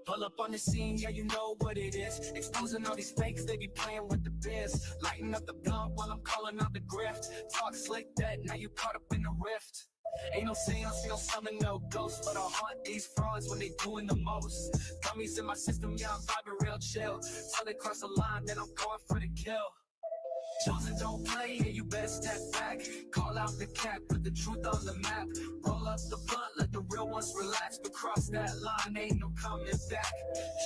Pull up on the scene, yeah, you know what it is. Exposing all these fakes, they be playing with the biz. Lighting up the blunt while I'm calling out the grift. Talk slick that, now you caught up in the rift. Ain't no seance, no summon, no ghosts, but I'll haunt these frauds when they doing the most. Dummies in my system, yeah, I'm vibing real chill. Till they cross the line, then I'm going for the kill. Chosen don't play, yeah, you better step back. Call out the cap, put the truth on the map. Roll up the blunt, let the real ones relax. But cross that line, ain't no coming back.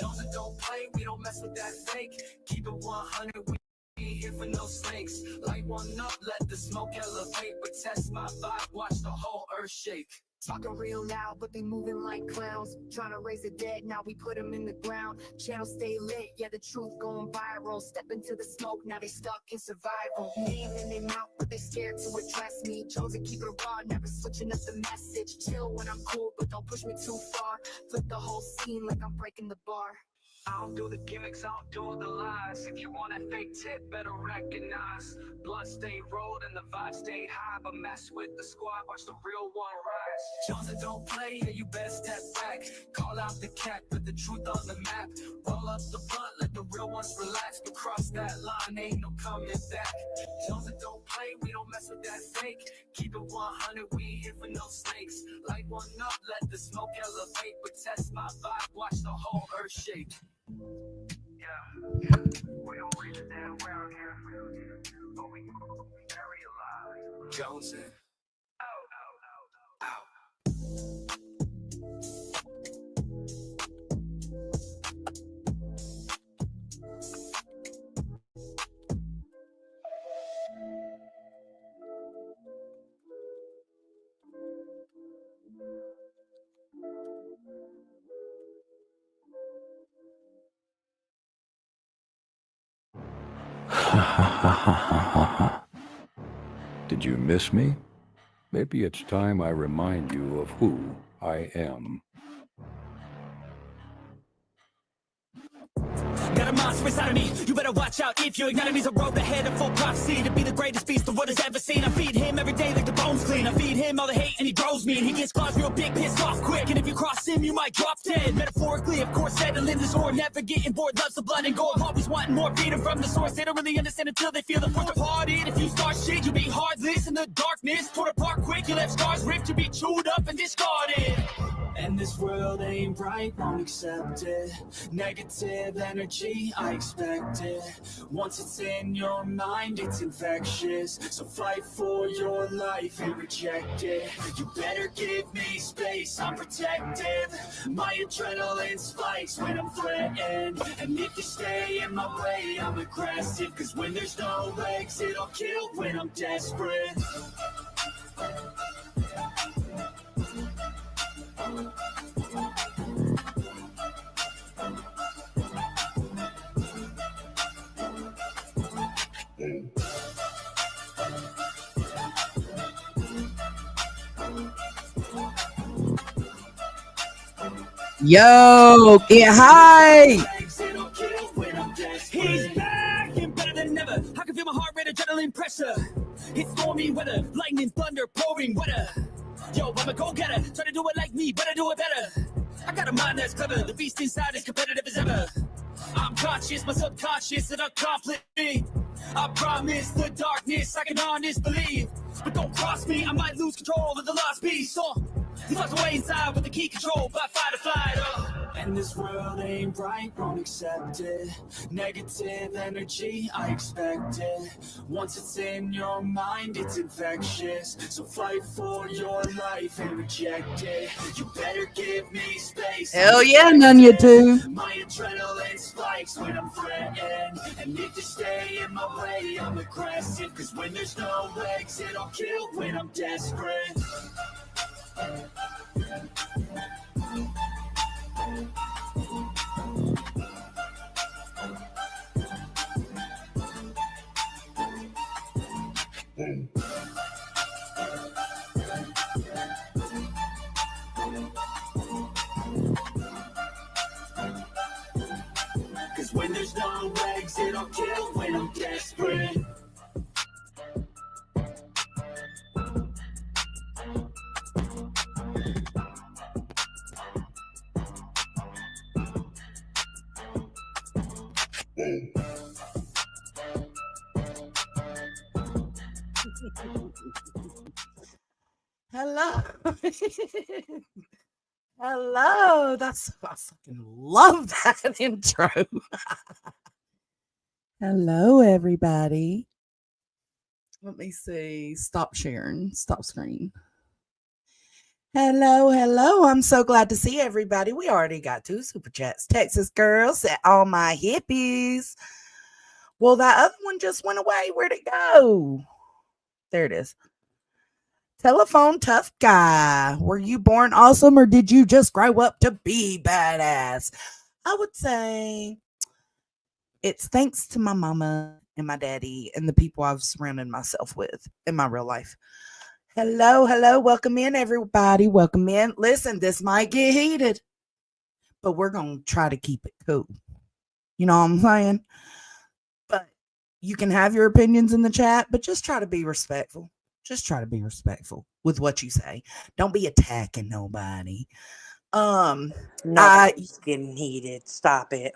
Chosen don't play, we don't mess with that fake. Keep it 100, we ain't here for no snakes. Light one up, let the smoke elevate. But test my vibe, watch the whole earth shake. Talking real loud, but they moving like clowns. Trying to raise the dead, now we put them in the ground. Channel stay lit, yeah, the truth going viral. Step into the smoke, now they stuck in survival. Name in their mouth, but they scared to address me. Chosen keep it raw, never switching up the message. Chill when I'm cool, but don't push me too far. Flip the whole scene like I'm breaking the bar. I don't do the gimmicks, I don't do the lies. If you want that fake tip, better recognize. Blood stay rolled and the vibe stay high. But mess with the squad, watch the real one rise. Johnson don't play, yeah, you better step back. Call out the cat, put the truth on the map. Roll up the blunt, let the real ones relax. But cross that line, ain't no coming back. Johnson don't play, we don't mess with that fake. Keep it 100, we ain't here for no snakes. Light one up, let the smoke elevate. But test my vibe, watch the whole earth shake. Yeah, we don't raise the damn around here, but we very alive. Johnson. Did you miss me? Maybe it's time I remind you of who I am. Got a monster inside of me, you better watch out if your enemy's a road ahead of full prophecy. To be the greatest beast the world has ever seen. I feed him every day like the bones clean. I feed him all the hate and he grows me. And he gets claws real big, pissed off quick. And if you cross him, you might drop dead. Metaphorically, of course, settling the score. Never getting bored, loves the blood and gore. Always wanting more, feeding from the source. They don't really understand until they feel the force departed. If you start shit, you'll be heartless in the darkness. Torn apart quick, you left scars ripped. You'll be chewed up and discarded. And this world ain't right, won't accept it. Negative energy, I expect it. Once it's in your mind, it's infectious. So fight for your life and reject it. You better give me space, I'm protective. My adrenaline spikes when I'm threatened. And if you stay in my way, I'm aggressive. Cause when there's no exit, I'll kill when I'm desperate. Yo, get high! He's back and better than ever. I can feel my heart rate, adrenaline pressure. It's stormy weather, lightning, thunder, pouring weather. Yo, I'm a go-getter, try to do it like me, but I do it better. I got a mind that's clever, the beast inside is competitive as ever. I'm conscious, my subconscious, and accomplish me. I promise the darkness, I can honest believe. But don't cross me, I might lose control of the lost piece. So, he locked away inside with the key control by fight or flight. And this world ain't right, won't accept it. Negative energy, I expect it. Once it's in your mind, it's infectious. So fight for your life and reject it. You better give me space. Hell yeah, none you two. My adrenaline spikes when I'm threatened. And if you stay in my way, I'm aggressive. Cause when there's no exit, I'll kill when I'm desperate. Cause when there's no exit, I'll kill when I'm desperate. Hello. Hello. I fucking love that intro. Hello, everybody. Let me see. Stop sharing. Stop screen. Hello, hello. I'm so glad to see everybody. We already got 2 super chats. Texas girls, all my hippies. Well, that other one just went away. Where'd it go? There it is. Telephone tough guy. Were you born awesome or did you just grow up to be badass? I would say it's thanks to my mama and my daddy and the people I've surrounded myself with in my real life. Hello, hello. Welcome in, everybody. Welcome in. Listen, this might get heated, but we're going to try to keep it cool. You know what I'm saying? But you can have your opinions in the chat, but just try to be respectful. Just try to be respectful with what you say. Don't be attacking nobody. No, it's getting heated. Stop it.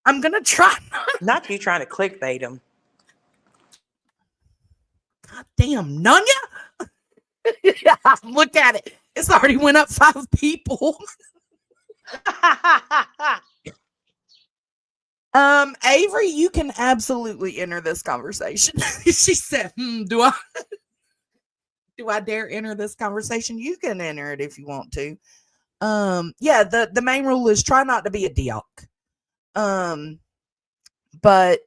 I'm gonna try. Not you trying to clickbait them. God damn, Nunya! Look at it. It's already went up 5 people. Avery, you can absolutely enter this conversation. She said, do I dare enter this conversation? You can enter it if you want to. Yeah, the main rule is try not to be a diok. But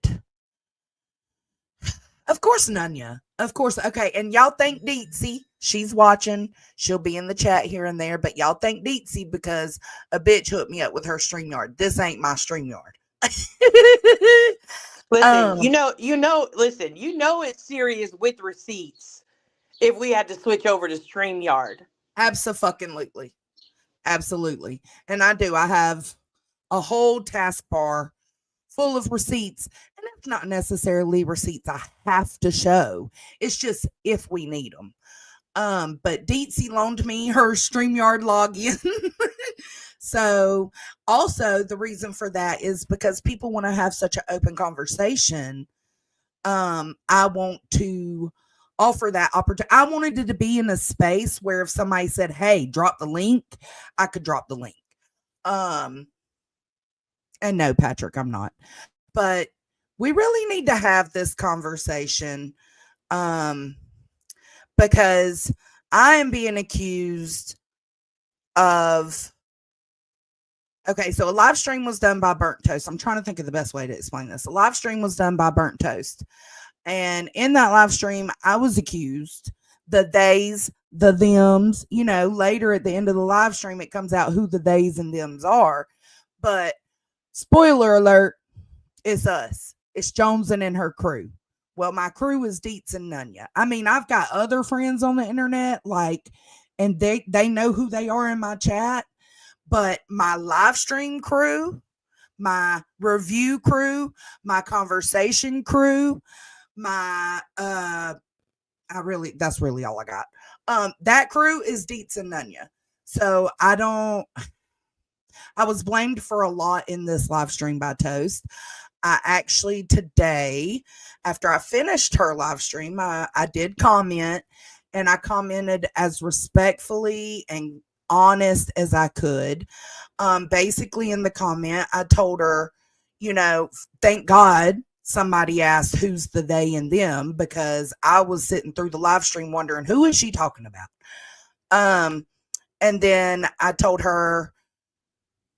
of course, Nunya. Of course. Okay. And y'all thank Deetsy. She's watching. She'll be in the chat here and there. But y'all thank Deetsy because a bitch hooked me up with her StreamYard. This ain't my StreamYard. Listen, listen, it's serious with receipts if we had to switch over to StreamYard. Absolutely. Absolutely. And I do. I have a whole taskbar full of receipts. And it's not necessarily receipts I have to show. It's just if we need them. But Deetsy loaned me her StreamYard login. So also the reason for that is because people want to have such an open conversation. I want to offer that opportunity. I wanted it to be in a space where if somebody said, hey, drop the link, I could drop the link. And no, Patrick, I'm not. But we really need to have this conversation because I am being accused of. Okay, so a live stream was done by Burnt Toast. I'm trying to think of the best way to explain this. A live stream was done by Burnt Toast. And in that live stream, I was accused, the theys, the thems, later at the end of the live stream, it comes out who the theys and thems are. But spoiler alert, it's us. It's Joneson and her crew. Well, my crew is Deets and Nunya. I mean, I've got other friends on the internet, and they know who they are in my chat. But my live stream crew, my review crew, my conversation crew, that's really all I got. That crew is Deets and Nunya. So I was blamed for a lot in this live stream by Toast. I actually today, after I finished her live stream, I did comment, and I commented as respectfully and honest as I could. Basically in the comment, I told her, thank God somebody asked who's the they and them, because I was sitting through the live stream wondering, who is she talking about? And then I told her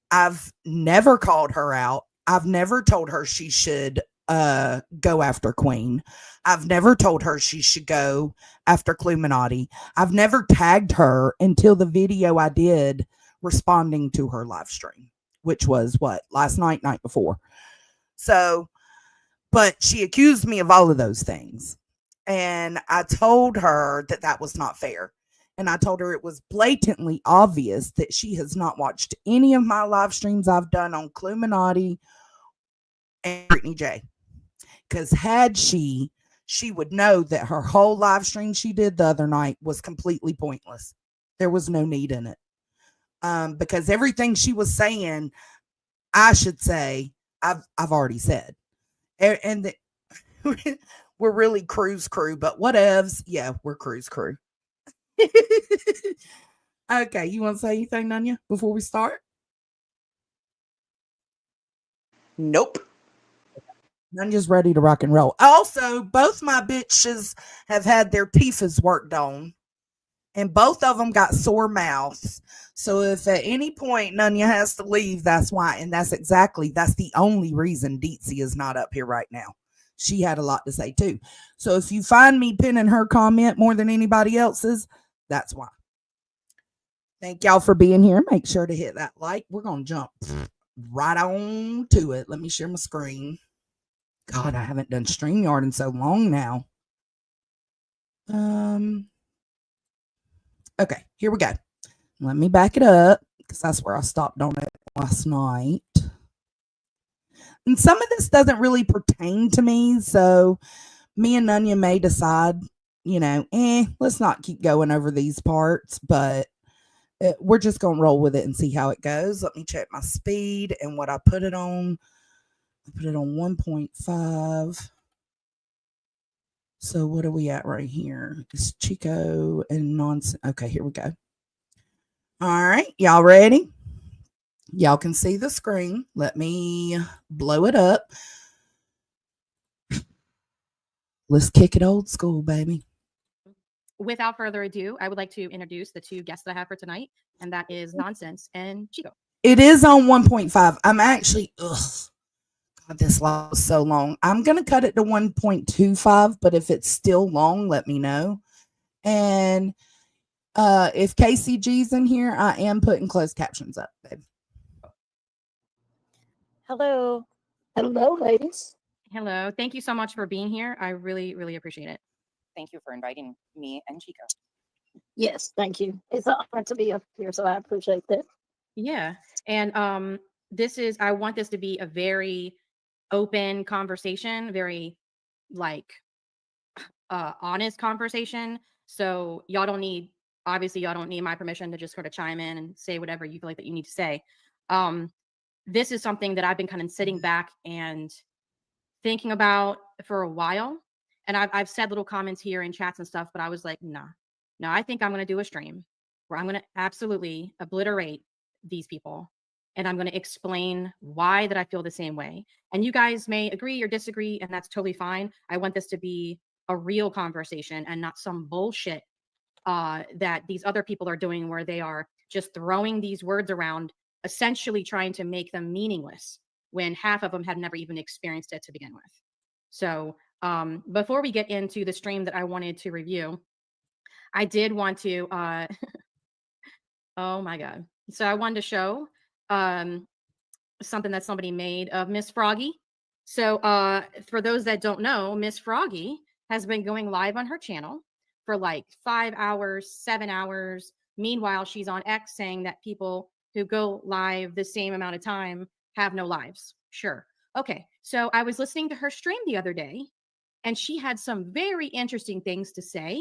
I've never called her out. I've never told her she should go after Queen. I've never told her she should go after Cluminati. I've never tagged her until the video I did responding to her live stream, which was last night before. So, but she accused me of all of those things. And I told her that was not fair. And I told her it was blatantly obvious that she has not watched any of my live streams I've done on Cluminati and Brittany J. Because had she would know that her whole live stream she did the other night was completely pointless. There was no need in it. Because everything she was saying, I should say, I've already said. And we're really cruise crew, but whatevs. Yeah, we're cruise crew. Okay, you want to say anything, Nanya, before we start? Nope. Nanya's ready to rock and roll. Also, both my bitches have had their teeths worked on, and both of them got sore mouths. So if at any point Nanya has to leave, that's why. And that's the only reason Deetsy is not up here right now. She had a lot to say too. So if you find me pinning her comment more than anybody else's, that's why. Thank y'all for being here. Make sure to hit that like. We're going to jump right on to it. Let me share my screen. God, I haven't done StreamYard in so long now. Okay, here we go. Let me back it up because that's where I stopped on it last night. And some of this doesn't really pertain to me, so me and Nunya may decide, let's not keep going over these parts, but we're just going to roll with it and see how it goes. Let me check my speed and what I put it on. I put it on 1.5. So what are we at right here? It's Chico and nonsense. Okay, here we go. All right, y'all ready? Y'all can see the screen. Let me blow it up. Let's kick it old school, baby. Without further ado, I would like to introduce the two guests that I have for tonight, and that is Nonsense and Chico. It is on 1.5. I'm actually, God, this live was so long. I'm going to cut it to 1.25, but if it's still long, let me know. And if KCG's in here, I am putting closed captions up, babe. Hello. Hello, ladies. Hello. Thank you so much for being here. I really, really appreciate it. Thank you for inviting me and Chico. Yes, thank you. It's an honor to be up here, so I appreciate that. Yeah. And I want this to be a very open conversation, very honest conversation. So y'all don't need my permission to just sort of chime in and say whatever you feel like that you need to say. This is something that I've been kind of sitting back and thinking about for a while. And I've said little comments here in chats and stuff, but I was like, no, I think I'm going to do a stream where I'm going to absolutely obliterate these people. And I'm going to explain why that I feel the same way. And you guys may agree or disagree, and that's totally fine. I want this to be a real conversation and not some bullshit that these other people are doing where they are just throwing these words around, essentially trying to make them meaningless when half of them had never even experienced it to begin with. So before we get into the stream that I wanted to review, I did want to, oh my God. So I wanted to show something that somebody made of Miss Froggy. So for those that don't know, Miss Froggy has been going live on her channel for like 5 hours, 7 hours. Meanwhile, she's on X saying that people who go live the same amount of time have no lives. Sure. Okay. So I was listening to her stream the other day, and she had some very interesting things to say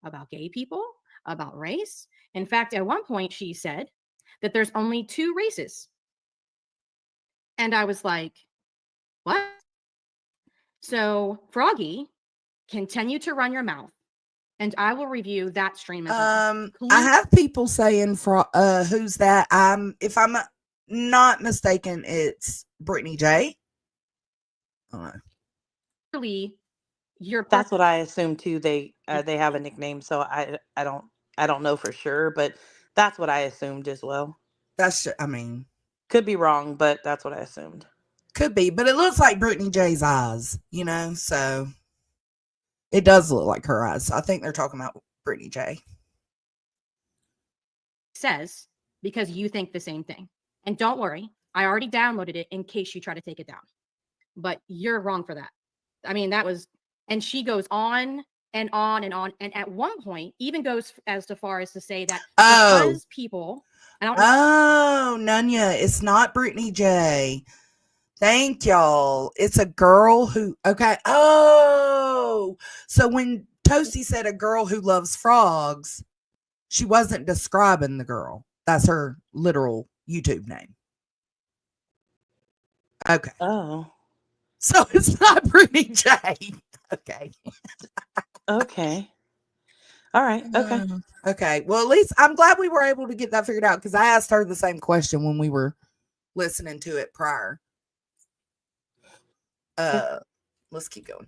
about gay people, about race. In fact, at one point she said that there's only 2 races. And I was like, what? So Froggy, continue to run your mouth, and I will review that stream as well. I have people saying who's that? If I'm not mistaken, it's Brittany J. That's what I assume too. They have a nickname, so I don't know for sure, but that's what I assumed as well. Could be wrong, but that's what I assumed. Could be, but it looks like Brittany J's eyes, so it does look like her eyes. So I think they're talking about Brittany J. Says, because you think the same thing. And don't worry, I already downloaded it in case you try to take it down. But you're wrong for that. I mean, and she goes on and on and on. And at one point, even goes as far as to say that because people. Nunya, it's not Brittany J. Thank y'all. It's a girl who, okay. Oh, so when Toasty said a girl who loves frogs, she wasn't describing the girl. That's her literal YouTube name. Okay. Oh, So it's not Brittany J. Okay. okay. All right. Okay. Okay. Well, at least I'm glad we were able to get that figured out because I asked her the same question when we were listening to it prior. Let's keep going.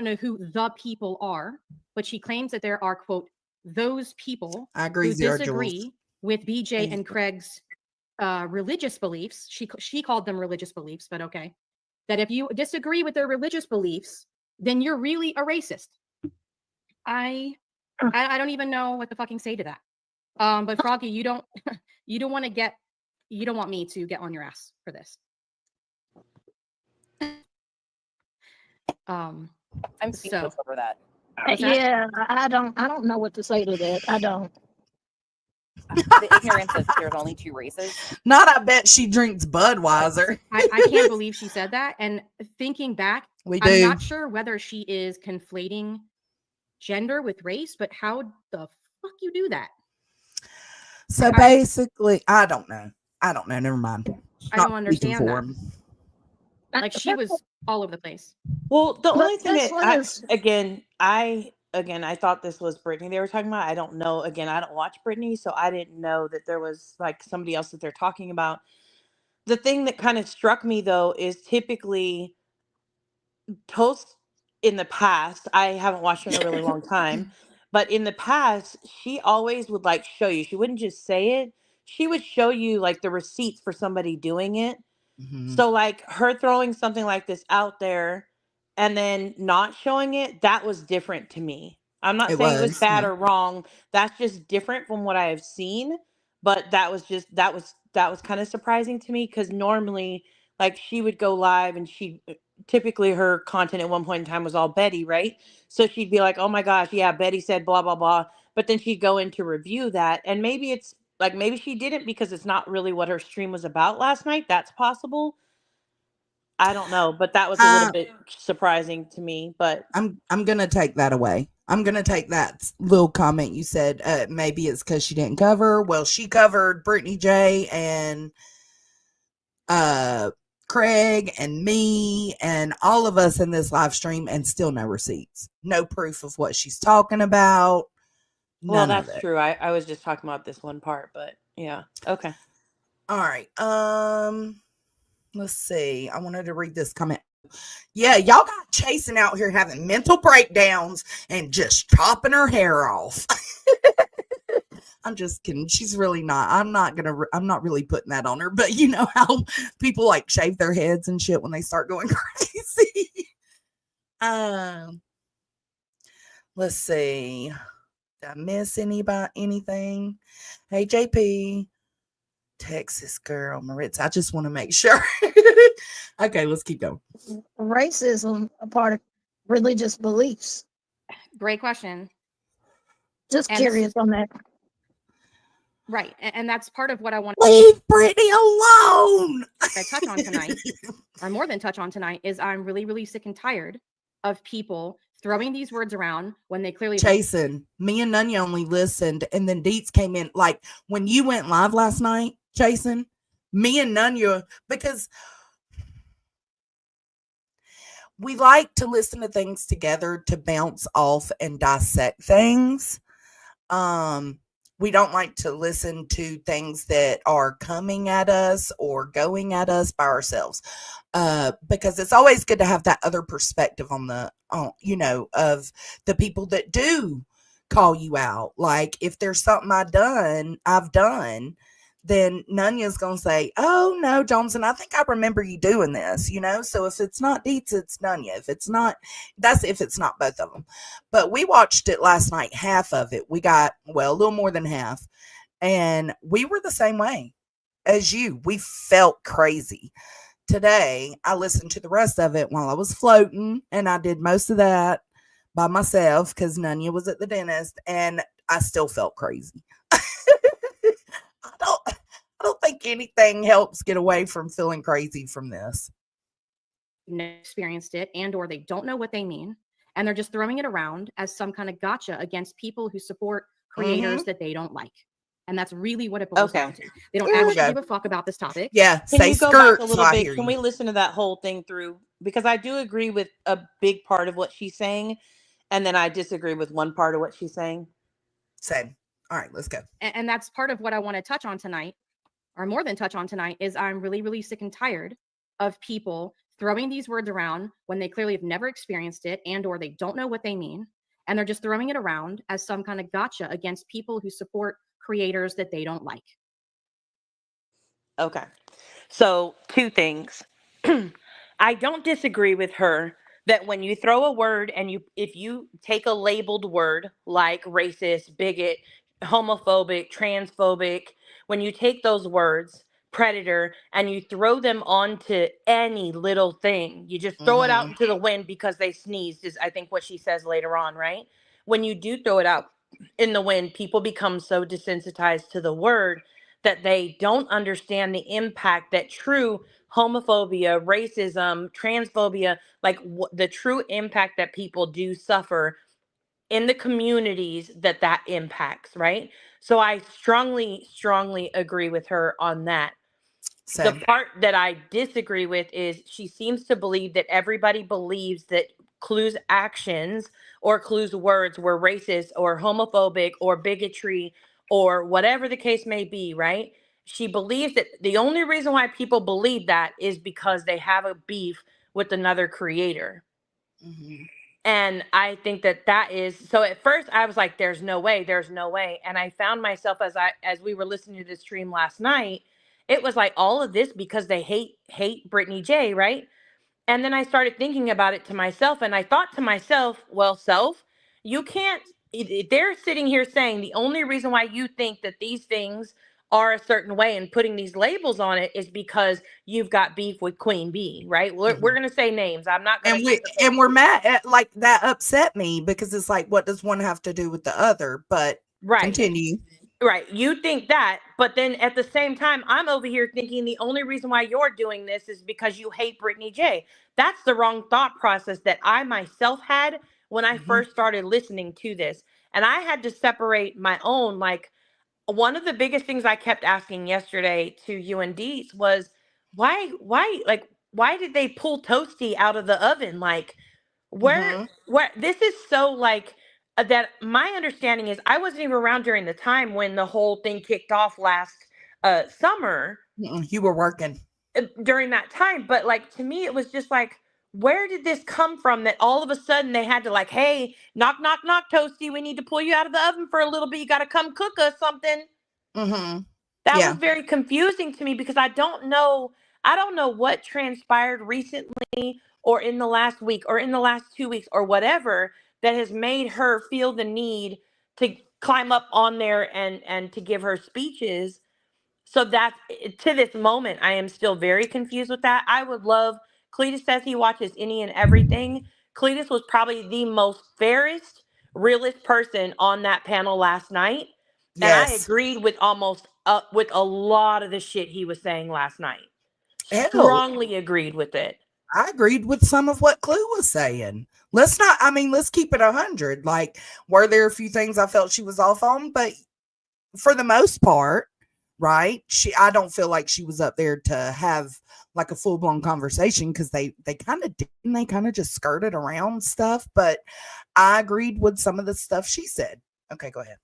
I don't know who the people are, but she claims that there are, quote, those people I agree, who Zero disagree Jules. with BJ Thank and you. Craig's religious beliefs. She called them religious beliefs, but okay. That if you disagree with their religious beliefs, then you're really a racist. I don't even know what to fucking say to that. But Froggy, you don't want me to get on your ass for this. I'm So speechless over that. what's that? Yeah, I don't know what to say to that. I don't. The ignorance of there's only two races. Not, I bet she drinks Budweiser. I can't believe she said that. And thinking back, We do. I'm not sure whether she is conflating gender with race, but how the fuck you do that? So basically, I don't know. Never mind. I don't understand that. Like she was all over the place. Well, the But only thing this that one is I thought this was Brittany they were talking about. I don't know. Again, I don't watch Brittany, so I didn't know that there was like somebody else that they're talking about. The thing that kind of struck me though is typically Toast in the past. I haven't watched her in a really long time, but in the past, she always would like show you. She wouldn't just say it. She would show you like the receipts for somebody doing it. Mhm. So like her throwing something like this out there and then not showing it, that was different to me. I'm not It saying it was was. bad Yeah. or wrong. That's just different from what I have seen. But that was kind of surprising to me because normally like she would go live and she typically her content at one point in time was all Betty, right? So she'd be like, oh my gosh, yeah, Betty said blah blah blah. But then she'd go in to review that. And maybe it's like maybe she didn't because it's not really what her stream was about last night. That's possible. I don't know, but that was a little bit surprising to me. But I'm gonna take that away. I'm gonna take that little comment you said. Maybe it's because she didn't cover. Well, she covered Brittany J and Craig and me and all of us in this live stream, and still no receipts, no proof of what she's talking about. well, None of that's it. true. I was just talking about this one part, but yeah, okay. All right. Let's see. I wanted to read this comment. Yeah, y'all got Chasing out here having mental breakdowns and just chopping her hair off. I'm just kidding. She's really not. I'm not really putting that on her. But you know how people like shave their heads and shit when they start going crazy. Let's see. Did I miss anything? Hey, JP. Texas girl, Maritza. I just want to make sure. Okay, let's keep going. racism a part of religious beliefs? Great question. Just And curious on that. Right. And that's part of what I want Leave Brittany alone. to touch on tonight, or more than touch on tonight, is I'm really, really sick and tired of people throwing these words around when they clearly Jason, me and Nunya only listened, and then Deets came in. Like when you went live last night, Jason, me and Nunya, because we like to listen to things together to bounce off and dissect things. We don't like to listen to things that are coming at us or going at us by ourselves. Because it's always good to have that other perspective of the people that do call you out. Like if there's something I've done, then Nunya's going to say, oh no, Johnson, I think I remember you doing this, So if it's not Deets, it's Nunya. If it's not both of them. But we watched it last night, half of it. We got, a little more than half. And we were the same way as you. We felt crazy. Today, I listened to the rest of it while I was floating, and I did most of that by myself because Nunya was at the dentist, and I still felt crazy. I don't think anything helps get away from feeling crazy from this. experienced it and or they don't know what they mean, and they're just throwing it around as some kind of gotcha against people who support creators that they don't like. And that's really what it boils Okay. down to. They don't There we actually go. give a fuck about this topic. Yeah, Can say you go back a skirt so little I bit? hear Can you. we listen to that whole thing through? Because I do agree with a big part of what she's saying, and then I disagree with one part of what she's saying. Same. All right, let's go. And that's part of what I want to touch on tonight, or more than touch on tonight, is I'm really, really sick and tired of people throwing these words around when they clearly have never experienced it and or they don't know what they mean. And they're just throwing it around as some kind of gotcha against people who support creators that they don't like. Okay. So, two things. I don't disagree with her that when you throw a word and if you take a labeled word like racist, bigot, homophobic, transphobic, when you take those words, predator, and you throw them onto any little thing, you just throw it out into the wind because they sneezed, is I think what she says later on, right? When you do throw it out in the wind, people become so desensitized to the word that they don't understand the impact that true homophobia, racism, transphobia, like the true impact that people do suffer in the communities that impacts, right? So I strongly agree with her on that. The Same. part that I disagree with is she seems to believe that everybody believes that Clue's actions or Clue's words were racist or homophobic or bigotry or whatever the case may be, right? She believes that the only reason why people believe that is because they have a beef with another creator. And I think that is so. At first I was like, there's no way. And I found myself as we were listening to this stream last night, it was like all of this because they hate Brittany J, right? And then I started thinking about it to myself, and I thought to myself, well, self, you can't, they're sitting here saying the only reason why you think that these things are a certain way and putting these labels on it is because you've got beef with Queen Bee, right? We're going to say names. I'm not going to. And we're mad at, like, that upset me because it's like, what does one have to do with the other? But continue. Right. You think that, but then at the same time, I'm over here thinking the only reason why you're doing this is because you hate Brittany J. That's the wrong thought process that I myself had when I first started listening to this. And I had to separate my own, like, one of the biggest things I kept asking yesterday to you and Deets was why did they pull Toasty out of the oven? Like, where this is so like that my understanding is I wasn't even around during the time when the whole thing kicked off last summer. You were working During that time, but like to me it was just like, where did this come from that all of a sudden they had to like, hey, knock knock knock, Toasty, we need to pull you out of the oven for a little bit, you got to come cook us something. That was very confusing to me because I don't know what transpired recently or in the last week or in the last 2 weeks or whatever that has made her feel the need to climb up on there and to give her speeches. So that to this moment, I am still very confused with that. I would love, Cletus says he watches any and everything. Cletus was probably the most fairest, realest person on that panel last night. And I agreed with with a lot of the shit he was saying last night. Strongly agreed with it. I agreed with some of what Clue was saying. Let's keep it 100. Like, were there a few things I felt she was off on? But for the most part, right? I don't feel like she was up there to have like a full-blown conversation because they kind of didn't. They kind of just skirted around stuff. But I agreed with some of the stuff she said. Okay, go ahead.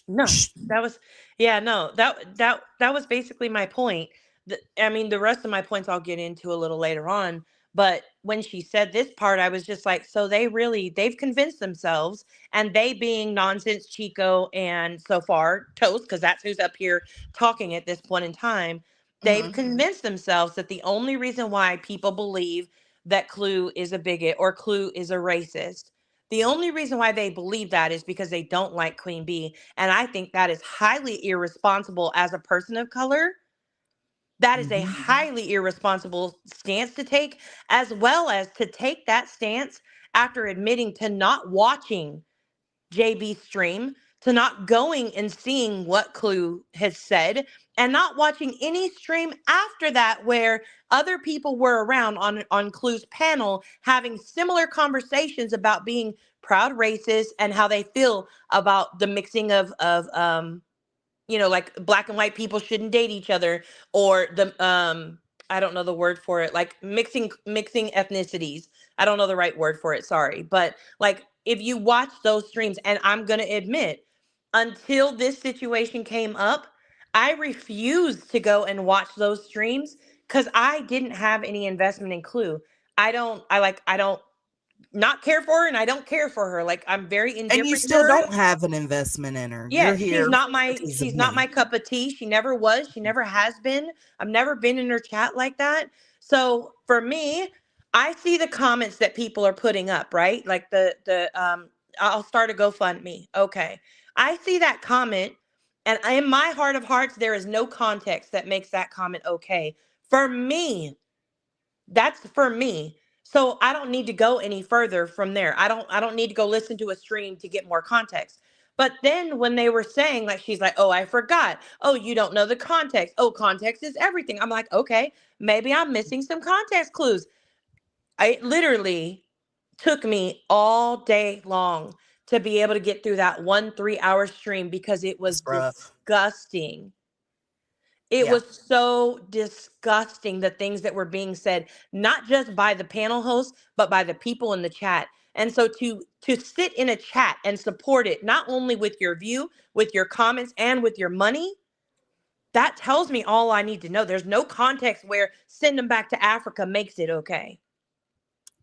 No, that was basically my point. I mean, the rest of my points I'll get into a little later on. But when she said this part, I was just like, so they've convinced themselves, and they being Nonsense Chico and so far Toast, because that's who's up here talking at this point in time. They've convinced themselves that the only reason why people believe that Clue is a bigot or Clue is a racist, the only reason why they believe that is because they don't like Queen Bee. And I think that is highly irresponsible as a person of color. That is a highly irresponsible stance to take, as well as to take that stance after admitting to not watching JB's stream, to not going and seeing what Clue has said and not watching any stream after that where other people were around on Clue's panel having similar conversations about being proud racists and how they feel about the mixing of like black and white people shouldn't date each other, or the I don't know the word for it, like mixing ethnicities. I don't know the right word for it, sorry. But like if you watch those streams, and I'm going to admit, until this situation came up, I refused to go and watch those streams cuz I didn't have any investment in Clue. I don't not care for her, and I don't care for her. Like, I'm very And you indifferent to still her. don't have an investment in her. You're Yes, here because of she's not me. my cup of tea. She never was. She never has been. I've never been in her chat like that. So for me, I see the comments that people are putting up, right? Like I'll start a GoFundMe. Okay. I see that comment, and in my heart of hearts, there is no context that makes that comment okay. For me, that's for me. So I don't need to go any further from there. I don't need to go listen to a stream to get more context. But then when they were saying, like, she's like, "Oh, I forgot. Oh, you don't know the context. Oh, context is everything." I'm like, "Okay, maybe I'm missing some context clues." It literally took me all day long to be able to get through that 3-hour stream because it was It's rough. disgusting. It Yeah. was so disgusting, the things that were being said, not just by the panel host, but by the people in the chat. And so to sit in a chat and support it, not only with your view, with your comments, and with your money, that tells me all I need to know. There's no context where send them back to Africa makes it okay.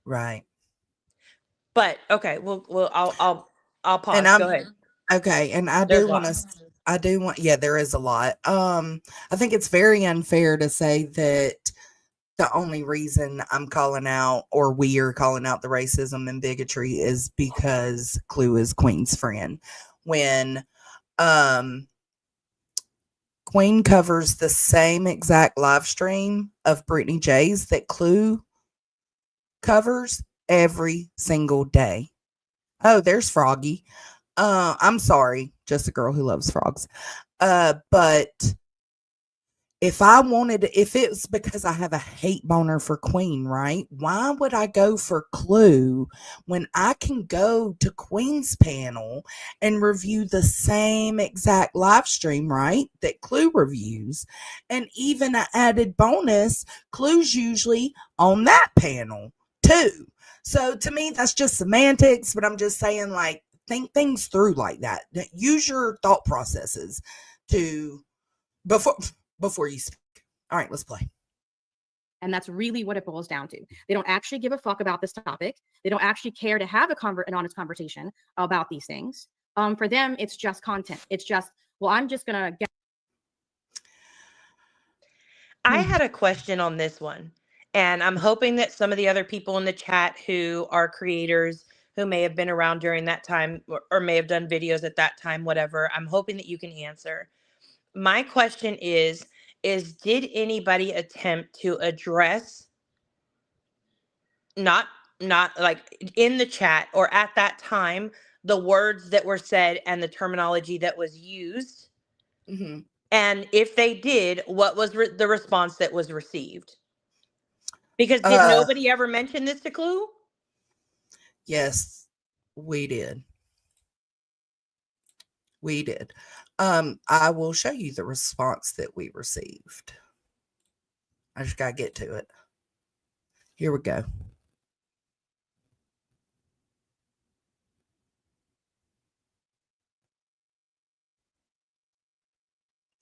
Right. But okay, I'll pause. And Go ahead. okay, and I There's do want to lots. yeah, there is a lot. I think it's very unfair to say that the only reason I'm calling out, or we are calling out, the racism and bigotry is because Clue is Queen's friend. When Queen covers the same exact live stream of Brittany J's that Clue covers every single day. Oh, there's Froggy. I'm sorry, just a girl who loves frogs. But if it's because I have a hate boner for Queen, right? Why would I go for Clue when I can go to Queen's panel and review the same exact live stream, right? That Clue reviews. And even an added bonus, Clue's usually on that panel too. So to me, that's just semantics, but I'm just saying, like, think things through like that. Use your thought processes to before you speak. All right, let's play. And that's really what it boils down to. They don't actually give a fuck about this topic. They don't actually care to have an honest conversation about these things. For them, it's just content. It's just, well, I'm just gonna get. I had a question on this one, and I'm hoping that some of the other people in the chat who are creators who may have been around during that time or may have done videos at that time, whatever, I'm hoping that you can answer. My question is did anybody attempt to address, not like in the chat or at that time, the words that were said and the terminology that was used? Mm-hmm. And if they did, what was the response that was received? Because did nobody ever mention this to Clue? Yes, we did. We did. I will show you the response that we received. I just gotta get to it. Here we go.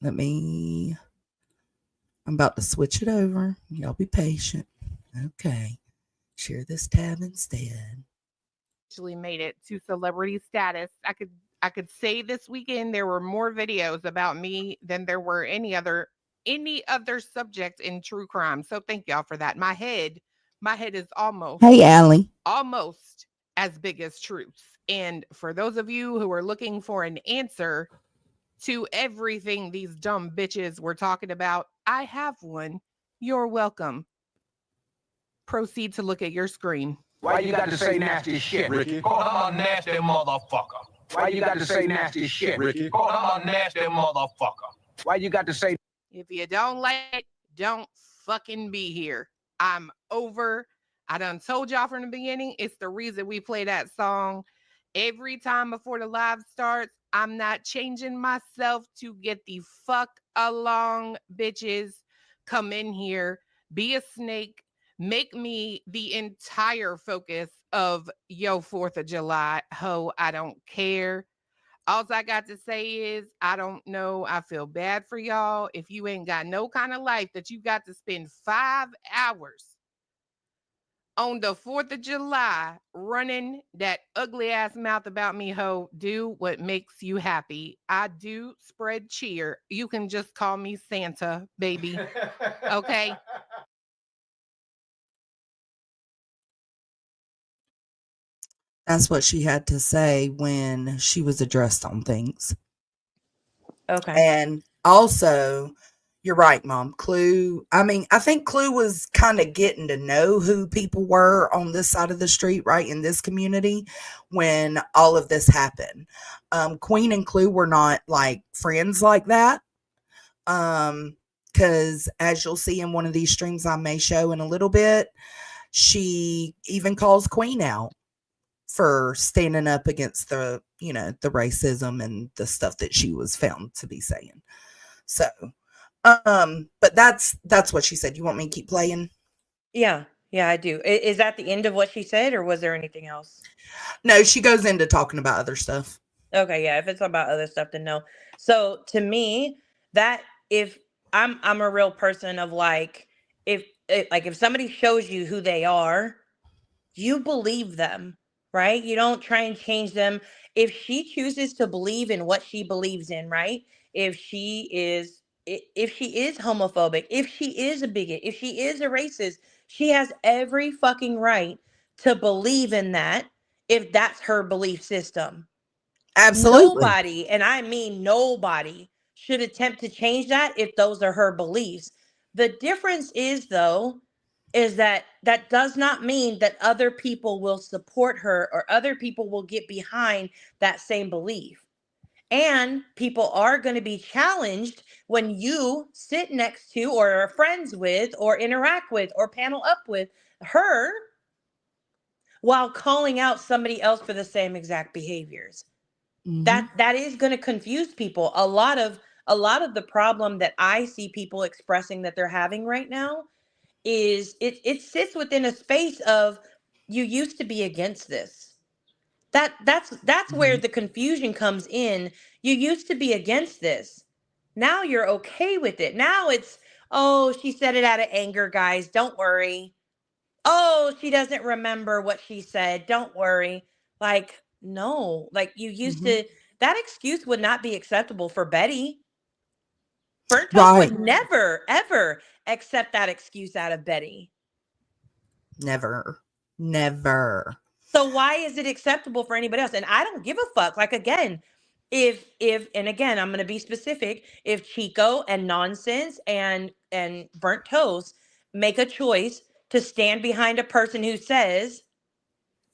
I'm about to switch it over. Y'all be patient. Okay. Share this tab instead. Actually made it to celebrity status. I could say this weekend there were more videos about me than there were any other subject in true crime. So thank y'all for that. My head is almost as big as Truth's. And for those of you who are looking for an answer to everything these dumb bitches were talking about, I have one. You're welcome. Proceed to look at your screen. Why you got to say nasty shit, Ricky? Oh, I'm a nasty motherfucker. Why you got to say nasty shit, Ricky? Call him a nasty motherfucker. Why you got to say If you don't like it, don't fucking be here. I'm over. I done told y'all from the beginning, it's the reason we play that song every time before the live starts. I'm not changing myself to get the fuck along, bitches. Come in here, be a snake, make me the entire focus of yo 4th of July. Ho, I don't care. All I got to say is, I don't know. I feel bad for y'all. If you ain't got no kind of life that you got to spend 5 hours on the 4th of July running that ugly ass mouth about me, ho, do what makes you happy. I do spread cheer. You can just call me Santa, baby. Okay? That's what she had to say when she was addressed on things. Okay. And also, you're right, Mom. Clue. I mean, I think Clue was kind of getting to know who people were on this side of the street, right, in this community when all of this happened. Queen and Clue were not like friends like that. Because as you'll see in one of these streams I may show in a little bit, she even calls Queen out for standing up against the, the racism and the stuff that she was found to be saying. So, but that's what she said. You want me to keep playing? Yeah, I do. Is that the end of what she said, or was there anything else? No, she goes into talking about other stuff. Okay, yeah, if it's about other stuff, then no. So to me, that if I'm a real person of like, if somebody shows you who they are, you believe them, right? You don't try and change them. If she chooses to believe in what she believes in, right? If she is homophobic, if she is a bigot, if she is a racist, she has every fucking right to believe in that if that's her belief system. Absolutely. Nobody, and I mean nobody, should attempt to change that if those are her beliefs. The difference is, though, is that does not mean that other people will support her or other people will get behind that same belief. And people are going to be challenged when you sit next to or are friends with or interact with or panel up with her while calling out somebody else for the same exact behaviors. That is going to confuse people. A lot of the problem that I see people expressing that they're having right now is it sits within a space of, you used to be against this. That's where the confusion comes in. You used to be against this. Now you're okay with it. Now it's, oh, she said it out of anger, guys. Don't worry. Oh, she doesn't remember what she said. Don't worry. Like, no, like you used to, that excuse would not be acceptable for Betty. Burnt Toast would never, ever accept that excuse out of Betty. Never. So why is it acceptable for anybody else? And I don't give a fuck. Like, again, if and again, I'm going to be specific. If Chico and Nonsense and Burnt Toast make a choice to stand behind a person who says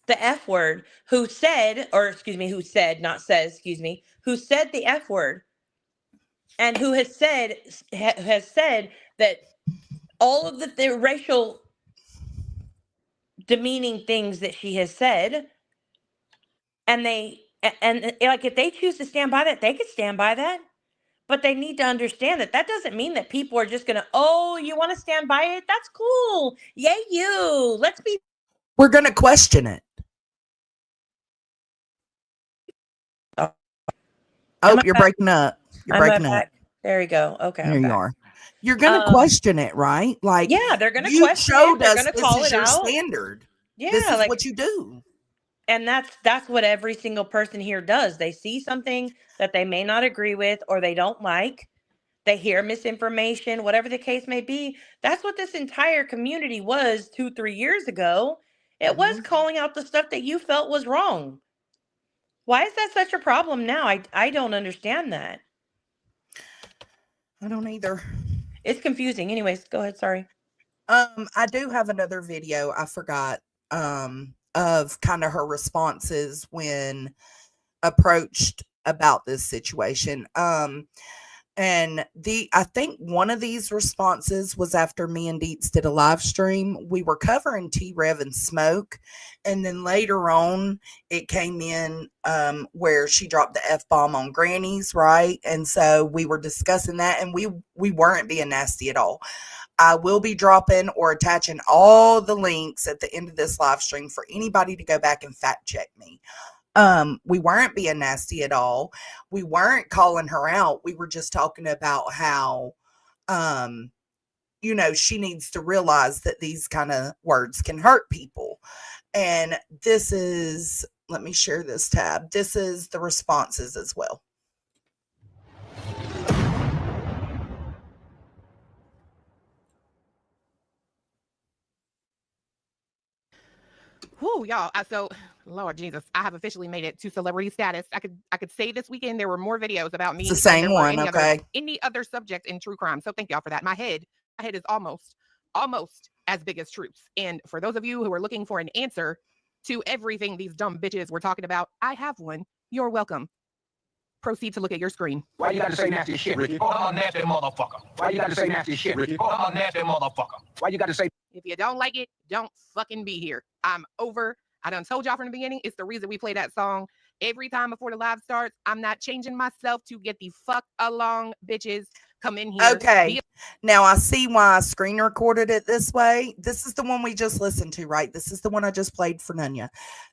the F word, who said the F word, and who has said that all of the racial demeaning things that she has said, and like, if they choose to stand by that, they could stand by that. But they need to understand that doesn't mean that people are just gonna, oh, you want to stand by it? That's cool. Yay, you. We're gonna question it. Oh, you're breaking up. You're breaking up. There you go. Okay. There you are. You're gonna question it, right? Like, yeah, they're gonna you question showed it. They're us gonna this call is it your out. standard. Yeah, this is like, what you do. And that's what every single person here does. They see something that they may not agree with or they don't like. They hear misinformation, whatever the case may be. That's what this entire community was 2-3 years ago. It was calling out the stuff that you felt was wrong. Why is that such a problem now? I don't understand that. I don't either. It's confusing. Anyways, go ahead. Sorry. I do have another video. I forgot of kind of her responses when approached about this situation. And I think one of these responses was after me and Deets did a live stream. We were covering T-Rev and Smoke, and then later on it came in where she dropped the F-bomb on Grannies, right? And so we were discussing that, and we weren't being nasty at all. I will be dropping or attaching all the links at the end of this live stream for anybody to go back and fact check me. We weren't being nasty at all. We weren't calling her out. We were just talking about how, she needs to realize that these kind of words can hurt people. And this is, let me share this tab. This is the responses as well. Whoo, y'all. So, Lord Jesus, I have officially made it to celebrity status. I could say this weekend there were more videos about me. It's the same one, okay? Any other subject in true crime. So thank y'all for that. My head is almost as big as troops. And for those of you who are looking for an answer to everything these dumb bitches were talking about, I have one. You're welcome. Proceed to look at your screen. Why you gotta say nasty shit, Ricky? I'm a nasty motherfucker. Why you gotta say nasty shit, Ricky? I'm a nasty motherfucker. Why you gotta say? If you don't like it, don't fucking be here. I'm over. I done told y'all from the beginning. It's the reason we play that song every time before the live starts. I'm not changing myself to get the fuck along, bitches. Come in here. Okay. Now I see why I screen recorded it this way. This is the one we just listened to, right? This is the one I just played for Nunya.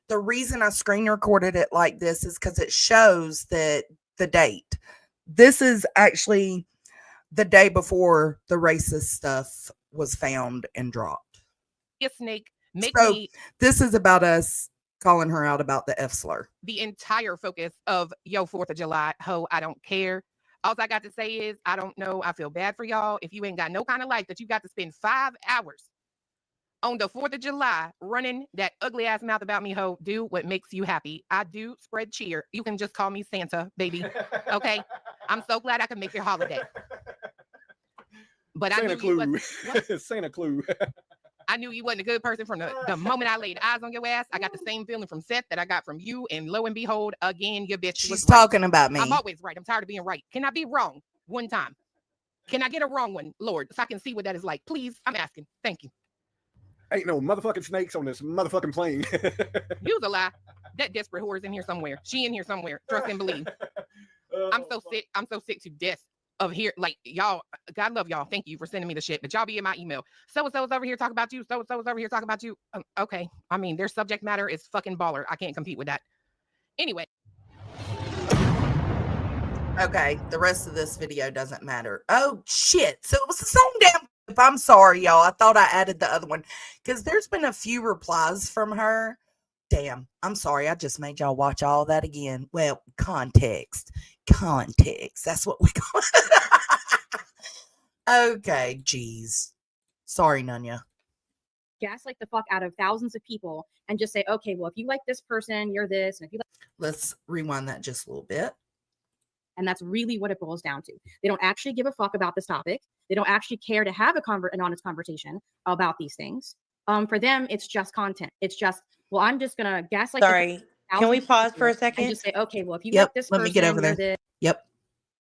The reason I screen recorded it like this is because it shows that the date. This is actually the day before the racist stuff was found and dropped. A snake. This is about us calling her out about the F slur. The entire focus of yo 4th of July, ho, I don't care. All I got to say is, I don't know. I feel bad for y'all. If you ain't got no kind of life that you got to spend 5 hours on the 4th of July running that ugly ass mouth about me, ho, do what makes you happy. I do spread cheer. You can just call me Santa, baby. Okay? I'm so glad I can make your holiday. But Santa Clue. Santa Clue. I knew you wasn't a good person from the moment I laid eyes on your ass. I got the same feeling from Seth that I got from you. And lo and behold, again, your bitch She's talking about me. I'm always right. I'm tired of being right. Can I be wrong one time? Can I get a wrong one, Lord, so I can see what that is like? Please, I'm asking. Thank you. Ain't no motherfucking snakes on this motherfucking plane. Use a lie. That desperate whore is in here somewhere. She in here somewhere. Trust and believe. I'm so sick. I'm so sick to death of here. Like, y'all, God love y'all. Thank you for sending me the shit. But y'all be in my email. So-and-so's over here talking about you. So-and-so's over here talking about you. Okay. I mean, their subject matter is fucking baller. I can't compete with that. Anyway. Okay. The rest of this video doesn't matter. Oh, shit. So it was the same damn. I'm sorry, y'all. I thought I added the other one because there's been a few replies from her. Damn. I'm sorry. I just made y'all watch all that again. Well, context. That's what we call it. Okay. Geez. Sorry, Nunya. Gaslight the fuck out of thousands of people and just say, okay, well, if you like this person, you're this. And if you like, let's rewind that just a little bit. And that's really what it boils down to. They don't actually give a fuck about this topic. They don't actually care to have an honest conversation about these things. For them, it's just content. It's just, well, I'm just gonna gaslight. Sorry, can we pause for a second? And just say, okay, well, if you like this person, let me get over there. Yep.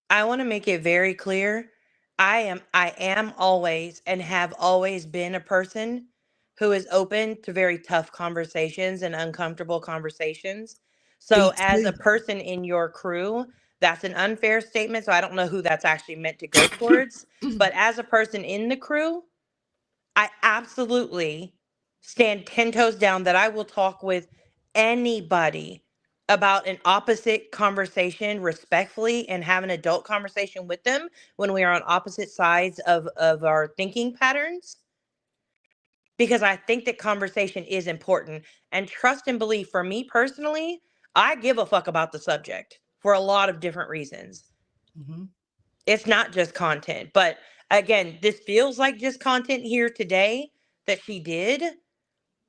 I want to make it very clear. I am always and have always been a person who is open to very tough conversations and uncomfortable conversations. So as a person in your crew, that's an unfair statement. So I don't know who that's actually meant to go towards. But as a person in the crew, I absolutely stand 10 toes down that I will talk with anybody about an opposite conversation respectfully and have an adult conversation with them when we are on opposite sides of our thinking patterns. Because I think that conversation is important. And trust and belief, for me personally, I give a fuck about the subject for a lot of different reasons. Mm-hmm. It's not just content. But again, this feels like just content here today that she did.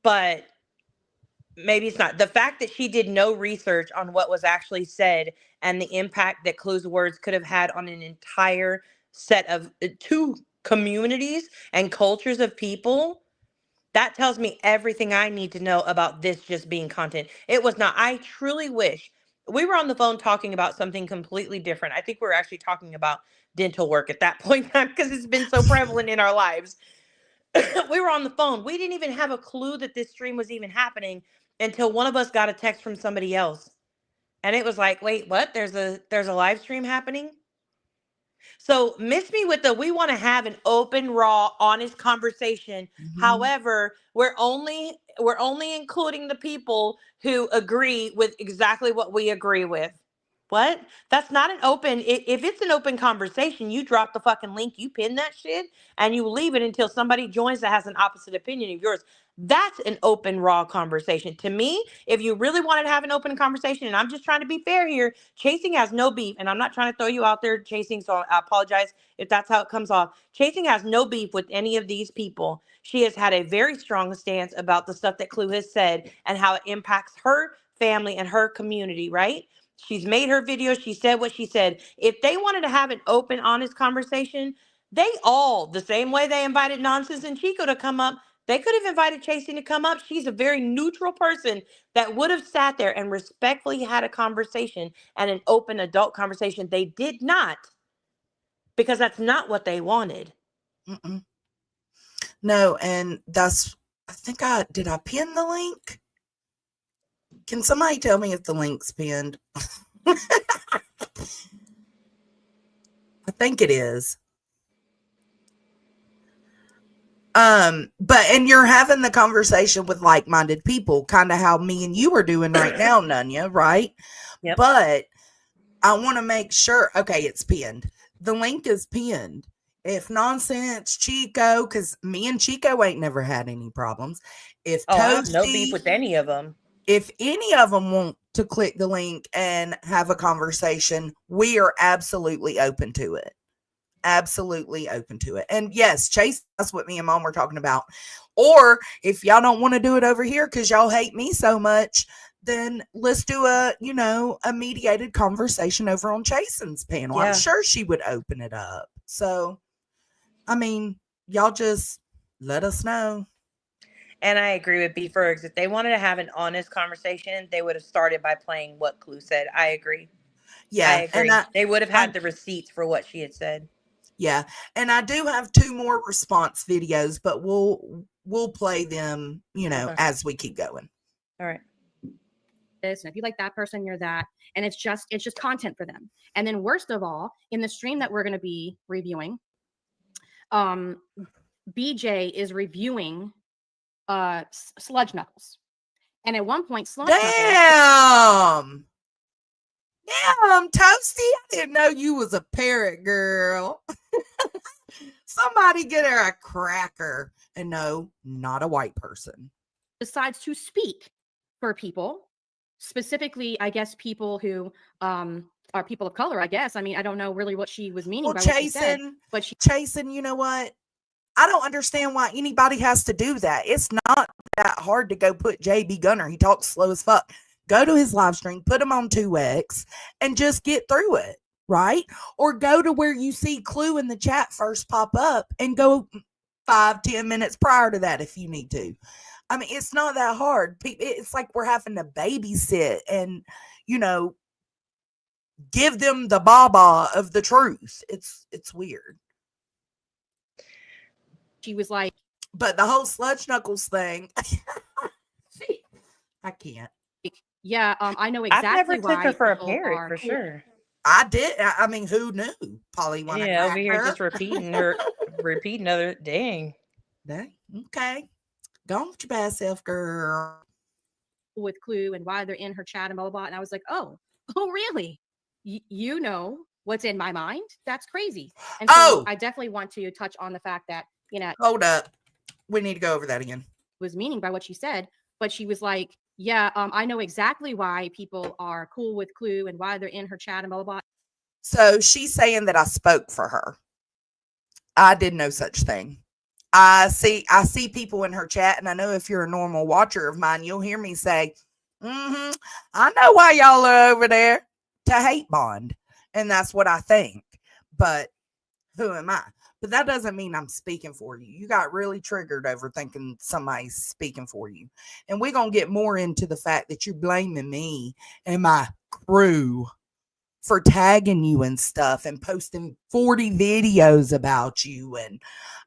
But maybe it's not. The fact that she did no research on what was actually said and the impact that Clue's words could have had on an entire set of two communities and cultures of people, that tells me everything I need to know about this just being content. It was not. I truly wish we were on the phone talking about something completely different. I think we were actually talking about dental work at that point in time because it's been so prevalent in our lives. We were on the phone. We didn't even have a clue that this stream was even happening until one of us got a text from somebody else. And it was like, wait, what? There's a live stream happening? So miss me with the we want to have an open, raw, honest conversation. However, we're only including the people who agree with exactly what we agree with. What? That's not an open. If it's an open conversation, you drop the fucking link, you pin that shit, and you leave it until somebody joins that has an opposite opinion of yours. That's an open, raw conversation. To me, if you really wanted to have an open conversation, and I'm just trying to be fair here, Chasing has no beef, and I'm not trying to throw you out there, Chasing, so I apologize if that's how it comes off. Chasing has no beef with any of these people. She has had a very strong stance about the stuff that Clue has said and how it impacts her family and her community, right? She's made her videos. She said what she said. If they wanted to have an open, honest conversation, they all, the same way they invited Nonsense and Chico to come up, they could have invited Chasing to come up. She's a very neutral person that would have sat there and respectfully had a conversation and an open adult conversation. They did not, because that's not what they wanted. Mm-mm. No, and that's, I think I pin the link? Can somebody tell me if the link's pinned? I think it is. But and you're having the conversation with like-minded people, kind of how me and you are doing right now, Nunya, right? Yep. But I want to make sure, okay, it's pinned. The link is pinned. If Nonsense, Chico, because me and Chico ain't never had any problems. If I have no Toasty, beef with any of them. If any of them want to click the link and have a conversation, we are absolutely open to it. Absolutely open to it. And yes, Chase, that's what me and Mom were talking about. Or if y'all don't want to do it over here because y'all hate me so much, then let's do a mediated conversation over on Chasen's panel. Yeah. I'm sure she would open it up. So, I mean, y'all just let us know. And I agree with B Fergs. If they wanted to have an honest conversation, they would have started by playing what Clue said. I agree. Yeah. I agree. And they would have had the receipts for what she had said. Yeah. And I do have 2 more response videos, but we'll play them, Okay. as we keep going. All right. This, and if you like that person, you're that, and it's just content for them. And then worst of all, in the stream that we're going to be reviewing, BJ is reviewing Sludge Knuckles, and at one point Sludge Damn, Toasty, I didn't know you was a parrot girl. Somebody get her a cracker. And no, not a white person. decides to speak for people, specifically, I guess, people who are people of color, I guess. I mean, I don't know really what she was meaning by what she said, but Chasen, you know what? I don't understand why anybody has to do that. It's not that hard to go put JB Gunner. He talks slow as fuck. Go to his live stream, put him on 2X, and just get through it, right? Or go to where you see Clue in the chat first pop up and go 5-10 minutes prior to that if you need to. I mean, it's not that hard. It's like we're having to babysit and, give them the baba of the truth. It's weird. She was like, but the whole Sludge Knuckles thing, I can't. Yeah, I know exactly. I've never why took her for a people parrot are for cool. sure. I did. I mean, who knew? Polly wanna Yeah, over here cracker? just repeating repeating other. Dang. Dang. Okay. Go on with your bad self, girl. With Clue and why they're in her chat and blah blah blah. And I was like, oh really? You know what's in my mind? That's crazy. And so I definitely want to touch on the fact that hold up, we need to go over that again. Was meaning by what she said, but she was like, yeah, I know exactly why people are cool with Clue and why they're in her chat and blah blah blah. So she's saying that I spoke for her. I did no such thing. I see people in her chat, and I know if you're a normal watcher of mine, you'll hear me say, I know why y'all are over there to hate bond. And that's what I think. But who am I? But that doesn't mean I'm speaking for you. You got really triggered over thinking somebody's speaking for you. And we're going to get more into the fact that you're blaming me and my crew for tagging you and stuff and posting 40 videos about you. And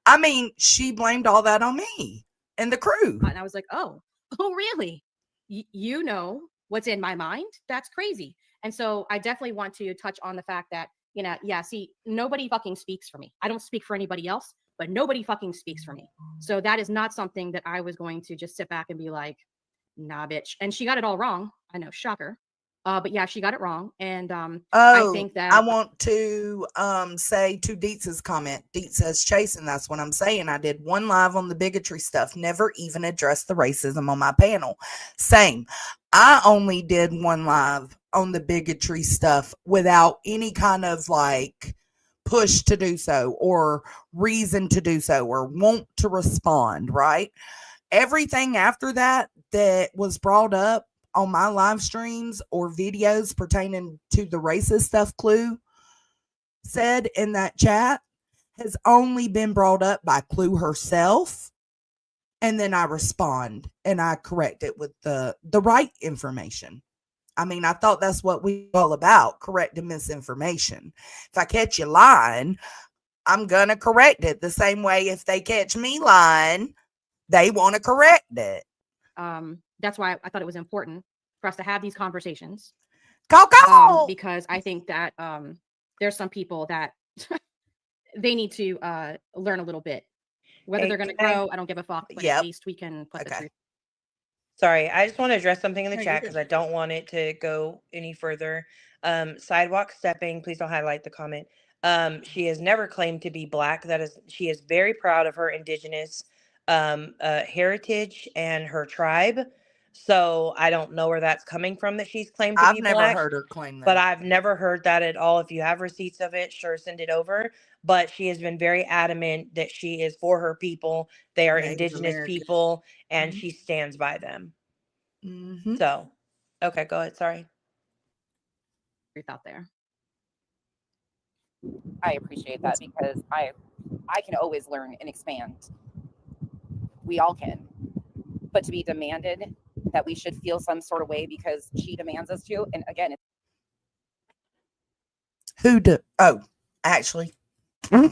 I mean, she blamed all that on me and the crew. And I was like, oh, really? You know what's in my mind? That's crazy. And so I definitely want to touch on the fact that, you know, yeah, see, nobody fucking speaks for me. I don't speak for anybody else, but nobody fucking speaks for me. So that is not something that I was going to just sit back and be like, nah, bitch. And she got it all wrong. I know, shocker. But yeah, she got it wrong. And I think that I want to say to Dietz's comment. Dietz says, Chasing, that's what I'm saying. I did one live on the bigotry stuff, never even addressed the racism on my panel. Same. I only did one live on the bigotry stuff without any kind of like push to do so or reason to do so or want to respond, right? Everything after that was brought up on my live streams or videos pertaining to the racist stuff Clue said in that chat has only been brought up by Clue herself. And then I respond and I correct it with the right information. I mean, I thought that's what we all about, correcting misinformation. If I catch you lying, I'm going to correct it the same way if they catch me lying, they want to correct it. That's why I thought it was important for us to have these conversations. Because I think that there's some people that they need to learn a little bit. Whether they're going to grow, I don't give a fuck. But at least we can put the truth. Sorry, I just want to address something in the No, chat you're because good. I don't want it to go any further. Sidewalk stepping, please don't highlight the comment. She has never claimed to be Black. She is very proud of her indigenous heritage and her tribe. So I don't know where that's coming from that she's claimed to I've be never Black. heard her claim that. But I've never heard that at all. If you have receipts of it, sure, send it over. But she has been very adamant that she is for her people. They are Native indigenous American. people, and she stands by them. Mm-hmm. So, okay, go ahead. Sorry. Truth out there. I appreciate that because I can always learn and expand. We all can. But to be demanded that we should feel some sort of way because she demands us to, and again, Oh, actually. Who's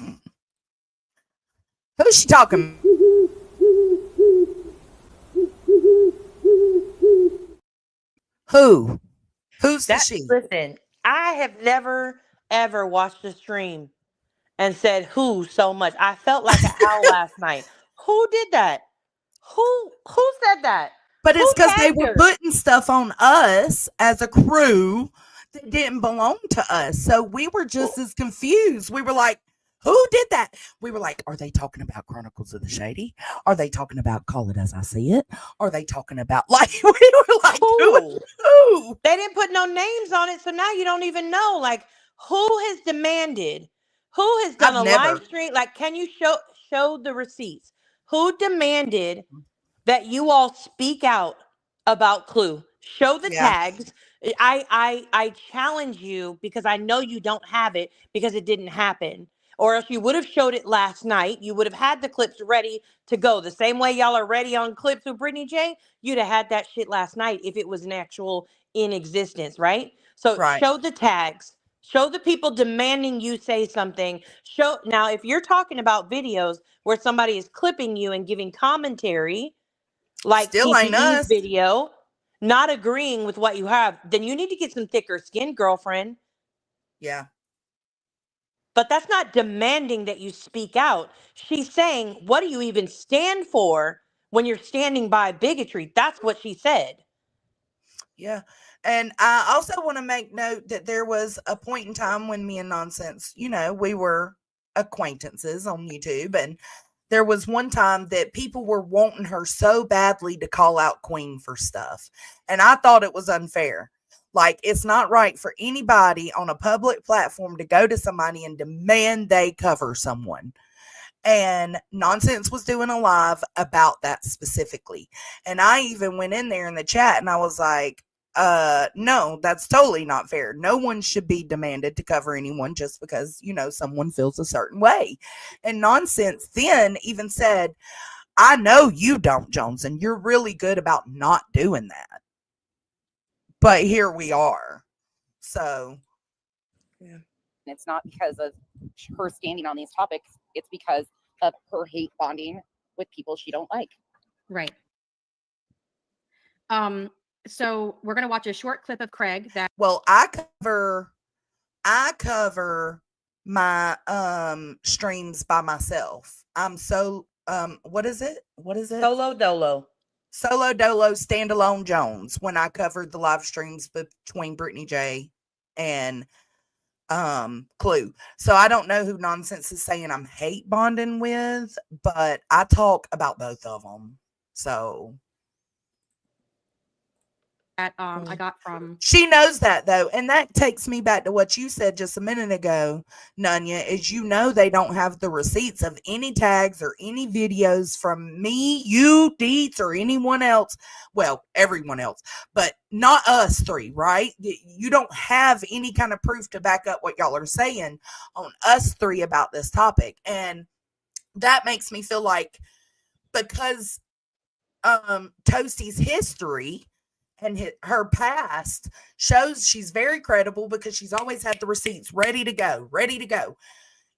she talking? Who? Who's the she? Listen, I have never ever watched a stream and said who so much. I felt like an owl last night. Who did that? Who said that? But it's because they tagged were her? putting stuff on us as a crew that didn't belong to us. So we were just as confused. We were like, who did that? We were like, are they talking about Chronicles of the Shady? Are they talking about Call It As I See It? Are they talking about, like, we were like, who? They didn't put no names on it, so now you don't even know. Like, who has demanded? Who has done I've a never. live stream? Like, can you show the receipts? Who demanded that you all speak out about Clue? Show the tags. I challenge you because I know you don't have it because it didn't happen. Or else you would have showed it last night. You would have had the clips ready to go. The same way y'all are ready on clips with Brittany J, you'd have had that shit last night if it was an actual in existence, right? So show the tags. Show the people demanding you say something. Now, if you're talking about videos where somebody is clipping you and giving commentary, like Still ain't TPD's us. video, not agreeing with what you have, then you need to get some thicker skin, girlfriend. Yeah. But that's not demanding that you speak out. She's saying, what do you even stand for when you're standing by bigotry? That's what she said. Yeah. And I also want to make note that there was a point in time when me and Nonsense, we were acquaintances on YouTube. And there was one time that people were wanting her so badly to call out Queen for stuff. And I thought it was unfair. Like, it's not right for anybody on a public platform to go to somebody and demand they cover someone. And Nonsense was doing a live about that specifically. And I even went in there in the chat and I was like, no, that's totally not fair. No one should be demanded to cover anyone just because, someone feels a certain way. And Nonsense then even said, I know you don't, Jones, and you're really good about not doing that. But here we are. So, yeah. It's not because of her standing on these topics. It's because of her hate bonding with people she don't like. Right. So we're going to watch a short clip of Craig that. Well, I cover my streams by myself. I'm so what is it? Solo dolo standalone Jones when I covered the live streams between Brittany J and Clue. So I don't know who Nonsense is saying I'm hate bonding with, but I talk about both of them. So that I got from. She knows that though, and that takes me back to what you said just a minute ago, Nunya, is they don't have the receipts of any tags or any videos from me, you, Deets, or anyone else. Well, everyone else, but not us three, right? You don't have any kind of proof to back up what y'all are saying on us three about this topic. And that makes me feel like because Toasty's history and her past shows she's very credible because she's always had the receipts ready to go.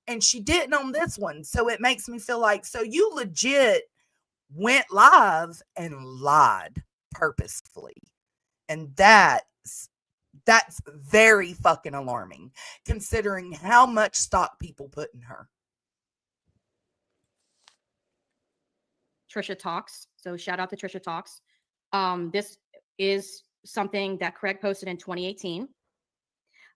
And she didn't on this one. So it makes me feel like, so you legit went live and lied purposefully. And that's very fucking alarming considering how much stock people put in her. Trisha Talks. So shout out to Trisha Talks. This is something that Craig posted in 2018.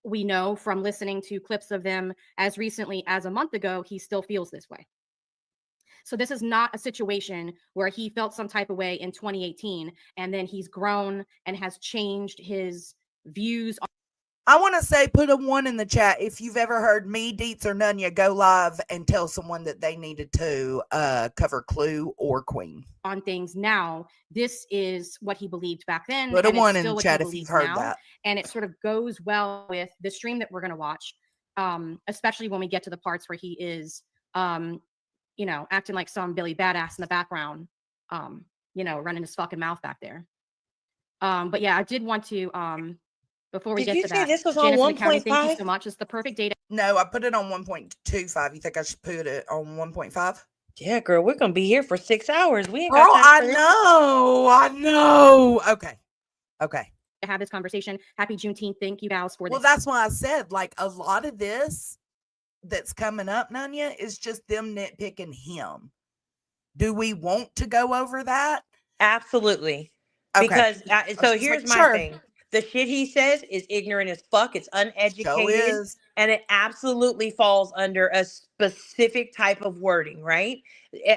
We know from listening to clips of them as recently as a month ago, he still feels this way. So this is not a situation where he felt some type of way in 2018 and then he's grown and has changed his views. I want to say, put a 1 in the chat if you've ever heard me, Deets, or Nunya go live and tell someone that they needed to cover Clue or Queen. On things now, this is what he believed back then. Put a 1 in the chat if you've heard that. And it sort of goes well with the stream that we're going to watch, especially when we get to the parts where he is, acting like some Billy Badass in the background, running his fucking mouth back there. But yeah, I did want to... before we get to that, did you say this was on 1.5? Thank you so much. It's the perfect data. No, I put it on 1.25. You think I should put it on 1.5? Yeah, girl, we're gonna be here for 6 hours. We ain't Girl, got time I know. Okay. To have this conversation. Happy Juneteenth. Thank you, gals, for this. Well, that's why I said, like, a lot of this that's coming up, Nunya, is just them nitpicking him. Do we want to go over that? Absolutely. Okay. Because so here's my thing. The shit he says is ignorant as fuck. It's uneducated. And it absolutely falls under a specific type of wording, right?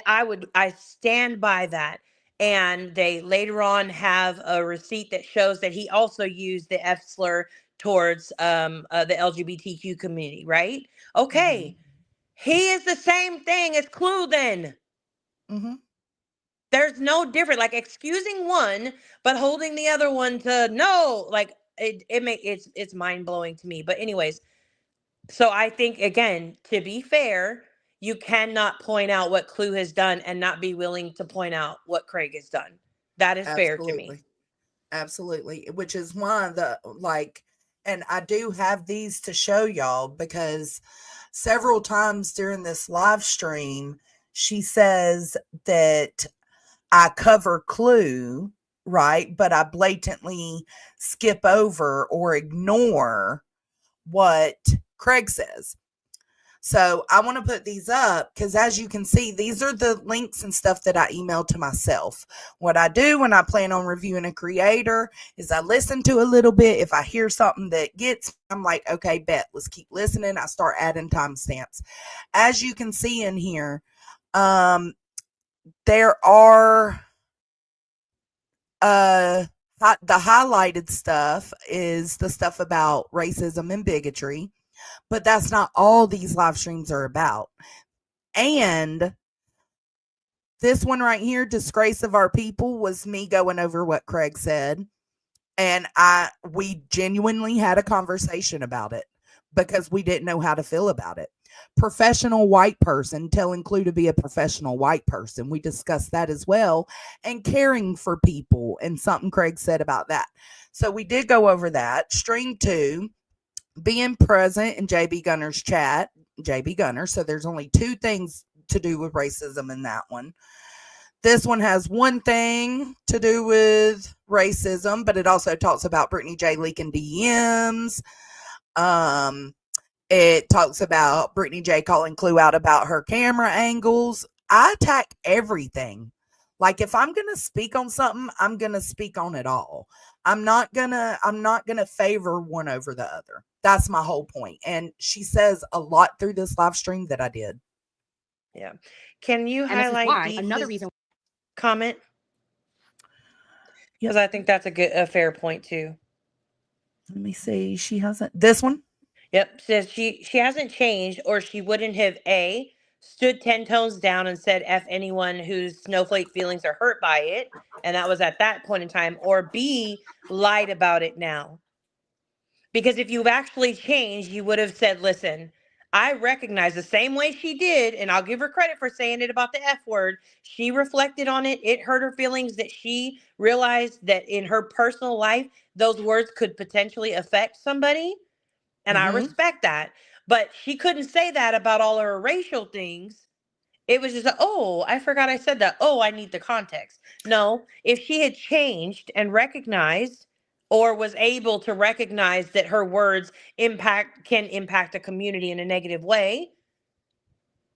I stand by that. And they later on have a receipt that shows that he also used the F slur towards the LGBTQ community, right? Okay. He is the same thing as Clue then. There's no different, like excusing one, but holding the other one to no, like it's mind blowing to me. But anyways, so I think again, to be fair, you cannot point out what Clue has done and not be willing to point out what Craig has done. That is fair to me. Absolutely. Which is why and I do have these to show y'all because several times during this live stream, she says that I cover Clue, right? But I blatantly skip over or ignore what Craig says. So I want to put these up because as you can see, these are the links and stuff that I emailed to myself. What I do when I plan on reviewing a creator is I listen to a little bit. If I hear something that gets, I'm like, okay, bet, let's keep listening. I start adding timestamps. As you can see in here, there are the highlighted stuff is the stuff about racism and bigotry, but that's not all these live streams are about. And this one right here, Disgrace of Our People, was me going over what Craig said. And we genuinely had a conversation about it because we didn't know how to feel about it. Professional white person telling Clue to be a professional white person. We discussed that as well. And caring for people, and something Craig said about that. So we did go over that. Stream 2, being present in JB Gunner's chat. JB Gunner. So there's only 2 things to do with racism in that one. This one has one thing to do with racism, but it also talks about Brittany J leaking DMs. It talks about Brittany J calling Clue out about her camera angles. I attack everything. Like, if I'm going to speak on something, I'm going to speak on it all. I'm not going to favor one over the other. That's my whole point. And she says a lot through this live stream that I did. Yeah. Can you And this is highlight why Deese's another reason comment? Because I think that's a fair point too. Let me see. She hasn't. This one? Yep. Says she hasn't changed, or she wouldn't have stood 10 tones down and said F anyone whose snowflake feelings are hurt by it. And that was at that point in time. Or B, lied about it now. Because if you've actually changed, you would have said, listen, I recognize the same way she did, and I'll give her credit for saying it about the F word. She reflected on it. It hurt her feelings that she realized that in her personal life, those words could potentially affect somebody. And I respect that. But she couldn't say that about all her racial things. It was just, oh, I forgot I said that. Oh, I need the context. No, if she had changed and recognized, or was able to recognize that her words can impact a community in a negative way,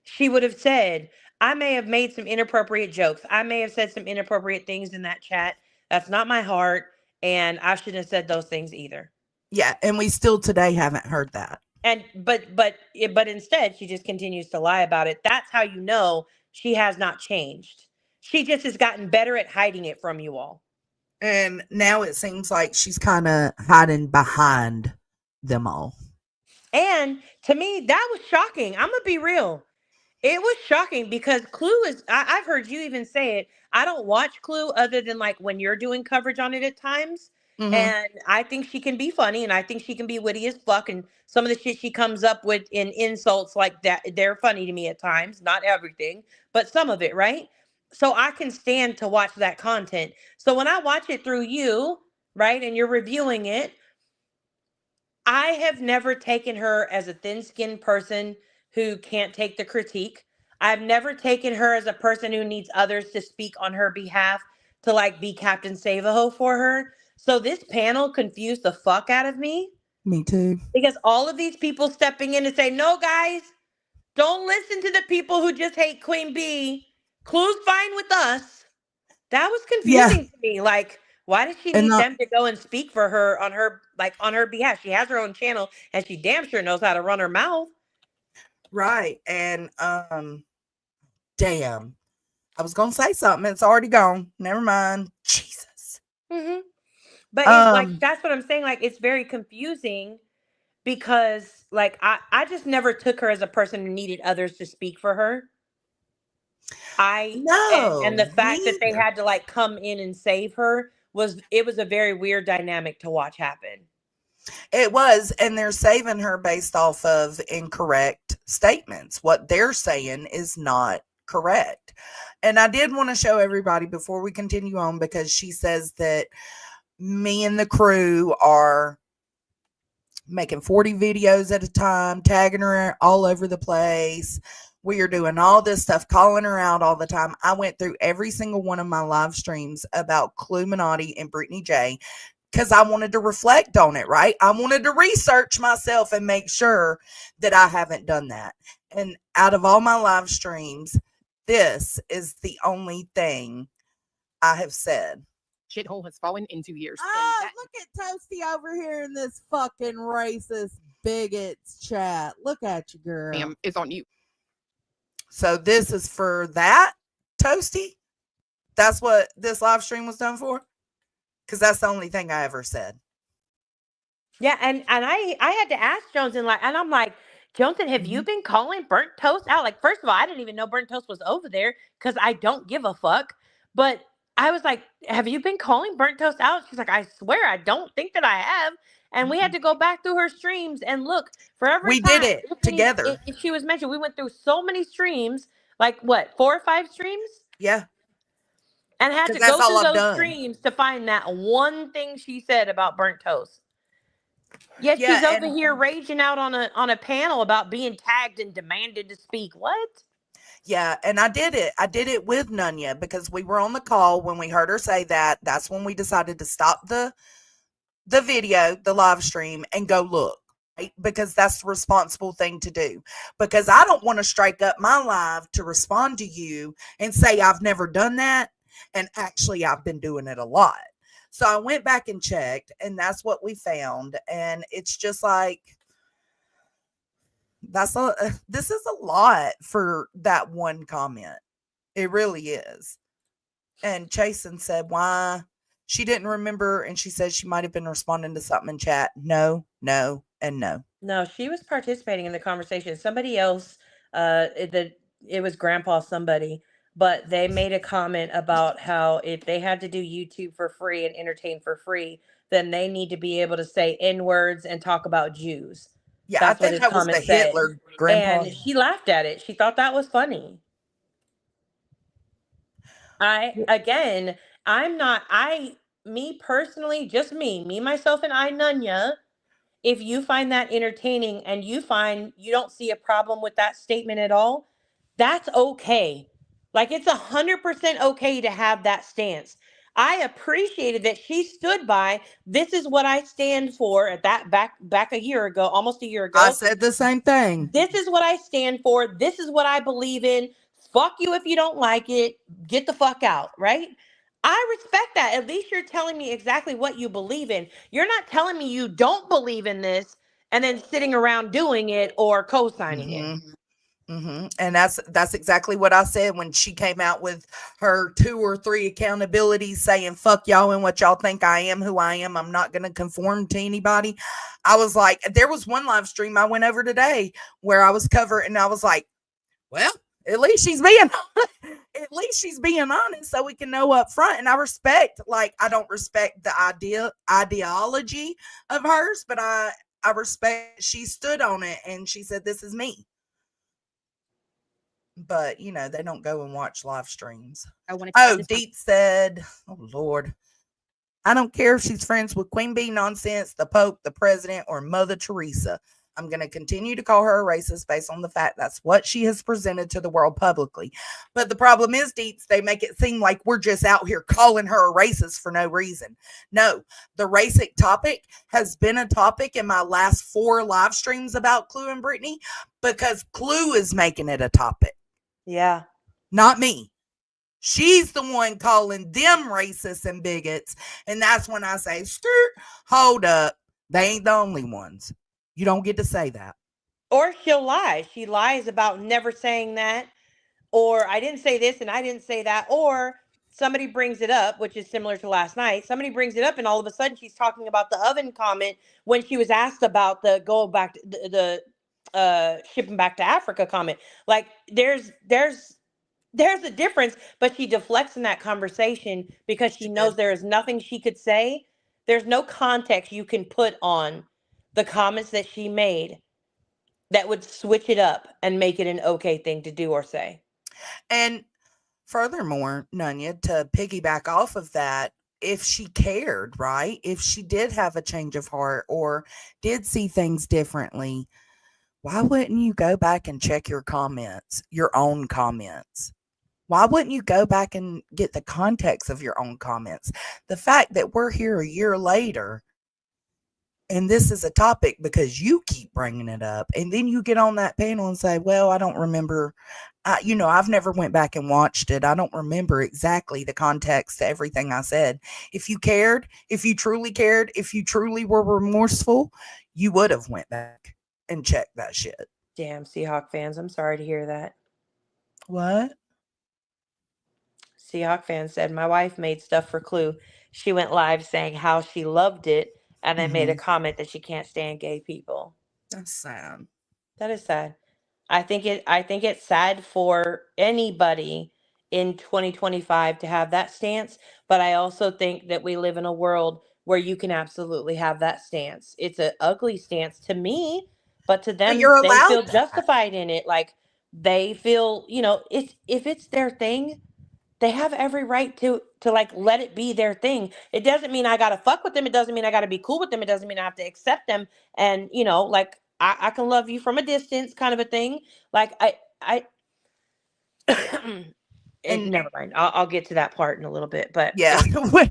she would have said, I may have made some inappropriate jokes. I may have said some inappropriate things in that chat. That's not my heart. And I shouldn't have said those things either. Yeah. And we still today haven't heard that. And but instead she just continues to lie about it. That's how you know she has not changed. She just has gotten better at hiding it from you all. And now it seems like she's kind of hiding behind them all. And to me, that was shocking. I'm gonna be real. It was shocking because Clue is, I've heard you even say it. I don't watch Clue other than like when you're doing coverage on it at times. Mhm. And I think she can be funny, and I think she can be witty as fuck. And some of the shit she comes up with in insults like that, they're funny to me at times. Not everything, but some of it, right? So I can stand to watch that content. So when I watch it through you, right, and you're reviewing it, I have never taken her as a thin-skinned person who can't take the critique. I've never taken her as a person who needs others to speak on her behalf to like be Captain Save-A-Ho for her. So this panel confused the fuck out of me. Me too. Because all of these people stepping in and say, no, guys, don't listen to the people who just hate Queen Bee. Clue's fine with us. That was confusing to me. Like, why does she need them to go and speak for her on her behalf? She has her own channel and she damn sure knows how to run her mouth. Right. And damn. I was gonna say something. It's already gone. Never mind. Jesus. Mm-hmm. But it's like, that's what I'm saying. Like, it's very confusing because like I just never took her as a person who needed others to speak for her. And the fact that they had to like come in and save her was a very weird dynamic to watch happen. It was, and they're saving her based off of incorrect statements. What they're saying is not correct. And I did want to show everybody before we continue on, because she says that me and the crew are making 40 videos at a time, tagging her all over the place. We are doing all this stuff, calling her out all the time. I went through every single one of my live streams about Cluminati and Brittany J because I wanted to reflect on it, right? I wanted to research myself and make sure that I haven't done that. And out of all my live streams, this is the only thing I have said. Shithole has fallen in 2 years. Oh, look at Toasty over here in this fucking racist bigots chat. Look at you, girl. Ma'am, it's on you. So this is for that, Toasty? That's what this live stream was done for? Because that's the only thing I ever said. Yeah, and I had to ask Jones, and I'm like, Johnson, have you been calling Burnt Toast out? Like, first of all, I didn't even know Burnt Toast was over there because I don't give a fuck. But I was like, have you been calling Burnt Toast out? She's like, I swear, I don't think that I have. And we had to go back through her streams and look for every We time did it together. if she was mentioned. We went through so many streams, like what, 4 or 5 streams? Yeah. And had to 'Cause that's go all through I've those done. streams to find that one thing she said about Burnt Toast. Yet Yeah, she's over and- here raging out on a panel about being tagged and demanded to speak. What? Yeah, and I did it. I did it with Nunya because we were on the call when we heard her say that. That's when we decided to stop the video, the live stream, and go look, right? Because that's the responsible thing to do. Because I don't want to strike up my live to respond to you and say I've never done that, and actually I've been doing it a lot. So I went back and checked, and that's what we found. And it's just like, this is a lot for that one comment. It really is. And Chasen said, why? She didn't remember, and she said she might have been responding to something in chat. No, no, and no. No, she was participating in the conversation. Somebody else, it was Grandpa somebody, but they made a comment about how if they had to do YouTube for free and entertain for free, then they need to be able to say N-words and talk about Jews. Yeah, That's I what think his that was comment the said. Hitler Grandpa. And she laughed at it. She thought that was funny. Me personally, just me, myself, and I, Nunya, if you find that entertaining and you find you don't see a problem with that statement at all, that's okay. Like, it's 100% okay to have that stance. I appreciated that she stood by, this is what I stand for at that back a year ago, almost a year ago. I said the same thing. This is what I stand for. This is what I believe in. Fuck you if you don't like it. Get the fuck out, right? I respect that. At least you're telling me exactly what you believe in. You're not telling me you don't believe in this and then sitting around doing it or co-signing it. And that's exactly what I said when she came out with her 2 or 3 accountabilities saying, fuck y'all and what y'all think I am, who I am. I'm not going to conform to anybody. I was like, there was one live stream I went over today where I was covering, and I was like, well, at least she's being honest so we can know up front. And I respect, like, I don't respect the ideology of hers, but I respect she stood on it and she said, this is me. But, you know, they don't go and watch live streams. Deep said, oh, Lord. I don't care if she's friends with Queen Bee nonsense, the Pope, the President, or Mother Teresa. I'm going to continue to call her a racist based on the fact that's what she has presented to the world publicly. But the problem is, Deeps, they make it seem like we're just out here calling her a racist for no reason. No, the racist topic has been a topic in my last 4 live streams about Clue and Brittany because Clue is making it a topic. Yeah. Not me. She's the one calling them racists and bigots. And that's when I say, skirt, hold up. They ain't the only ones. You don't get to say that. Or she'll lie. She lies about never saying that. Or I didn't say this and I didn't say that. Or somebody brings it up, which is similar to last night. Somebody brings it up and all of a sudden she's talking about the oven comment when she was asked about the go back to the shipping back to Africa comment. Like there's a difference, but she deflects in that conversation because she knows there is nothing she could say. There's no context you can put on the comments that she made that would switch it up and make it an okay thing to do or say. And furthermore, Nunya, to piggyback off of that, if she cared, right? If she did have a change of heart or did see things differently, why wouldn't you go back and check your comments, your own comments? Why wouldn't you go back and get the context of your own comments? The fact that we're here a year later and this is a topic because you keep bringing it up, and then you get on that panel and say, well, I don't remember, I've never went back and watched it. I don't remember exactly the context to everything I said. If you cared, if you truly cared, if you truly were remorseful, you would have went back and checked that shit. Damn, Seahawk fans, I'm sorry to hear that. What? Seahawk fan said, my wife made stuff for Clue. She went live saying how she loved it and then made a comment that she can't stand gay people. That's sad. That is sad. I think it's sad for anybody in 2025 to have that stance, but I also think that we live in a world where you can absolutely have that stance. It's an ugly stance to me, but to But them, you're they allowed feel that. justified in it. Like they feel, it's if it's their thing, they have every right to like let it be their thing. It doesn't mean I gotta fuck with them. It doesn't mean I gotta be cool with them. It doesn't mean I have to accept them. And like I can love you from a distance, kind of a thing. Like And never mind. I'll get to that part in a little bit. But yeah. anyway,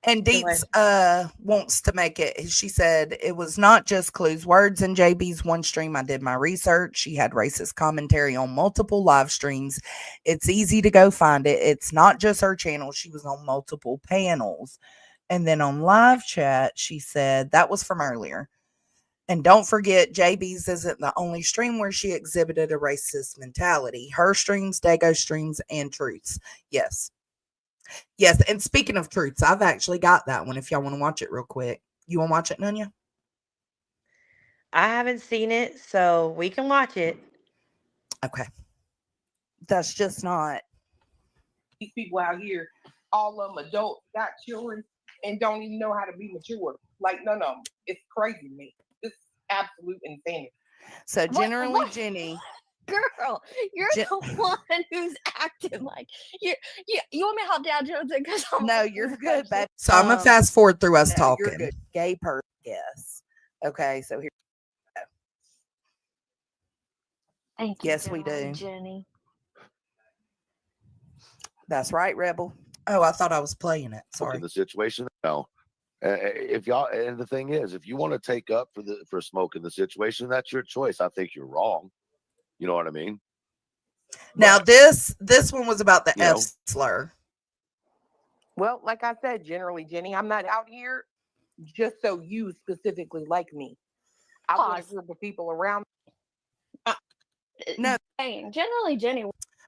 And go ahead. Deets wants to make it. She said it was not just Clue's words in JB's one stream. I did my research. She had racist commentary on multiple live streams. It's easy to go find it. It's not just her channel. She was on multiple panels. And then on live chat, she said that was from earlier. And don't forget, JB's isn't the only stream where she exhibited a racist mentality. Her streams, Dago streams, and Truths. Yes. Yes, and speaking of Truths, I've actually got that one if y'all want to watch it real quick. You want to watch it, Nunya? I haven't seen it, so we can watch it. Okay. That's just not. These people out here, all of them adults, got children, and don't even know how to be mature. Like, none of them. It's crazy to me. It's absolute insanity. So generally, Jenny. Girl, you're the one who's acting like you want me to help Dow Jones? Because No, you're good, babe. So I'm gonna fast forward through us talking. You're good. Gay person, yes. Okay, so here we go. Thank you. Yes, we do. Jenny. That's right, Rebel. Oh, I thought I was playing it. Sorry. In the situation, no. If y'all, and the thing is, if you want to take up for smoke in the situation, that's your choice. I think you're wrong. You know what I mean? Now this one was about the F slur. Well, like I said, generally, Jenny, I'm not out here just so you specifically like me. I want a group of people around me. No, generally, Jenny.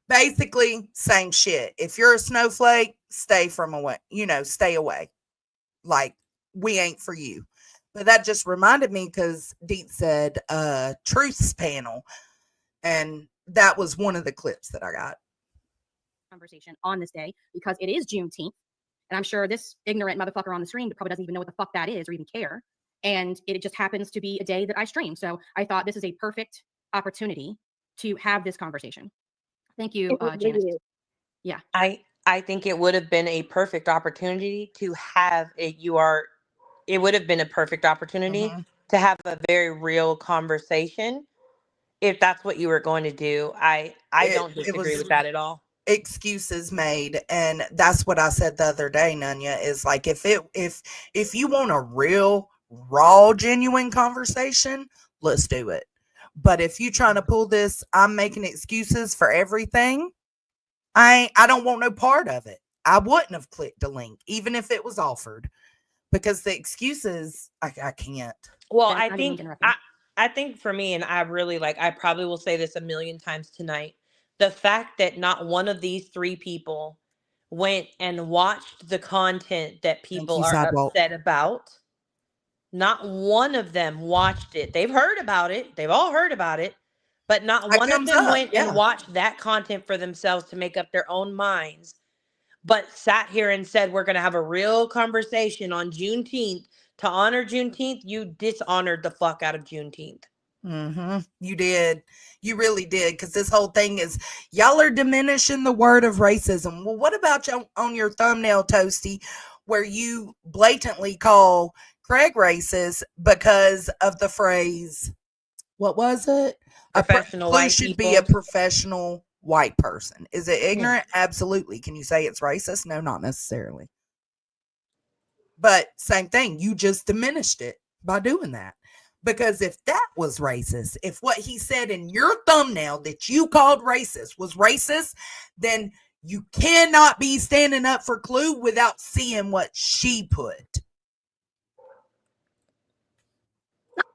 Basically, same shit. If you're a snowflake, stay away. Like, we ain't for you. But that just reminded me because Deet said Truth's panel. And that was one of the clips that I got. Conversation on this day because it is Juneteenth. And I'm sure this ignorant motherfucker on the stream probably doesn't even know what the fuck that is or even care. And it just happens to be a day that I stream. So I thought this is a perfect opportunity to have this conversation. Thank you, Janice. Yeah. I think it would have been a perfect opportunity to have it. It would have been a perfect opportunity to have a very real conversation. If that's what you were going to do, I don't disagree with that at all. Excuses made, and that's what I said the other day, Nunya, is like if you want a real, raw, genuine conversation, let's do it. But if you trying to pull this, I'm making excuses for everything, I don't want no part of it. I wouldn't have clicked the link, even if it was offered, because the excuses, I can't. Well, I think for me, and I really I probably will say this a million times tonight, the fact that not one of these three people went and watched the content that people are upset about, not one of them watched it. They've heard about it. They've all heard about it, but not one of them went and watched that content for themselves to make up their own minds, but sat here and said, we're going to have a real conversation on Juneteenth. To honor Juneteenth, you dishonored the fuck out of Juneteenth. You did. You really did. Because this whole thing is, y'all are diminishing the word of racism. Well, what about you on your thumbnail, Toasty, where you blatantly call Craig racist because of the phrase, what was it? Professional white should people. be a professional white person. Is it ignorant? Absolutely. Can you say it's racist? No, not necessarily. But same thing, you just diminished it by doing that. Because if that was racist, if what he said in your thumbnail that you called racist was racist, then you cannot be standing up for Clue without seeing what she put.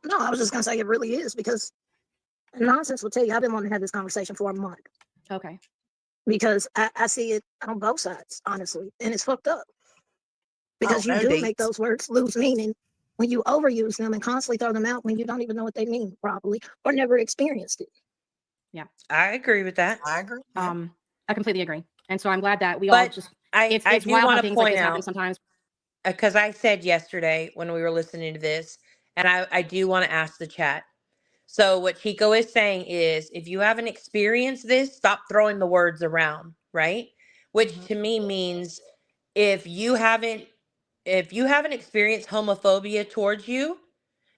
No, I was just going to say it really is, because nonsense will tell you I've been wanting to have this conversation for a month. Okay. Because I see it on both sides, honestly, and it's fucked up. Because you do make those words lose meaning when you overuse them and constantly throw them out when you don't even know what they mean properly or never experienced it. Yeah. I agree with that. I agree. I completely agree. And so I'm glad that we all But just, I it's do wild how want to things like point this happen out, sometimes. because I said yesterday when we were listening to this, and I do want to ask the chat. So what Chico is saying is, if you haven't experienced this, stop throwing the words around, right? Which to me means if you haven't experienced homophobia towards you,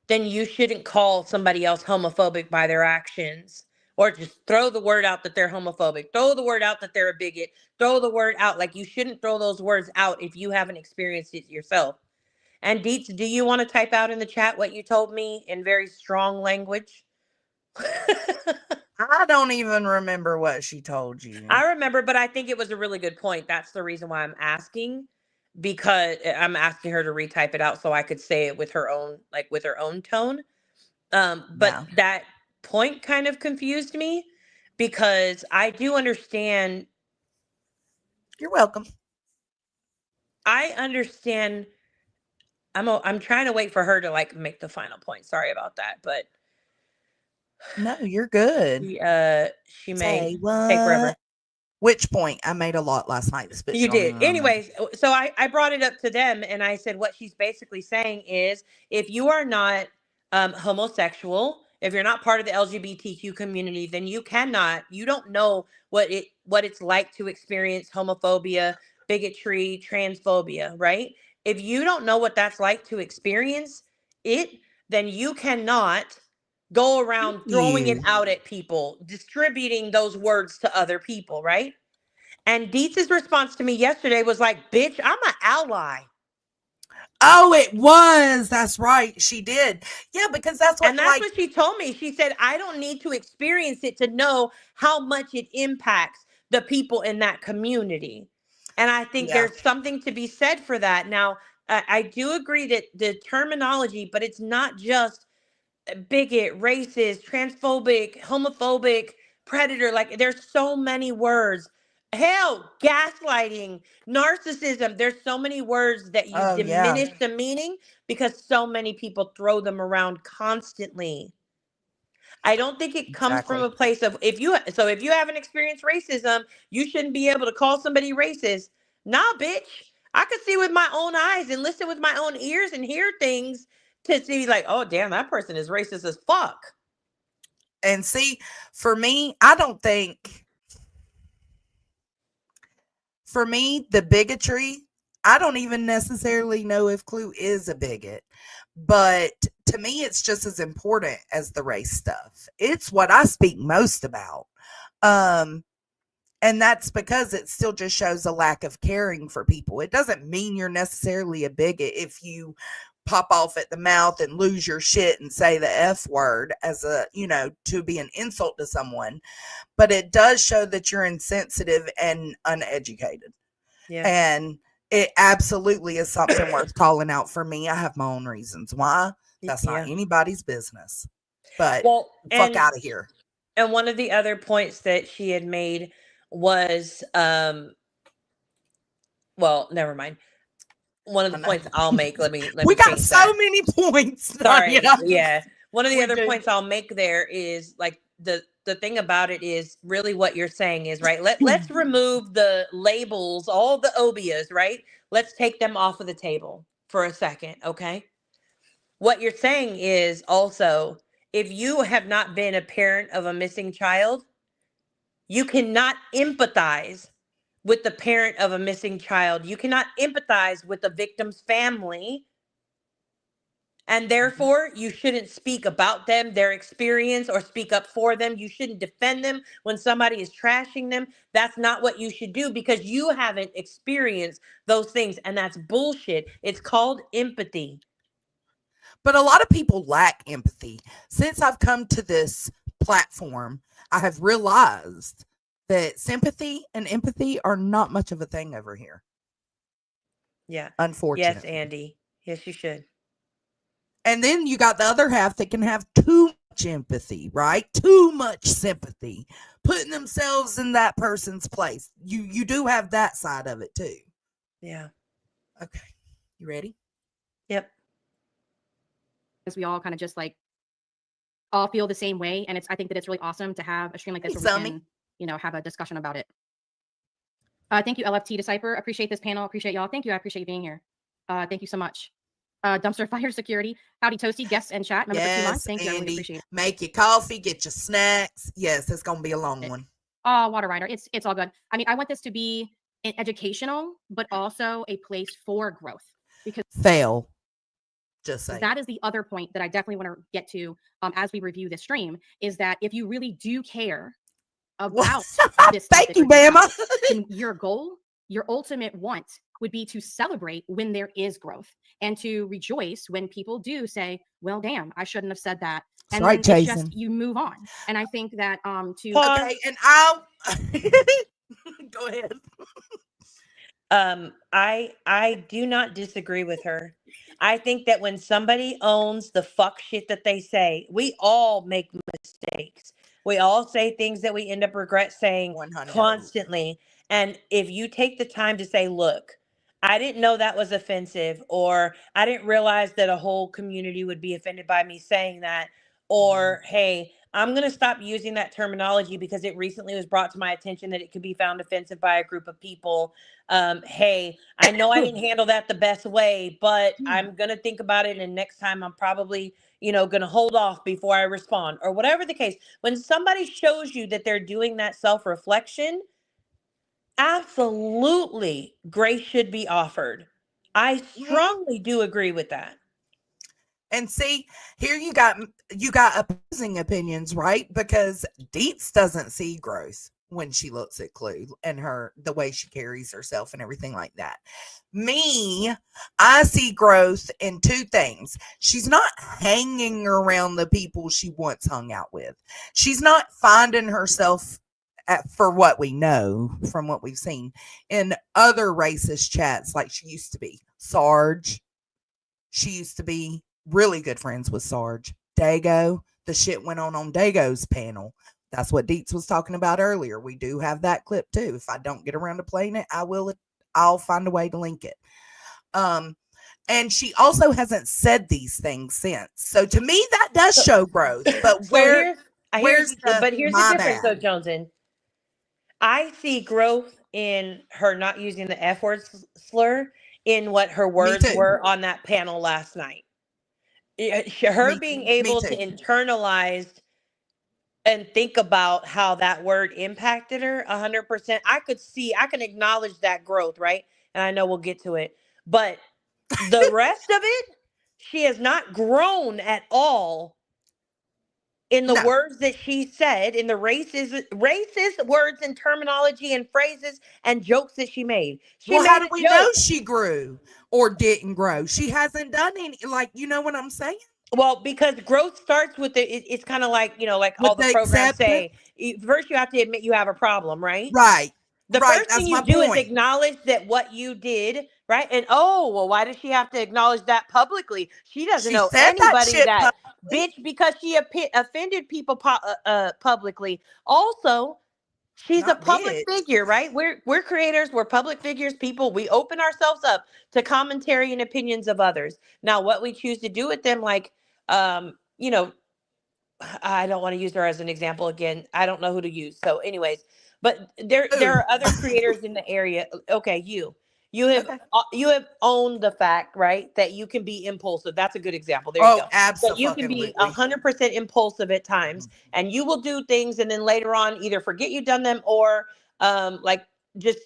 then you shouldn't call somebody else homophobic by their actions, or just throw the word out that they're homophobic, throw the word out that they're a bigot, throw the word out. Like, you shouldn't throw those words out if you haven't experienced it yourself. And Deets, do you want to type out in the chat what you told me in very strong language? I don't even remember what she told you. I remember, but I think it was a really good point. That's the reason why I'm asking, because I'm asking her to retype it out so I could say it with her own, like with her own tone. But Yeah. that point kind of confused me, because I do understand. You're welcome. I understand. I'm trying to wait for her to like make the final point. Sorry about that, but No, you're good. she may take forever. Which point? I made a lot last night. This bitch You don't did. even remember. Anyways, so I brought it up to them, and I said what she's basically saying is, if you are not homosexual, if you're not part of the LGBTQ community, then you don't know what it's like to experience homophobia, bigotry, transphobia, right? If you don't know what that's like to experience it, then you cannot go around throwing it out at people, distributing those words to other people, right? And Dietz's response to me yesterday was like, bitch, I'm an ally. Oh, it was. That's right. She did. Yeah, because that's what, what she told me. She said, I don't need to experience it to know how much it impacts the people in that community. And I think there's something to be said for that. Now, I do agree that the terminology, but it's not just bigot, racist, transphobic, homophobic, predator. Like, there's so many words. Hell, gaslighting, narcissism. There's so many words that you diminish the meaning because so many people throw them around constantly. I don't think it comes from a place of, if you haven't experienced racism, you shouldn't be able to call somebody racist. Nah, bitch. I could see with my own eyes and listen with my own ears and hear things to see like, oh damn, that person is racist as fuck. And see, for me, I don't think, for me, the bigotry, I don't even necessarily know if Clue is a bigot, but to me, it's just as important as the race stuff. It's what I speak most about. And that's because it still just shows a lack of caring for people. It doesn't mean you're necessarily a bigot if you pop off at the mouth and lose your shit and say the F word as a, to be an insult to someone. But it does show that you're insensitive and uneducated. Yeah. And it absolutely is something worth calling out for me. I have my own reasons why. That's not anybody's business. But fuck out of here. And one of the other points that she had made was, well, never mind. One of the points I'll make. Let me we got change so that. many points. Sorry. Yeah. One of the other points I'll make there is like the thing about it is really what you're saying is, right? Let's remove the labels, all the obias, right? Let's take them off of the table for a second, okay? What you're saying is also, if you have not been a parent of a missing child, you cannot empathize with the parent of a missing child. You cannot empathize with the victim's family. And therefore, you shouldn't speak about them, their experience, or speak up for them. You shouldn't defend them when somebody is trashing them. That's not what you should do because you haven't experienced those things. And that's bullshit. It's called empathy. But a lot of people lack empathy. Since I've come to this platform, I have realized that sympathy and empathy are not much of a thing over here. Yeah. Unfortunately. Yes, Andy. Yes, you should. And then you got the other half that can have too much empathy, right? Too much sympathy, putting themselves in that person's place. You do have that side of it too. Yeah. Okay. You ready? Yep. Because we all kind of just like all feel the same way. And I think that it's really awesome to have a stream like this where we can, have a discussion about it. Thank you, LFT Decipher. Appreciate this panel. Appreciate y'all. Thank you. I appreciate being here. Thank you so much. Dumpster Fire Security. Howdy, Toasty. Guests and chat. Remember for 2 months. Thank you. I really appreciate it. Make your coffee. Get your snacks. Yes, it's going to be a long one. Water Rider. It's all good. I mean, I want this to be an educational, but also a place for growth. Because fail. Just say that is the other point that I definitely want to get to as we review this stream, is that if you really do care about this, thank you, Bama. Your goal, your ultimate want would be to celebrate when there is growth and to rejoice when people do say, well, damn, I shouldn't have said that. And right, then it's just, you move on. And I think that okay, and I'll go ahead. I do not disagree with her. I think that when somebody owns the fuck shit that they say, we all make mistakes. We all say things that we end up regret saying 100. constantly. And if you take the time to say, look, I didn't know that was offensive, or I didn't realize that a whole community would be offended by me saying that, or hey, I'm going to stop using that terminology because it recently was brought to my attention that it could be found offensive by a group of people. Hey, I know I didn't handle that the best way, but I'm going to think about it. And next time I'm probably, going to hold off before I respond, or whatever the case. When somebody shows you that they're doing that self-reflection, absolutely grace should be offered. I strongly do agree with that. And see, here you got opposing opinions, right? Because Deets doesn't see growth when she looks at Clue and the way she carries herself and everything like that. Me, I see growth in two things. She's not hanging around the people she once hung out with. She's not finding herself, for what we know from what we've seen, in other racist chats like she used to be. Sarge, she used to be really good friends with Sarge. Dago, the shit went on Dago's panel. That's what Deets was talking about earlier. We do have that clip too. If I don't get around to playing it, I'll find a way to link it. And she also hasn't said these things since. So to me, that does show growth. But here's the difference though, Joneson. I see growth in her not using the F word slur in what her words were on that panel last night. Her being able to internalize and think about how that word impacted her 100%. I can acknowledge that growth, right? And I know we'll get to it. But the rest of it, she has not grown at all in the words that she said, in the racist words and terminology and phrases and jokes that she made. How do we know she grew or didn't grow? She hasn't done any, you know what I'm saying? Well, because growth starts with it's kind of like, like all the programs say, first you have to admit you have a problem, right? Right. The first thing you do is acknowledge that what you did, right? And why does she have to acknowledge that publicly? She doesn't know anybody that bitch, because she offended people publicly. Also, she's a public figure, right? We're creators, we're public figures, people. We open ourselves up to commentary and opinions of others. Now, what we choose to do with them, I don't want to use her as an example again. I don't know who to use. So anyways, but there are other creators in the area. Okay, you have owned the fact, right, that you can be impulsive. That's a good example. There you go. Absolutely. That you can be 100% impulsive at times, and you will do things, and then later on either forget you've done them or just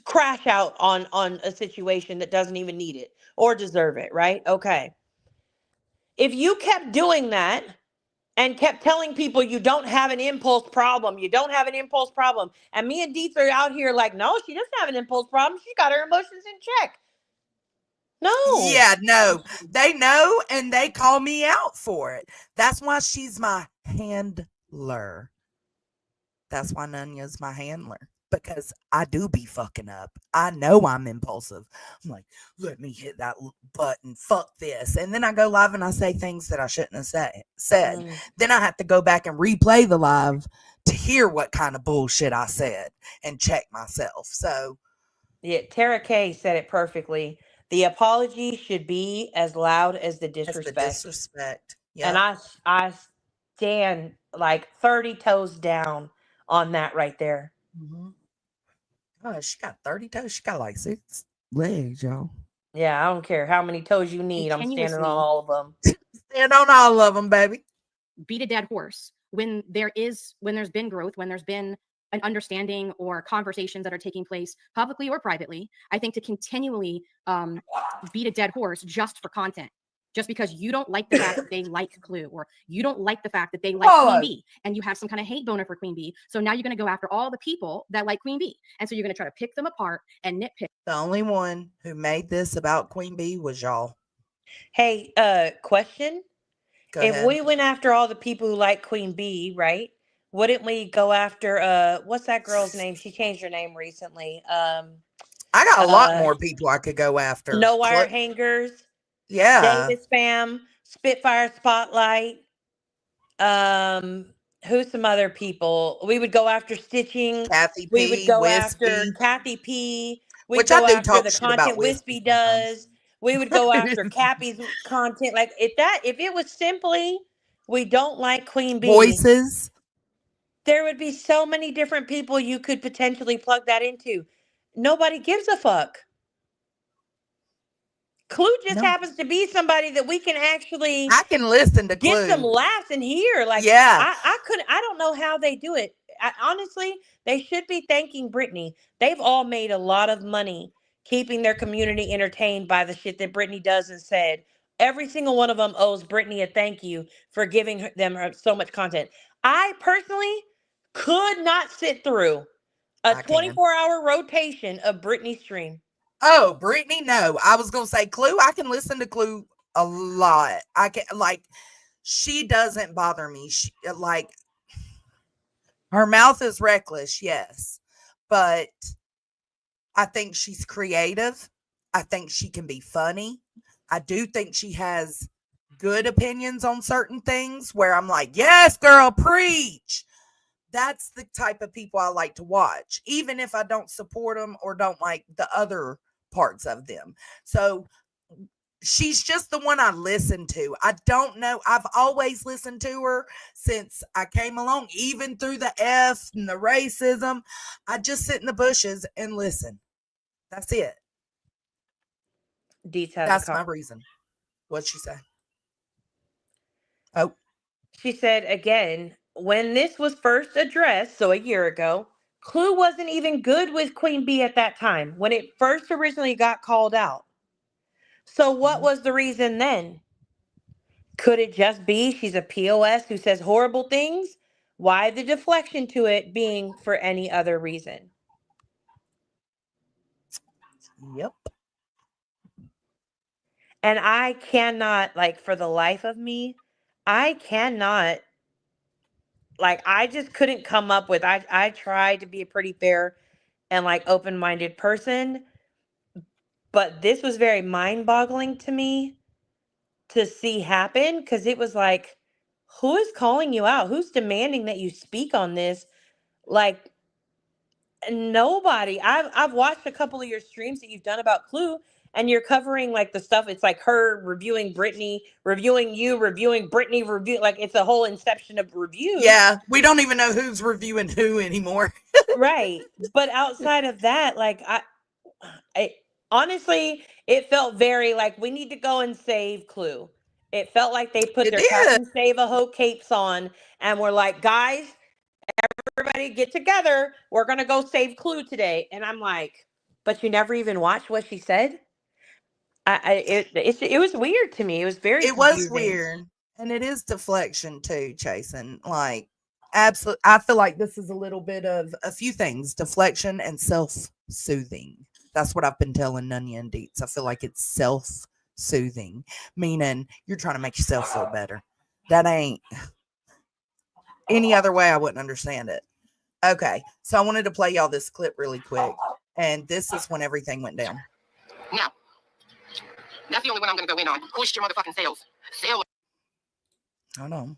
crash out on a situation that doesn't even need it or deserve it, right? Okay. If you kept doing that and kept telling people you don't have an impulse problem, and me and Deets are out here like, no, she doesn't have an impulse problem. She's got her emotions in check. No. Yeah, no. They know, and they call me out for it. That's why she's my handler. That's why Nunya's my handler. Because I do be fucking up. I know I'm impulsive. I'm like, let me hit that button. Fuck this. And then I go live and I say things that I shouldn't have said. Then I have to go back and replay the live to hear what kind of bullshit I said and check myself. So, yeah, Tara K said it perfectly. The apology should be as loud as the disrespect. Yep. And I stand 30 toes down on that right there. Mm-hmm. Oh, she got 30 toes. She got like 6 legs, y'all. Yeah, I don't care how many toes you need. I'm standing on Continuously all of them. Stand on all of them, baby. beat a dead horse when there's been growth, when there's been an understanding or conversations that are taking place publicly or privately. I think to continually beat a dead horse just for content, just because you don't like the fact that they like Clue, or you don't like the fact that they like Queen Bee, and you have some kind of hate boner for Queen Bee. So now you're going to go after all the people that like Queen Bee. And so you're going to try to pick them apart and nitpick. The only one who made this about Queen Bee was y'all. Hey, question. Go If ahead. we went after all the people who like Queen Bee, right? Wouldn't we go after what's that girl's name? She changed her name recently. I got a lot more people I could go after. No Wire Hangers. Yeah. David Spam, Spitfire Spotlight. Who's some other people? We would go after Stitching. Kathy P. We would go Wispy. after Kathy P. We'd Which go I do after talk the shit about content Wispy does. We would go after Cappy's content. Like if it was simply we don't like Queen Bee. Voices. There would be so many different people you could potentially plug that into. Nobody gives a fuck. Clue just happens to be somebody that we can actually I can listen to get Clue. some laughs and hear. Like, yeah. I don't know how they do it. Honestly, they should be thanking Britney. They've all made a lot of money keeping their community entertained by the shit that Britney does and said. Every single one of them owes Britney a thank you for giving them so much content. I personally could not sit through a 24-hour rotation of Britney stream. Oh, Britney, no. I was going to say Clue. I can listen to Clue a lot. I can, like, she doesn't bother me. She, like, her mouth is reckless, yes. But I think she's creative. I think she can be funny. I do think she has good opinions on certain things where I'm like, yes, girl, preach. That's the type of people I like to watch, even if I don't support them or don't like the other parts of them. So she's just the one I listen to. I don't know. I've always listened to her since I came along, even through the F and the racism. I just sit in the bushes and listen. That's it. That's my reason. What'd she say? Oh. She said again, when this was first addressed, so a year ago, Clue wasn't even good with Queen Bee at that time when it first originally got called out. So what was the reason then? Could it just be she's a POS who says horrible things? Why the deflection to it being for any other reason? Yep. And I cannot, like, for the life of me, I cannot, like, I just couldn't come up with, I tried to be a pretty fair and, like, open-minded person, but this was very mind-boggling to me to see happen, because it was like, who is calling you out? Who's demanding that you speak on this? Like, nobody. I've watched a couple of your streams that you've done about Clue, and you're covering like the stuff. It's like her reviewing Britney, reviewing you, reviewing Britney, like it's a whole inception of reviews. Yeah, we don't even know who's reviewing who anymore. Right. But outside of that, like I honestly, it felt very like we need to go and save Clue. It felt like they put their Captain Save-A-Ho capes on and we're like, guys, everybody get together. We're going to go save Clue today. And I'm like, but you never even watched what she said? It was weird to me. It was very confusing. Was weird. And it is deflection too, Jason. Like, absolutely. I feel like this is a little bit of a few things, deflection and self-soothing. That's what I've been telling Nunya and Deets. I feel like it's self-soothing, meaning you're trying to make yourself feel better. That ain't any other way I wouldn't understand it. Okay, so I wanted to play y'all this clip really quick, and this is when everything went down. Now, that's the only one I'm going to go in on. Push your motherfucking sales. Sale. Hold on.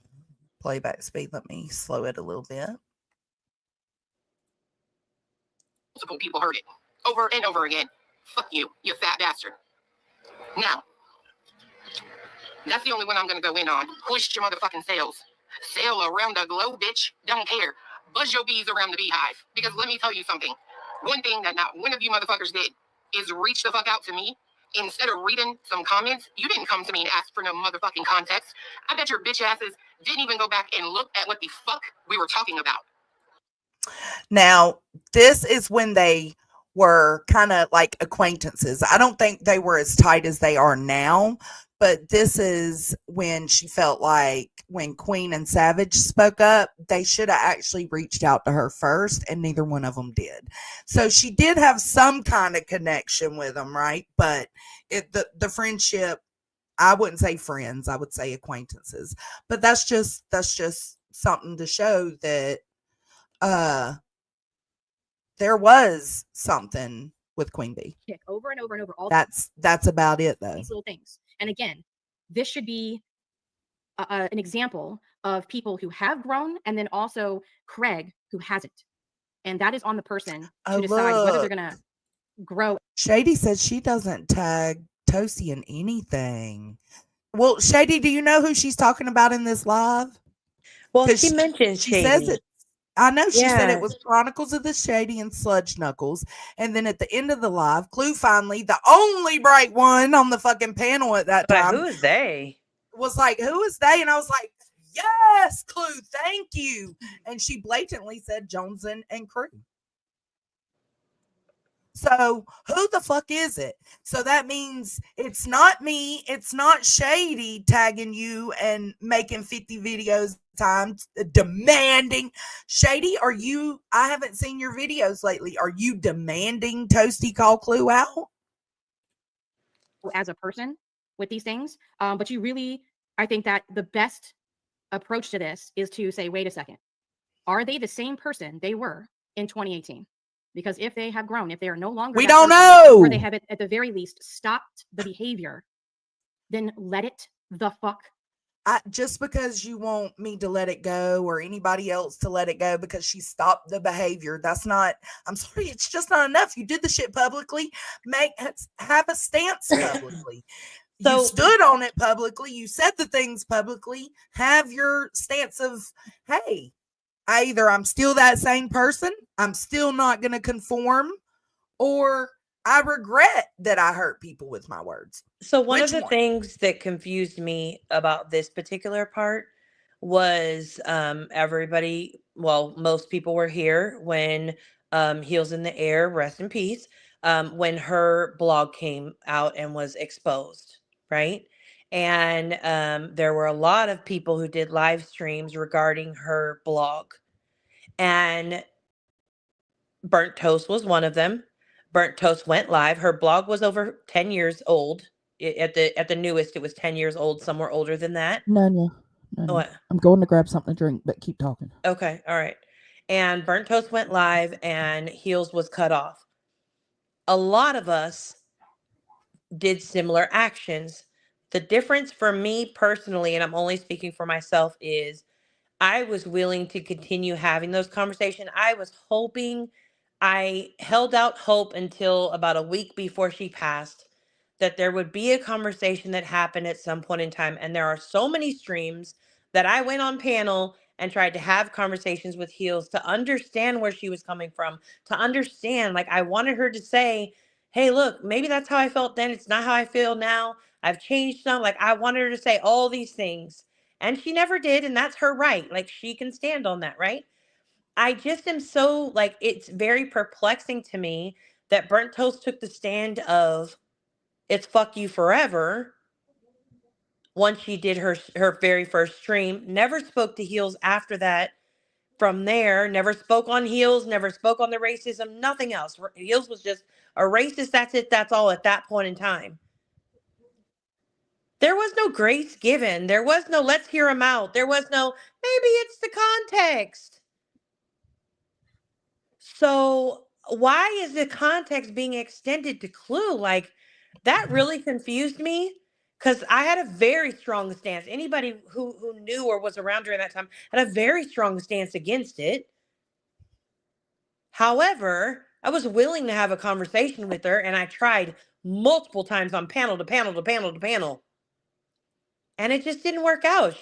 Playback speed. Let me slow it a little bit. Multiple people heard it over and over again. Fuck you, you fat bastard. Now, that's the only one I'm going to go in on. Push your motherfucking sales. Sail around the globe, bitch. Don't care. Buzz your bees around the beehive. Because let me tell you something. One thing that not one of you motherfuckers did is reach the fuck out to me. Instead of reading some comments, you didn't come to me and ask for no motherfucking context. I bet your bitch asses didn't even go back and look at what the fuck we were talking about. Now, this is when they were kind of like acquaintances. I don't think they were as tight as they are now, but this is when she felt like when Queen and Savage spoke up, they should have actually reached out to her first, and neither one of them did. So she did have some kind of connection with them, right? But the friendship, I wouldn't say friends, I would say acquaintances. But that's just something to show that there was something with Queen Bee. Over and over and over. All that's about it, though. These little things. And again, this should be an example of people who have grown, and then also Craig who hasn't. And that is on the person to decide whether they're gonna grow. Shady says she doesn't tag Toasty in anything. Well, Shady, do you know who she's talking about in this live? Well, she mentioned she Shady. says it. I know she said it was Chronicles of the Shady and Sludge Knuckles. And then at the end of the live, Clue finally, the only bright one on the fucking panel at that time. Who is they? Was like, who is they? And I was like, yes, Clue, thank you. And she blatantly said Jones and crew. So who the fuck is it? So that means it's not me. It's not Shady tagging you and making 50 videos times demanding. Shady, are you, I haven't seen your videos lately. Are you demanding Toasty call Clue out? As a person with these things. But you really, I think that the best approach to this is to say, wait a second. Are they the same person they were in 2018? Because if they have grown, if they are no longer, we don't know, or they have at the very least stopped the behavior, then let it the fuck. Just because you want me to let it go or anybody else to let it go because she stopped the behavior, that's not, I'm sorry, it's just not enough. You did the shit publicly, have a stance publicly. So, you stood on it publicly, you said the things publicly, have your stance of, hey, I'm still that same person, I'm still not going to conform, or I regret that I hurt people with my words. So one of the things that confused me about this particular part was everybody, well, most people were here when Heels in the Air, rest in peace, when her blog came out and was exposed, right? And there were a lot of people who did live streams regarding her blog. And Burnt Toast was one of them. Burnt Toast went live. Her blog was over 10 years old. At the newest, it was 10 years old, somewhere older than that. No. What? I'm going to grab something to drink, but keep talking. Okay, all right. And Burnt Toast went live and Heels was cut off. A lot of us did similar actions. The difference for me personally, and I'm only speaking for myself, is I was willing to continue having those conversations. I was hoping, I held out hope until about a week before she passed, that there would be a conversation that happened at some point in time. And there are so many streams that I went on panel and tried to have conversations with Heels to understand where she was coming from, to understand, like, I wanted her to say, hey, look, maybe that's how I felt then. It's not how I feel now. I've changed some. Like, I wanted her to say all these things. And she never did. And that's her right. Like, she can stand on that, right? I just am so, like, it's very perplexing to me that Burnt Toast took the stand of, it's fuck you forever. Once she did her very first stream, never spoke to Heels after that. From there, never spoke on Heels, never spoke on the racism, nothing else. Heels was just a racist. That's it. That's all at that point in time. There was no grace given. There was no let's hear him out. There was no maybe it's the context. So why is the context being extended to Clue? Like, that really confused me, because I had a very strong stance. Anybody who knew or was around during that time had a very strong stance against it. However, I was willing to have a conversation with her, and I tried multiple times on panel to panel to panel to panel. And it just didn't work out.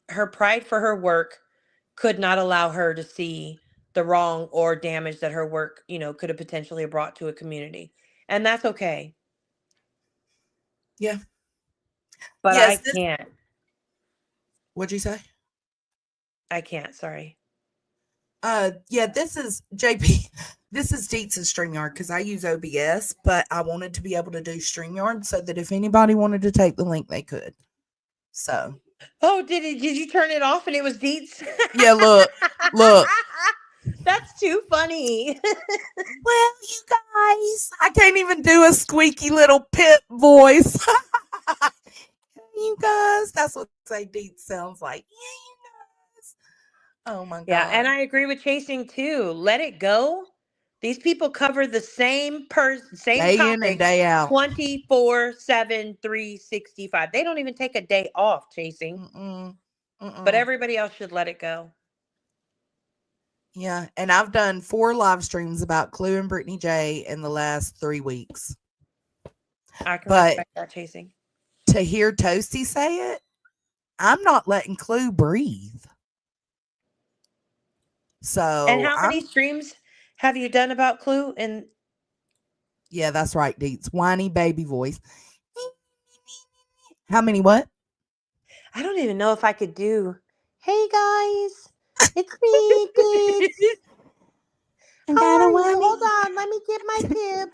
Her pride for her work could not allow her to see the wrong or damage that her work, could have potentially brought to a community. And that's okay. Yeah. But yes, I can't. What'd you say? I can't, sorry. Yeah, this is JP. This is Deets and StreamYard because I use OBS, but I wanted to be able to do StreamYard so that if anybody wanted to take the link, they could. So. Oh, did you turn it off and it was Deets? Yeah, look. That's too funny. Well, you guys, I can't even do a squeaky little pit voice. You guys, that's what say Deets sounds like. Yeah, you guys. Oh my god. Yeah, and I agree with Chasing too. Let it go. These people cover the same day topic in and day out. 24/7, 365. They don't even take a day off, Chasing. But everybody else should let it go. Yeah, and I've done 4 live streams about Clue and Brittany J in the last 3 weeks. I can respect that, Chasing. To hear Toasty say it, I'm not letting Clue breathe. So, and how many streams have you done about Clue? And yeah, that's right, Deets. Whiny baby voice. How many what? I don't even know if I could do. Hey guys, it's me, Deets. Hold on, let me get my tib.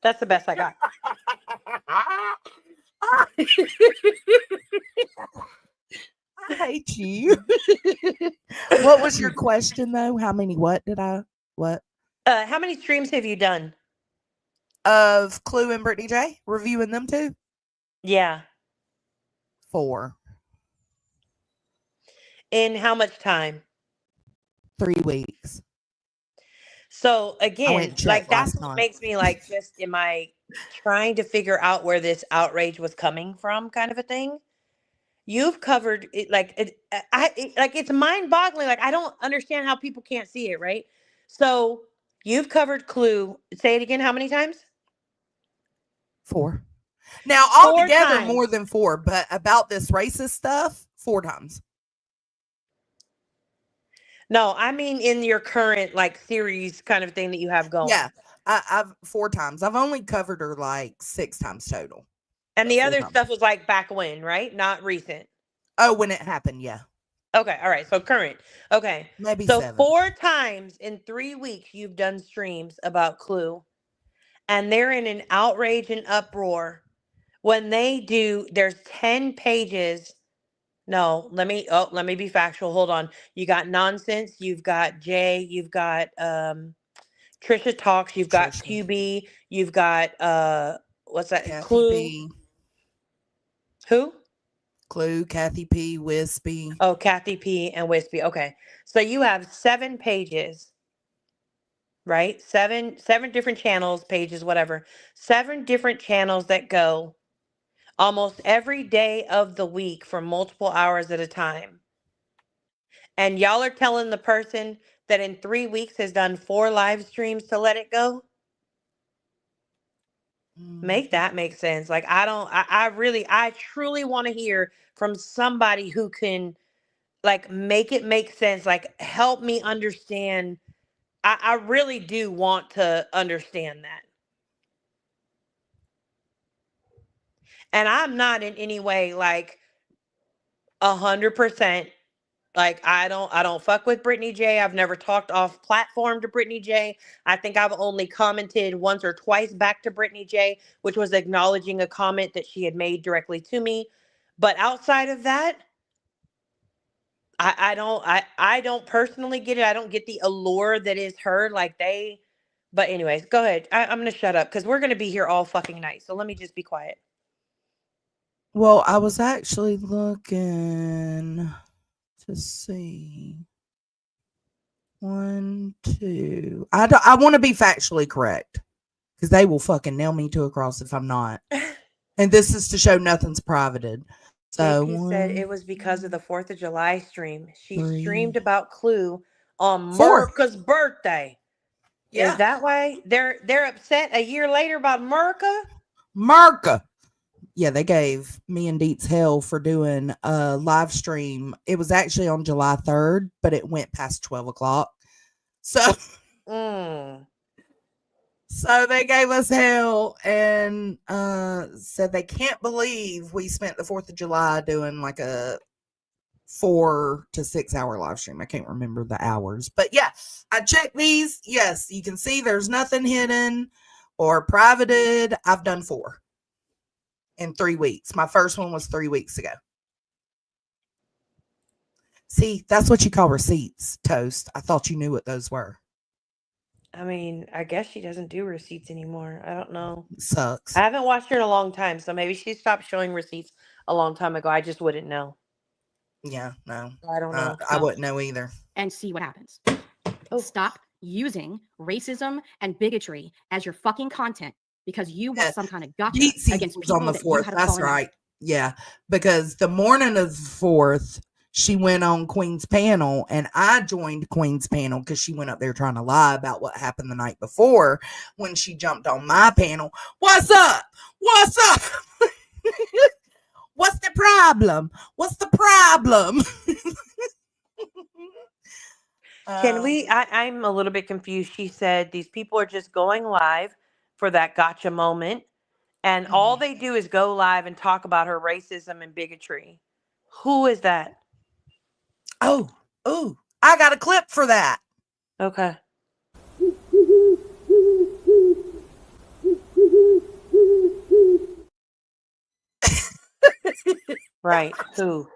That's the best I got. I hate you. What was your question though? How many what? How many streams have you done? Of Clue and Brittany J? Reviewing them too? Yeah. 4. In how much time? 3 weeks. So again, like that's what makes me like, just am I trying to figure out where this outrage was coming from, kind of a thing? You've covered it, like it's mind-boggling. Like I don't understand how people can't see it, right? So you've covered Clue. Say it again. How many times? 4. Now altogether more than 4, but about this racist stuff, 4 times. No, I mean in your current like series kind of thing that you have going. Yeah, I've 4 times. I've only covered her like 6 times total. And the other stuff was like back when, right? Not recent. Oh, when it happened, yeah. Okay, all right. So current. Okay. Maybe so 7. 4 times in 3 weeks you've done streams about Clue. And they're in an outrage and uproar. When they do, there's 10 pages. No, let me be factual. Hold on. You got Nonsense, you've got Jay, you've got Trisha Talks, you've got QB, you've got what's that? Kathy Clue. P. Who? Clue, Kathy P, Wispy. Oh, Kathy P and Wispy. Okay. So you have 7 pages. Right? 7 different channels, pages, whatever. 7 different channels that go almost every day of the week for multiple hours at a time. And y'all are telling the person that in 3 weeks has done 4 live streams to let it go? Make that make sense. Like I truly want to hear from somebody who can like make it make sense. Like help me understand. I really do want to understand that. And I'm not in any way like 100%. Like I don't fuck with Brittany J. I've never talked off platform to Brittany J. I think I've only commented once or twice back to Brittany J, which was acknowledging a comment that she had made directly to me. But outside of that, I don't personally get it. I don't get the allure that is her. But anyways, go ahead. I'm gonna shut up because we're gonna be here all fucking night. So let me just be quiet. Well, I was actually looking to see 1, 2. I want to be factually correct because they will fucking nail me to a cross if I'm not. And this is to show nothing's privated. So JP said it was because of the 4th of July stream. She 3, streamed about Clue on 4. Merca's birthday. Yeah. Is that why they're upset a year later about Merca? Merca. yeah, they gave me and Deets hell for doing a live stream. It was actually on July 3rd, but it went past 12 o'clock. So, so they gave us hell and said they can't believe we spent the 4th of July doing like a 4 to 6 hour live stream. I can't remember the hours, but yeah, I checked these. Yes, you can see there's nothing hidden or privated. I've done 4 in 3 weeks. My first one was 3 weeks ago. See, that's what you call receipts, Toast. I thought you knew what those were. I mean, I guess she doesn't do receipts anymore. I don't know. Sucks. I haven't watched her in a long time, so maybe she stopped showing receipts a long time ago. I just wouldn't know. Yeah, no. I don't know. I wouldn't know either. And see what happens. Stop using racism and bigotry as your fucking content because you want some kind of gotcha against people on the that 4th. you had a That's falling out. right. Yeah, because the morning of the 4th, she went on Queen's panel, and I joined Queen's panel because she went up there trying to lie about what happened the night before when she jumped on my panel. What's up? What's up? What's the problem? What's the problem? Can we? I'm a little bit confused. She said these people are just going live for that gotcha moment, and all they do is go live and talk about her racism and bigotry. Who is that? Oh, I got a clip for that. Okay. Right. Who?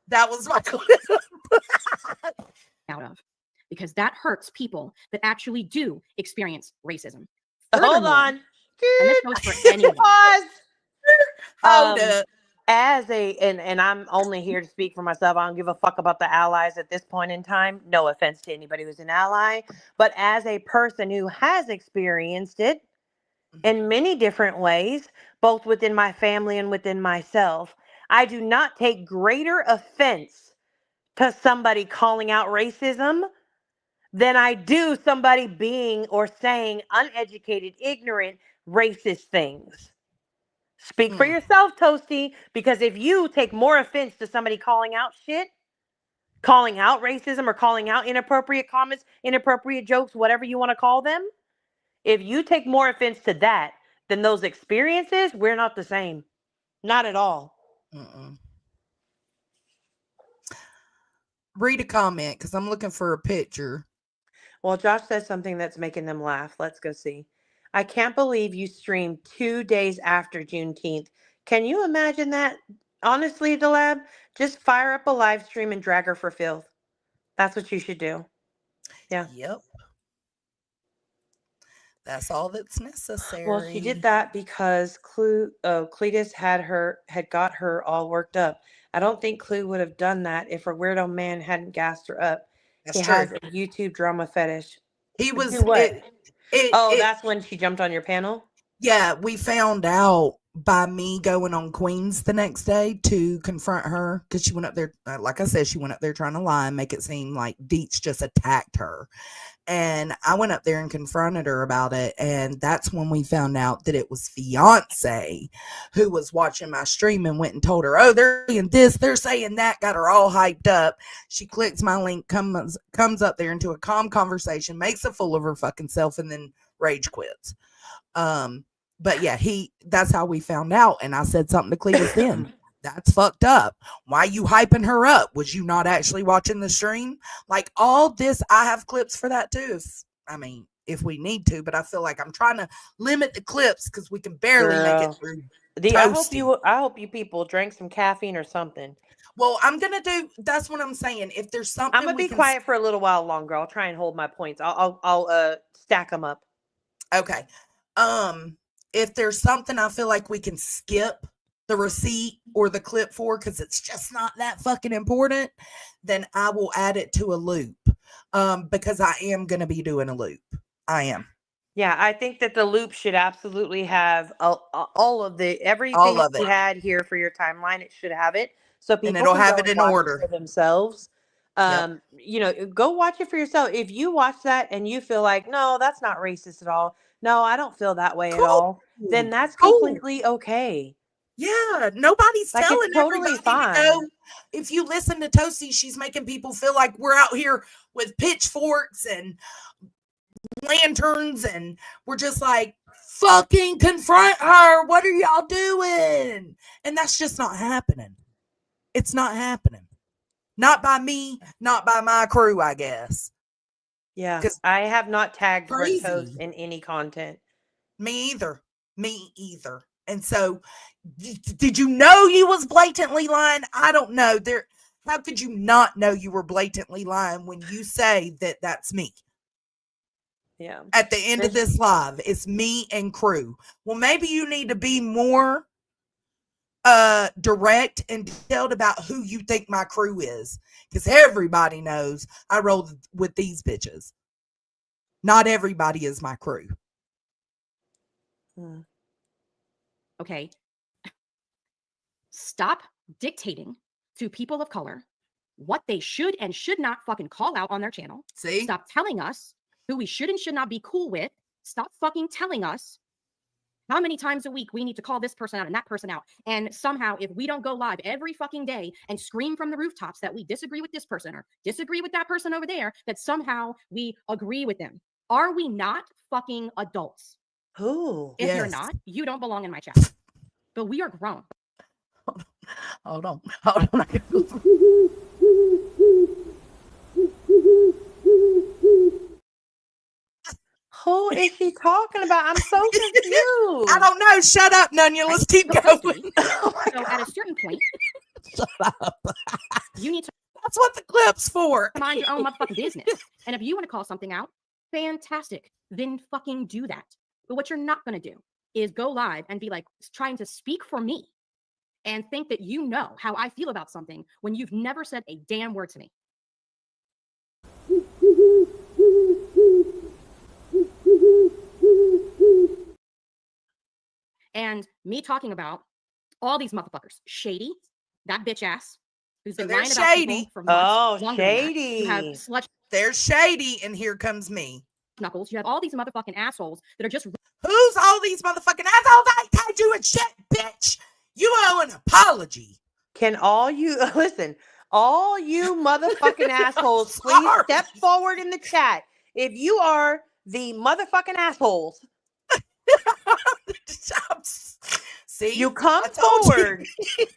That was my clip. Out of because that hurts people that actually do experience racism. Hold on. And this goes for anyone. Pause. Hold up. As and I'm only here to speak for myself. I don't give a fuck about the allies at this point in time. No offense to anybody who's an ally, but as a person who has experienced it in many different ways, both within my family and within myself, I do not take greater offense to somebody calling out racism than I do somebody being or saying uneducated, ignorant, racist things. Speak for yourself, Toasty, because if you take more offense to somebody calling out shit, calling out racism or calling out inappropriate comments, inappropriate jokes, whatever you want to call them, if you take more offense to that than those experiences, we're not the same. Not at all. Read a comment because I'm looking for a picture. Well, Josh says something that's making them laugh. Let's go see. I can't believe you streamed 2 days after Juneteenth. Can you imagine that? Honestly, Delab, just fire up a live stream and drag her for filth. That's what you should do. Yeah. Yep. That's all that's necessary. Well, she did that because Cletus had got her all worked up. I don't think Clue would have done that if her weirdo man hadn't gassed her up. That's he true. has a YouTube drama fetish. He was. Do what? That's when she jumped on your panel? Yeah, we found out by me going on Queens the next day to confront her because she went up there. Like I said, she went up there trying to lie and make it seem like Deets just attacked her. And I went up there and confronted her about it. And that's when we found out that it was fiance who was watching my stream and went and told her, oh, they're saying this, they're saying that, got her all hyped up. She clicks my link, comes up there into a calm conversation, makes a fool of her fucking self, and then rage quits. But yeah, that's how we found out. And I said something to Cletus then. That's fucked up. Why you hyping her up? Was you not actually watching the stream? Like all this, I have clips for that too. If we need to, but I feel like I'm trying to limit the clips because we can barely make it through. I hope you people drank some caffeine or something. Well, that's what I'm saying. If there's something, I'm gonna be quiet for a little while longer. I'll try and hold my points. I'll stack them up. Okay. If there's something I feel like we can skip the receipt or the clip for because it's just not that fucking important, then I will add it to a loop because I am going to be doing a loop. I am. Yeah, I think that the loop should absolutely have all of everything that you had here for your timeline. It should have it. So people it'll have it in order for themselves. Go watch it for yourself. If you watch that and you feel like, no, that's not racist at all. No, I don't feel that way at all. Then that's completely okay. Yeah, nobody's Like, it's telling totally everybody fine. to go. If you listen to Toasty, she's making people feel like we're out here with pitchforks and lanterns, and we're just like, fucking confront her. What are y'all doing? And that's just not happening. It's not happening. Not by me, not by my crew, I guess. Yeah, I have not tagged Burnt Toast Crazy. in any content. Me either. Me either. And so, did you know you was blatantly lying? I don't know. How could you not know you were blatantly lying when you say that that's me? Yeah. At the end of this live, it's me and crew. Well, maybe you need to be more direct and detailed about who you think my crew is, because everybody knows I roll with these bitches. Not everybody is my crew. Okay. Stop dictating to people of color what they should and should not fucking call out on their channel. See? Stop telling us who we should and should not be cool with. Stop fucking telling us how many times a week we need to call this person out and that person out. And somehow, if we don't go live every fucking day and scream from the rooftops that we disagree with this person or disagree with that person over there, that somehow we agree with them. Are we not fucking adults? Who? If you're not, you don't belong in my chat. But we are grown. Hold on. Hold on. Who is she talking about? I'm so confused. I don't know. Shut up, Nunya. Let's keep going. So at a certain point, shut up. You need to. That's what the clip's for. Mind your own motherfucking business. And if you want to call something out, fantastic. Then fucking do that. But what you're not going to do is go live and be like trying to speak for me and think that you know how I feel about something when you've never said a damn word to me. And me talking about all these motherfuckers. Shady, that bitch ass, who's been lying about people for months. Oh, Shady. You have Sludge. There's Shady, and here comes me. Knuckles. You have all these motherfucking assholes that are just. Who's all these motherfucking assholes? I tagged you in shit, bitch. You owe an apology. Can all you listen? All you motherfucking assholes, please step forward in the chat. If you are the motherfucking assholes, see, you come forward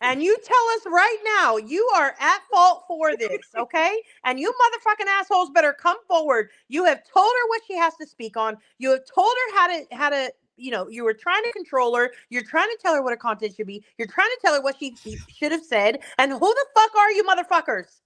and you tell us right now you are at fault for this, okay? And you motherfucking assholes better come forward. You have told her what she has to speak on. You have told her how to. You know, you were trying to control her. You're trying to tell her what her content should be. You're trying to tell her what she should have said. And who the fuck are you motherfuckers?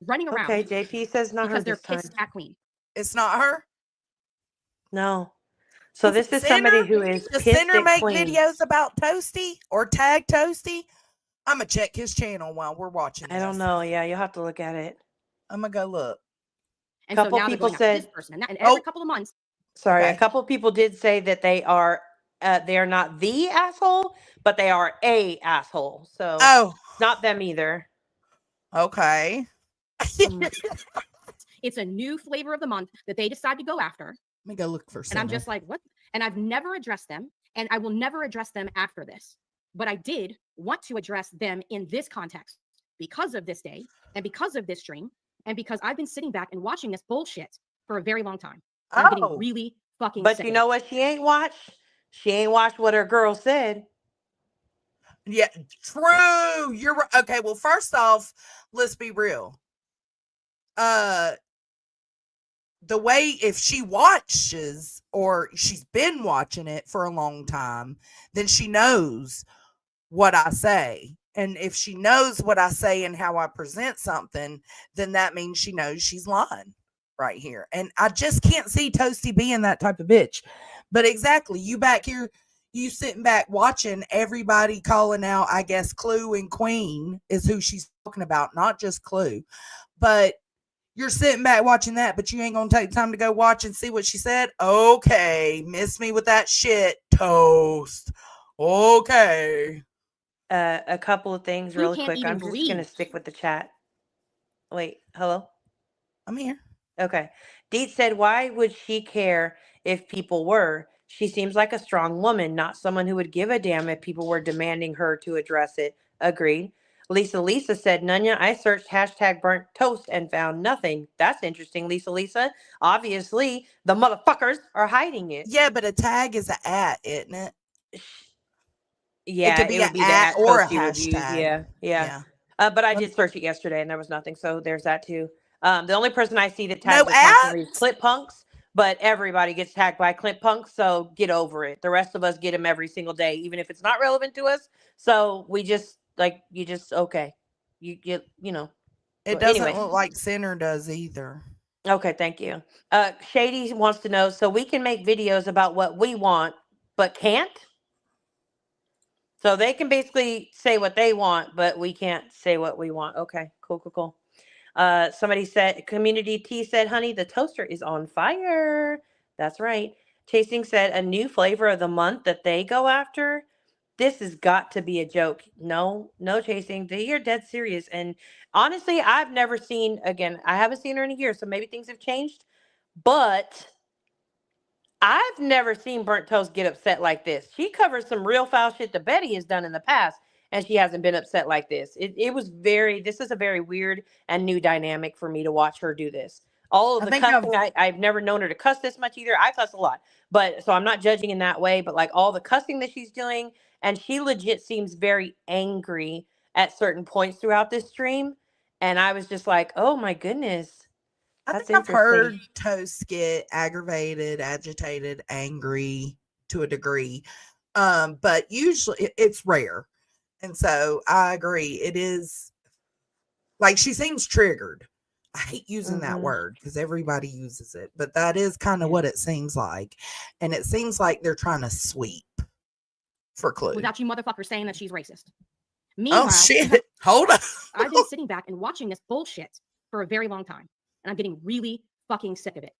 Running around. Okay, JP says not her because they're this time. pissed at Queen. It's not her? No. So this is somebody who is Does pissed Sinner at make Queen. videos about Toasty or tag Toasty? I'm going to check his channel while we're watching this. I don't know. Yeah, you'll have to look at it. I'm going to go look. And couple so now people they're going after said- this person. And every couple of months. Sorry, Okay. a couple people did say that they are not the asshole, but they are a asshole. So not them either. Okay. It's a new flavor of the month that they decide to go after. Let me go look for And I'm just like, what? And I've never addressed them, and I will never address them after this. But I did want to address them in this context because of this day and because of this stream and because I've been sitting back and watching this bullshit for a very long time. And I'm getting really fucking But sick you of know it. what she ain't watched? She ain't watched what her girl said. Yeah, true. You're right. Okay, well, first off, let's be real. The way, if she watches or she's been watching it for a long time, then she knows what I say. And if she knows what I say and how I present something, then that means she knows she's lying right here. And I just can't see Toasty being that type of bitch. But exactly, you back here, you sitting back watching everybody calling out, I guess Clue and Queen is who she's talking about, not just Clue. But you're sitting back watching that, but you ain't going to take time to go watch and see what she said? Okay, miss me with that shit, Toast. Okay. A couple of things Clue really can't quick. even I'm just gonna breathe. stick with the chat. Wait, hello? I'm here. Okay. Deet said, why would she care if people were? She seems like a strong woman, not someone who would give a damn if people were demanding her to address it. Agreed. Lisa said, Nunya, I searched hashtag burnt toast and found nothing. That's interesting, Lisa. Obviously, the motherfuckers are hiding it. Yeah, but a tag is an at, isn't it? Yeah, it could be would an be the at at or a toast you would use. hashtag. Yeah. But I did search it yesterday and there was nothing. So there's that too. The only person I see that tags No us constantly is at? Clip Punks, but everybody gets tagged by Clip Punks. So get over it. The rest of us get them every single day, even if it's not relevant to us. So we just okay. You know. It doesn't look like Center does either. Okay, thank you. Shady wants to know, so we can make videos about what we want, but can't? So they can basically say what they want, but we can't say what we want. Okay, cool. Somebody said, Community T said, honey, the toaster is on fire. That's right. Chasing said, a new flavor of the month that they go after. This has got to be a joke. No, Chasing. They are dead serious. And honestly, I've never seen, again, I haven't seen her in a year, so maybe things have changed. But I've never seen Burnt Toast get upset like this. She covers some real foul shit that Betty has done in the past, and she hasn't been upset like this. This is a very weird and new dynamic for me to watch her do this. All of the cussing, I've never known her to cuss this much either. I cuss a lot, but so I'm not judging in that way, but like all the cussing that she's doing, and she legit seems very angry at certain points throughout this stream. And I was just like, oh my goodness. I think I've heard Toast get aggravated, agitated, angry to a degree. But usually it's rare. And so I agree. It is like she seems triggered. I hate using that word because everybody uses it, but that is kind of what it seems like. And it seems like they're trying to sweep for Clue. Without you motherfuckers saying that she's racist. Meanwhile, oh shit. Hold on. I've been sitting back and watching this bullshit for a very long time. And I'm getting really fucking sick of it.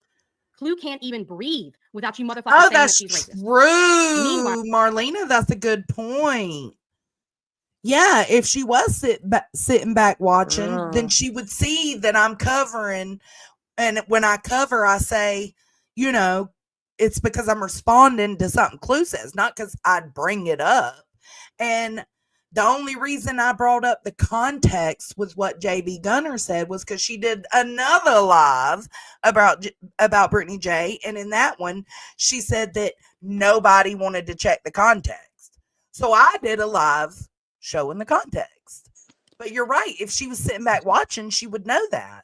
Clue can't even breathe without you motherfuckers saying that she's racist. True. Meanwhile, Marlena, that's a good point. Yeah, if she was sitting back watching, then she would see that I'm covering. And when I cover, I say, it's because I'm responding to something Clue says, not because I'd bring it up. And the only reason I brought up the context was what JB Gunner said was because she did another live about Brittany J. And in that one, she said that nobody wanted to check the context. So I did a live showing the context. But you're right. If she was sitting back watching, she would know that.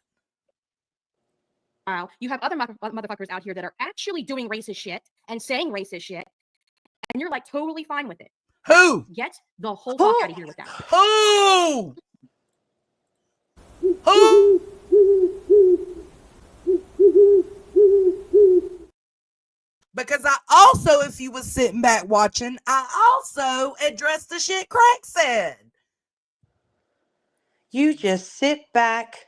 Wow. You have other motherfuckers out here that are actually doing racist shit and saying racist shit. And you're like totally fine with it. Who? Get the whole fuck out of here with that. Who? Because I also, if you was sitting back watching, I also addressed the shit Crack said. You just sit back.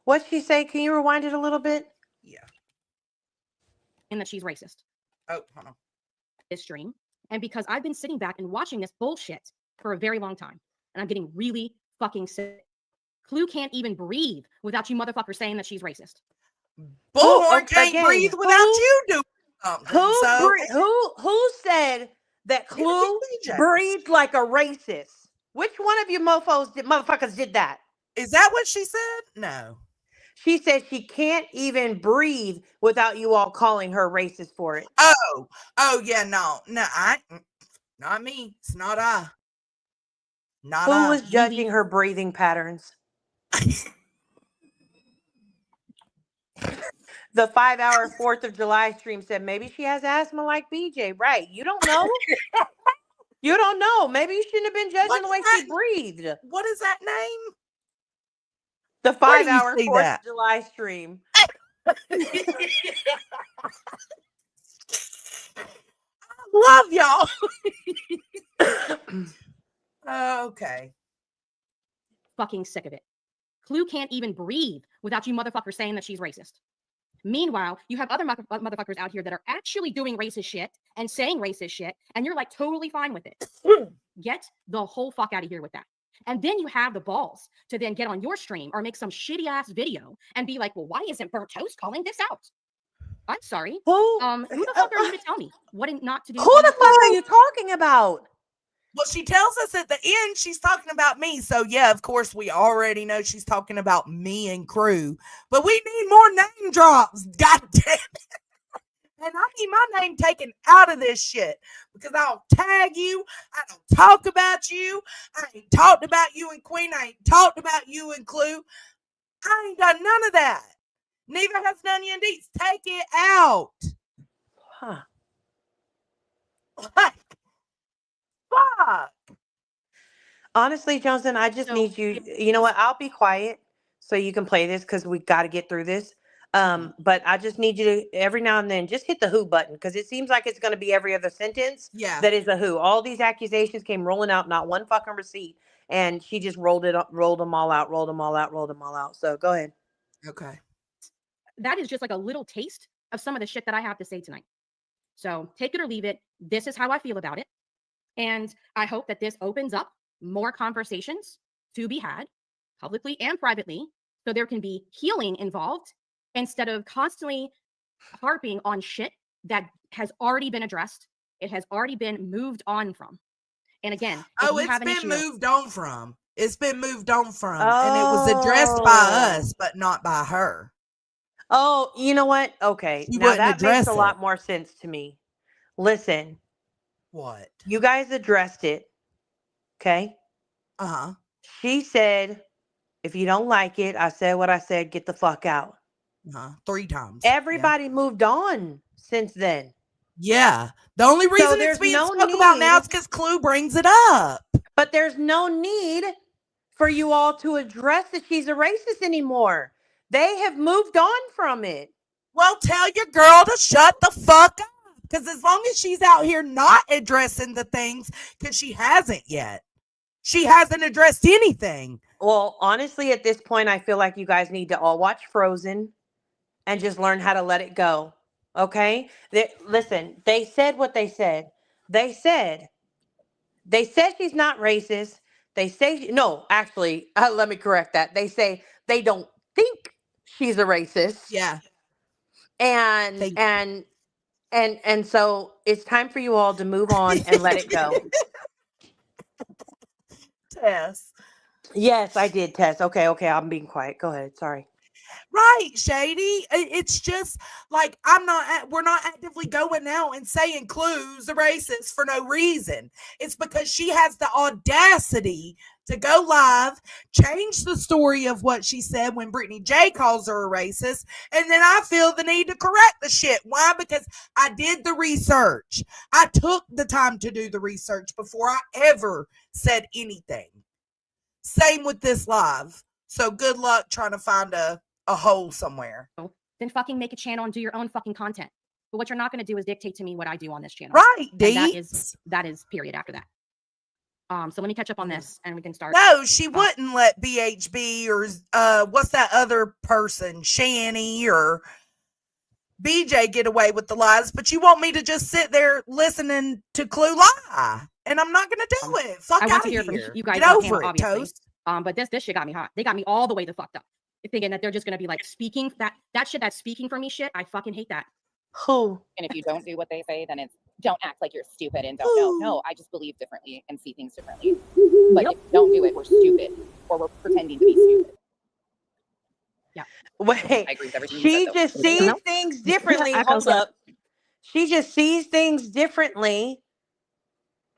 What'd she say? Can you rewind it a little bit? Yeah. And that she's racist. Oh, hold on. This stream. And because I've been sitting back and watching this bullshit for a very long time. And I'm getting really fucking sick. Clue can't even breathe without you motherfuckers saying that she's racist. Bullhorn can't breathe without you doing something. Who said that Clue breathed like a racist? Which one of you motherfuckers did that? Is that what she said? No. She said she can't even breathe without you all calling her racist for it. Oh yeah, no, not me. It's not I. Not Who I. was judging her breathing patterns? The 5-hour 4th of July stream said maybe she has asthma like BJ. Right. You don't know. You don't know. Maybe you shouldn't have been judging the way she breathed. What is that name? The 5-hour 4th of July stream. Love y'all. Okay. Fucking sick of it. Clue can't even breathe without you motherfuckers saying that she's racist. Meanwhile, you have other motherfuckers out here that are actually doing racist shit and saying racist shit, and you're like totally fine with it. Get the whole fuck out of here with that. And then you have the balls to then get on your stream or make some shitty ass video and be like, well, why isn't Burnt Toast calling this out? I'm sorry. Who the fuck are you to tell me what not to do? Who the fuck are you talking about? Well, she tells us at the end she's talking about me. So, yeah, of course, we already know she's talking about me and crew. But we need more name drops. God damn it. And I need my name taken out of this shit because I don't tag you. I don't talk about you. I ain't talked about you and Queen. I ain't talked about you and Clue. I ain't done none of that. Neither has none of you indeed. Take it out. Huh. Fuck. Honestly, Johnson, I just need you. You know what? I'll be quiet so you can play this because we got to get through this. But I just need you to every now and then just hit the who button because it seems like it's going to be every other sentence. Yeah. That is a who. All these accusations came rolling out, not one fucking receipt, and she just rolled them all out. So go ahead. Okay. That is just like a little taste of some of the shit that I have to say tonight. So take it or leave it. This is how I feel about it. And I hope that this opens up more conversations to be had publicly and privately so there can be healing involved instead of constantly harping on shit that has already been addressed. It has already been moved on from. And again, it's been moved on from. It's been moved on from. And it was addressed by us, but not by her. Oh, you know what? Okay. She now that makes address a lot more sense to me. Listen. What? You guys addressed it. Okay? Uh-huh. She said, if you don't like it, I said what I said, get the fuck out. 3 times. Everybody moved on since then. Yeah. The only reason it's being spoke about now is because Clue brings it up. But there's no need for you all to address that she's a racist anymore. They have moved on from it. Well, tell your girl to shut the fuck up. Because as long as she's out here not addressing the things, because she hasn't yet. She hasn't addressed anything. Well, honestly, at this point, I feel like you guys need to all watch Frozen and just learn how to let it go. Okay? Listen, they said what they said. They said she's not racist. They say, no, actually, let me correct that. They say they don't think she's a racist. Yeah. And so it's time for you all to move on and let it go. Tess. Yes, I did, Tess. Okay, I'm being quiet. Go ahead. Sorry. Right, Shady. It's just like we're not actively going out and saying Clue's a racist for no reason. It's because she has the audacity to go live, change the story of what she said when Brittany J calls her a racist, and then I feel the need to correct the shit. Why? Because I did the research. I took the time to do the research before I ever said anything. Same with this live. So good luck trying to find a hole somewhere. Then fucking make a channel and do your own fucking content. But what you're not going to do is dictate to me what I do on this channel. Right, that is period after that. So let me catch up on this and we can start. No, she wouldn't let BHB or what's that other person, Shani or BJ get away with the lies, but you want me to just sit there listening to Clue lie. And I'm not gonna do it. Fuck I out want to of hear here. from you guys. Get over it, obviously. Toast. But this shit got me hot. They got me all the way the fucked up. Thinking that they're just gonna be like speaking that shit that's speaking for me shit. I fucking hate that. Who? And if you don't do what they say, then it's don't act like you're stupid and don't know. No, I just believe differently and see things differently. But if you don't do it, we're stupid or we're pretending to be stupid. Yeah. Wait, I agree with everything she you said, just sees things differently. Hold up. She just sees things differently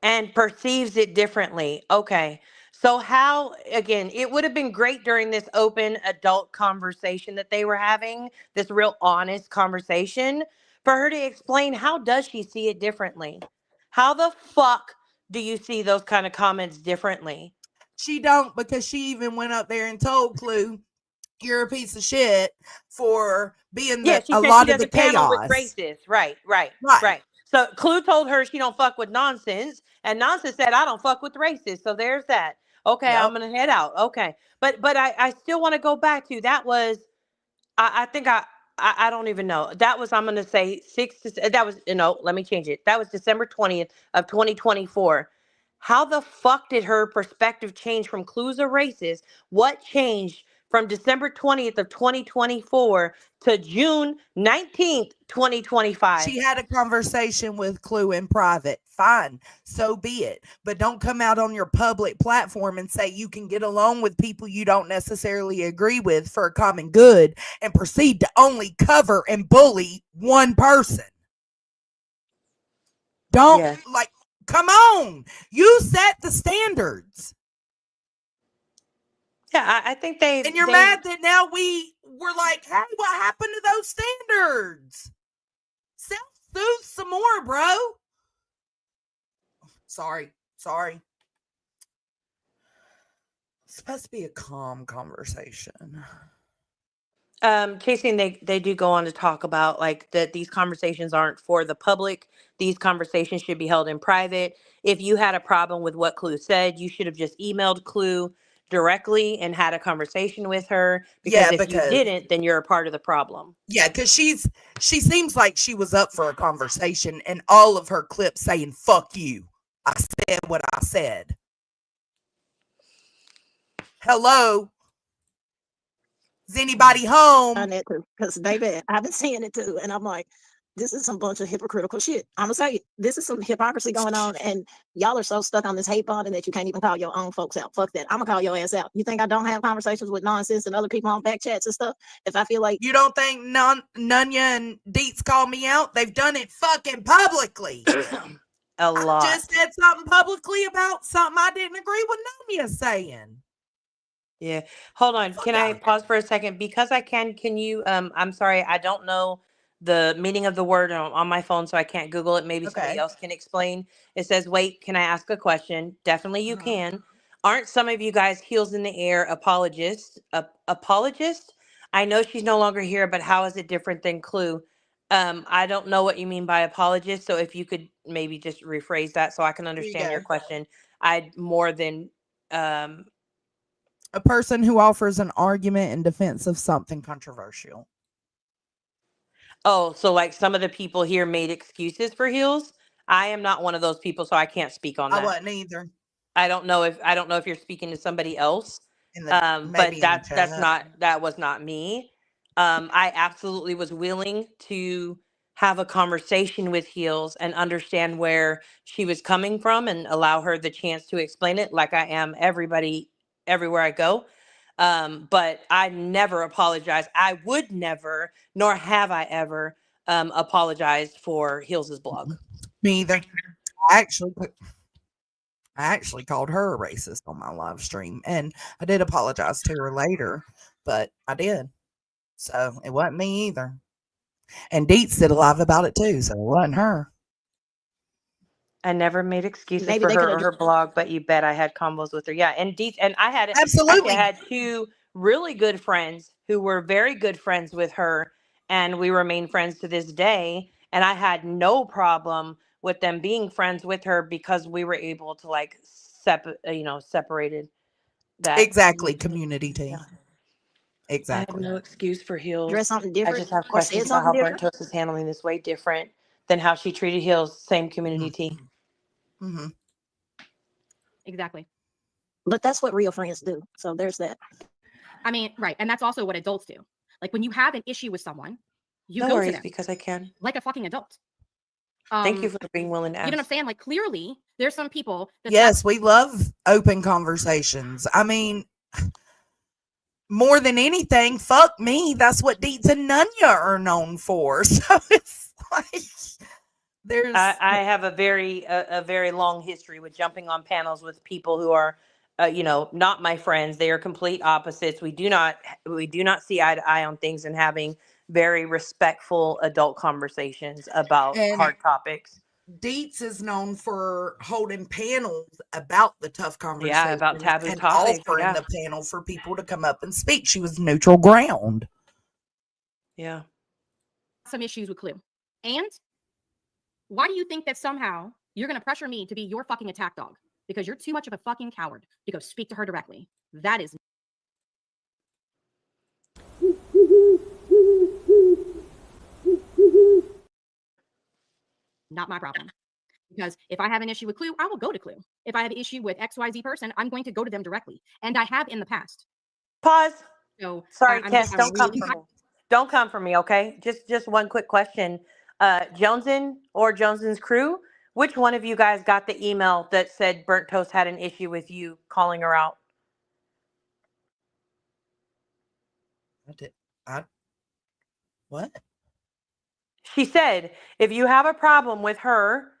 and perceives it differently. Okay. So how, again, it would have been great during this open adult conversation that they were having, this real honest conversation, for her to explain how does she see it differently? How the fuck do you see those kind of comments differently? She don't, because she even went up there and told Clue, you're a piece of shit for being a lot of the chaos. With racist. Right. So Clue told her she don't fuck with nonsense, and nonsense said I don't fuck with racists. So there's that. Okay, yep. I'm gonna head out. Okay, but I still want to go back to that was I think I don't even know. That was, I'm going to say that was, no, let me change it. That was December 20th of 2024. How the fuck did her perspective change from clues are racist? What changed from December 20th of 2024 to June 19th, 2025? She had a conversation with Clue in private. Fine, so be it. But don't come out on your public platform and say you can get along with people you don't necessarily agree with for a common good and proceed to only cover and bully one person. Don't, like, come on. You set the standards. Yeah, I think they. And you're mad that now we're like, hey, what happened to those standards? Self-soothe some more, bro. Sorry. It's supposed to be a calm conversation. Chasing, they do go on to talk about like that these conversations aren't for the public. These conversations should be held in private. If you had a problem with what Clue said, you should have just emailed Clue directly and had a conversation with her. Because if you didn't, then you're a part of the problem. Yeah, because she seems like she was up for a conversation, and all of her clips saying "fuck you." I said what I said. Hello. Is anybody home? On that too, because baby, I've been seeing it too, and I'm like, this is some bunch of hypocritical shit. I'm gonna say this is some hypocrisy going on, and y'all are so stuck on this hate bonding that you can't even call your own folks out. Fuck that. I'm gonna call your ass out. You think I don't have conversations with nonsense and other people on back chats and stuff? If I feel like you don't think Nunya and Deets call me out, they've done it fucking publicly. A lot. I just said something publicly about something I didn't agree with Nunya saying. Yeah. Hold on. Can I pause for a second? Because I can you, I'm sorry, I don't know the meaning of the word on my phone, so I can't Google it. Maybe somebody else can explain. It says, wait, can I ask a question? Definitely you can. Aren't some of you guys heels in the air apologists? Apologist? I know she's no longer here, but how is it different than Clue? I don't know what you mean by apologist. So if you could maybe just rephrase that so I can understand your question. I'd more than a person who offers an argument in defense of something controversial. Oh, so like some of the people here made excuses for heels. I am not one of those people, so I can't speak on that. I wasn't either. I don't know if you're speaking to somebody else. But that was not me. I absolutely was willing to have a conversation with heels and understand where she was coming from and allow her the chance to explain it, like I am everybody everywhere I go. But I never apologized. I would never, nor have I ever apologized for Heels' blog. Me either. I actually called her a racist on my live stream, and I did apologize to her later, but I did. So it wasn't me either. And Deets did a live about it too, so it wasn't her. I never made excuses for her or her blog, but you bet I had combos with her. Yeah, and Deets, and I had absolutely had two really good friends who were very good friends with her, and we remain friends to this day. And I had no problem with them being friends with her because we were able to like separated that exactly community team. Yeah. Exactly. I have no excuse for heels. Dress something different. I just have questions about how Burnt Toast is handling this way different than how she treated heels. Same community team. Mm-hmm. Exactly. But that's what real friends do. So there's that. I mean, right. And that's also what adults do. Like when you have an issue with someone, you no go worries, to them because I can. like a fucking adult. Thank you for being willing to ask. You know what I'm saying? Like clearly there's some people that yes, we love open conversations. I mean, more than anything, fuck me. That's what Deets and Nunya are known for. So it's like there's I have a very long history with jumping on panels with people who are not my friends. They are complete opposites. We do not see eye to eye on things and having very respectful adult conversations about hard topics. Deets is known for holding panels about the tough conversations. Yeah, about taboo and topics. Offering the panel for people to come up and speak. She was neutral ground. Yeah. Some issues with Clue. And why do you think that somehow you're going to pressure me to be your fucking attack dog? Because you're too much of a fucking coward to go speak to her directly. That is. not my problem. Because if I have an issue with Clue, I will go to Clue. If I have an issue with XYZ person, I'm going to go to them directly. And I have in the past. Pause. So Sorry, I'm Tess, just don't come really for me. Don't come for me, okay? Just one quick question. Jonesin or Joneson's crew, which one of you guys got the email that said Burnt Toast had an issue with you calling her out? What? She said, if you have a problem with her,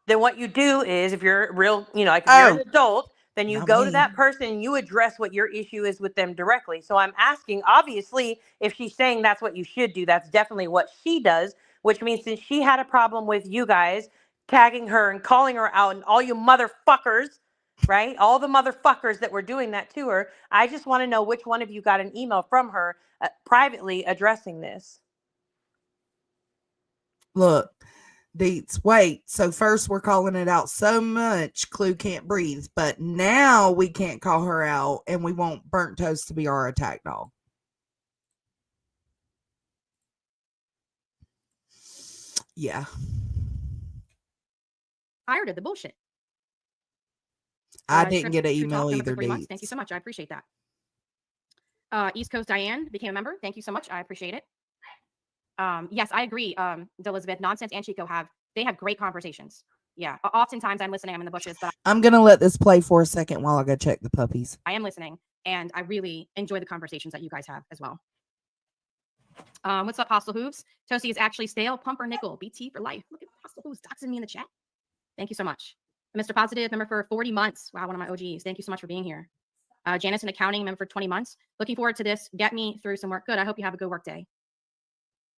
then what you do is, if you're real, like if you're an adult, then you not go to me. that person and you address what your issue is with them directly. So I'm asking, obviously, if she's saying that's what you should do, that's definitely what she does, which means since she had a problem with you guys tagging her and calling her out and all you motherfuckers, right? All the motherfuckers that were doing that to her, I just want to know which one of you got an email from her privately addressing this. Look, Deets, wait. So first we're calling it out so much Clue can't breathe, but now we can't call her out and we want Burnt Toast to be our attack dog. Yeah. tired of the bullshit. I didn't Trip get an to email Talk, member for either, 40 months. Deets. Thank you so much. I appreciate that. East Coast Diane became a member. Thank you so much. I appreciate it. Yes, I agree. Elizabeth, Nonsense and Chico have great conversations. Yeah. Oftentimes I'm listening. I'm in the bushes, but I'm going to let this play for a second while I go check the puppies. I am listening, and I really enjoy the conversations that you guys have as well. What's up, Hostile Hooves? Toasty is actually stale. Pump or nickel. BT for life. Look at Hostile Hooves doxing me in the chat. Thank you so much. Mr. Positive, member for 40 months. Wow, one of my OGs. Thank you so much for being here. Janice in accounting, member for 20 months. Looking forward to this. Get me through some work. Good. I hope you have a good work day.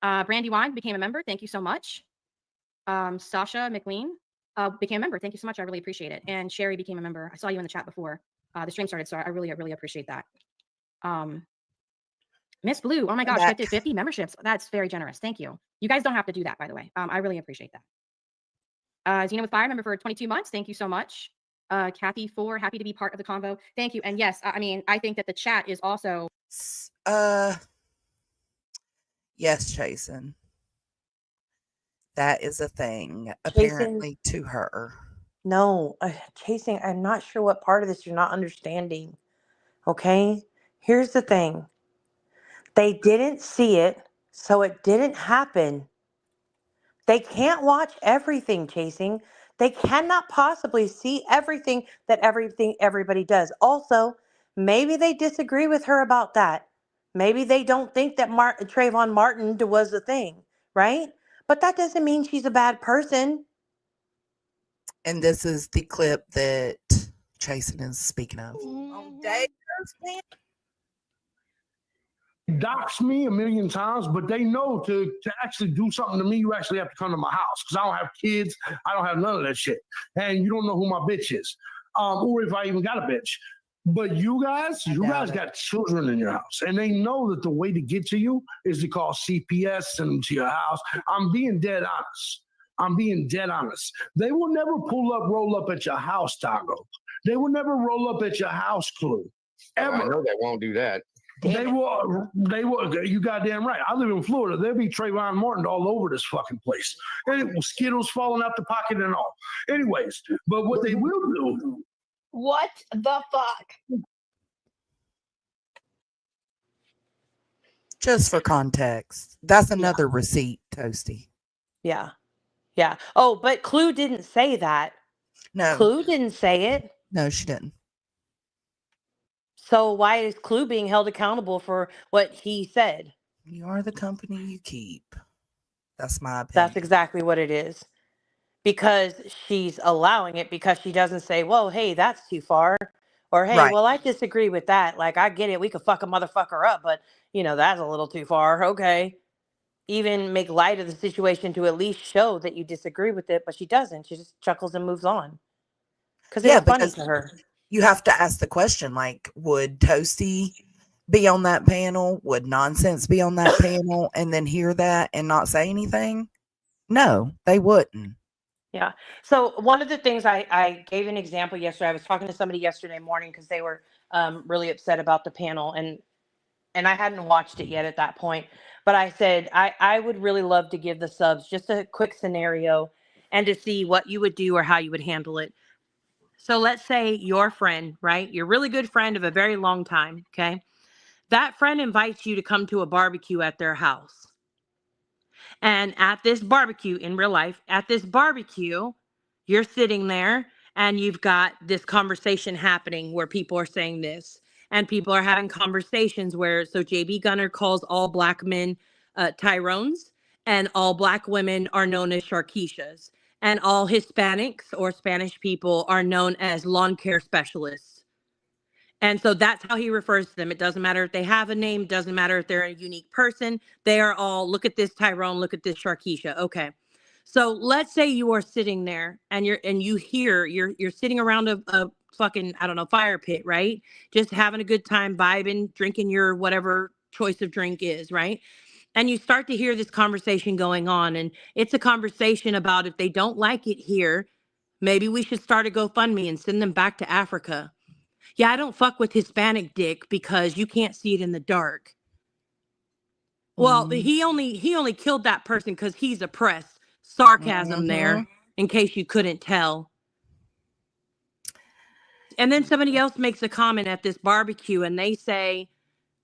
Brandy Wine became a member. Thank you so much. Sasha McLean became a member. Thank you so much. I really appreciate it. And Sherry became a member. I saw you in the chat before the stream started, so I really appreciate that. Miss Blue, oh my gosh, 50 memberships. That's very generous. Thank you. You guys don't have to do that, by the way. I really appreciate that. Zena with Fire, member for 22 months. Thank you so much. Kathy 4, happy to be part of the convo. Thank you. And yes, I mean, I think that the chat is also. Yes, Jason. That is a thing, apparently, to her. No, Chasing, I'm not sure what part of this you're not understanding. Okay? Here's the thing. They didn't see it, so it didn't happen. They can't watch everything, Chasing. They cannot possibly see everything that everybody does. Also, maybe they disagree with her about that. Maybe they don't think that Trayvon Martin was the thing, right? But that doesn't mean she's a bad person. And this is the clip that Jason is speaking of. Dox me a million times, but they know to actually do something to me, you actually have to come to my house because I don't have kids. I don't have none of that shit. And you don't know who my bitch is, or if I even got a bitch. But you guys got children in your house, and they know that the way to get to you is to call CPS, send them to your house. I'm being dead honest. They will never roll up at your house, Tago. They will never roll up at your house, Clue. Ever. I know they won't do that. They will. You goddamn right. I live in Florida. There'll be Trayvon Martin all over this fucking place. And Skittles falling out the pocket and all. Anyways, but what they will do. What the fuck? Just for context. That's another receipt, Toasty. Yeah. Yeah. Oh, but Clue didn't say that. No. Clue didn't say it. No, she didn't. So why is Clue being held accountable for what he said? You are the company you keep. That's my opinion. That's exactly what it is. Because she's allowing it, because she doesn't say, well, hey, that's too far. Or, hey, Right. well, I disagree with that. Like, I get it. We could fuck a motherfucker up, but, that's a little too far. Okay. Even make light of the situation to at least show that you disagree with it, but she doesn't. She just chuckles and moves on. Because it's funny to her. You have to ask the question, like, would Toasty be on that panel? Would Nonsense be on that panel and then hear that and not say anything? No, they wouldn't. Yeah. So one of the things I gave an example yesterday, I was talking to somebody yesterday morning because they were really upset about the panel, and I hadn't watched it yet at that point. But I said, I would really love to give the subs just a quick scenario. and to see what you would do or how you would handle it. So let's say your friend, right? Your really good friend of a very long time, okay? That friend invites you to come to a barbecue at their house. And at this barbecue, in real life, at this barbecue, you're sitting there and you've got this conversation happening where people are saying this, and people are having conversations where, so JB Gunner calls all black men Tyrones, and all black women are known as Sharkeishas, and all Hispanics or Spanish people are known as lawn care specialists. And so that's how he refers to them. It doesn't matter if they have a name, doesn't matter if they're a unique person. They are all, look at this Tyrone, look at this Sharkeisha. Okay. So let's say you are sitting there and you hear you're sitting around a fucking, I don't know, fire pit, right? Just having a good time, vibing, drinking your whatever choice of drink is, right? And you start to hear this conversation going on, and it's a conversation about, if they don't like it here, maybe we should start a GoFundMe and send them back to Africa. Yeah, I don't fuck with Hispanic dick because you can't see it in the dark. Well, he only killed that person because he's oppressed. Sarcasm there, in case you couldn't tell. And then somebody else makes a comment at this barbecue and they say,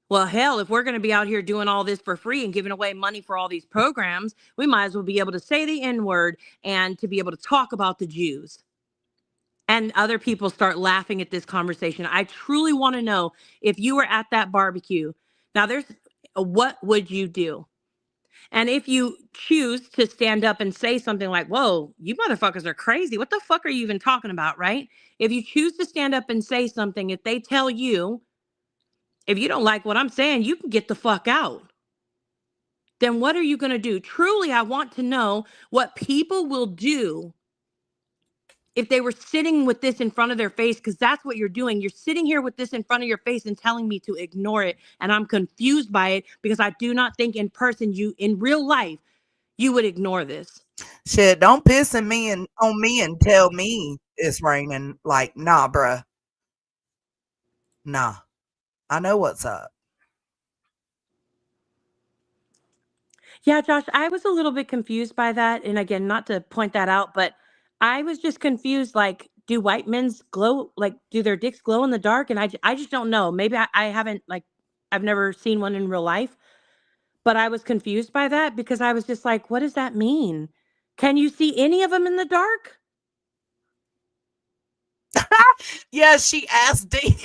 well, hell, if we're going to be out here doing all this for free and giving away money for all these programs, we might as well be able to say the N-word and to be able to talk about the Jews. And other people start laughing at this conversation. I truly want to know, if you were at that barbecue, now what would you do? And if you choose to stand up and say something like, whoa, you motherfuckers are crazy. What the fuck are you even talking about, right? If you choose to stand up and say something, if they tell you, if you don't like what I'm saying, you can get the fuck out. Then what are you going to do? Truly, I want to know what people will do if they were sitting with this in front of their face, because that's what you're doing. You're sitting here with this in front of your face and telling me to ignore it. And I'm confused by it because I do not think in person, in real life, you would ignore this. Shit, don't piss on me and tell me it's raining. Like, nah, bruh. Nah. I know what's up. Yeah, Josh, I was a little bit confused by that. And again, not to point that out, but I was just confused. Like, do white men's glow? Like, do their dicks glow in the dark? And I just don't know. Maybe I haven't, like, I've never seen one in real life, but I was confused by that because I was just like, what does that mean? Can you see any of them in the dark? Yeah, she asked D.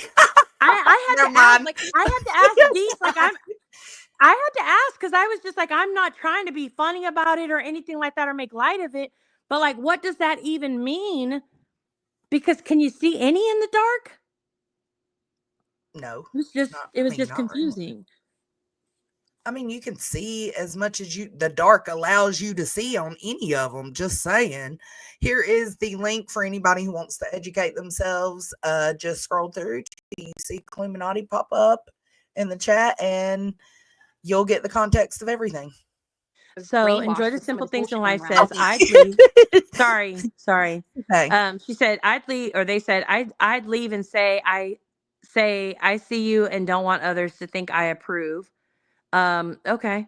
I had to ask, like, I had to ask D. Like, I had to ask because I was just like, I'm not trying to be funny about it or anything like that or make light of it. But like, what does that even mean? Because can you see any in the dark? No. It was just confusing. Really. I mean, you can see as much as the dark allows you to see on any of them. Just saying. Here is the link for anybody who wants to educate themselves. Just scroll through. You see Illuminati pop up in the chat, and you'll get the context of everything. So enjoy the simple things in life. Says I'd leave. Sorry. Okay. She said I'd leave, or they said I'd leave and say I see you and don't want others to think I approve. Okay.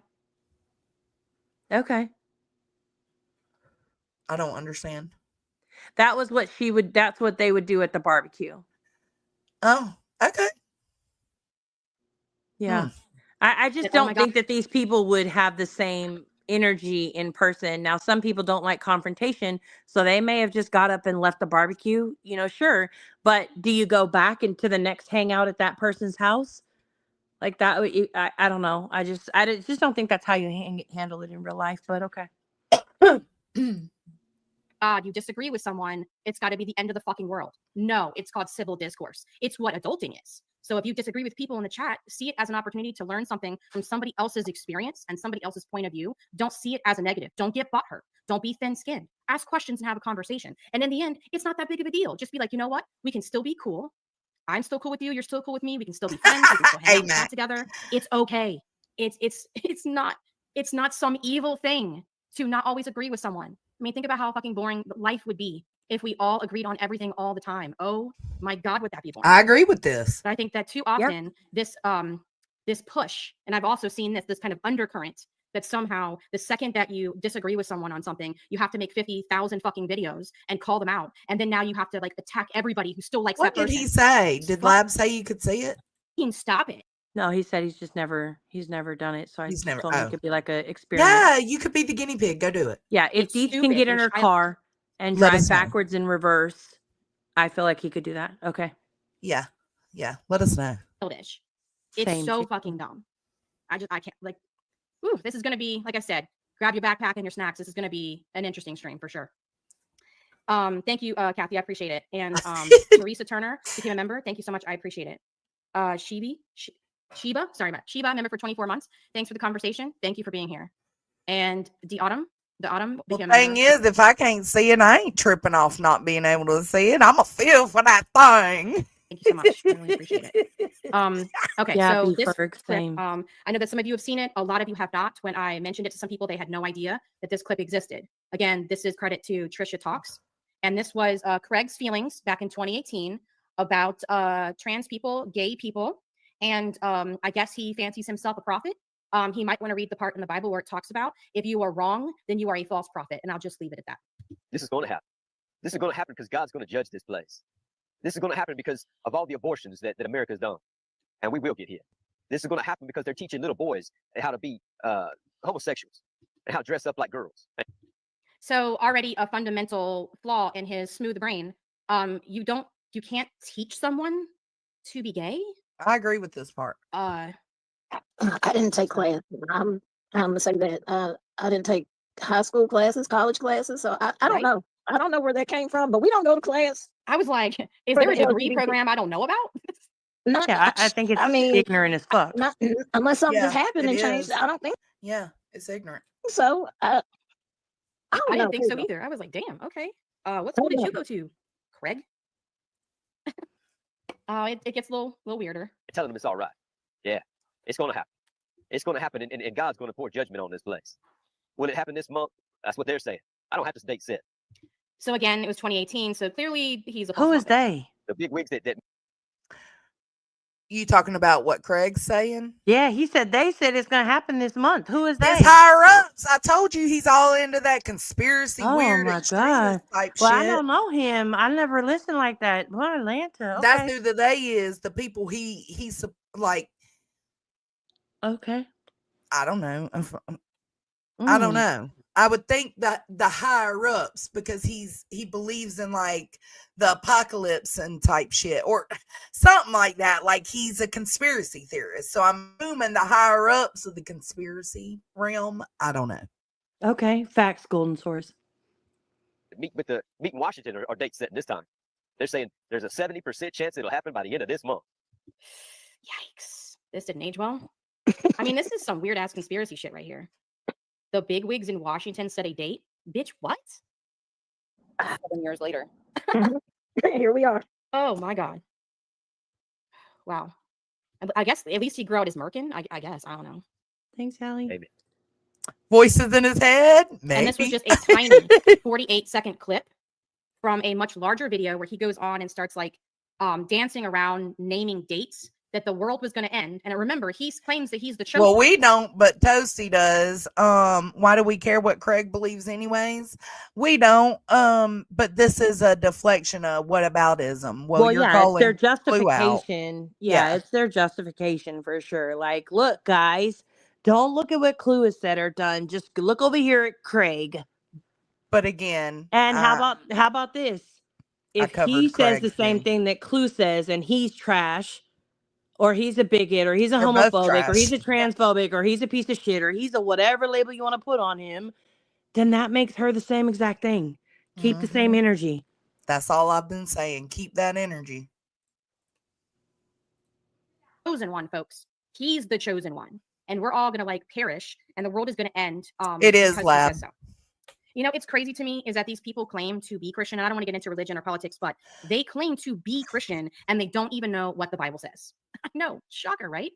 I don't understand. That was what that's what they would do at the barbecue. Oh, okay. Yeah. I just don't think that these people would have the same energy in person. Now, some people don't like confrontation, so they may have just got up and left the barbecue, sure. But do you go back into the next hangout at that person's house? Like that, I don't know. I just don't think that's how you handle it in real life, but okay. You disagree with someone, it's got to be the end of the fucking world. No, it's called civil discourse. It's what adulting is. So if you disagree with people in the chat, see it as an opportunity to learn something from somebody else's experience and somebody else's point of view. Don't see it as a negative. Don't get butthurt. Don't be thin-skinned. Ask questions and have a conversation. And in the end, it's not that big of a deal. Just be like, you know what? We can still be cool. I'm still cool with you. You're still cool with me. We can still be friends. We can still hang out and chat together. It's okay. It's not some evil thing to not always agree with someone. I mean, think about how fucking boring life would be if we all agreed on everything all the time. Oh my God, would that be boring? I agree with this. But I think that too often this this push, and I've also seen this kind of undercurrent that somehow the second that you disagree with someone on something, you have to make 50,000 fucking videos and call them out. And then now you have to like attack everybody who still likes What that person. did he say? Did Lab say you could see it? Stop it. No, he said he's never done it. So I He's never. told him Oh. it could be like a experiment. Yeah, you could be the guinea pig. Go do it. Yeah, if It's Deets can stupid get in and her car and Let drive us know. backwards and reverse, I feel like he could do that. Okay. Yeah. Yeah. Let us know. Childish. It's Same so too. fucking dumb. I can't like. Ooh, this is gonna be, like I said, grab your backpack and your snacks. This is gonna be an interesting stream for sure. Thank you, Kathy. I appreciate it. And Marisa Turner became a member. Thank you so much. I appreciate it. Sheba, member for 24 months. Thanks for the conversation. Thank you for being here. And the autumn became a Thing member. is, if I can't see it, I ain't tripping off not being able to see it. I'm a feel for that thing. Thank you so much. I really appreciate it. Okay, Yeah, so B this Ferg, clip, same. I know that some of you have seen it. A lot of you have not. When I mentioned it to some people, they had no idea that this clip existed. Again, this is credit to Trisha Talks. And this was Craig's feelings back in 2018 about trans people, gay people. And I guess he fancies himself a prophet. He might want to read the part in the Bible where it talks about, if you are wrong, then you are a false prophet. And I'll just leave it at that. This is going to happen. This is going to happen because God's going to judge this place. This is going to happen because of all the abortions that America's done. And we will get here. This is going to happen because they're teaching little boys how to be homosexuals and how to dress up like girls. So already a fundamental flaw in his smooth brain. You can't teach someone to be gay. I agree with this part. I didn't take class. I'm gonna say that I didn't take high school classes, college classes, so I don't know. I don't know where that came from, but we don't go to class. I was like, is For there a the degree LGBT. program I don't know about? Not, Yeah, I think it's ignorant as fuck. Not unless something has happened it and changed. is. I don't think Yeah, it's ignorant. so. I I don't know, didn't think so people. either. I was like, damn, okay. What school did you go to, Craig? It gets a little weirder. Telling them it's all right. Yeah, it's going to happen. It's going to happen, and God's going to pour judgment on this place. Will it happen this month? That's what they're saying. I don't have this date set. So again, it was 2018. So clearly he's a Who is they? The big wigs that You talking about what Craig's saying? Yeah, they said it's gonna happen this month. Who is they? His higher ups. I told you he's all into that conspiracy, Oh weird my extremist god! type Well, shit. I don't know him. I never listened like that. What, Atlanta? Okay. That's who the they is. The people he's like. Okay. I don't know. I don't know. I would think that the higher ups, because he believes in like the apocalypse and type shit or something like that. Like he's a conspiracy theorist. So I'm assuming the higher ups of the conspiracy realm. I don't know. Okay. Facts, golden source. meet in Washington are date setting this time. They're saying there's a 70% chance it'll happen by the end of this month. Yikes! This didn't age well. I mean, this is some weird ass conspiracy shit right here. The bigwigs in Washington set a date. Bitch, what? 7 years later. Here we are. Oh my god. Wow. I guess at least he grew out his merkin. I guess. I don't know. Thanks, Allie. Maybe. Voices in his head. Maybe. And this was just a tiny 48-second clip from a much larger video where he goes on and starts like dancing around naming dates that the world was going to end. And remember, he claims that he's the chosen. Well, we don't, but Toasty does. Why do we care what Craig believes anyways? We don't. But this is a deflection of whataboutism. Well, you're yeah, calling it's their Clue out. justification. Yeah, it's their justification for sure. Like, look, guys, don't look at what Clue has said or done. Just look over here at Craig. But again, and how about this? If he says the same thing that Clue says, and he's trash, or he's a bigot, or he's a homophobic, or he's a transphobic, or he's a piece of shit, or he's a whatever label you want to put on him, then that makes her the same exact thing. Keep the same energy. That's all I've been saying. Keep that energy. Chosen one, folks. He's the chosen one. And we're all gonna like perish, and the world is gonna end. It is, because he Lab. says so. You know, it's crazy to me is that these people claim to be Christian. And I don't want to get into religion or politics, but they claim to be Christian and they don't even know what the Bible says. No, shocker, right?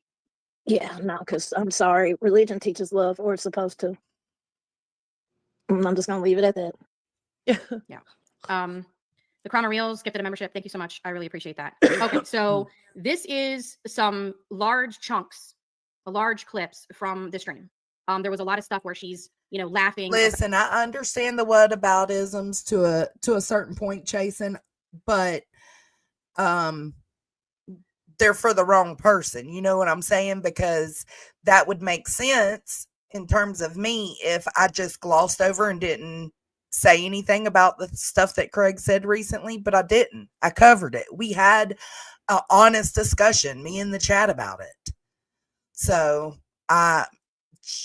Yeah, no, because I'm sorry, religion teaches love, or it's supposed to. I'm just gonna leave it at that. Yeah. The Crown of Reels gifted a membership. Thank you so much. I really appreciate that. Okay, so this is some large chunks large clips from the stream. There was a lot of stuff where she's, you know, laughing. Listen, I understand the whataboutisms to a certain point, Chasen, but they're for the wrong person. You know what I'm saying? Because that would make sense in terms of me if I just glossed over and didn't say anything about the stuff that Craig said recently, but I didn't. I covered it. We had an honest discussion, me in the chat about it. So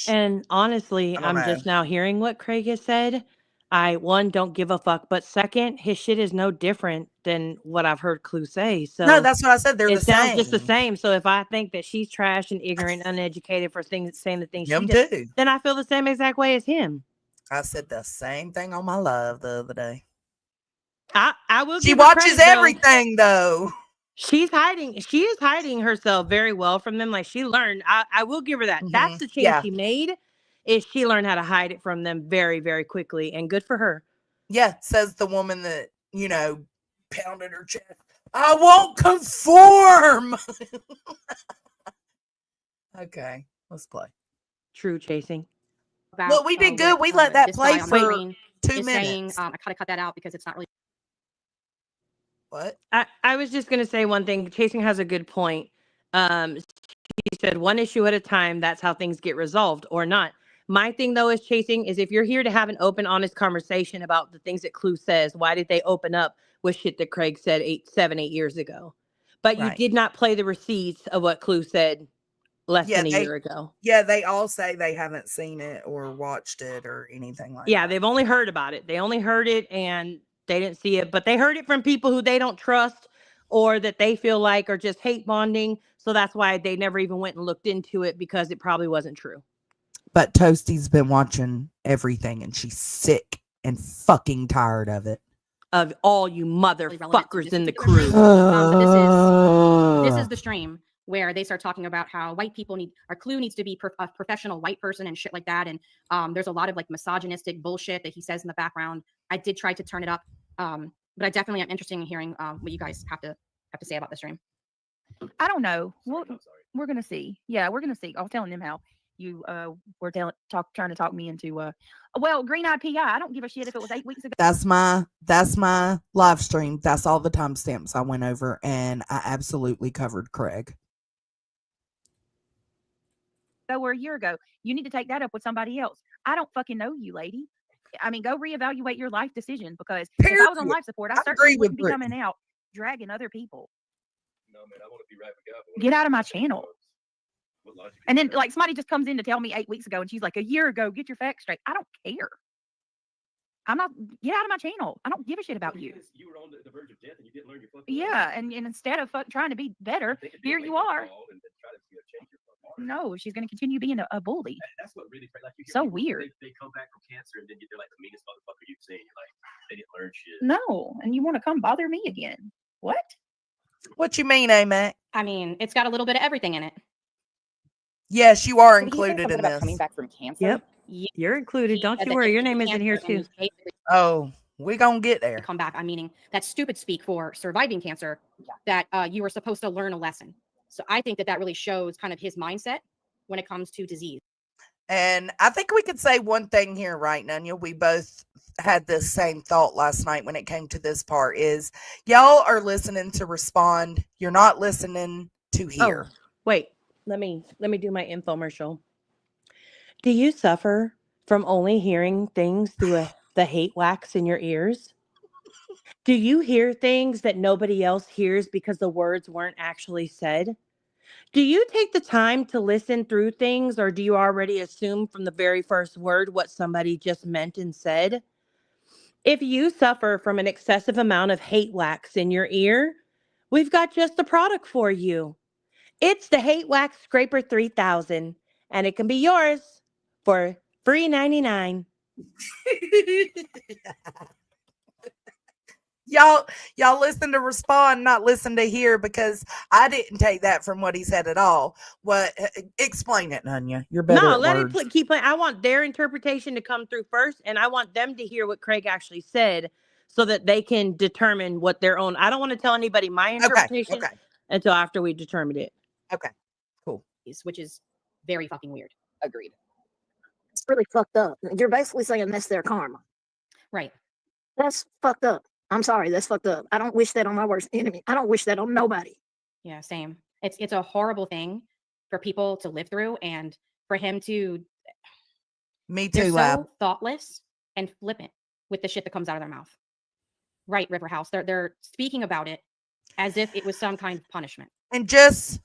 And honestly, I don't I'm know. just now hearing what Craig has said. I, one, don't give a fuck, but second, his shit is no different than what I've heard Clue say. So No, that's what I said. They're it the sounds just the same. same. So if I think that she's trash and ignorant, uneducated for saying the things she Him does, too. then I feel the same exact way as him. I said the same thing on my love the other day. I will. She give her watches credit, everything though. She is hiding herself very well from them. Like she learned. I will give her that. That's the change Yeah. she made. Is she learned how to hide it from them very, very quickly, and good for her. Yeah, says the woman that, you know, pounded her chest. I won't conform. Okay, let's play. True chasing. Well, we did good. We let that this play guy on for screen 2 is minutes. saying, I kind of cut that out because it's not really. What? I was just gonna say one thing. Chasing has a good point. He said one issue at a time. That's how things get resolved, or not. My thing though is Chasing is if you're here to have an open, honest conversation about the things that Clue says, why did they open up with shit that Craig said 8 years ago? But you Right. did not play the receipts of what Clue said less than a year ago. Yeah, they all say they haven't seen it or watched it or anything like Yeah, that. they've only heard about it. They only heard it and they didn't see it, but they heard it from people who they don't trust or that they feel like are just hate bonding. So that's why they never even went and looked into it because it probably wasn't true. But Toasty's been watching everything and she's sick and fucking tired of it. Of all you motherfuckers in the particular crew. stream. This is the stream where they start talking about how white people or Clue needs to be a professional white person and shit like that. And there's a lot of like misogynistic bullshit that he says in the background. I did try to turn it up, but I definitely am interested in hearing what you guys have to say about the stream. I don't know. We're gonna see. Yeah, we're gonna see. I was telling them how you were trying to talk me into well, green-eyed PI. I don't give a shit if it was 8 weeks ago. That's my live stream. That's all the timestamps I went over, and I absolutely covered Craig. Or a year ago. You need to take that up with somebody else. I don't fucking know you, lady. I mean, go reevaluate your life decision because if I was on life support, I certainly wouldn't be coming out dragging other people. No, man, I want to be right back up. Get out of my channel. And then, like, somebody just comes in to tell me 8 weeks ago, and she's like, a year ago, get your facts straight. I don't care. I'm not. Get out of my channel. I don't give a shit about you. You were on the verge of death, and you didn't learn your fucking. Yeah, and instead of trying to be better, here you are. No, she's going to continue being a bully. That's what really like you so weird. They come back from cancer, and then they're like the meanest motherfucker you've seen. You're like, they didn't learn shit. No, and you want to come bother me again? What? What you mean, A-Mac? I mean, it's got a little bit of everything in it. Yes, you are Did he say included something in about this. coming back from cancer? Yep. You're included. Don't you worry. Your name is in here too. Oh, we're going to get there. Come back. I'm meaning that stupid speak for surviving cancer, that you were supposed to learn a lesson. So I think that really shows kind of his mindset when it comes to disease. And I think we could say one thing here, right, Nunya? We both had this same thought last night when it came to this part is y'all are listening to respond. You're not listening to hear. Oh, wait, let me do my infomercial. Do you suffer from only hearing things through the hate wax in your ears? Do you hear things that nobody else hears because the words weren't actually said? Do you take the time to listen through things, or do you already assume from the very first word what somebody just meant and said? If you suffer from an excessive amount of hate wax in your ear, we've got just the product for you. It's the Hate Wax Scraper 3000, and it can be yours for free $99. Y'all listen to respond, not listen to hear, because I didn't take that from what he said at all. What? Explain it, Nunya. You're better No, at let words. it keep playing. I want their interpretation to come through first, and I want them to hear what Craig actually said so that they can determine what their own. I don't want to tell anybody my interpretation until after we determine it. Okay, cool. Which is very fucking weird. Agreed. It's really fucked up. You're basically saying that's their karma. Right. That's fucked up. I'm sorry, that's fucked up. I don't wish that on my worst enemy. I don't wish that on nobody. Yeah, same. It's a horrible thing for people to live through, and for him to. Me They're too, so Lab. thoughtless and flippant with the shit that comes out of their mouth. Right, Riverhouse. They're speaking about it as if it was some kind of punishment. And just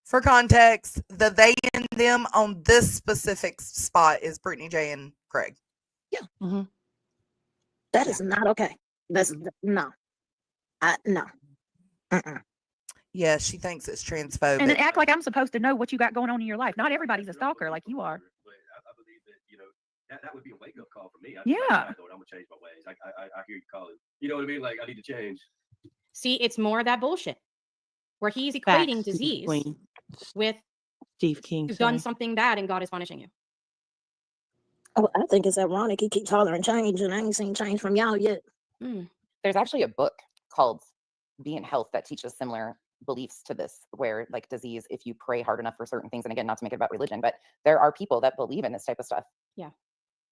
for context, the they and them on this specific spot is Brittany J and Craig. Yeah. That is not okay. That's no. No. Yeah, she thinks it's transphobic. And then act like I'm supposed to know what you got going on in your life. Not everybody's a stalker like you are. I believe that, you know, that would be a wake up call for me. Yeah. I thought I'm gonna change my ways. I hear you calling. You know what I mean? Like I need to change. See, it's more of that bullshit where he's equating Facts, disease Queen. with Steve King. you've done something bad and God is punishing you. Oh, I think it's ironic. He keeps hollering change, and I ain't seen change from y'all yet. There's actually a book called Be in Health that teaches similar beliefs to this, where like disease, if you pray hard enough for certain things, and again, not to make it about religion, but there are people that believe in this type of stuff. Yeah.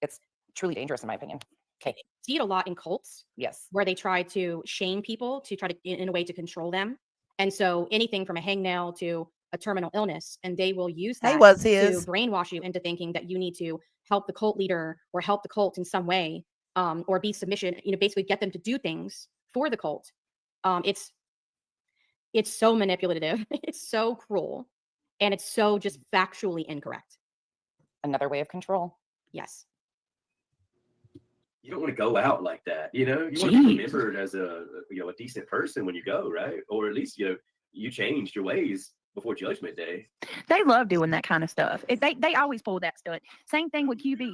It's truly dangerous in my opinion. Okay. See it a lot in cults. Yes. Where they try to shame people to try to, in a way, to control them. And so anything from a hangnail to a terminal illness, and they will use that to brainwash you into thinking that you need to help the cult leader or help the cult in some way, or be submission, basically get them to do things for the cult. It's so manipulative. It's so cruel. And it's so just factually incorrect. Another way of control. Yes. You don't want to go out like that, you know. You want to be remembered as a decent person when you go, right? Or at least you changed your ways before Judgment Day. They love doing that kind of stuff. They always pull that stunt. Same thing with QB.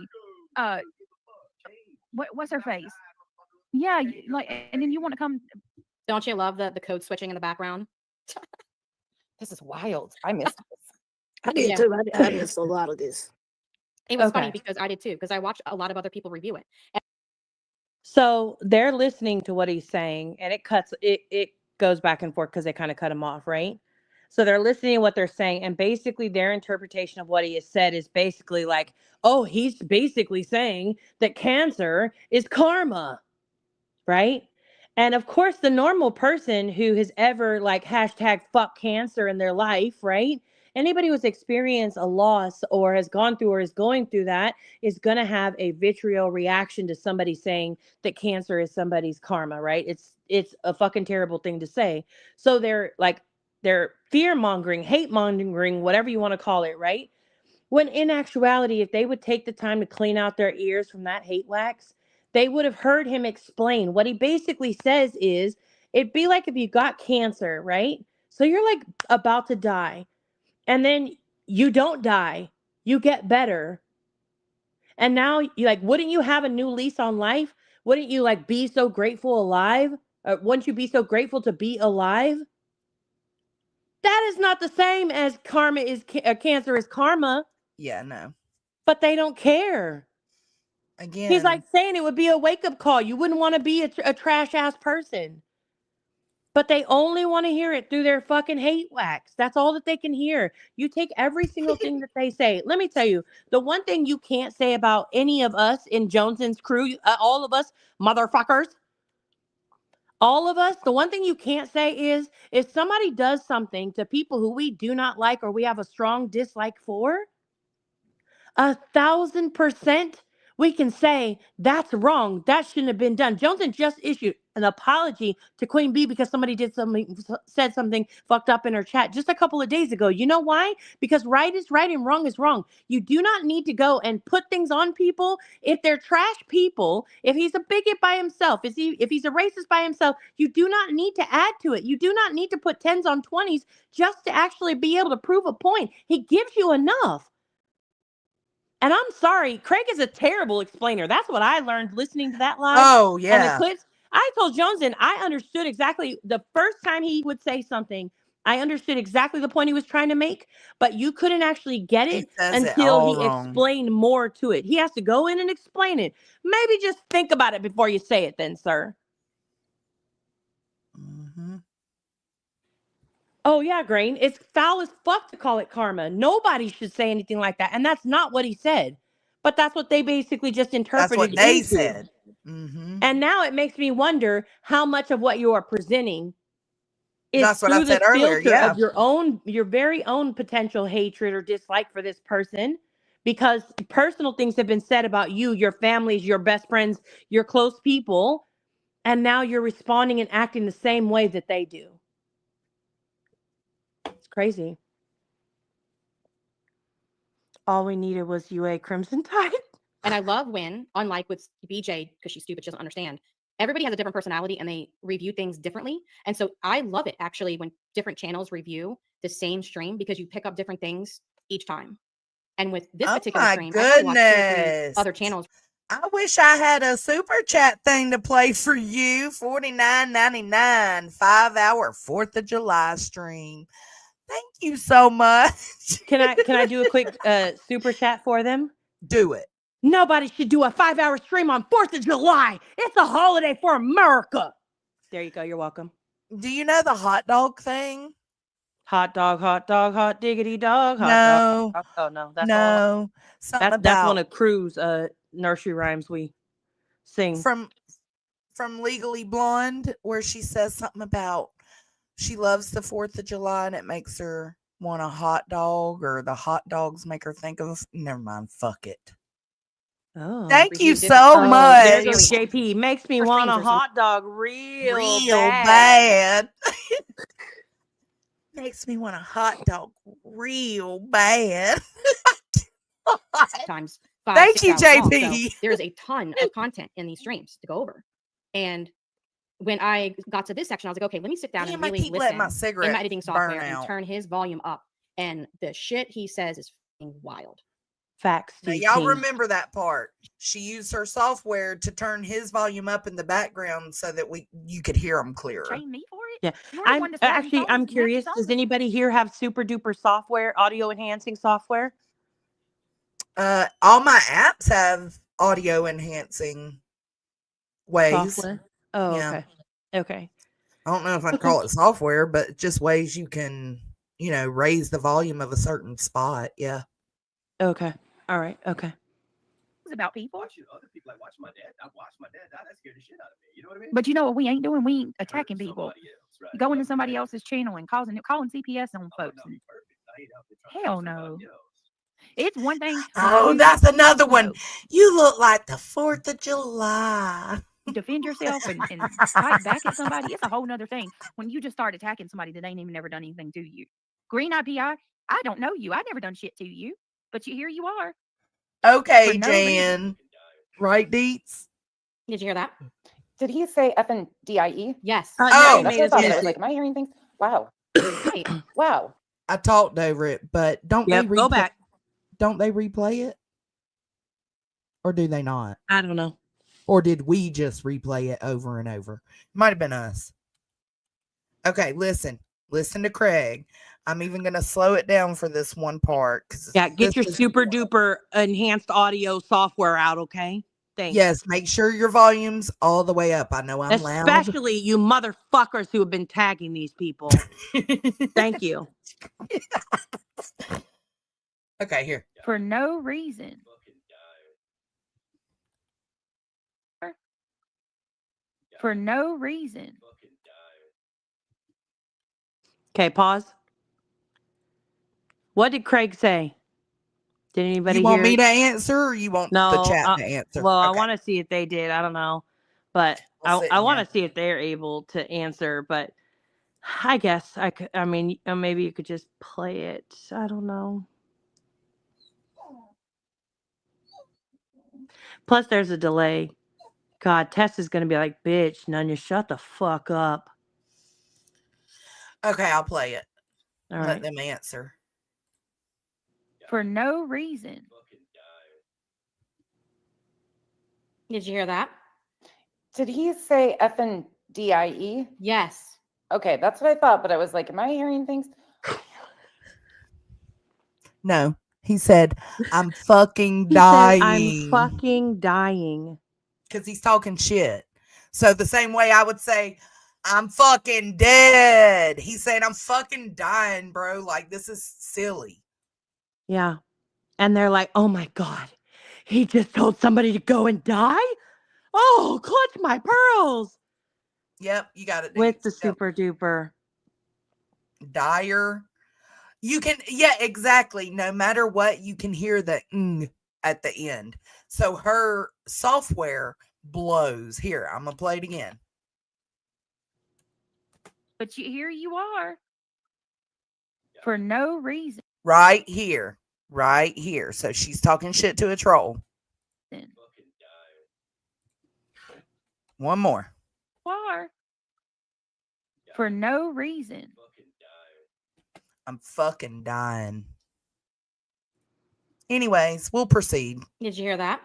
What's her face? Yeah, like, and then you want to come. Don't you love the code switching in the background? This is wild. I missed this. I did too. I missed a lot of this. It was funny because I did too, because I watched a lot of other people review it. So they're listening to what he's saying, and it goes back and forth because they kind of cut him off, right? So they're listening to what they're saying, and basically their interpretation of what he has said is basically like, oh, he's basically saying that cancer is karma, right? And of course, the normal person who has ever like hashtag fuck cancer in their life, right? Anybody who's experienced a loss or has gone through or is going through that is going to have a vitriol reaction to somebody saying that cancer is somebody's karma, right? It's a fucking terrible thing to say. So they're fear mongering, hate mongering, whatever you want to call it, right? When in actuality, if they would take the time to clean out their ears from that hate wax, they would have heard him explain. What he basically says is, it'd be like if you got cancer, right? So you're like about to die. And then you don't die. You get better. And now you like, wouldn't you have a new lease on life? Wouldn't you like be so grateful alive? Wouldn't you be so grateful to be alive? That is not the same as karma is cancer is karma. Yeah, no. But they don't care. Again, he's like saying it would be a wake-up call. You wouldn't want to be a trash-ass person. But they only want to hear it through their fucking hate wax. That's all that they can hear. You take every single thing that they say. Let me tell you, the one thing you can't say about any of us in Jones's crew, all of us motherfuckers, all of us, the one thing you can't say is if somebody does something to people who we do not like or we have a strong dislike for, 1,000%, we can say that's wrong. That shouldn't have been done. Johnson just issued an apology to Queen Bee because somebody said something fucked up in her chat just a couple of days ago. You know why? Because right is right and wrong is wrong. You do not need to go and put things on people if they're trash people. If he's a bigot by himself, if he's a racist by himself, you do not need to add to it. You do not need to put 10s on 20s just to actually be able to prove a point. He gives you enough. And I'm sorry, Craig is a terrible explainer. That's what I learned listening to that live. Oh, yeah. And the clips. I told Jones, and I understood exactly the first time he would say something, I understood exactly the point he was trying to make, but you couldn't actually get it until he explained more to it. He has to go in and explain it. Maybe just think about it before you say it then, sir. Mm-hmm. Oh yeah, Grain. It's foul as fuck to call it karma. Nobody should say anything like that, and that's not what he said. But that's what they basically just That's what interpreted they into. said. Mm-hmm. And now it makes me wonder how much of what you are presenting is That's what I through the said earlier. filter Yeah. of your very own potential hatred or dislike for this person, because personal things have been said about you, your families, your best friends, your close people, and now you're responding and acting the same way that they do. It's crazy. All we needed was UA Crimson Tide. And I love when, unlike with BJ, because she's stupid, she doesn't understand, everybody has a different personality and they review things differently. And so I love it actually when different channels review the same stream, because you pick up different things each time. And with this particular stream, I probably watched 2 or 3 other channels. I wish I had a super chat thing to play for you. $49.99, 5-hour 4th of July stream. Thank you so much. Can I do a quick super chat for them? Do it. Nobody should do a 5-hour stream on 4th of July. It's a holiday for America. There you go. You're welcome. Do you know the hot dog thing? Hot dog, hot diggity dog. Hot No. dog. Oh no, that's No. that's one of Crew's nursery rhymes we sing. From Legally Blonde, where she says something about she loves the 4th of July and it makes her want a hot dog, or the hot dogs make her think of. Never mind. Fuck it. Oh, thank you so much. There goes JP. Makes me want a hot dog real bad. Makes me want a hot dog real bad. Times 5, Thank 6 you, hours long. JP. So there's a ton of content in these streams to go over. And when I got to this section, I was like, okay, let me sit down and really listen my cigarette in my editing software burn and out. turn his volume up. And the shit he says is fucking wild. Facts. Now, y'all remember that part. She used her software to turn his volume up in the background so that you could hear him clearer. Train me for it? Yeah. You're the one that's writing songs, I'm you have to curious. song Does it. anybody here have super duper software, audio enhancing software? All my apps have audio enhancing ways. Software? Oh, Yeah. okay. Okay. I don't know if I'd call it software, but just ways you can, raise the volume of a certain spot. Yeah. Okay. All right. Okay. It's about people. Watching other people, like watching my dad. I watched my dad die. That scared the shit out of me. You know what I mean? But you know what we ain't doing? We ain't attacking people. Else, right? Going to somebody else's channel and calling CPS on folks. No, I ain't out there trying Hell to no. somebody else. It's one thing. Oh, that's another one. You look like the 4th of July. Defend yourself and fight back at somebody. It's a whole nother thing. When you just start attacking somebody that ain't even never done anything to you. Green IPI, I don't know you. I never done shit to you. But here you are. Okay, no Jan. reason. Right, Deets? Did you hear that? Did he say effing DIE? Yes. Oh, that's what I thought. I was like, am I hearing things? Wow. Wow. I talked over it, but don't Yep, they go back. Don't they replay it? Or do they not? I don't know. Or did we just replay it over and over? Might have been us. Okay, listen to Craig. I'm even going to slow it down for this one part. Yeah, get your super duper enhanced audio software out, okay? Thanks. Yes, make sure your volume's all the way up. I know I'm loud. Especially you motherfuckers who have been tagging these people. Thank you. Okay, here. For no reason. For no reason. Okay, pause. What did Craig say? Did anybody You want hear me it? to answer, or you want the chat to answer? Well, I Okay. want to see if they did. I don't know. But I'll sit I want here. to see if they're able to answer. But I guess I could. I mean, maybe you could just play it. I don't know. Plus, there's a delay. God, Tess is going to be like, bitch, Nunya, shut the fuck up. Okay, I'll play it. All Let right. them answer. For no reason. Did you hear that? Did he say effing DIE? Yes. Okay, that's what I thought, but I was like, am I hearing things? No, he said, I'm fucking He dying. said, I'm fucking dying. Because he's talking shit. So the same way I would say, I'm fucking dead. He's saying I'm fucking dying, bro. Like, this is silly. Yeah. And they're like, oh my God, he just told somebody to go and die? Oh, clutch my pearls. Yep, you got it. With the super duper. Dire. You can, yeah, exactly. No matter what, you can hear the at the end. So her software blows. Here, I'm going to play it again. But here you are for no reason. Right here. Right here. So she's talking shit to a troll. One more. For no reason. I'm fucking dying. Anyways, we'll proceed. Did you hear that?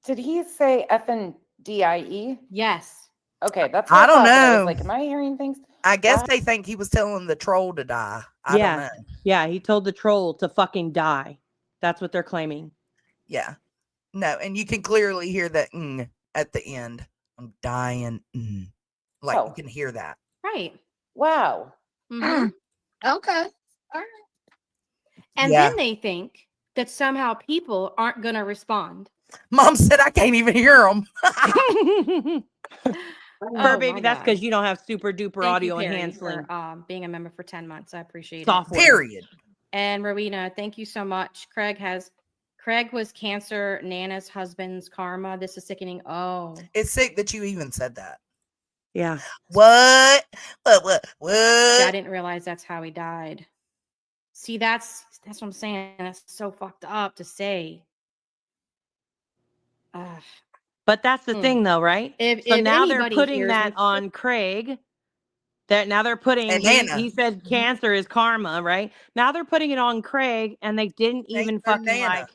Did he say effing DIE? Yes. Okay, that's I what don't thought, but I know. was like, am I hearing things? I guess they think he was telling the troll to die. I don't know. Yeah, he told the troll to fucking die. That's what they're claiming. Yeah. No, and you can clearly hear that at the end. I'm dying. Like you can hear that. Right. Wow. Mm-hmm. Okay. All right. And Yeah. then they think that somehow people aren't going to respond. Mom said I can't even hear them. Baby, that's because you don't have super duper Thank audio you, Perry, enhancing for being a member for 10 months. I appreciate software. it. Period. And Rowena, thank you so much. Craig was Cancer, Nana's husband's karma. This is sickening. Oh. It's sick that you even said that. Yeah. What? I didn't realize that's how he died. See, that's what I'm saying. That's so fucked up to say. But that's the thing, though, right? If now they're anybody putting hears that me- on Craig. Now they're putting And he Nana. said cancer is karma, right? Now they're putting it on Craig, and they didn't even fucking Nana.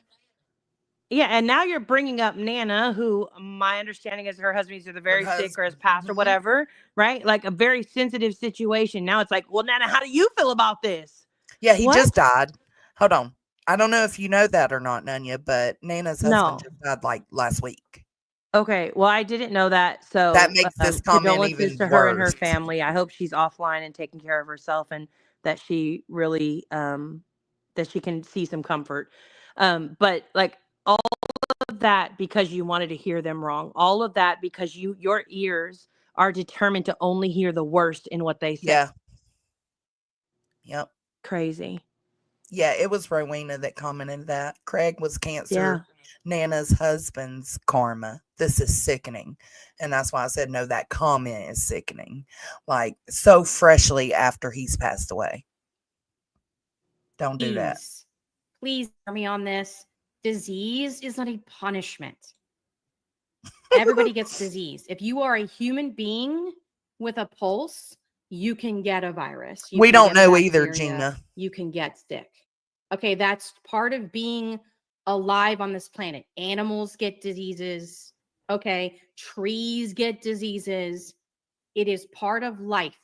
Yeah, and now you're bringing up Nana, who my understanding is her husband's either very sick or has passed or whatever, right? Like a very sensitive situation. Now it's like, well, Nana, how do you feel about this? Yeah, he What? just died. Hold on. I don't know if you know that or not, Nunya, but Nana's husband just died like last week. Okay, well, I didn't know that, so That makes this comment condolences even to her and her worse. family. I hope she's offline and taking care of herself, and that she really that she can see some comfort. But like all of that because you wanted to hear them wrong. All of that because your ears are determined to only hear the worst in what they say. Yeah. Yep. Crazy. Yeah, it was Rowena that commented that. Craig was Cancer. Yeah. Nana's husband's karma. This is sickening. And that's why I said, no, that comment is sickening. Like, so freshly after he's passed away. Don't do that. Please hear me on this. Disease is not a punishment. Everybody gets disease. If you are a human being with a pulse, you can get a virus. We don't know either, Gina. You can get sick. Okay, that's part of being alive on this planet. Animals get diseases. Okay, trees get diseases. It is part of life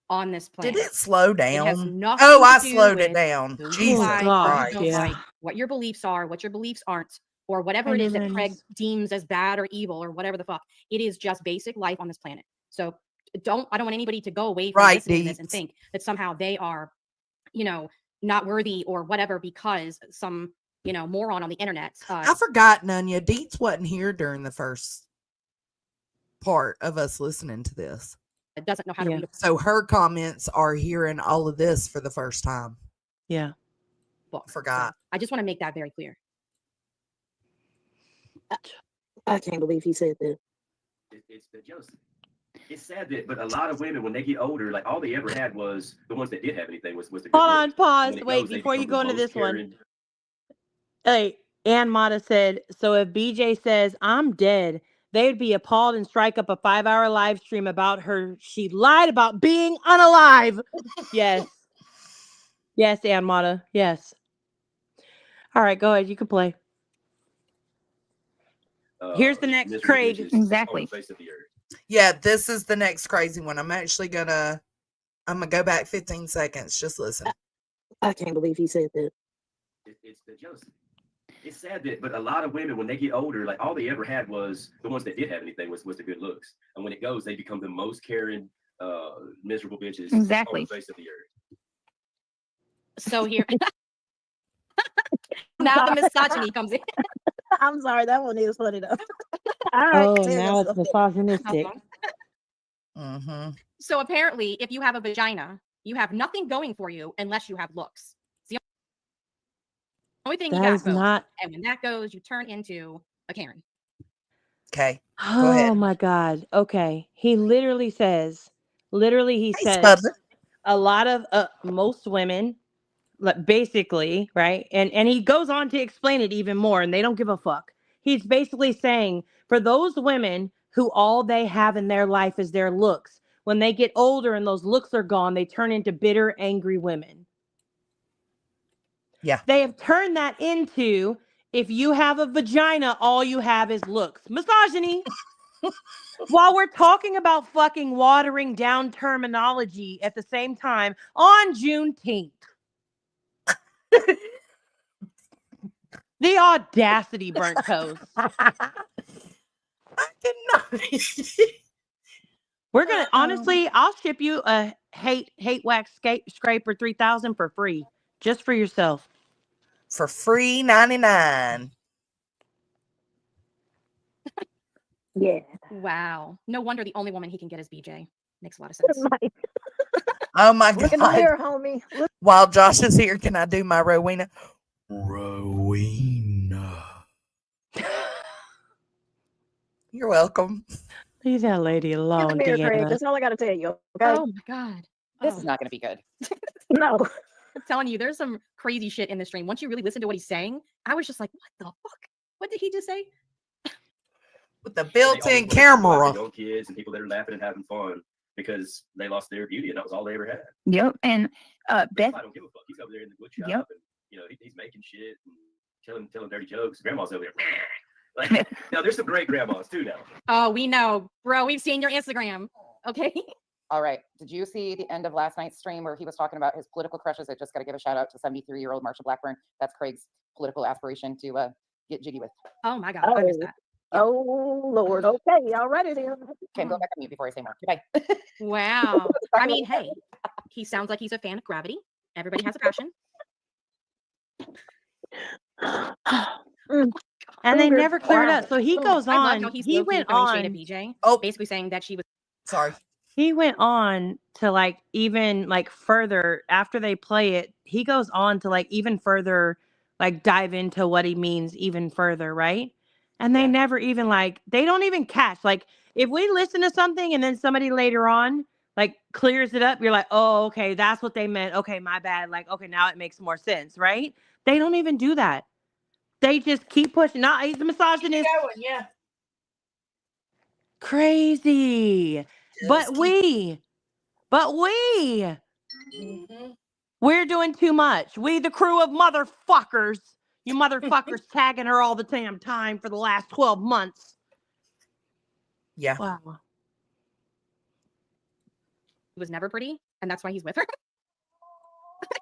on this planet. Did it slow down? It has nothing Oh, I to do slowed it with down. who you Jesus like, Christ. who you don't like, what your beliefs are, what your beliefs aren't, or whatever it is that Craig deems as bad or evil or whatever the fuck. It is just basic life on this planet. So I don't want anybody to go away from listening to this and think that somehow they are, not worthy or whatever because some, moron on the internet. I forgot, Nunya. Deets wasn't here during the first part of us listening to this. It doesn't know how to read. So her comments are hearing all of this for the first time. Yeah. Forgot. I just want to make that very clear. I can't believe he said that. It's the jealousy. It's sad that, but a lot of women, when they get older, like all they ever had was the ones that did have anything was the good Hold on, looks. pause. When it Wait, goes, they before you become go the into most this one. caring. Hey, Ann Mata said, so if BJ says, I'm dead, they would be appalled and strike up a 5-hour live stream about her. She lied about being unalive. Yes. Yes, Ann Mata. Yes. All right, go ahead. You can play. Here's the next misery Craig. bitches on Exactly. the face of the earth. Yeah, this is the next crazy one. I'm gonna go back 15 seconds. Just listen. I can't believe he said that. It's the jealousy. It's sad that, but a lot of women, when they get older, like all they ever had was the ones that did have anything was the good looks. And when it goes, they become the most caring, miserable bitches Exactly. on the face of the earth. So here, now the misogyny comes in. I'm sorry, that one is funny though. All right, Oh, tell now it's yourself. misogynistic. So apparently, if you have a vagina, you have nothing going for you unless you have looks. It's the only thing you That got, is folks. not. And when that goes, you turn into a Karen. Okay. Oh ahead. my God. Okay. He literally says, he Hey, says, Spudler. a lot of most women, like, basically, right? And he goes on to explain it even more, and they don't give a fuck. He's basically saying for those women who all they have in their life is their looks, when they get older and those looks are gone, they turn into bitter, angry women. Yeah. They have turned that into, if you have a vagina, all you have is looks. Misogyny. While we're talking about fucking watering down terminology at the same time on Juneteenth. The audacity, burnt toast. I did not. We're gonna honestly, I'll ship you a hate wax scraper 3000 for free, just for yourself. For free 99. Yeah. Wow. No wonder the only woman he can get is BJ. Makes a lot of sense. Oh my Look in the God. mirror, homie. Look. While Josh is here, can I do my Rowena? Rowena. You're welcome. Leave that lady In the alone, mirror, Craig. Deanna. That's all I got to tell you. Okay. Oh my God. This is not going to be good. No. I'm telling you, there's some crazy shit in the stream. Once you really listen to what he's saying, I was just like, what the fuck? What did he just say? With the They built-in always want to camera. young kids and people that are laughing and having fun because they lost their beauty and that was all they ever had. Yep. And Beth. I don't give a fuck. He's over there in the wood shop Yep. and he's making shit and telling dirty jokes. Grandma's over there. Like, now there's some great grandmas too now. Oh, we know, bro. We've seen your Instagram. Okay. All right. Did you see the end of last night's stream where he was talking about his political crushes? I just got to give a shout out to 73-year-old Marsha Blackburn. That's Craig's political aspiration to get jiggy with. Oh my God. I missed that. Oh Lord. Okay. All righty then. Okay, go back on mute before I say more. Goodbye. Wow. I mean, hey, he sounds like he's a fan of Gravity. Everybody has a passion. And they never cleared up. So he goes I love on. how he's He low-key went throwing on. shade at BJ. Oh, basically saying that she was. Sorry. He went on to like even like further after they play it. He goes on to like even further like dive into what he means even further, right? And they never even like they don't even catch like if we listen to something and then somebody later on like clears it up, you're like, oh, okay, that's what they meant. Okay, my bad. Like, okay, now it makes more sense, right? They don't even do that. They just keep pushing. Nah, he's a misogynist. Yeah. Crazy. But we're doing too much. We, the crew of motherfuckers, you motherfuckers tagging her all the damn time for the last 12 months. Yeah. Wow. He was never pretty, and that's why he's with her.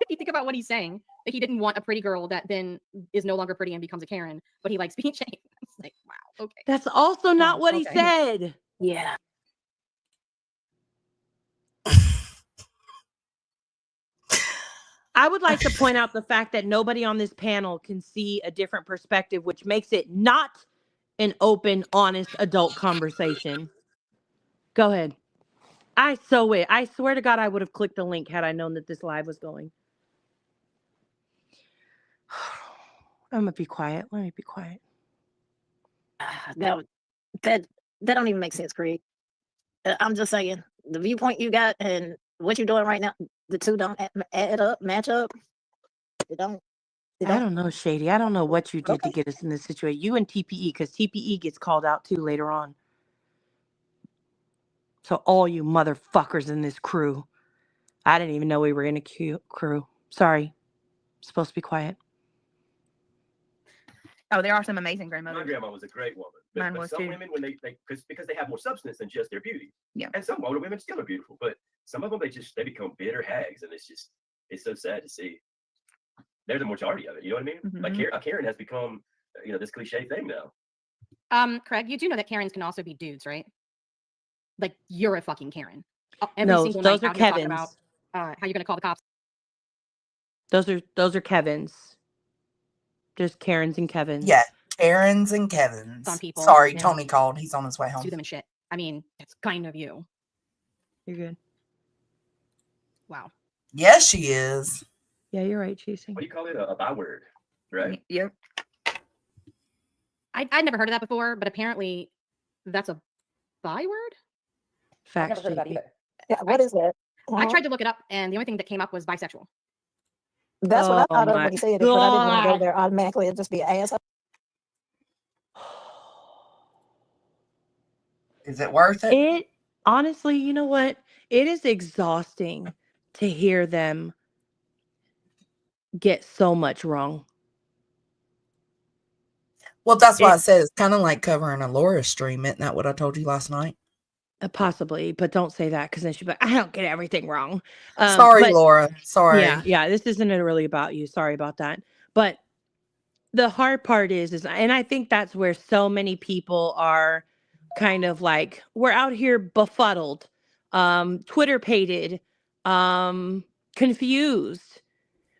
If you think about what he's saying, that he didn't want a pretty girl that then is no longer pretty and becomes a Karen, but he likes being changed. It's like, wow, okay. That's also not what he okay. said. Yeah. I would like to point out the fact that nobody on this panel can see a different perspective, which makes it not an open, honest adult conversation. Go ahead. I swear to God, I would have clicked the link had I known that this live was going. I'm gonna be quiet. Let me be quiet. That don't even make sense, Craig. I'm just saying the viewpoint you got and what you're doing right now, the two don't add up, match up. They don't. I don't know, Shady. I don't know what you did to get us in this situation. You and TPE, because TPE gets called out too later on. So all you motherfuckers in this crew. I didn't even know we were in a crew. Sorry. Supposed to be quiet. Oh, there are some amazing grandmothers. My grandma was a great woman. Mine But was some too. women, when because they have more substance than just their beauty. Yeah. And some older women still are beautiful, but some of them they become bitter hags, and it's so sad to see. They're the majority of it. You know what I mean? Mm-hmm. Like a Karen has become this cliche thing now. Craig, you do know that Karens can also be dudes, right? Like you're a fucking Karen. every No, single those night are out here talking about Kevin's. how you're going to call the cops. Those are Kevin's. Just Karen's and Kevin's. Yeah, Karen's and On Kevin's. people. Sorry, and Tony called. He's on his way home. sue them and shit. I mean, that's kind of you. You're good. Wow. Yes, she is. Yeah, you're right, Chasing. What do you call it? A byword, right? Yep. I'd never heard of that before, but apparently that's a byword. Facts. never heard of that JP. either. Yeah, what is that? I tried to look it up, and the only thing that came up was bisexual. That's what I Oh thought of my when he said it, but I didn't want to go God. there automatically. It'd just be an asshole. Is it worth it? It honestly, you know what? It is exhausting to hear them get so much wrong. Well, that's why I said it's kind of like covering a Laura stream. Isn't that what I told you last night? Possibly, but don't say that because then she'll be like, I don't get everything wrong. Sorry, But Laura. Sorry. yeah, this isn't really about you. Sorry about that. But the hard part is, and I think that's where so many people are kind of like, we're out here befuddled, Twitter-pated, confused.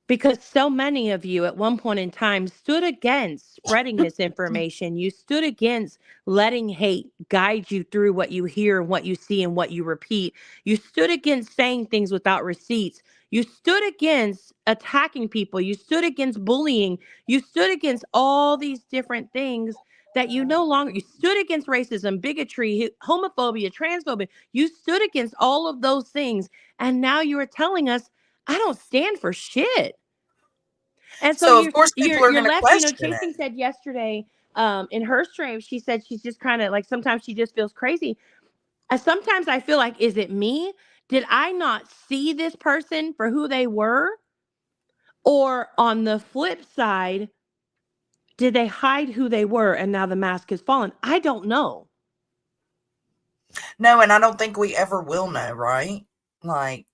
Because so many of you at one point in time stood against spreading misinformation. You stood against letting hate guide you through what you hear and what you see and what you repeat. You stood against saying things without receipts. You stood against attacking people. You stood against bullying. You stood against all these different things that you no longer, you stood against racism, bigotry, homophobia, transphobia. You stood against all of those things. And now you are telling us, I don't stand for shit. And so of course people are you're going to left, question Chasing it. said yesterday, in her stream, she said she's just kind of like, sometimes she just feels crazy. And sometimes I feel like, is it me? Did I not see this person for who they were? Or on the flip side, did they hide who they were and now the mask has fallen? I don't know. No, and I don't think we ever will know, right? Like,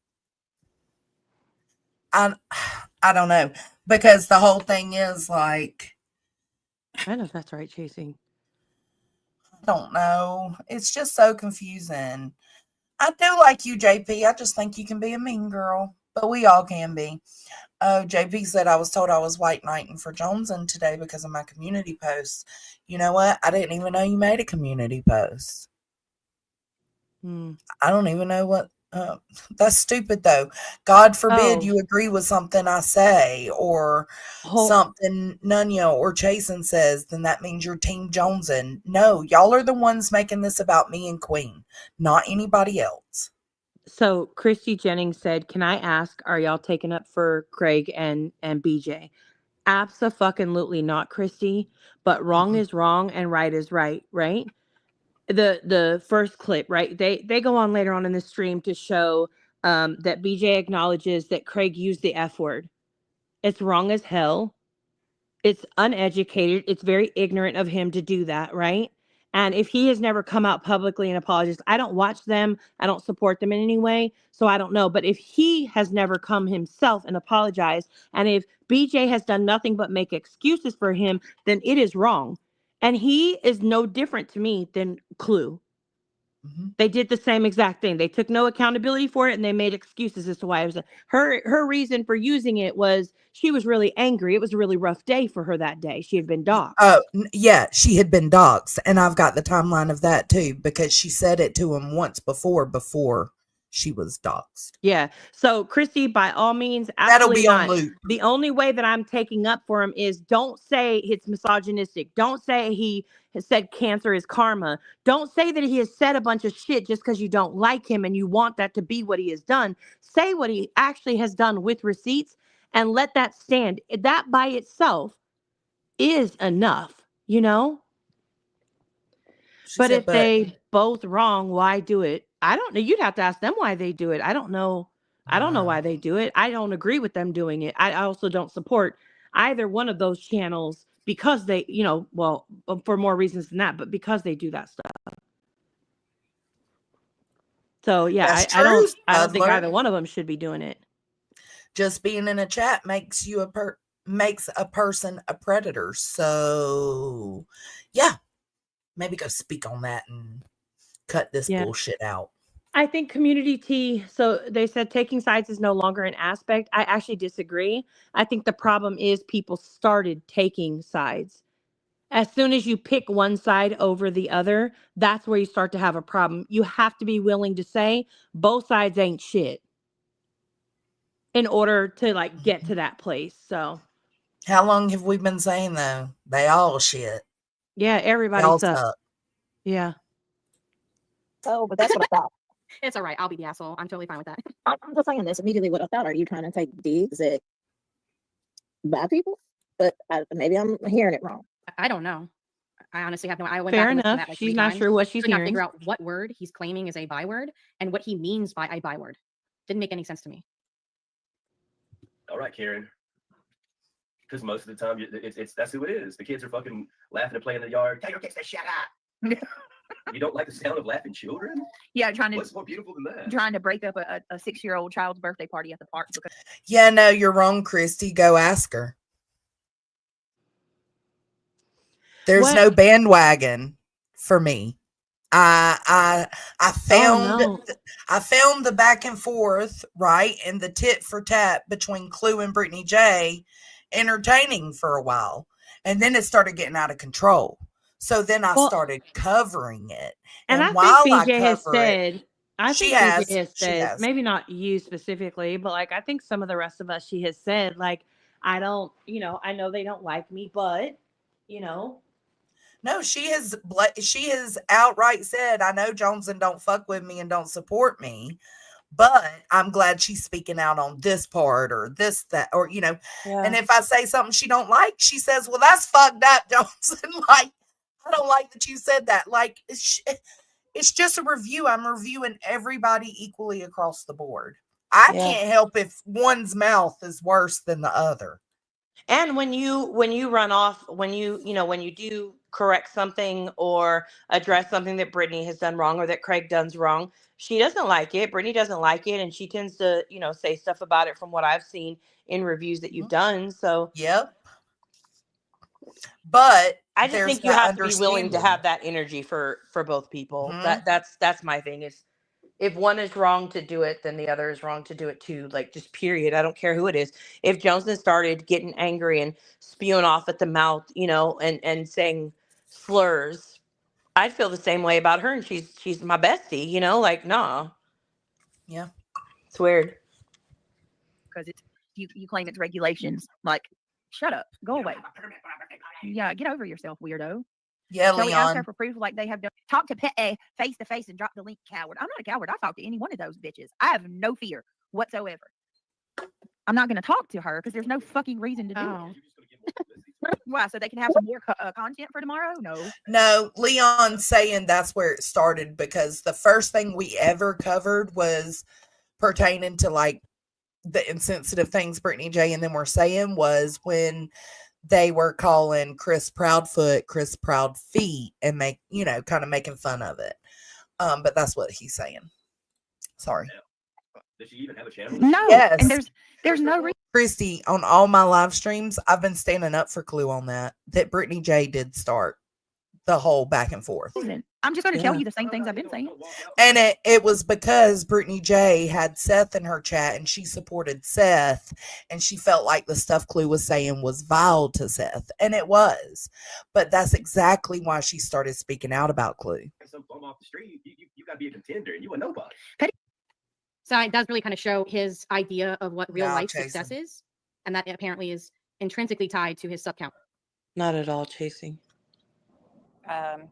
I don't know, because the whole thing is like, I know if that's right, Chasing. I don't know. It's just so confusing. I do like you, JP. I just think you can be a mean girl, but we all can be. Oh, JP said I was told I was white knighting for Joneson today because of my community posts. You know what? I didn't even know you made a community post. I don't even know what. That's stupid, though. God forbid you agree with something I say or something Nunya or Chasen says, then that means you're Team Joneson. No, y'all are the ones making this about me and Queen, not anybody else. So Christy Jennings said, can I ask, are y'all taking up for Craig and BJ? Abso-fucking-lutely not, Christy, but wrong is wrong and right is right, right? The first clip, right? They go on later on in the stream to show that BJ acknowledges that Craig used the F word. It's wrong as hell. It's uneducated. It's very ignorant of him to do that, right? And if he has never come out publicly and apologized, I don't watch them. I don't support them in any way. So I don't know. But if he has never come himself and apologized, and if BJ has done nothing but make excuses for him, then it is wrong. And he is no different to me than Clue. They did the same exact thing. They took no accountability for it and they made excuses as to why it was her reason for using it was she was really angry. It was a really rough day for her that day. She had been doxxed. Oh, yeah, she had been doxxed. And I've got the timeline of that too, because she said it to him once before she was doxxed. Yeah. So Christy, by all means, That'll absolutely be on not. loop. The only way that I'm taking up for him is don't say it's misogynistic. Don't say he has said cancer is karma. Don't say that he has said a bunch of shit just because you don't like him and you want that to be what he has done. Say what he actually has done with receipts and let that stand. That by itself is enough, you know? But if they both wrong, why do it? I don't know. You'd have to ask them why they do it. I don't know. I don't know why they do it. I don't agree with them doing it. I also don't support either one of those channels because they, well, for more reasons than that, but because they do that stuff. So yeah, I don't think either one of them should be doing it. Just being in a chat makes you makes a person a predator. So yeah, maybe go speak on that and cut this bullshit out. I think community tea, so they said taking sides is no longer an aspect. I actually disagree. I think the problem is people started taking sides. As soon as you pick one side over the other, that's where you start to have a problem. You have to be willing to say both sides ain't shit in order to like get to that place. So How long have we been saying though? They all shit. yeah, everybody Y'all sucks. suck. Yeah. So, but that's what I thought. It's all right. I'll be the asshole. I'm totally fine with that. I'm just saying this immediately. What I thought, are you trying to take digs at black people? But maybe I'm hearing it wrong. I don't know. I honestly have no. I went Fair back and listened to enough. that like She's 3 not times. sure what she's Could not hearing. figure out what word he's claiming is a byword and what he means by a byword. Didn't make any sense to me. All right, Karen. Because most of the time, it's that's who it is. The kids are fucking laughing and playing in the yard. Tell your kids to shut up. You don't like the sound of laughing children? Yeah, trying to What's more beautiful than that? trying to break up a 6-year-old child's birthday party at the park because Yeah, no, you're wrong, Christy. Go ask her. There's no bandwagon for me. I found I found the back and forth, right, and the tit for tat between Clue and Brittany J entertaining for a while. And then it started getting out of control. So then I started covering it. And I while think I BJ has cover it, said, I she think BJ has. has She said, has. maybe not you specifically, but like I think some of the rest of us, she has said, like, I don't, I know they don't like me, but, No, she has outright said, I know Joneson don't fuck with me and don't support me, but I'm glad she's speaking out on this part or this, that, or, Yeah. and if I say something she don't like, she says, well, that's fucked up, Joneson. Like, I don't like that you said that. Like, it's just a review. I'm reviewing everybody equally across the board. I can't help if one's mouth is worse than the other. And when you run off, when you do correct something or address something that Brittany has done wrong or that Craig does wrong, she doesn't like it. Brittany doesn't like it, and she tends to, say stuff about it from what I've seen in reviews that you've done. So yep. But I just think you have to be willing to have that energy for both people. That's my thing is if one is wrong to do it, then the other is wrong to do it too. Like just period. I don't care who it is. If Joneson started getting angry and spewing off at the mouth, and saying slurs, I'd feel the same way about her. And she's my bestie, like, nah. Yeah. It's weird. because it's you claim it's regulations. Like, shut up, go away. Yeah, get over yourself, weirdo. Yeah, Shall we ask her Leon. for proof like they have done? Talk to Pete face to face and drop the link, coward. I'm not a coward. I talk to any one of those bitches. I have no fear whatsoever. I'm not going to talk to her because there's no fucking reason to do it. Why? So they can have some more content for tomorrow? No, Leon's saying that's where it started because the first thing we ever covered was pertaining to like the insensitive things Brittany J and them were saying was when they were calling Chris Proudfoot Chris Proudfeet and kind of making fun of it. But that's what he's saying. Sorry. Does she even have a channel? No. Yes. And there's no reason. Christy, on all my live streams, I've been standing up for Clue on that Brittany J did start the whole back and forth. I'm just going to tell you the same things I've been saying. And it was because Brittany J had Seth in her chat and she supported Seth and she felt like the stuff Clue was saying was vile to Seth. And it was. But that's exactly why she started speaking out about Clue. Some bum off the street, you got to be a contender and you a nobody. So it does really kind of show his idea of what real No, life Jason. success is. And that apparently is intrinsically tied to his sub count. Not at all chasing. I'm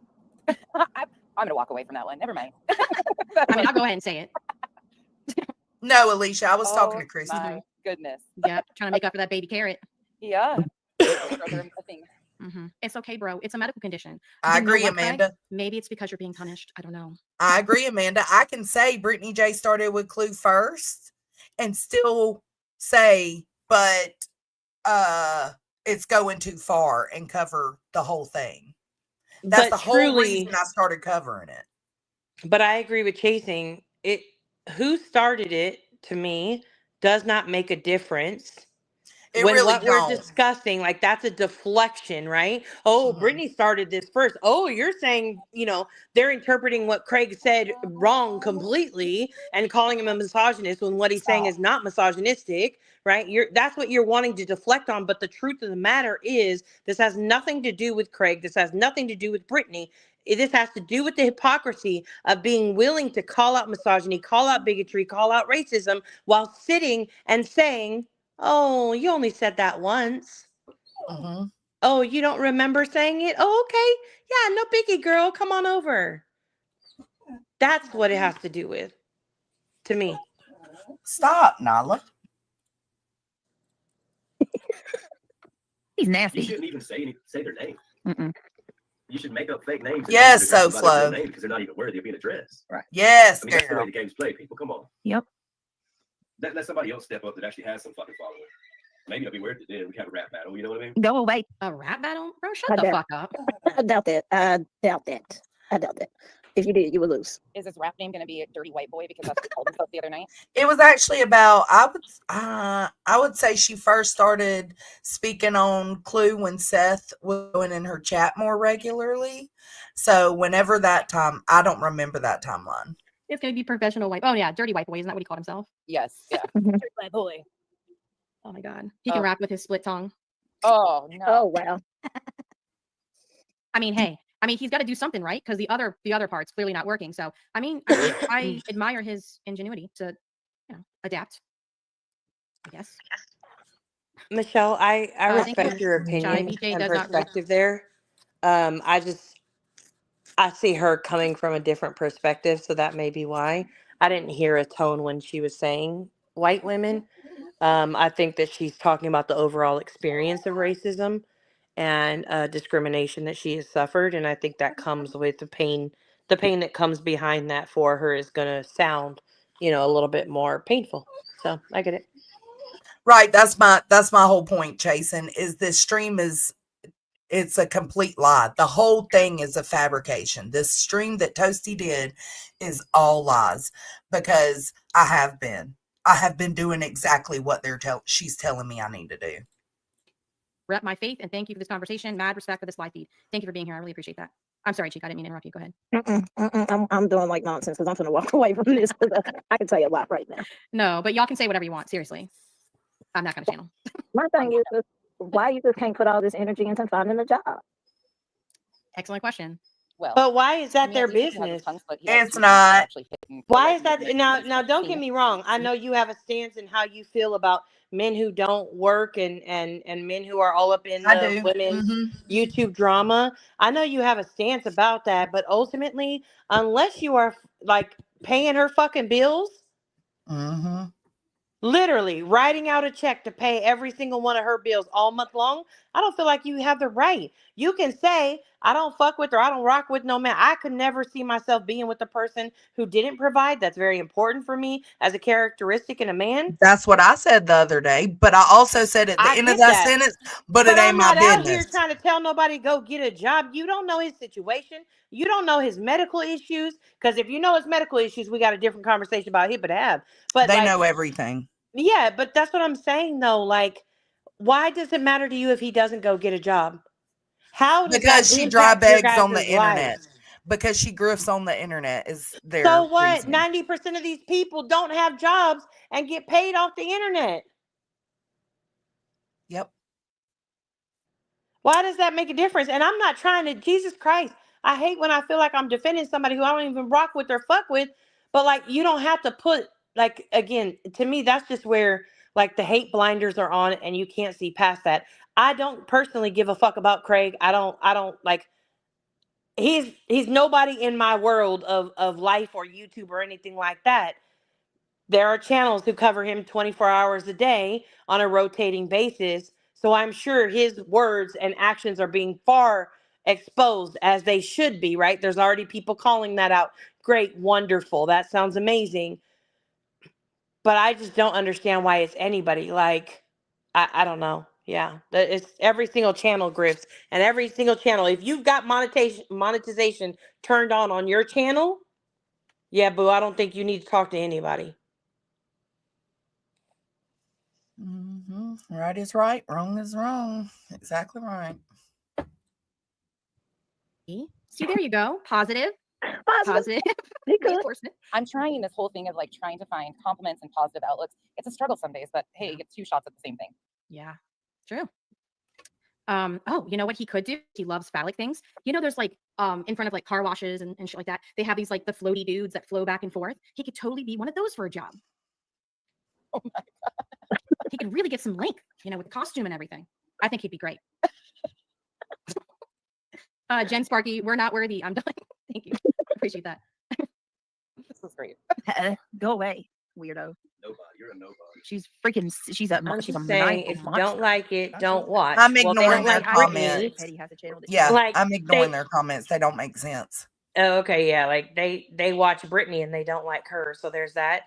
going to walk away from that one. Never mind. I mean, I'll go ahead and say it. No, Alicia, I was talking to Christy. My goodness. Yeah, trying to make up for that baby carrot. Yeah. It's okay, bro. It's a medical condition. I You know agree, what, Craig? Amanda. Maybe it's because you're being punished. I don't know. I agree, Amanda. I can say Brittany J started with Clue first and still say, but it's going too far and cover the whole thing. That's the whole reason I started covering it. But I agree with chasing it. Who started it to me does not make a difference. It when really what we're don't. discussing, like that's a deflection, right? Oh, Brittany started this first. Oh, you're saying, they're interpreting what Craig said wrong completely and calling him a misogynist when what he's saying is not misogynistic, right? That's what you're wanting to deflect on. But the truth of the matter is this has nothing to do with Craig. This has nothing to do with Brittany. This has to do with the hypocrisy of being willing to call out misogyny, call out bigotry, call out racism while sitting and saying, oh, you only said that once. Oh, you don't remember saying it? Oh, okay. Yeah, no biggie, girl. Come on over. That's what it has to do with, to me. Stop, Nala. He's nasty. You shouldn't even say their name. You should make up fake names. Yes, so slow. Because they're not even worthy of being addressed. Right. Yes, I mean, that's the way the game's played. People, come on. Yep. Let somebody else step up that actually has some fucking following. Maybe it'll be worth it then. We have a rap battle. You know what I mean? Go away. A rap battle? Bro, shut the fuck up. I doubt that. I doubt that. If you did, you would lose. Is his rap name going to be a Dirty White Boy because that's what he called himself the other night? It was actually about, I would say she first started speaking on Clue when Seth was going in her chat more regularly. So whenever that time, I don't remember that timeline. It's going to be professional white. Oh, yeah. Dirty white boy. Isn't that what he called himself? Yes. Yeah. Dirty White Boy. Oh, my God. He can rap with his split tongue. Oh, no. Oh, wow. I mean, hey. I mean, he's got to do something, right? Because the other part's clearly not working. So, I admire his ingenuity to, adapt. I guess. Michelle, I respect your opinion and perspective there. I see her coming from a different perspective, so that may be why. I didn't hear a tone when she was saying white women. I think that she's talking about the overall experience of racism and discrimination that she has suffered, and I think that comes with the pain that comes behind that for her is going to sound, a little bit more painful. So I get it. Right. That's my whole point, Jason, is this stream it's a complete lie. The whole thing is a fabrication. This stream that Toasty did is all lies because I have been doing exactly what she's telling me I need to do. Rep my faith and thank you for this conversation. Mad respect for this live feed. Thank you for being here. I really appreciate that. I'm sorry, Chick. I didn't mean to interrupt you. Go ahead. I'm doing like nonsense because I'm going to walk away from this. I can tell you a lot right now. No, but y'all can say whatever you want. Seriously. I'm not going to channel. My thing is, why you just can't put all this energy into finding a job? Excellent question. Well, but why is that their business? It's not. Why is that? Now, don't get me wrong. I know you have a stance in how you feel about men who don't work and men who are all up in the women's YouTube drama. I know you have a stance about that, but ultimately, unless you are like paying her fucking bills, literally writing out a check to pay every single one of her bills all month long, I don't feel like you have the right. You can say, I don't fuck with or I don't rock with no man. I could never see myself being with a person who didn't provide. That's very important for me as a characteristic in a man. That's what I said the other day, but I also said at the end of that sentence, but it ain't my business. I'm not out here trying to tell nobody go get a job. You don't know his situation. You don't know his medical issues. Because if you know his medical issues, we got a different conversation about hip to have. But they know everything. Yeah, but that's what I'm saying though. Like, why does it matter to you if he doesn't go get a job? How does because that she dry begs on the life? internet. Because she grifts on the internet is their So what? reason. 90% of these people don't have jobs and get paid off the internet. Yep. Why does that make a difference? And I'm not trying to, Jesus Christ, I hate when I feel like I'm defending somebody who I don't even rock with or fuck with, but like, you don't have to put, like, again, to me, that's just where like the hate blinders are on and you can't see past that. I don't personally give a fuck about Craig. I don't like, he's nobody in my world of life or YouTube or anything like that. There are channels who cover him 24 hours a day on a rotating basis. So I'm sure his words and actions are being far exposed as they should be, right? There's already people calling that out. Great, wonderful. That sounds amazing. But I just don't understand why it's anybody. Like, I don't know. Yeah, it's every single channel grifts and every single channel. If you've got monetization turned on your channel, yeah, boo, I don't think you need to talk to anybody. Right is right, wrong is wrong. Exactly right. See, there you go. Positive. Positive. Reinforcement. I'm trying this whole thing of like trying to find compliments and positive outlooks. It's a struggle some days, but hey, you get 2 shots at the same thing. Yeah, true. Oh, you know what he could do? He loves phallic things. You know, there's like in front of like car washes and shit like that. They have these like the floaty dudes that flow back and forth. He could totally be one of those for a job. Oh my God. He could really get some length, you know, with costume and everything. I think he'd be great. Jen Sparky, we're not worthy. I'm done. Thank you. Appreciate that. This was great. Go away, weirdo. Nobody, you're a nobody. She's freaking. She's a. I'm she's a just saying, maniacal if you monster. don't like it, don't watch. I'm Well, they ignoring don't their like Britney. comments. Teddy has a channel that Yeah, Like, I'm ignoring they- their comments. They don't make sense. Oh, okay, yeah, like they watch Britney and they don't like her, so there's that.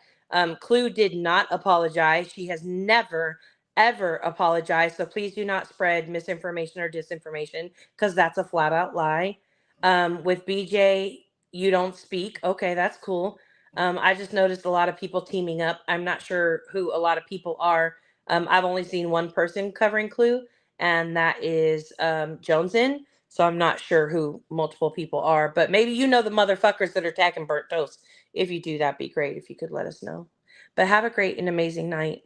Clue did not apologize. She has never ever apologized. So please do not spread misinformation or disinformation because that's a flat out lie. With BJ, you don't speak. Okay, that's cool. I just noticed a lot of people teaming up. I'm not sure who a lot of people are. I've only seen one person covering Clue, and that is Jonesin. So I'm not sure who multiple people are, but maybe you know the motherfuckers that are attacking Burnt Toast. If you do, that'd be great if you could let us know. But have a great and amazing night.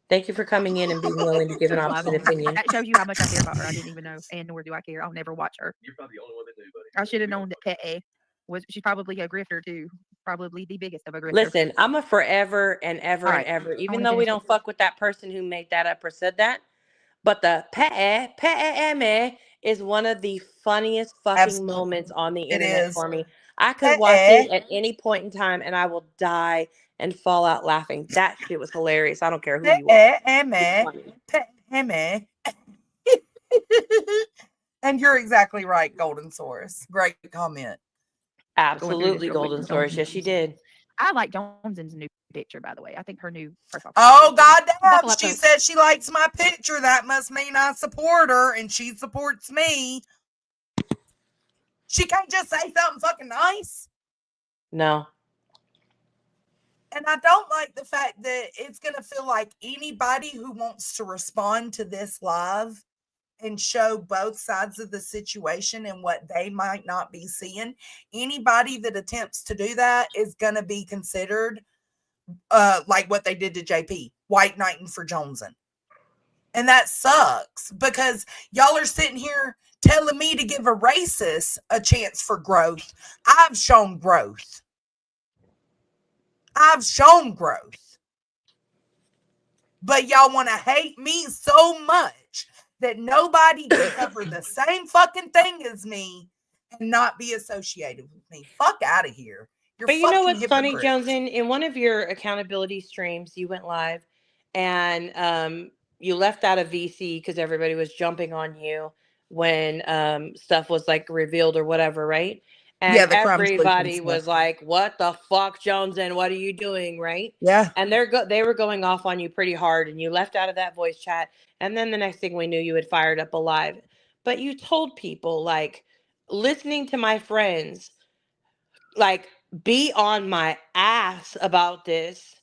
Thank you for coming in and being willing to give an opposite opinion. That shows you how much I care about her. I didn't even know, and nor do I care. I'll never watch her. You're probably the only one that knew, buddy. I should have known that Pet was. She's probably a grifter too. Probably the biggest of a grifter. Listen, I'm a forever and ever All and right. ever, even wanna though we finish don't fuck with that person who made that up or said that. But the pe is one of the funniest fucking moments on the It internet is. for me. I could watch it at any point in time and I will die and fall out laughing. That shit was hilarious. I don't care who you are. It's funny. And you're exactly right, Golden Source. Great comment. Absolutely, Golden Source. Yes, she did. I like Jones's new picture, by the way. I think her new profile. Oh, Buckle goddamn. up, She folks. said she likes my picture. That must mean I support her and she supports me. She can't just say something fucking nice. No. And I don't like the fact that it's going to feel like anybody who wants to respond to this live and show both sides of the situation and what they might not be seeing, anybody that attempts to do that is going to be considered like what they did to JP, white knighting for Joneson. And that sucks because y'all are sitting here telling me to give a racist a chance for growth. I've shown growth. I've shown growth. But y'all want to hate me so much that nobody can cover the same fucking thing as me and not be associated with me. Fuck out of here. You're But you know fucking what's funny, hypocrites. Joneson? In one of your accountability streams, you went live and you left out of VC because everybody was jumping on you when stuff was like revealed or whatever, right? And Yeah, the crime everybody solution was stuff. like, "What the fuck, Joneson? What are you doing?" Right? Yeah. And they were going off on you pretty hard, and you left out of that voice chat. And then the next thing we knew, you had fired up a live. But you told people like, listening to my friends, like, be on my ass about this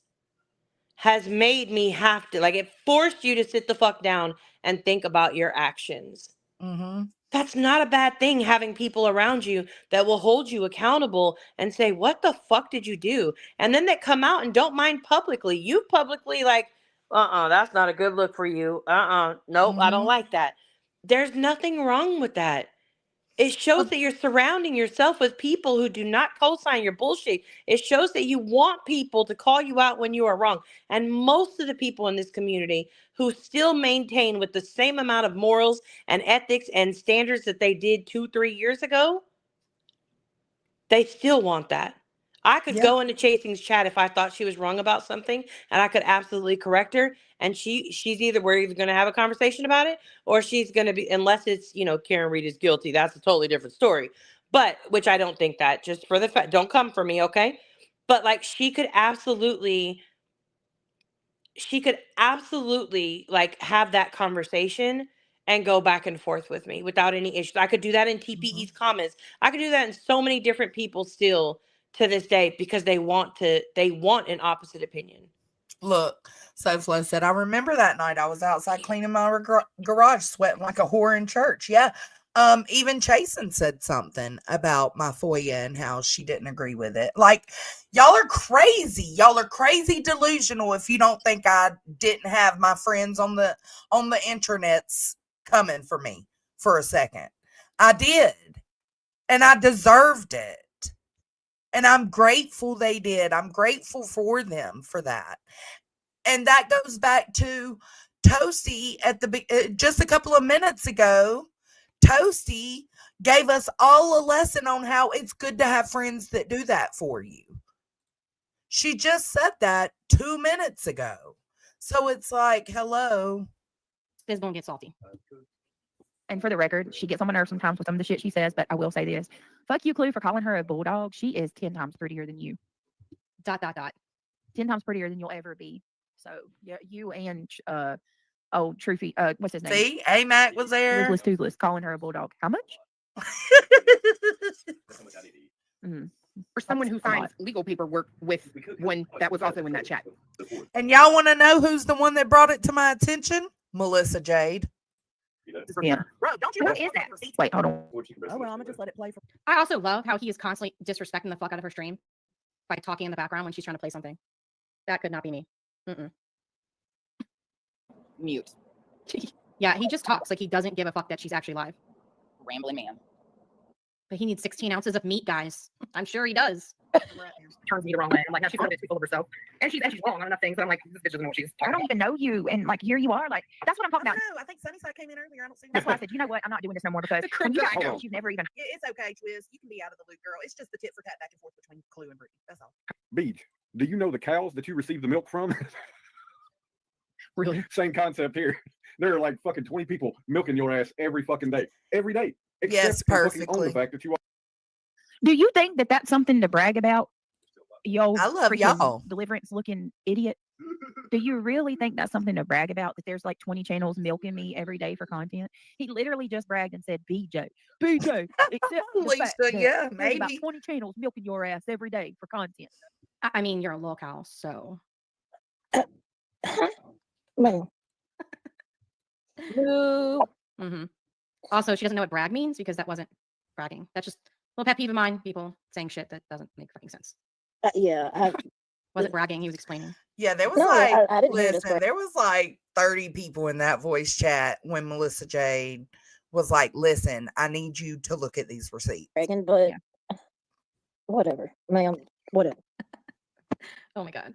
has made me have to, like, it forced you to sit the fuck down and think about your actions. Mm-hmm. That's not a bad thing, having people around you that will hold you accountable and say, what the fuck did you do? And then they come out and don't mind publicly. You publicly like, that's not a good look for you. Nope, I don't Mhm. like that. There's nothing wrong with that. It shows that you're surrounding yourself with people who do not co-sign your bullshit. It shows that you want people to call you out when you are wrong. And most of the people in this community who still maintain with the same amount of morals and ethics and standards that they did 2-3 years ago, they still want that. I could go into Chasing's chat if I thought she was wrong about something, and I could absolutely correct her. And she's either, we're either going to have a conversation about it, or she's going to be, unless it's, Karen Reed is guilty. That's a totally different story. But, which I don't think that, just for the fact, don't come for me, okay? But like, she could absolutely like have that conversation and go back and forth with me without any issues. I could do that in TPE's comments. I could do that in so many different people still to this day because they want an opposite opinion. Look, SoFlo said, I remember that night I was outside cleaning my garage, sweating like a whore in church. Yeah. Even Chasen said something about my FOIA and how she didn't agree with it. Like, y'all are crazy. Y'all are crazy delusional if you don't think I didn't have my friends on the internets coming for me for a second. I did. And I deserved it. And I'm grateful they did. I'm grateful for them for that. And that goes back to Toasty at the just a couple of minutes ago. Toasty gave us all a lesson on how it's good to have friends that do that for you. She just said that 2 minutes ago. So it's like, hello. This gonna get salty. And for the record, she gets on my nerves sometimes with some of the shit she says, but I will say this. Fuck you, Clue, for calling her a bulldog. She is 10 times prettier than you. ... 10 times prettier than you'll ever be. So, yeah, you and, Truthie, what's his name? See, AMAC was there. Ruthless Toothless, calling her a bulldog. How much? For someone who signs legal paperwork with one that was also in that chat. And y'all want to know who's the one that brought it to my attention? Melissa Jade. Yeah. Bro, don't you What is that? Wait, hold on. Oh, well, I'm gonna just let it play for. I also love how he is constantly disrespecting the fuck out of her stream by talking in the background when she's trying to play something. That could not be me. Mute. Yeah, he just talks like he doesn't give a fuck that she's actually live. Rambling man. But he needs 16 ounces of meat, guys. I'm sure he does. Turns me the wrong way. I'm like, now she's trying to be full of herself. And she's wrong on enough things, but I'm like, this bitch doesn't know what she's I talking don't about. even know you, and like here you are, like that's what I'm talking about. No, I think Sunnyside came in earlier. I don't see. That's why I said, you know what, I'm not doing this no more because when you guys, you've never even. It's okay, Twiz. You can be out of the loop, girl. It's just the tit for tat back and forth between Clue and Brittany. That's all. Beach, do you know the cows that you receive the milk from? Really? Same concept here. There are like fucking 20 people milking your ass every fucking day. Every day. Yes, you fucking own perfectly. the fact that you are. Do you think that that's something to brag about? Yo, I love freaking y'all. deliverance looking idiot. Do you really think that's something to brag about? That there's like 20 channels milking me every day for content? He literally just bragged and said, BJ, except the Lisa, fact that yeah, there's about maybe. 20 channels milking your ass every day for content. I mean, you're a locale, so. Man. Also, she doesn't know what brag means because that wasn't bragging. That's just a little pet peeve of mine. People saying shit that doesn't make fucking sense. Yeah. Wasn't bragging. He was explaining. Yeah, there was No, like, I didn't hear this listen, there was like 30 people in that voice chat when Melissa Jade was like, listen, I need you to look at these receipts. bragging, but whatever, ma'am, whatever. Oh my God.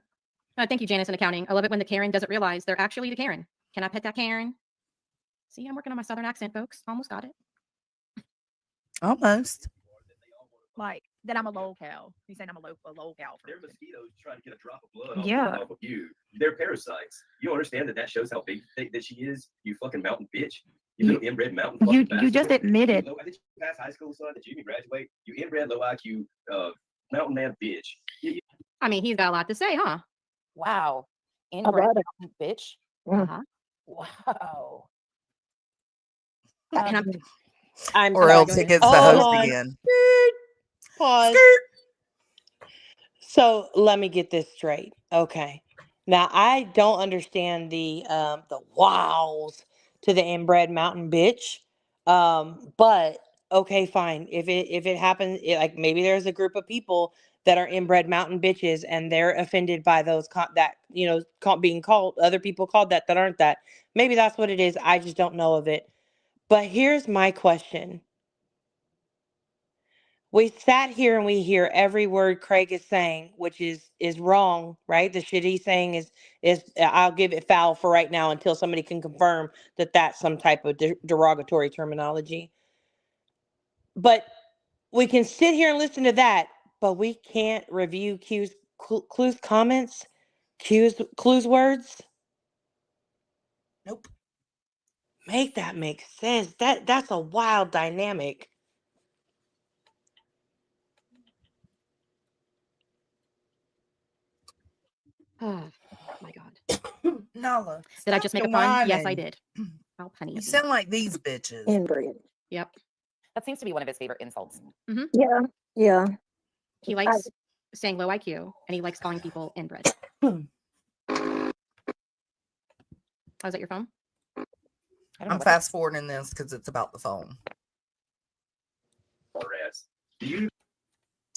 Thank you, Janice in accounting. I love it when the Karen doesn't realize they're actually the Karen. Can I pet that Karen? See, I'm working on my Southern accent, folks. Almost got it. Almost. Like that I'm a locale. He's saying I'm a locale. They're mosquitoes trying to get a drop of blood Yeah. off of you. They're parasites. You don't understand that shows how big that she is, you fucking mountain bitch. You little inbred mountain fucking You just bastard. admitted. I think you pass high school, son. Did you even graduate? You inbred low IQ mountain man bitch. I mean, he's got a lot to say, huh? Wow. All right. Inbred bitch. Uh-huh. Wow. And I'm Or sorry, else go it ahead. gets the Hold host on. again. Pause. So let me get this straight. Okay. Now I don't understand the wows to the inbred mountain bitch. But okay, fine. If it happens, like maybe there's a group of people that are inbred mountain bitches and they're offended by those being called other people called that aren't that. Maybe that's what it is. I just don't know of it. But here's my question. We sat here and we hear every word Craig is saying, which is wrong, right? The shit he's saying is I'll give it foul for right now until somebody can confirm that that's some type of derogatory terminology. But we can sit here and listen to that, but we can't review Clue's comments, Clue's words. Nope. Make that make sense. That's a wild dynamic. Oh my God. Nala. Did I just make a pun? Yes, I did. How punny. You sound like these bitches. Inbred. Yep. That seems to be one of his favorite insults. Yeah. He likes saying low IQ and he likes calling people inbred. Oh, is that your phone? I'm fast forwarding this because it's about the phone. On her ass. Do you?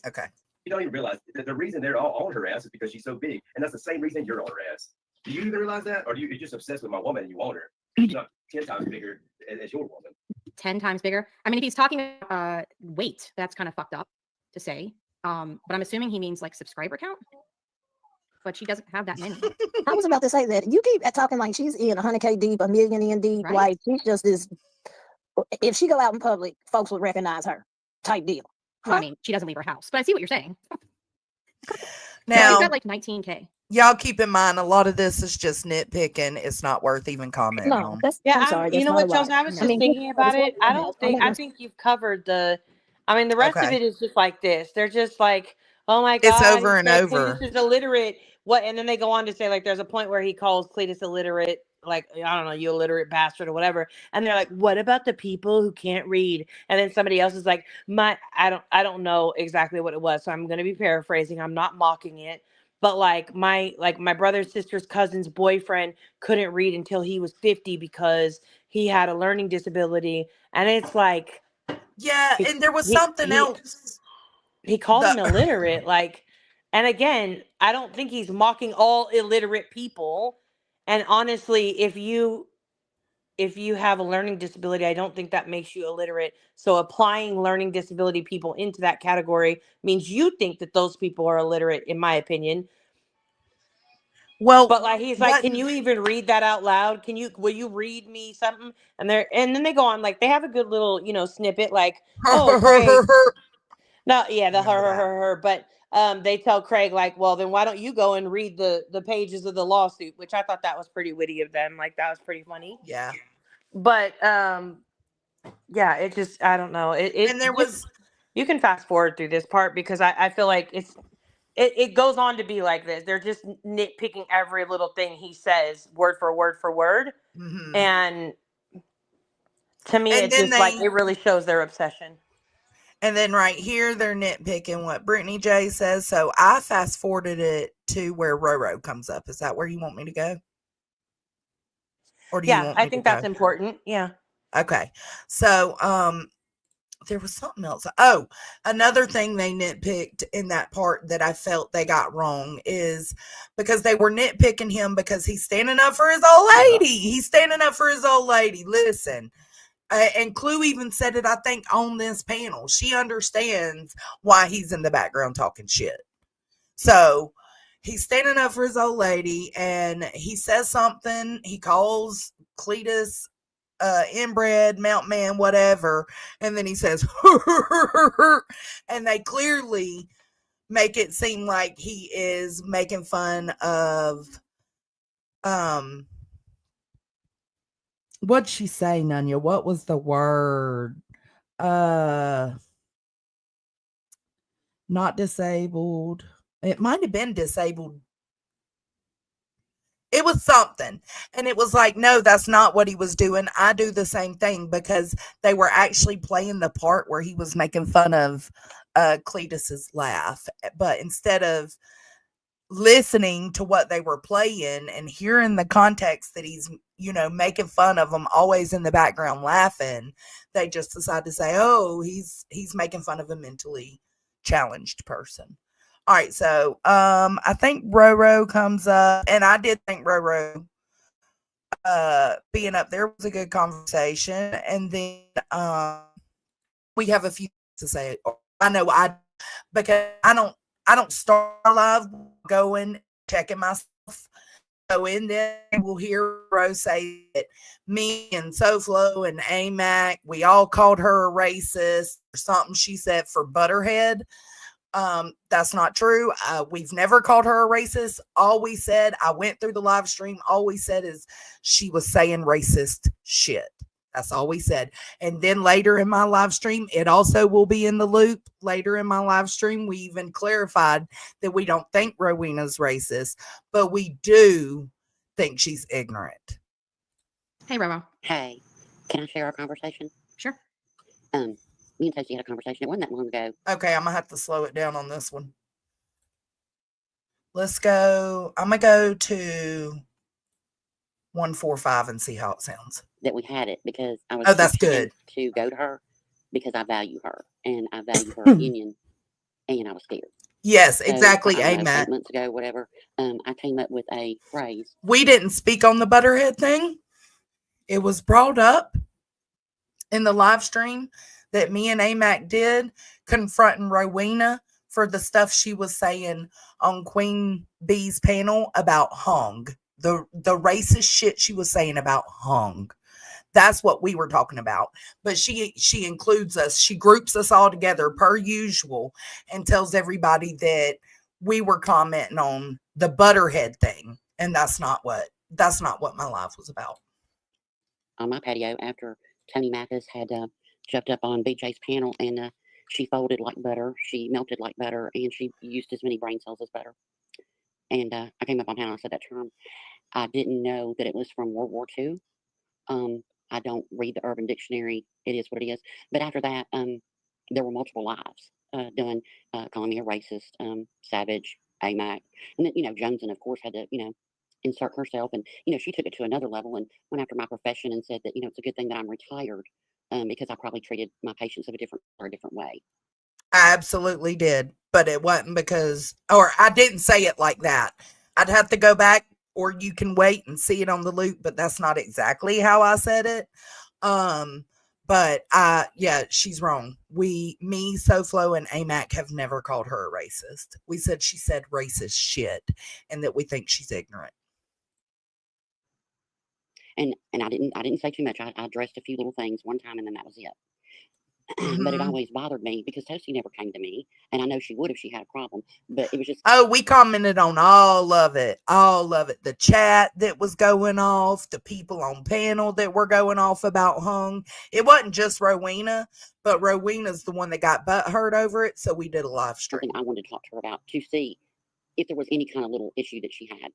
Okay. You don't even realize that the reason they're all on her ass is because she's so big, and that's the same reason you're on her ass. Do you even realize that, or you're just obsessed with my woman and you want her? She's not 10 times bigger as your woman. 10 times bigger. I mean, if he's talking weight, that's kind of fucked up to say. But I'm assuming he means like subscriber count. But she doesn't have that many. I was about to say that. You keep talking like she's in 100K deep, a million in deep. Right. Like she's just this. If she go out in public, folks would recognize her. Type deal. Well, I mean, she doesn't leave her house, but I see what you're saying. Now, she's got like 19K. Y'all keep in mind, a lot of this is just nitpicking. It's not worth even commenting on. I'm sorry. You know what, Chelsea? I was just thinking about it. I think you've covered the. I mean, the rest of Okay. it is just like this. They're just like, oh my god, It's over he and said over. Cletus is illiterate. What? And then they go on to say like, there's a point where he calls Cletus illiterate, like I don't know, you illiterate bastard or whatever. And they're like, what about the people who can't read? And then somebody else is like, I don't know exactly what it was, so I'm going to be paraphrasing. I'm not mocking it. But like my brother's sister's cousin's boyfriend couldn't read until he was 50 because he had a learning disability. And it's like, yeah, and there was something else. He called him illiterate. Like, and again, I don't think he's mocking all illiterate people. And honestly, if you have a learning disability, I don't think that makes you illiterate. So applying learning disability people into that category means you think that those people are illiterate, in my opinion. Well, but like he's like, can you even read that out loud? Will you read me something? And then they go on, like they have a good little, snippet, like, oh, Craig. No, yeah, the her. But they tell Craig, like, well, then why don't you go and read the pages of the lawsuit? Which I thought that was pretty witty of them. Like that was pretty funny. Yeah. But yeah, it just, I don't know. And there was, you can fast forward through this part because I feel like it goes on to be like this. They're just nitpicking every little thing he says, word for word for word. Mm-hmm. And to me, it just like it really shows their obsession. And then right here, they're nitpicking what Brittany J says. So I fast forwarded it to where Roro comes up. Is that where you want me to go? Or do you want me I think that's important. Yeah. Okay. So there was something else. Oh, another thing they nitpicked in that part that I felt they got wrong is because they were nitpicking him because he's standing up for his old lady. He's standing up for his old lady. Listen. And Clue even said it, I think, on this panel. She understands why he's in the background talking shit. So he's standing up for his old lady and he says something. He calls Cletus inbred, Mount Man, whatever. And then he says, and they clearly make it seem like he is making fun of, what'd she say, Nunya? What was the word? Not disabled. It might have been disabled. It was something. And it was like, no, that's not what he was doing. I do the same thing because they were actually playing the part where he was making fun of Cletus's laugh. But instead of listening to what they were playing and hearing the context that he's, making fun of them, always in the background laughing, they just decided to say, oh, he's making fun of a mentally challenged person. All right, so I think Roro comes up, and I did think Roro being up there was a good conversation, and then we have a few to say. I know because I don't start live going checking myself. So in there, we'll hear Rose say that me and SoFlo and AMAC, we all called her a racist or something she said for Butterhead. That's not true. We've never called her a racist. All we said, I went through the live stream, all we said is she was saying racist shit. That's all we said. And then later in my live stream, it also will be in the loop. Later in my live stream, we even clarified that we don't think Rowena's racist, but we do think she's ignorant. Hey, Romo. Hey, can I share our conversation? Sure. Me and Toasty had a conversation. It wasn't that long ago. Okay, I'm going to have to slow it down on this one. Let's go. I'm going to go to 145 and see how it sounds. That we had it because I was Oh, that's pushing good. to go to her because I value her and I value her opinion, and I was scared. Yes, So, exactly. I don't know, 8 Amen. months ago, whatever, I came up with a phrase. We didn't speak on the Butterhead thing. It was brought up in the live stream that me and AMAC did, confronting Rowena for the stuff she was saying on Queen Bee's panel about hung. The racist shit she was saying about hung. That's what we were talking about. But she includes us. She groups us all together per usual and tells everybody that we were commenting on the Butterhead thing. And that's not what my life was about. On my patio after Tony Mathis had jumped up on BJ's panel, and she folded like butter, she melted like butter, and she used as many brain cells as butter. And I came up on panel and I said that term. I didn't know that it was from World War II. I don't read the Urban Dictionary. It is what it is. But after that, there were multiple lives done, calling me a racist, savage, AMAC. And then, Joneson, of course, had to, insert herself. And, she took it to another level and went after my profession and said that, it's a good thing that I'm retired because I probably treated my patients a different way. I absolutely did. But it wasn't because, or I didn't say it like that. I'd have to go back, or you can wait and see it on the loop, but that's not exactly how I said it. But yeah, she's wrong. Me, SoFlo, and AMAC have never called her a racist. We said she said racist shit and that we think she's ignorant. And I didn't say too much. I addressed a few little things one time and then that was it. But it always bothered me because Toasty never came to me, and I know she would if she had a problem, but it was just... Oh, we commented on all of it. The chat that was going off, the people on panel that were going off about hung. It wasn't just Rowena, but Rowena's the one that got butthurt over it, so we did a live stream. Something I wanted to talk to her about to see if there was any kind of little issue that she had.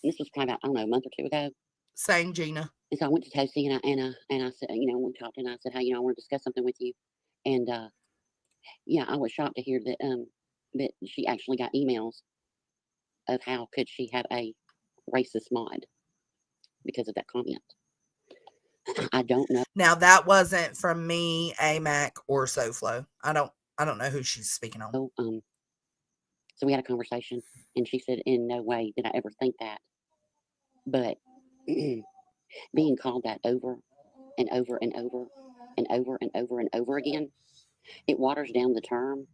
And this was probably about, I don't know, a month or two ago. Same, Gina. And so I went to Toasty and I said, we talked and I said, hey, I want to discuss something with you. And yeah, I was shocked to hear that that she actually got emails of how could she have a racist mod because of that comment. I don't know. Now that wasn't from me, AMAC, or SoFlo. I don't know who she's speaking on. So we had a conversation, and she said, "In no way did I ever think that." But being called that over and over and over and over and over and over again, it waters down the term.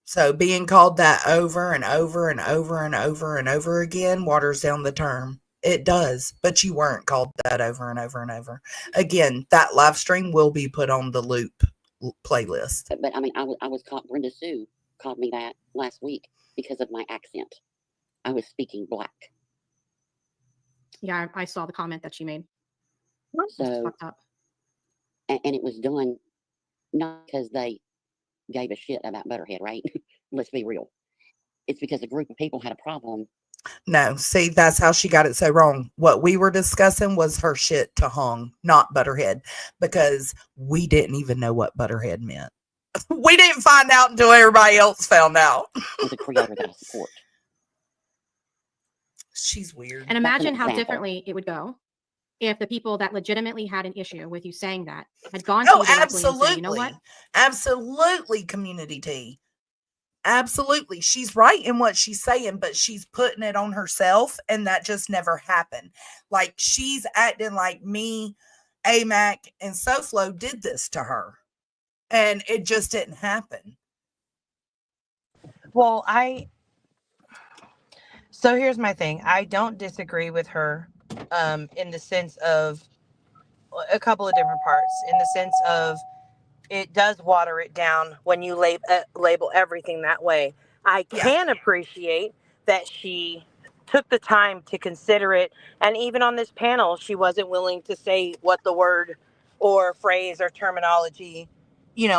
So being called that over and over and over and over and over again waters down the term. It does, but you weren't called that over and over and over. Again, that live stream will be put on the loop playlist. But I mean, I was caught. Brenda Sue called me that last week because of my accent. I was speaking black. Yeah, I saw the comment that she made. So, fucked up. And it was done not because they gave a shit about Butterhead, right? Let's be real. It's because a group of people had a problem. No, see, that's how she got it so wrong. What we were discussing was her shit to hung, not Butterhead, because we didn't even know what Butterhead meant. We didn't find out until everybody else found out. As a creator that I support. She's weird. And imagine how differently it would go if the people that legitimately had an issue with you saying that had gone to you directly and said, you know what? Absolutely, Community T. Absolutely. She's right in what she's saying, but she's putting it on herself, and that just never happened. Like, she's acting like me, AMAC, and SoFlo did this to her, and it just didn't happen. Well, so here's my thing. I don't disagree with her in the sense of a couple of different parts. In the sense of it does water it down when you label everything that way. I can appreciate that she took the time to consider it. And even on this panel, she wasn't willing to say what the word or phrase or terminology,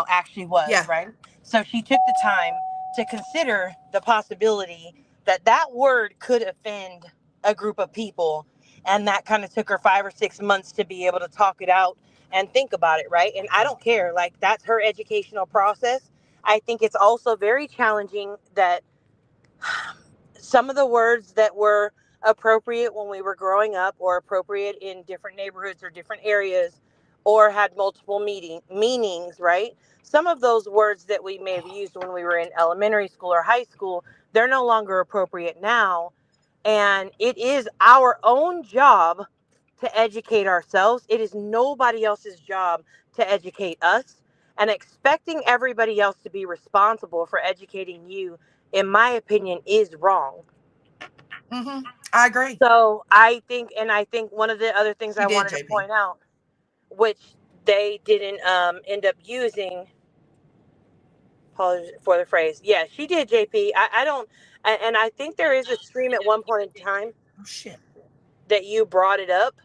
actually was, right? So she took the time to consider the possibility that that word could offend a group of people. And that kind of took her 5 or 6 months to be able to talk it out and think about it, right? And I don't care. Like, that's her educational process. I think it's also very challenging that some of the words that were appropriate when we were growing up, or appropriate in different neighborhoods or different areas, or had multiple meanings, right? Some of those words that we may have used when we were in elementary school or high school, they're no longer appropriate now. And it is our own job to educate ourselves. It is nobody else's job to educate us. And expecting everybody else to be responsible for educating you, in my opinion, is wrong. I agree. So I think one of the other things I wanted to JP. point out, which they didn't end up using, apologies for the phrase. Yeah, she did, JP. I don't, and I think there is a stream at one point in time. Oh shit. That you brought it up,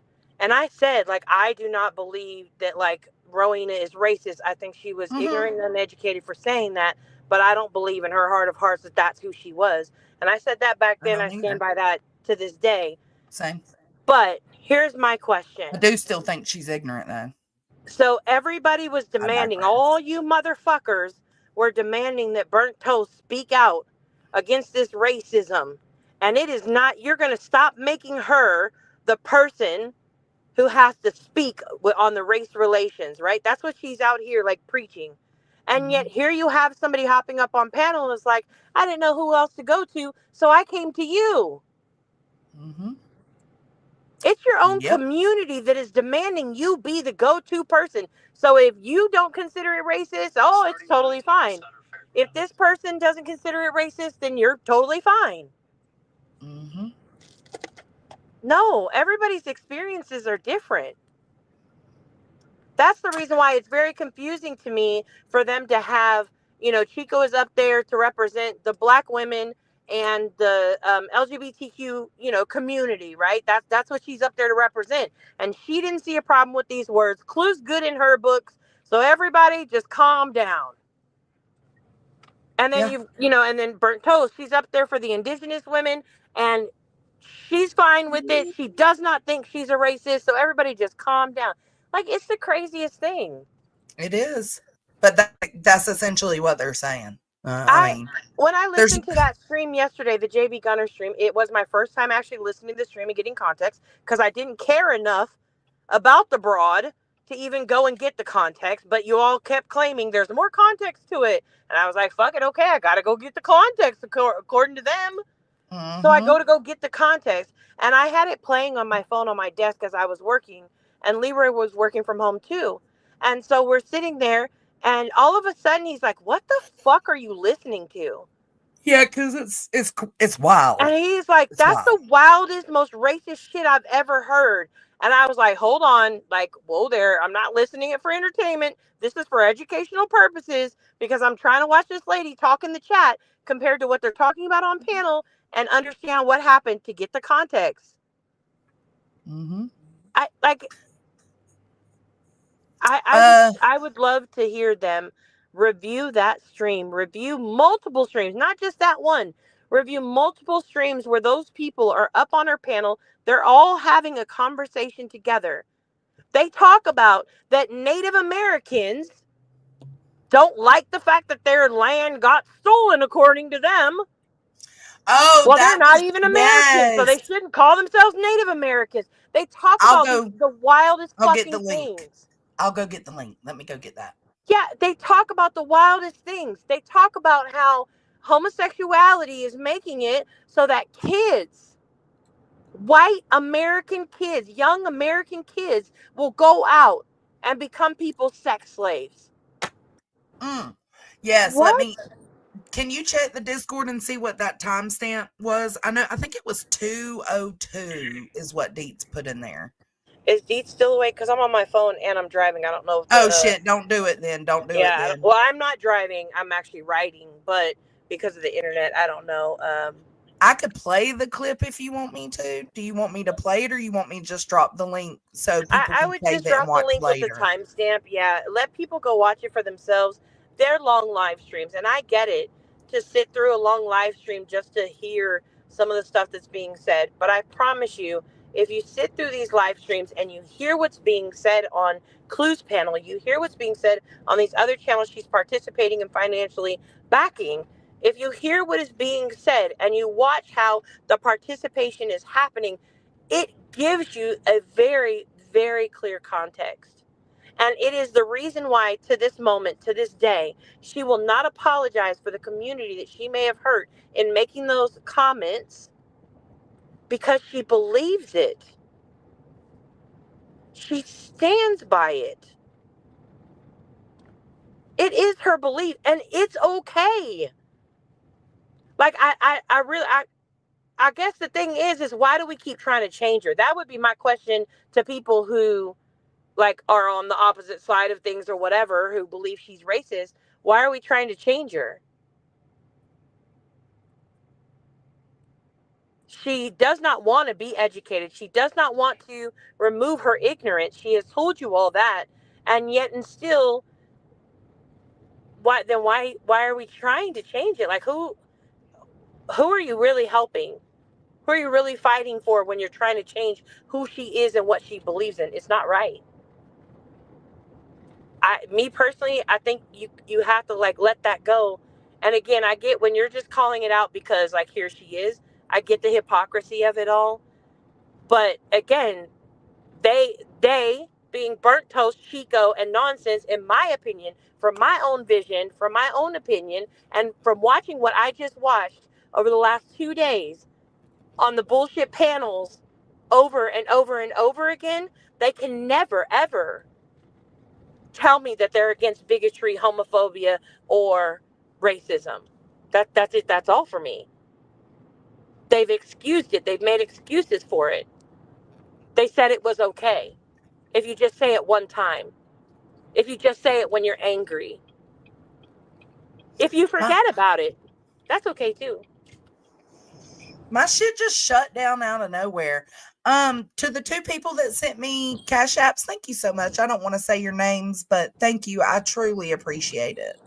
and I said, like, I do not believe that, like, Rowena is racist. I think she was ignorant and uneducated for saying that, but I don't believe in her heart of hearts that that's who she was. And I said that back then. I stand by that to this day. Same. But here's my question. I do still think she's ignorant, though. So everybody was demanding, all you motherfuckers were demanding that Burnt Toast speak out against this racism. And it is not, you're going to stop making her the person who has to speak on the race relations, right? That's what she's out here, like, preaching. And yet here you have somebody hopping up on panel and it's like, I didn't know who else to go to, so I came to you. It's your own community that is demanding you be the go-to person. So if you don't consider it racist, oh, it's totally fine. If this person doesn't consider it racist, then you're totally fine. No, everybody's experiences are different. That's the reason why it's very confusing to me for them to have, Chico is up there to represent the Black women and the LGBTQ, community, right? That's what she's up there to represent. And she didn't see a problem with these words. Clue's good in her books. So everybody just calm down. And then and then Burnt Toast, she's up there for the indigenous women, and she's fine with it. She does not think she's a racist. So everybody just calm down. Like, it's the craziest thing. It is. But that's essentially what they're saying. I mean, when I listened to that stream yesterday, the JB Gunner stream, it was my first time actually listening to the stream and getting context, because I didn't care enough about the broad to even go and get the context, but you all kept claiming there's more context to it. And I was like, fuck it, okay, I gotta go get the context according to them. So I go get the context, and I had it playing on my phone on my desk as I was working, and Leroy was working from home too. And so we're sitting there, and all of a sudden he's like, what the fuck are you listening to? Yeah, because it's wild. And he's like, that's the wildest, most racist shit I've ever heard. And I was like, hold on, like, whoa there, I'm not listening it for entertainment. This is for educational purposes, because I'm trying to watch this lady talk in the chat compared to what they're talking about on panel and understand what happened to get the context. I would love to hear them review that stream, review multiple streams, not just that one. Review multiple streams where those people are up on our panel. They're all having a conversation together. They talk about that Native Americans don't like the fact that their land got stolen, according to them. Oh, well, they're not even Americans, so they shouldn't call themselves Native Americans. They talk about the wildest fucking things. I'll go get the link. Let me go get that. Yeah, they talk about the wildest things. They talk about how homosexuality is making it so that kids, white American kids, young American kids, will go out and become people's sex slaves. Yes, can you check the Discord and see what that timestamp was? I think it was 2:02 is what Deets put in there. Is Deets still awake? Because I'm on my phone and I'm driving. I don't know if shit, don't do it then. Don't do it then. Well, I'm not driving. I'm actually writing, but because of the internet, I don't know. I could play the clip if you want me to. Do you want me to play it, or you want me to just drop the link so people I would just drop the link with the timestamp. Yeah, let people go watch it for themselves. They're long live streams, and I get it, to sit through a long live stream just to hear some of the stuff that's being said. But I promise you, if you sit through these live streams and you hear what's being said on Clue's panel, you hear what's being said on these other channels she's participating and financially backing, if you hear what is being said and you watch how the participation is happening, it gives you a very, very clear context. And it is the reason why, to this moment, to this day, she will not apologize for the community that she may have hurt in making those comments, because she believes it. She stands by it. It is her belief, and it's okay. Like, I guess the thing is why do we keep trying to change her? That would be my question to people who, like, are on the opposite side of things or whatever, who believe she's racist. Why are we trying to change her? She does not want to be educated. She does not want to remove her ignorance. She has told you all that, and yet and still, why are we trying to change it? Like, who are you really helping? Who are you really fighting for when you're trying to change who she is and what she believes in? It's not right. Me personally, I think you have to, like, let that go. And again, I get when you're just calling it out because, like, here she is. I get the hypocrisy of it all. But again, they being burnt toast, Chico, and nonsense, in my opinion, from my own vision, from my own opinion, and from watching what I just watched over the last 2 days on the bullshit panels over and over and over again, they can never, ever tell me that they're against bigotry, homophobia, or racism. That's it. That's all for me. They've excused it. They've made excuses for it. They said it was okay. If you just say it one time. If you just say it when you're angry. If you forget about it, that's okay too. My shit just shut down out of nowhere. To the 2 people that sent me cash apps, thank you so much. I don't want to say your names, but thank you. I truly appreciate it.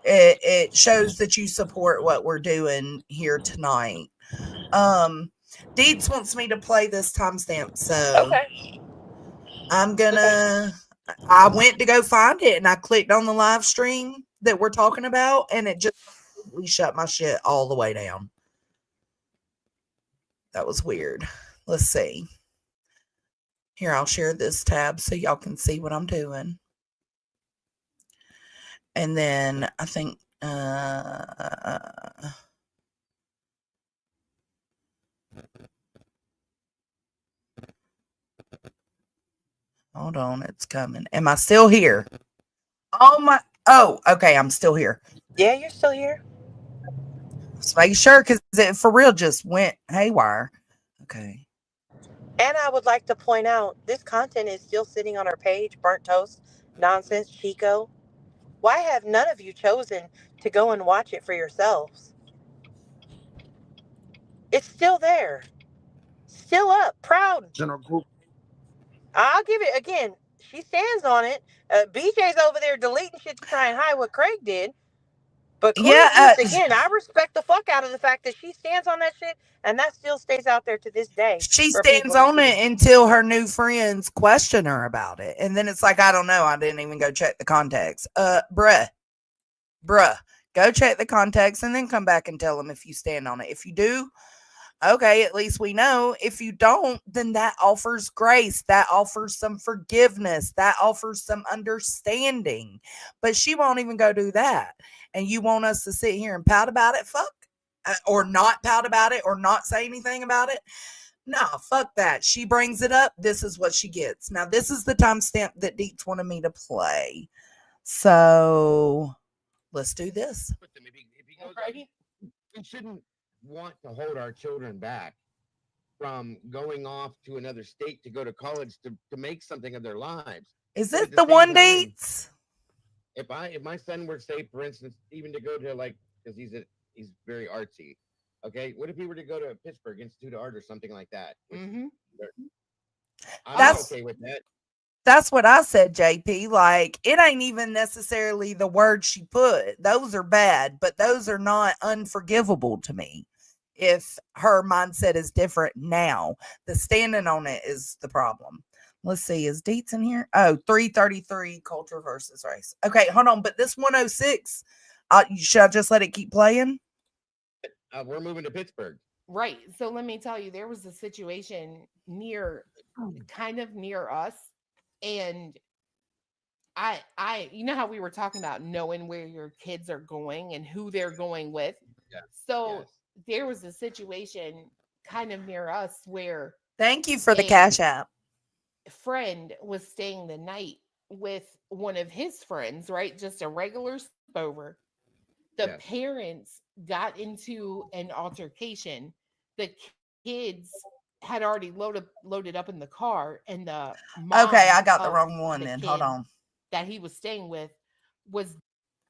It shows that you support what we're doing here tonight. Deeds wants me to play this timestamp, so okay. I went to go find it and I clicked on the live stream that we're talking about, and it just completely shut my shit all the way down. That was weird. Let's see. Here, I'll share this tab so y'all can see what I'm doing. And then I think hold on, it's coming. Am I still here? Oh, okay, I'm still here. Yeah, you're still here. Just making sure, because it for real just went haywire. Okay. And I would like to point out, this content is still sitting on our page, Burnt Toast, Nonsense, Chico. Why have none of you chosen to go and watch it for yourselves? It's still there. Still up, proud. In our group. I'll give it, again, she stands on it. BJ's over there deleting shit to try and hide what Craig did. But again, I respect the fuck out of the fact that she stands on that shit, and that still stays out there to this day. She stands on it until her new friends question her about it. And then it's like, I don't know. I didn't even go check the context. Bruh, go check the context and then come back and tell them if you stand on it. If you do, okay, at least we know. If you don't, then that offers grace. That offers some forgiveness. That offers some understanding. But she won't even go do that. And you want us to sit here and pout about it? Fuck. Or not pout about it or not say anything about it? No, fuck that. She brings it up. This is what she gets. Now, this is the timestamp that Deets wanted me to play. So let's do this. We shouldn't want to hold our children back from going off to another state to go to college to make something of their lives. Is this the one, Deets? If my son were, say, for instance, even to go to, like, because he's very artsy. Okay, what if he were to go to Pittsburgh Institute of Art or something like that? I'm okay with that. That's what I said, JP. Like, it ain't even necessarily the word she put. Those are bad, but those are not unforgivable to me. If her mindset is different now, the standing on it is the problem. Let's see, is Deets in here? Oh, 333 culture versus race. Okay, hold on. But this 106, Should I just let it keep playing? We're moving to Pittsburgh. Right. So let me tell you, there was a situation kind of near us, and you know how we were talking about knowing where your kids are going and who they're going with. Yeah. So there was a situation kind of near us where Thank you for the Cash App. friend was staying the night with one of his friends, right? Just a regular sleepover. The parents got into an altercation. The kids had already loaded up in the car, and the mom Okay, I got the of wrong one the then. Hold kid on. that he was staying with was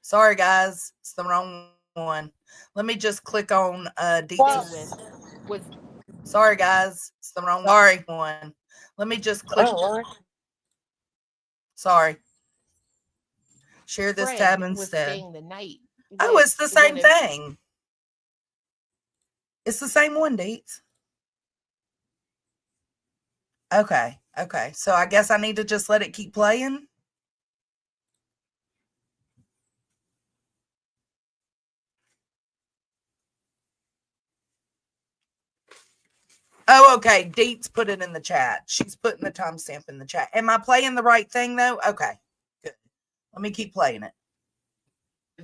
Sorry, guys. It's the wrong one. Let me just click on Deets. Was Sorry, guys. It's the wrong one. Let me just click. Sorry. Share this tab was instead. staying the night. Oh, with it's the same one of- thing. It's the same one, Deets. Okay. Okay. So I guess I need to just let it keep playing. Oh, okay. Deets put it in the chat. She's putting the timestamp in the chat. Am I playing the right thing though? Okay. Good. Let me keep playing it.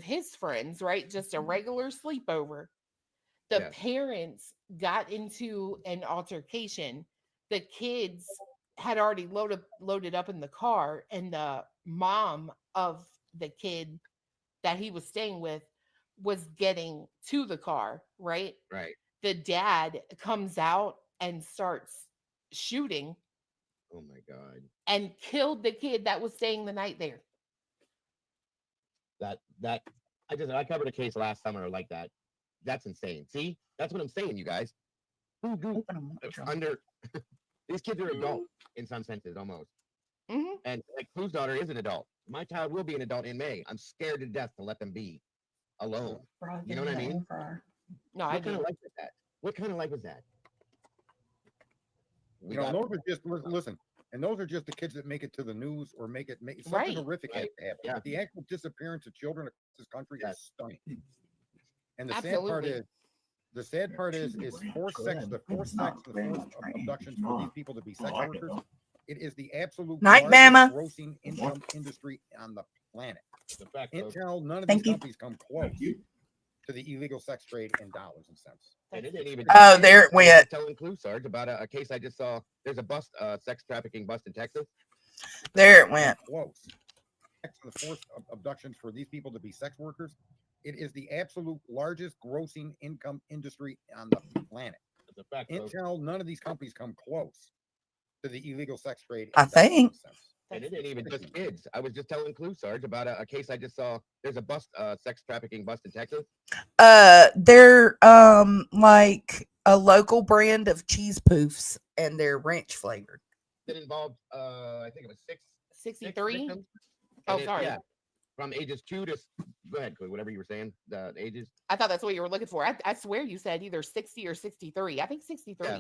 his friends, right? Just a regular sleepover. The parents got into an altercation. The kids had already loaded up in the car, and the mom of the kid that he was staying with was getting to the car, right? Right. The dad comes out and starts shooting Oh my God. and killed the kid that was staying the night there. I covered a case last summer like that. That's insane. See, that's what I'm saying, you guys. Under these kids are adult in some senses almost. And like Clue's daughter is an adult. My child will be an adult in May. I'm scared to death to let them be alone. You know what I mean? No, what kind of life is that? What kind of life is that? You know, those are just listen, and those are just the kids that make it to the news or make something Right. horrific has to happen. Yeah. But the actual disappearance of children across this country is stunning. And the Absolutely. sad part is forced abductions for these people to be sex workers. It is the absolute Night, largest Bama. grossing income industry on the planet. The fact, Intel, none of Thank these you. companies come close to the illegal sex trade in dollars and cents. And it didn't even. Oh, there it went. I was telling Clue, Sarge, about a case I just saw. There's a bust, sex trafficking bust in Texas. There it went. Close. The forced abductions for these people to be sex workers. It is the absolute largest grossing income industry on the planet. The fact, Intel, none of these companies come close to the illegal sex trade. I think. And it didn't even just kids. I was just telling Clue, Sarge, about a case I just saw. There's a bust, sex trafficking bust in Texas. They're like a local brand of cheese poofs, and they're ranch flavored. That involved, I think it was 63. victims. Oh, And sorry. Yeah, from ages 2 to go ahead, Clue, whatever you were saying. The ages. I thought that's what you were looking for. I swear you said either 60 or 63. I think 63. Yeah.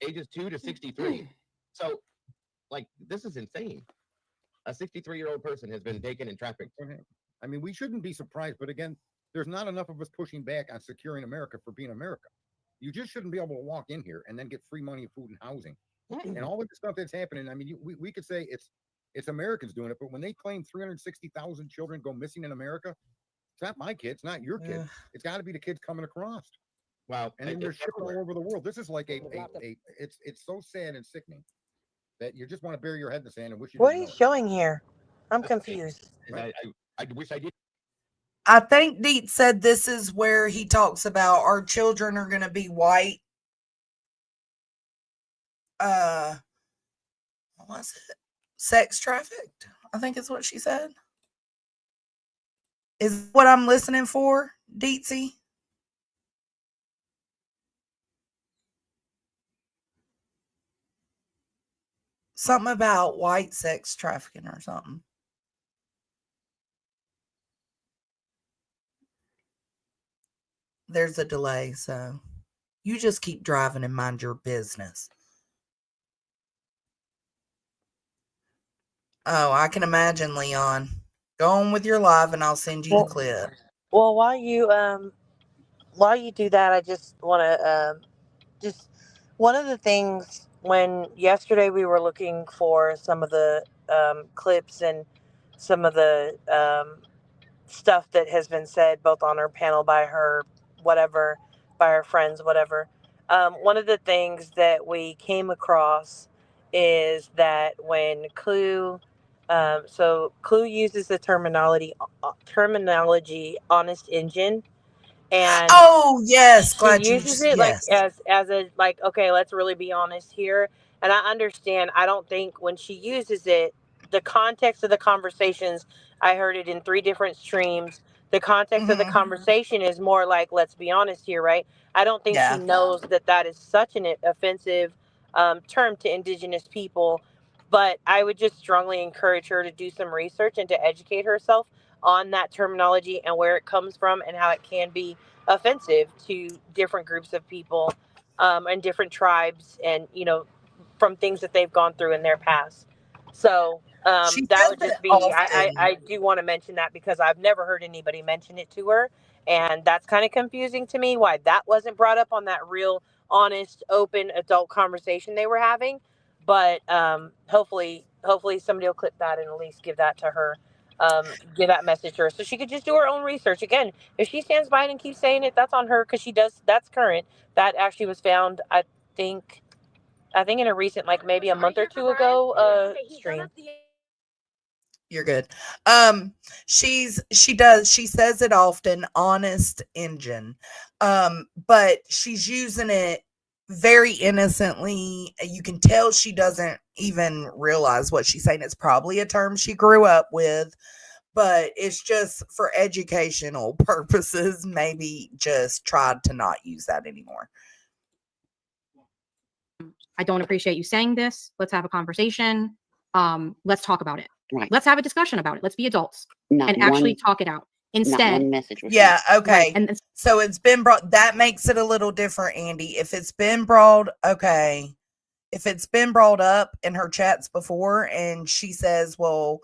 Ages 2 to 63. So, like, this is insane. A 63-year-old person has been taken and trafficked. I mean, we shouldn't be surprised, but again, there's not enough of us pushing back on securing America for being America. You just shouldn't be able to walk in here and then get free money, food, and housing, and all of the stuff that's happening. I mean, we could say it's Americans doing it, but when they claim 360,000 children go missing in America, it's not my kids, not your kid. It's got to be the kids coming across. Wow. And then they're shipped all over the world. This is like it's so sad and sickening that you just want to bury your head in the sand and wish you What are didn't you know it. showing here? I'm confused. I wish I did. I think Deet said this is where he talks about our children are going to be white. What was it? Sex trafficked, I think is what she said. Is what I'm listening for, Deetsy? Something about white sex trafficking or something. There's a delay, so you just keep driving and mind your business. Oh, I can imagine, Leon. Go on with your live and I'll send you the clip. Well, while you do that, I just want to just one of the things when yesterday we were looking for some of the clips and some of the stuff that has been said both on her panel by her whatever by her friends whatever one of the things that we came across is that when Clue uses the terminology honest engine, and Oh yes, she glad you. uses it like Yes. as a like, okay, let's really be honest here. And I understand. I don't think when she uses it, the context of the conversations, I heard it in 3 different streams. The context of the Hmm. conversation is more like, let's be honest here, right? I don't think she Yeah. knows that that is such an offensive term to indigenous people. But I would just strongly encourage her to do some research and to educate herself on that terminology and where it comes from and how it can be offensive to different groups of people and different tribes, and from things that they've gone through in their past. So She that says would it just be often. I do want to mention that because I've never heard anybody mention it to her, and that's kind of confusing to me why that wasn't brought up on that real honest open adult conversation they were having. But hopefully somebody will clip that and at least give that to her, give that message to her so she could just do her own research. Again, if she stands by it and keeps saying it, that's on her, because she does. That's current. That actually was found, think in a recent, like maybe a month or two ago, stream. You're good. She says it often, honest engine. But she's using it very innocently. You can tell she doesn't even realize what she's saying. It's probably a term she grew up with, but it's just for educational purposes. Maybe just tried to not use that anymore. I don't appreciate you saying this. Let's have a conversation. Let's talk about it. Right. Let's have a discussion about it. Let's be adults Not and actually one, talk it out. not Instead, one message was Yeah, sent. okay. right, and So it's been brought, that makes it a little different, Andy. If it's been brought, okay. If it's been brought up in her chats before and she says, well,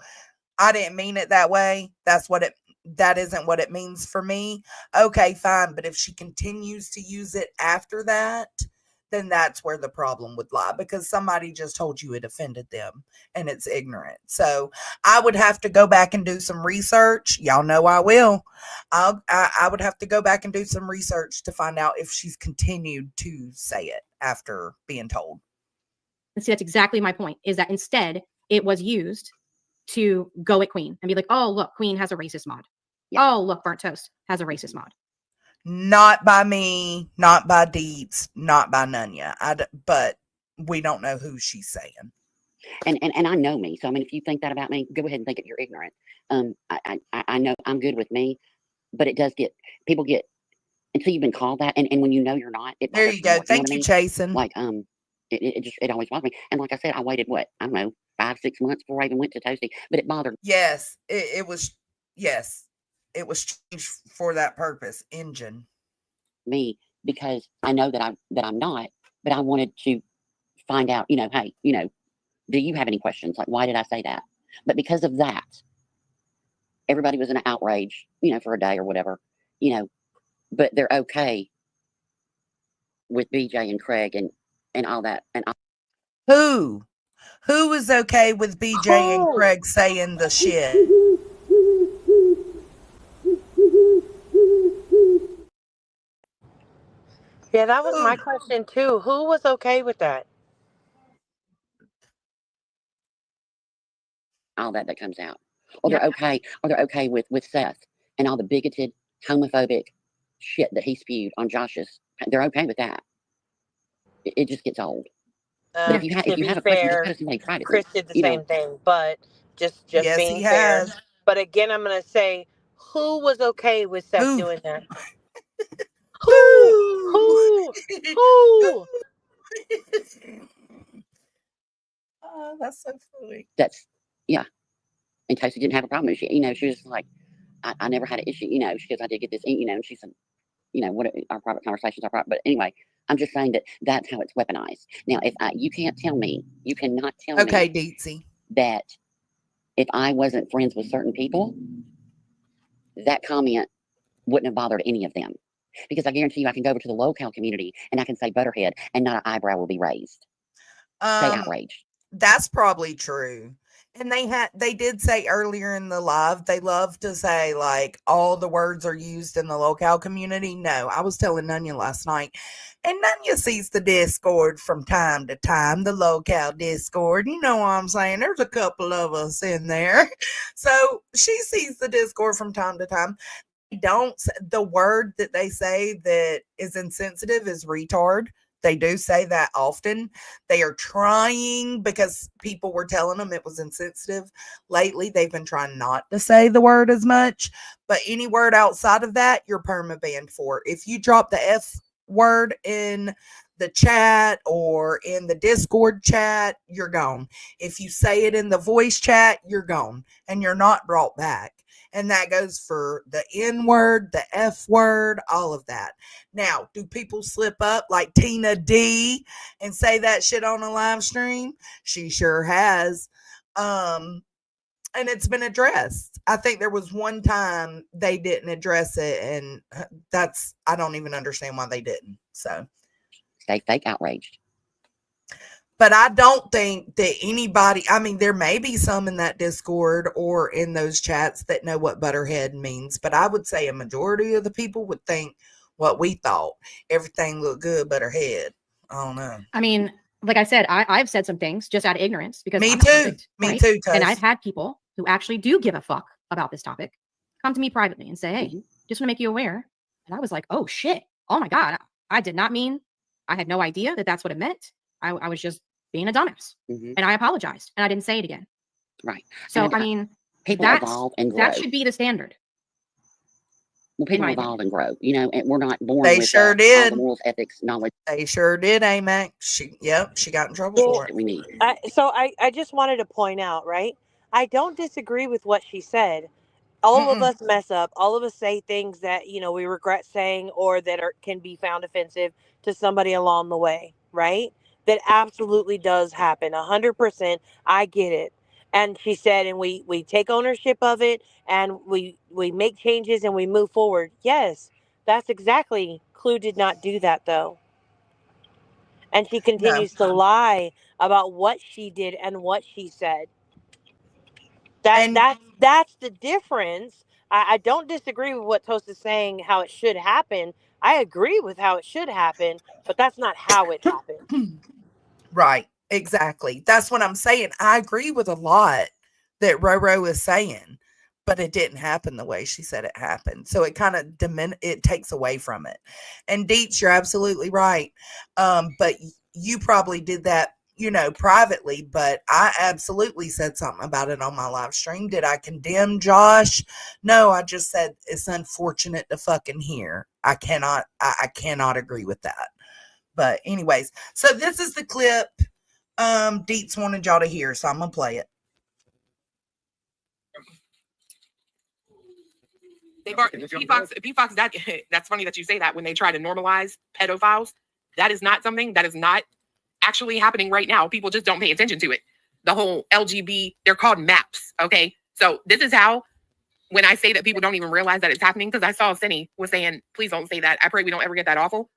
I didn't mean it that way, that isn't what it means for me. Okay, fine. But if she continues to use it after that, then that's where the problem would lie, because somebody just told you it offended them and it's ignorant. So I would have to go back and do some research. Y'all know I will. I would have to go back and do some research to find out if she's continued to say it after being told. see, that's exactly my point, is that instead it was used to go at Queen and be like, oh, look, Queen has a racist mod. Oh, look, Burnt Toast has a racist mod. Not by me, not by Deets, not by Nunya. But we don't know who she's saying. And I know me. So I mean, if you think that about me, go ahead and think it. You're ignorant. I know I'm good with me, but it does get, people get, until you've been called that, and when you know you're not, it There bothers you me go. more, Thank you, Chasen. Like it always bothers me. And like I said, I waited what, I don't know, 5-6 months before I even went to Toasty, but it bothered Yes, it was. Yes, it was changed for that purpose. Engine. me, because I know that I'm not, but I wanted to find out, hey, do you have any questions? Like, why did I say that? But because of that, everybody was in an outrage, for a day or whatever, but they're okay with BJ and Craig and all that. And Who is okay with BJ and Craig saying the shit? Yeah, that was my question too. Who was okay with that? all that comes out, or they're okay with Seth and all the bigoted, homophobic shit that he spewed on Josh's. They're okay with that. It just gets old. But if you To be have a question, just fair, put it somebody privately. Chris did the same thing, but just Yes, being he fair. has. But again, I'm gonna say, who was okay with Seth doing that? Who? Who? Oh, that's so funny. That's, yeah. And Toasty didn't have a problem. She was just like, I never had an issue, because I did get this, and she said, what our private conversations are private. But anyway, I'm just saying that's how it's weaponized. Now, if you can't tell me, you cannot tell Okay, me Deetsy, that if I wasn't friends with certain people, that comment wouldn't have bothered any of them. Because I guarantee you, I can go over to the locale community and I can say butterhead and not an eyebrow will be raised. Say outraged. That's probably true. And they did say earlier in the live, they love to say like all the words are used in the locale community. No, I was telling Nunya last night, and Nunya sees the Discord from time to time, the locale Discord. You know what I'm saying? There's a couple of us in there. So she sees the Discord from time to time. The word that they say that is insensitive is retard. They do say that often. They are trying, because people were telling them it was insensitive. Lately, they've been trying not to say the word as much. But any word outside of that, you're perma-banned for. If you drop the F word in the chat or in the Discord chat, you're gone. If you say it in the voice chat, you're gone. And you're not brought back. And that goes for the N word, the F word, all of that. Now, do people slip up like Tina D and say that shit on a live stream? She sure has. And it's been addressed. I think there was one time they didn't address it, and I don't even understand why they didn't. So stay fake outraged. But I don't think that anybody, I mean, there may be some in that Discord or in those chats that know what butterhead means, but I would say a majority of the people would think what we thought. Everything looked good, butterhead. I don't know. I mean, like I said, I've said some things just out of ignorance because Me I'm too. perfect, Me right? too, And Toast. I've had people who actually do give a fuck about this topic come to me privately and say, hey, just want to make you aware. And I was like, oh shit. Oh my God. I did not mean, I had no idea that that's what it meant. I was just being a dumbass. And I apologized and I didn't say it again. Right. So, And I mean, people evolve and grow. that should be the standard. Well, people evolve and grow, you know, and we're not born They with sure all did. the morals, ethics, knowledge. They sure did, AMAC. She got in trouble for it. We need. I just wanted to point out, right? I don't disagree with what she said. All of us mess up. All of us say things that, you know, we regret saying or that can be found offensive to somebody along the way, right? That absolutely does happen. 100%. I get it. And she said, and we take ownership of it and we make changes and we move forward. Yes, that's exactly. Clue did not do that though. And she continues to lie about what she did and what she said. That's the difference. I don't disagree with what Toast is saying, how it should happen. I agree with how it should happen, but that's not how it happened. Right. Exactly. That's what I'm saying. I agree with a lot that Roro is saying, but it didn't happen the way she said it happened. So it kind of it takes away from it. And Deets, you're absolutely right. But you probably did that, you know, privately, but I absolutely said something about it on my live stream. Did I condemn Josh? No, I just said it's unfortunate to fucking hear. I cannot agree with that. But anyways, so this is the clip Deets wanted y'all to hear, so I'm gonna play it. P-Fox, that's funny that you say that when they try to normalize pedophiles. That is not something that is not actually happening right now. People just don't pay attention to it. The whole LGB, they're called maps, okay? So this is how, when I say that people don't even realize that it's happening, because I saw Cindy was saying, please don't say that. I pray we don't ever get that awful.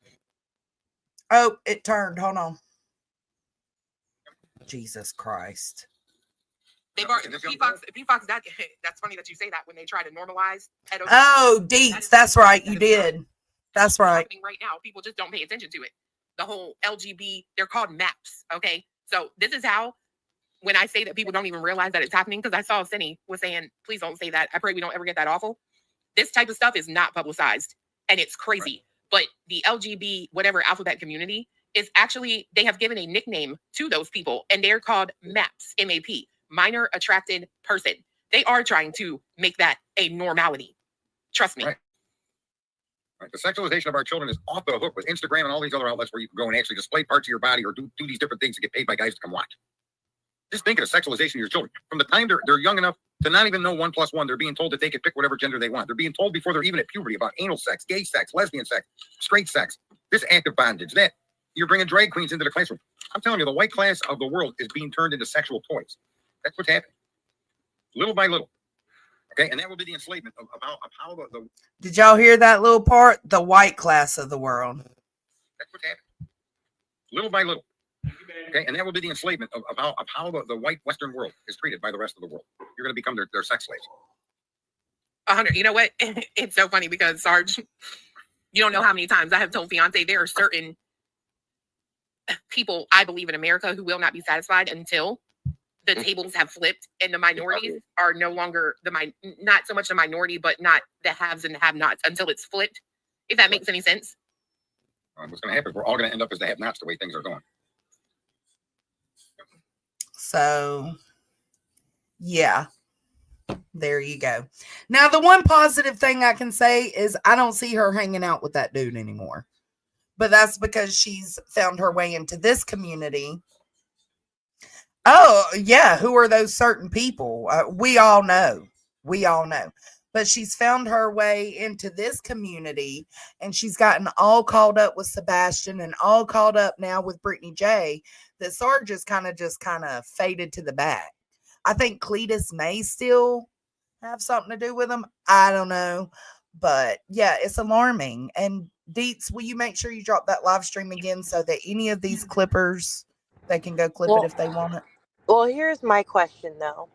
Oh, it turned. Hold on. Jesus Christ. P-Fox, that's funny that you say that when they try to normalize pedophiles. Oh, Deets, that's right. You did. That's right. Happening right now. People just don't pay attention to it. The whole LGB, they're called maps, okay? So this is how, when I say that people don't even realize that it's happening, because I saw Cindy was saying, please don't say that. I pray we don't ever get that awful. This type of stuff is not publicized, and it's crazy. But the LGB, whatever alphabet community, is actually, they have given a nickname to those people, and they're called MAPs, M-A-P, minor attracted person. They are trying to make that a normality. Trust me. Right. The sexualization of our children is off the hook with Instagram and all these other outlets where you can go and actually display parts of your body or do these different things to get paid by guys to come watch. Just think of the sexualization of your children. From the time they're young enough to not even know 1 + 1, they're being told that they can pick whatever gender they want. They're being told before they're even at puberty about anal sex, gay sex, lesbian sex, straight sex, this active bondage, that. You're bringing drag queens into the classroom. I'm telling you, the white class of the world is being turned into sexual toys. That's what's happening. Little by little. Okay, and that will be the enslavement of how the Did y'all hear that little part? The white class of the world. that's what's happening. Little by little. Okay, and that will be the enslavement of how the white Western world is treated by the rest of the world. You're going to become their sex slaves. 100. You know what? It's so funny because Sarge, you don't know how many times I have told fiance there are certain people I believe in America who will not be satisfied until the tables have flipped and the minorities are no longer not so much the minority, but not the haves and the have-nots until it's flipped. If that makes any sense. What's going to happen? We're all going to end up as the have-nots the way things are going. So, yeah, there you go. Now, the one positive thing I can say is I don't see her hanging out with that dude anymore. But that's because she's found her way into this community. Oh, yeah. Who are those certain people? We all know. But she's found her way into this community, and she's gotten all caught up with Sebastian and all caught up now with Brittany J. That Sarge is kind of faded to the back. I think Cletus may still have something to do with him. I don't know. But yeah, it's alarming. And Deets, will you make sure you drop that live stream again so that any of these clippers, they can go clip it if they want it? Well, here's my question, though.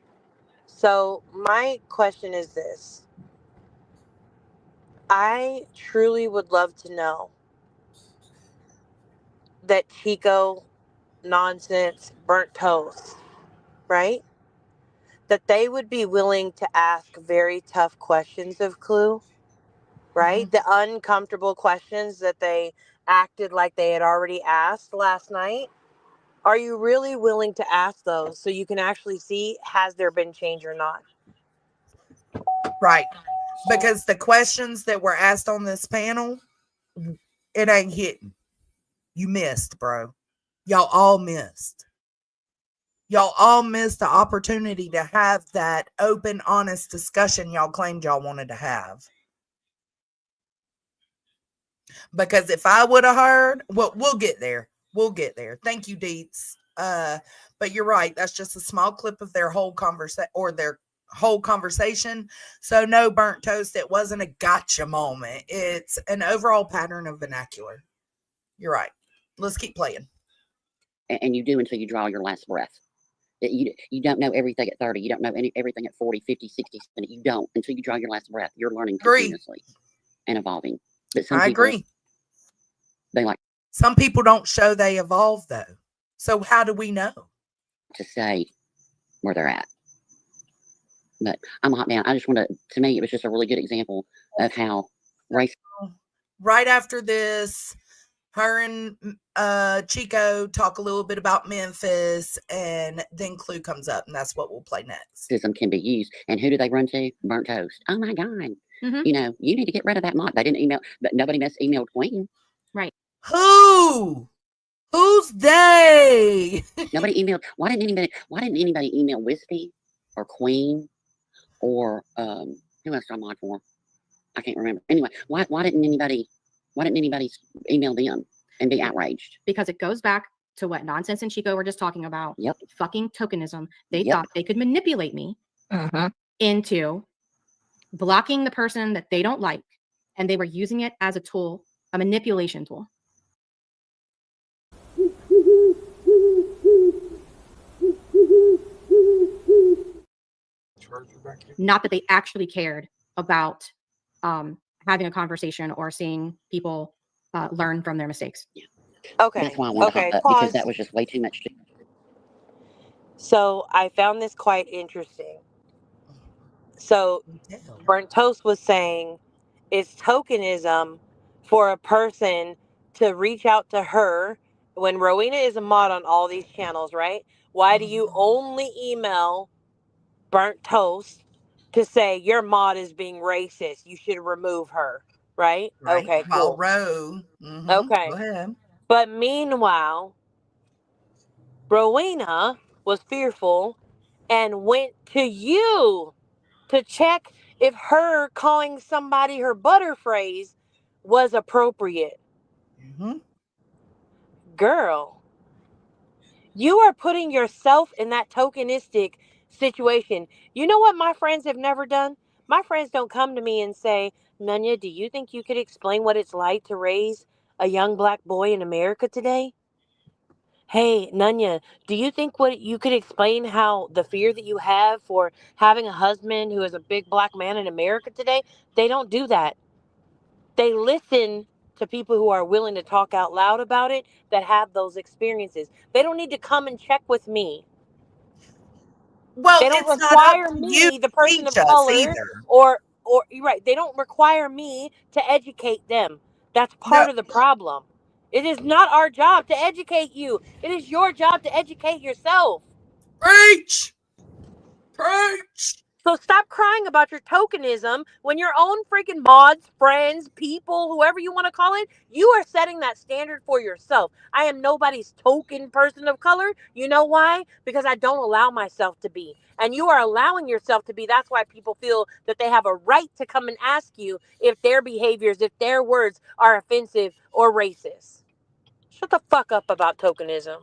So my question is this. I truly would love to know that Chico nonsense burnt toast, right? That they would be willing to ask very tough questions of Clue, right? The uncomfortable questions that they acted like they had already asked last night. Are you really willing to ask those so you can actually see has there been change or not? Right. Because the questions that were asked on this panel, it ain't hitting. You missed, bro. Y'all all missed. Y'all all missed the opportunity to have that open, honest discussion y'all claimed y'all wanted to have. Because if I would have heard, well, we'll get there. Thank you, Deets. But you're right. That's just a small clip of their whole conversation. So no burnt toast. It wasn't a gotcha moment. It's an overall pattern of vernacular. You're right. Let's keep playing. And you do until you draw your last breath. You don't know everything at 30. You don't know everything at 40, 50, 60, 70. You don't until you draw your last breath. You're learning continuously and evolving. But I agree. Some people don't show they evolve, though. So how do we know? To say where they're at. But I'm hot man. I just want to me, it was just a really good example of how race. Right after this, her and Chico talk a little bit about Memphis, and then Clue comes up, and that's what we'll play next. System can be used. And who do they run to? Burnt toast. Oh my God. You know, you need to get rid of that mod. They didn't email, but nobody emailed Queen. Right. Who? Who's they? Nobody emailed. Why didn't anybody email Wispy or Queen or who else do I mod for? I can't remember. Anyway, why didn't anybody email them and be outraged? Because it goes back to what Nonsense and Chico were just talking about. Yep. Fucking tokenism. They thought they could manipulate me into blocking the person that they don't like, and they were using it as a tool, a manipulation tool. Not that they actually cared about having a conversation or seeing people learn from their mistakes. Okay. That's why I wanted to hop up, because that was just way too much. So I found this quite interesting. So Burnt Toast was saying it's tokenism for a person to reach out to her when Rowena is a mod on all these channels, right? Why do you only email Burnt Toast to say your mod is being racist? You should remove her, right? Okay, cool. Okay. Go ahead. But meanwhile, Rowena was fearful and went to you to check if her calling somebody her butter phrase was appropriate. Girl, you are putting yourself in that tokenistic situation. You know what my friends have never done? My friends don't come to me and say, Nunya, do you think you could explain what it's like to raise a young black boy in America today? Hey, Nunya, do you think what you could explain how the fear that you have for having a husband who is a big black man in America today? They don't do that. They listen to people who are willing to talk out loud about it, that have those experiences. They don't need to come and check with me. Well, They don't it's not up require to you me, the to person teach of us color, either. or you're right. They don't require me to educate them. That's part of the problem. It is not our job to educate you. It is your job to educate yourself. Preach! Preach! So stop crying about your tokenism when your own freaking mods, friends, people, whoever you want to call it, you are setting that standard for yourself. I am nobody's token person of color. You know why? Because I don't allow myself to be. And you are allowing yourself to be. That's why people feel that they have a right to come and ask you if their behaviors, if their words are offensive or racist. Shut the fuck up about tokenism.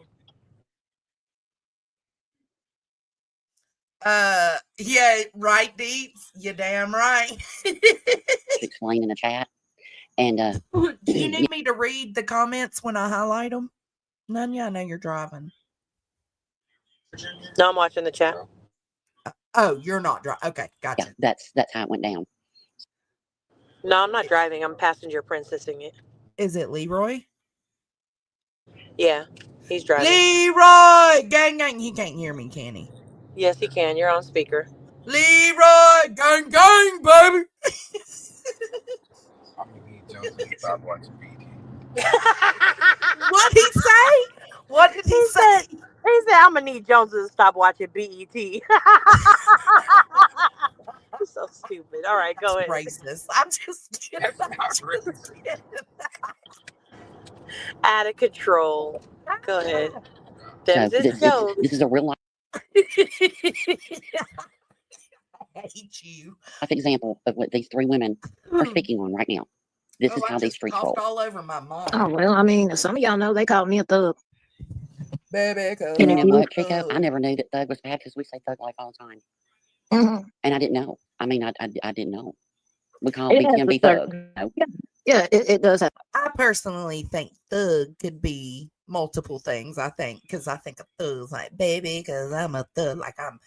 Yeah, right, Deeps. You're damn right. Explain in the chat. And do you need me to read the comments when I highlight them? Nunya, I know you're driving. No, I'm watching the chat. Oh, you're not driving. Okay, gotcha. Yeah, that's how it went down. No, I'm not driving. I'm passenger princessing it. Is it Leroy? Yeah, he's driving. Leroy! Gang, gang. He can't hear me, can he? Yes, he can. You're on speaker. Leroy! Gang, gang, baby! Stop watching BT. What'd he say? What did he say? He said, I'm going to need Jones to stop watching BET. You're so stupid. All right, go ahead. Racist. I'm just kidding. Out of control. Go ahead. So this is a real life I hate you. example of what these three women are speaking on right now. This is I how these just streets coughed roll. all over my mom. Oh, well, I mean, some of y'all know they called me a thug. Baby, And you know what, Chico? I never knew that thug was bad because we say thug life all the time. Mm-hmm. And I didn't know. I mean, I didn't know. We call It has BTMB a thug. certain- Yeah, it does have. I personally think thug could be multiple things. I think because I think of thugs like baby, because I'm a thug, like I'm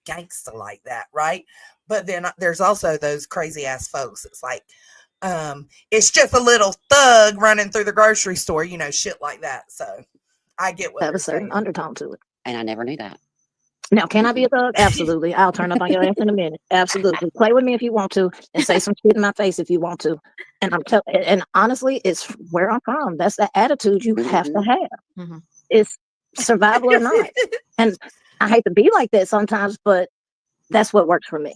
gangster like that, right? But then there's also those crazy ass folks. It's like, it's just a little thug running through the grocery store, you know, shit like that. So I get what Have they're a certain saying. undertone to it. And I never knew that. Now, can I be a thug? Absolutely. I'll turn up on your ass in a minute. Absolutely. Play with me if you want to, and say some shit in my face if you want to. And and honestly, it's where I'm from. That's the attitude you have to have. Mm-hmm. It's survival or not. And I hate to be like that sometimes, but that's what works for me.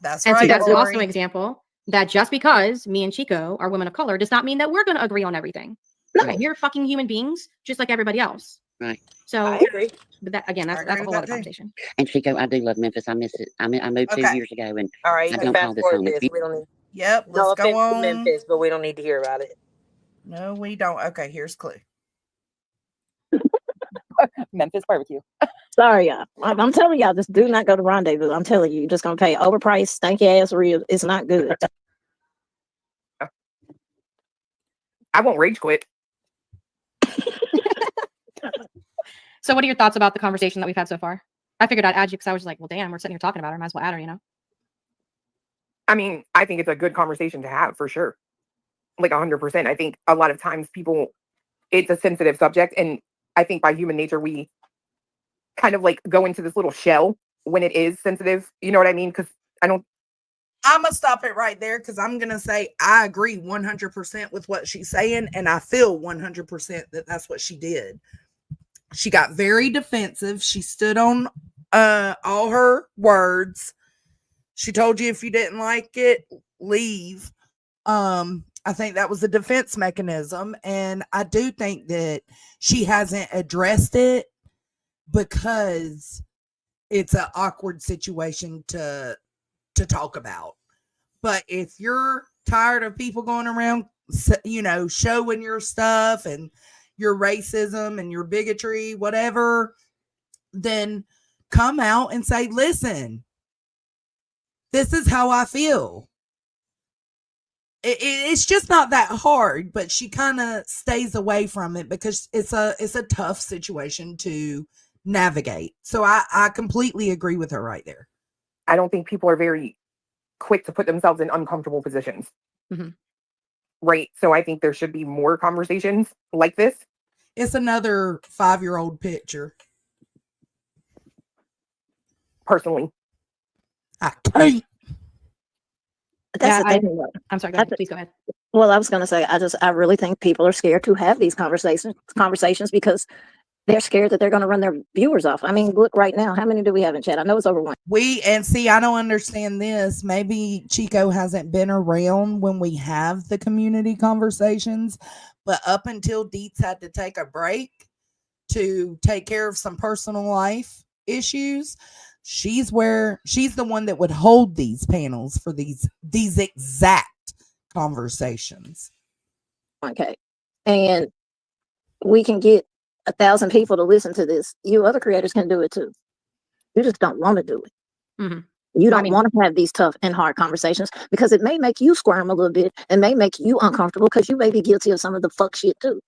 That's and right. see, that's Lori. also an example that just because me and Chico are women of color does not mean that we're going to agree on everything. No, we're fucking human beings, just like everybody else. Right. So I agree. But that again, that's a whole other conversation. And Chico, I do love Memphis. I miss it. I mean, I moved 2 years ago, and All right, I you don't can call fast this forward home. this. We don't need. Yep. No Let's go offense to on. Memphis, but we don't need to hear about it. No, we don't. Okay, here's Clue. Memphis barbecue. Sorry, y'all. I'm telling y'all, just do not go to Rendezvous. I'm telling you, you're just gonna pay overpriced, stanky ass ribs. It's not good. I won't rage quit. So, what are your thoughts about the conversation that we've had so far? I figured I'd add you because I was like, well, damn, we're sitting here talking about her. Might as well add her, you know? I mean, I think it's a good conversation to have for sure. Like 100%. I think a lot of times it's a sensitive subject. And I think by human nature, we kind of like go into this little shell when it is sensitive. You know what I mean? Because I'm going to stop it right there because I'm going to say I agree 100% with what she's saying. And I feel 100% that that's what she did. She got very defensive. She stood on all her words. She told you if you didn't like it, leave. I think that was a defense mechanism. And I do think that she hasn't addressed it because it's an awkward situation to talk about. But if you're tired of people going around, you know, showing your stuff and your racism and your bigotry, whatever, then come out and say, listen, this is how I feel. It's just not that hard, but she kind of stays away from it because it's a tough situation to navigate. So I completely agree with her right there. I don't think people are very quick to put themselves in uncomfortable positions. Mm-hmm. Right. So I think there should be more conversations like this. It's another 5-year-old picture. Personally, I can't. That's the thing. I'm sorry. Go ahead. Please go ahead. Well, I was going to say, I really think people are scared to have these conversations because they're scared that they're going to run their viewers off. I mean, look right now, how many do we have in chat? I know it's over 1. I don't understand this. Maybe Chico hasn't been around when we have the community conversations, but up until Deets had to take a break to take care of some personal life issues, she's the one that would hold these panels for these exact conversations. Okay. And we can get 1,000 people to listen to this. You other creators can do it too. You just don't want to do it. Mm-hmm. You don't want to have these tough and hard conversations because it may make you squirm a little bit and may make you uncomfortable because you may be guilty of some of the fuck shit too.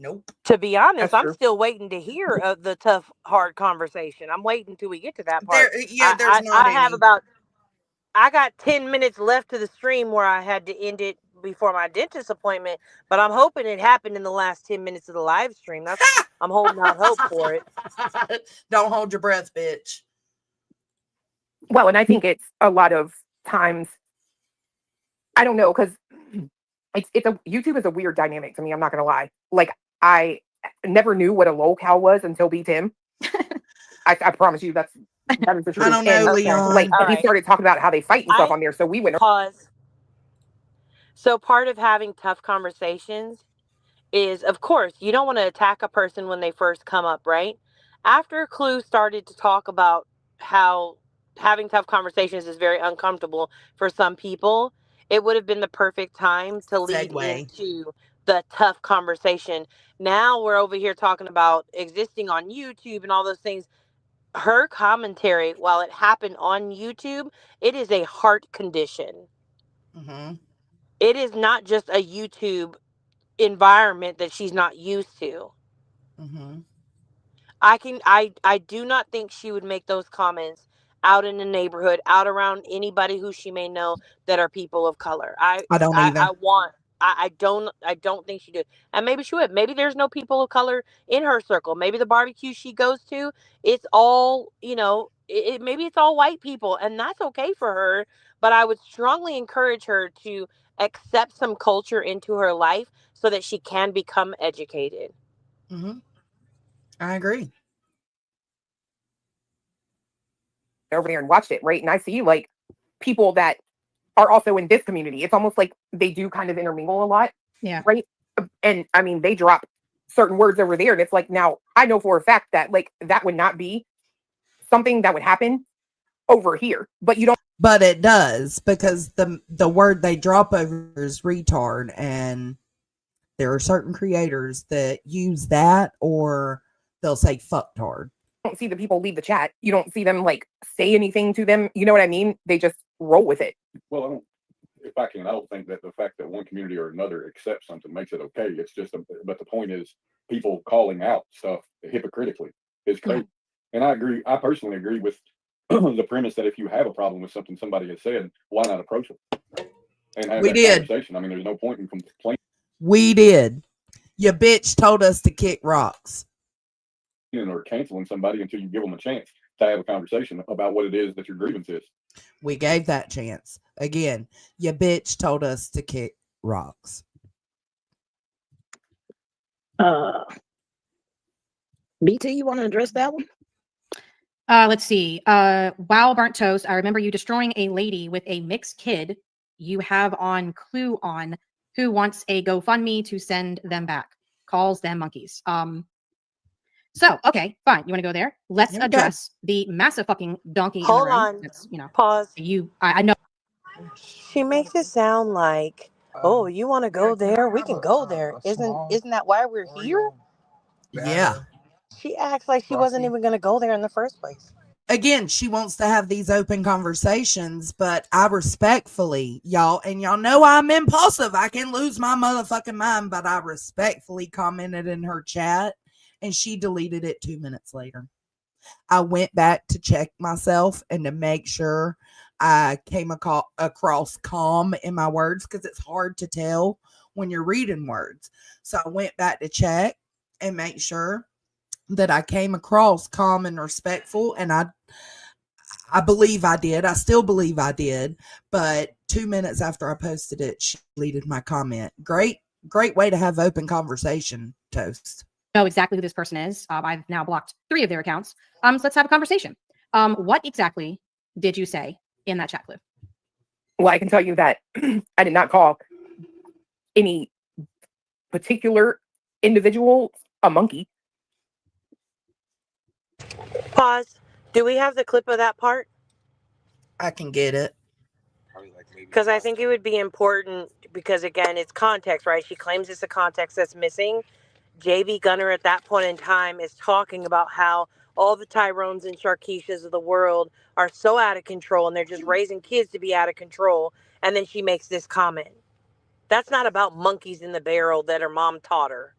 Nope. To be honest, That's I'm true. still waiting to hear of the tough, hard conversation. I'm waiting till we get to that part. There's not I have any. I got 10 minutes left to the stream where I had to end it before my dentist appointment, but I'm hoping it happened in the last 10 minutes of the live stream. I'm holding out hope for it. Don't hold your breath, bitch. well, and I think it's a lot of times, I don't know, because YouTube is a weird dynamic to me. I'm not going to lie. Like, I never knew what a lolcow was until Beat Him. I promise you that is the truth. I don't know, Leon. Like, All he right. started talking about how they fight and stuff on there. So we went. Pause. So part of having tough conversations is, of course, you don't want to attack a person when they first come up, right? After Clue started to talk about how having tough conversations is very uncomfortable for some people, it would have been the perfect time to lead into the tough conversation. Now we're over here talking about existing on YouTube and all those things. Her commentary, while it happened on YouTube, it is a heart condition. Mm-hmm. It is not just a YouTube environment that she's not used to. Mm-hmm. I do not think she would make those comments out in the neighborhood, out around anybody who she may know that are people of color. I don't either. I don't think she did. And maybe she would. Maybe there's no people of color in her circle. Maybe the barbecue she goes to, it's all, maybe it's all white people, and that's okay for her. But I would strongly encourage her to accept some culture into her life so that she can become educated. Mm-hmm. I agree. Over there and watched it, right? And I see like people that are also in this community. It's almost like they do kind of intermingle a lot. Yeah. Right. And I mean, they drop certain words over there. And it's like, now I know for a fact that like that would not be something that would happen over here. But you don't. But it does, because the word they drop over is retard, and there are certain creators that use that, or they'll say fucktard. You don't see the people leave the chat. You don't see them like say anything to them. You know what I mean? They just roll with it. Well, I don't think that the fact that one community or another accepts something makes it okay. It's just, but the point is, people calling out stuff hypocritically is crazy. And I agree. I personally agree with the premise that if you have a problem with something somebody has said, why not approach them and have conversation? I mean, there's no point in complaining. We did. Your bitch told us to kick rocks. Or canceling somebody until you give them a chance to have a conversation about what it is that your grievance is. We gave that chance. Again, your bitch told us to kick rocks. BT, you want to address that one? Let's see. Wow, Burnt Toast. I remember you destroying a lady with a mixed kid you have on Clue on, who wants a GoFundMe to send them back. Calls them monkeys. So, okay, fine. You want to go there? Let's address the massive fucking donkey. Hold in the room. on. That's, Pause. I know. She makes it sound like, oh, you want to go there? We can go there. Isn't that why we're here? Yeah. She acts like she wasn't even going to go there in the first place. again, she wants to have these open conversations, but I respectfully, y'all, and y'all know I'm impulsive. I can lose my motherfucking mind, but I respectfully commented in her chat and she deleted it 2 minutes later. I went back to check myself and to make sure I came across calm in my words, because it's hard to tell when you're reading words. So I went back to check and make sure that I came across calm and respectful, and I believe I did. I still believe I did. But 2 minutes after I posted it, she deleted my comment. Great way to have open conversation, Toast. Know exactly who this person is. I've now blocked 3 of their accounts. So let's have a conversation. What exactly did you say in that chat clip? Well, I can tell you that I did not call any particular individual a monkey. Pause. Do we have the clip of that part? I can get it. Because I think it would be important, because again, it's context, right? She claims it's the context that's missing. JB Gunner at that point in time is talking about how all the Tyrones and Sharkeishas of the world are so out of control and they're just raising kids to be out of control. And then she makes this comment. That's not about monkeys in the barrel that her mom taught her.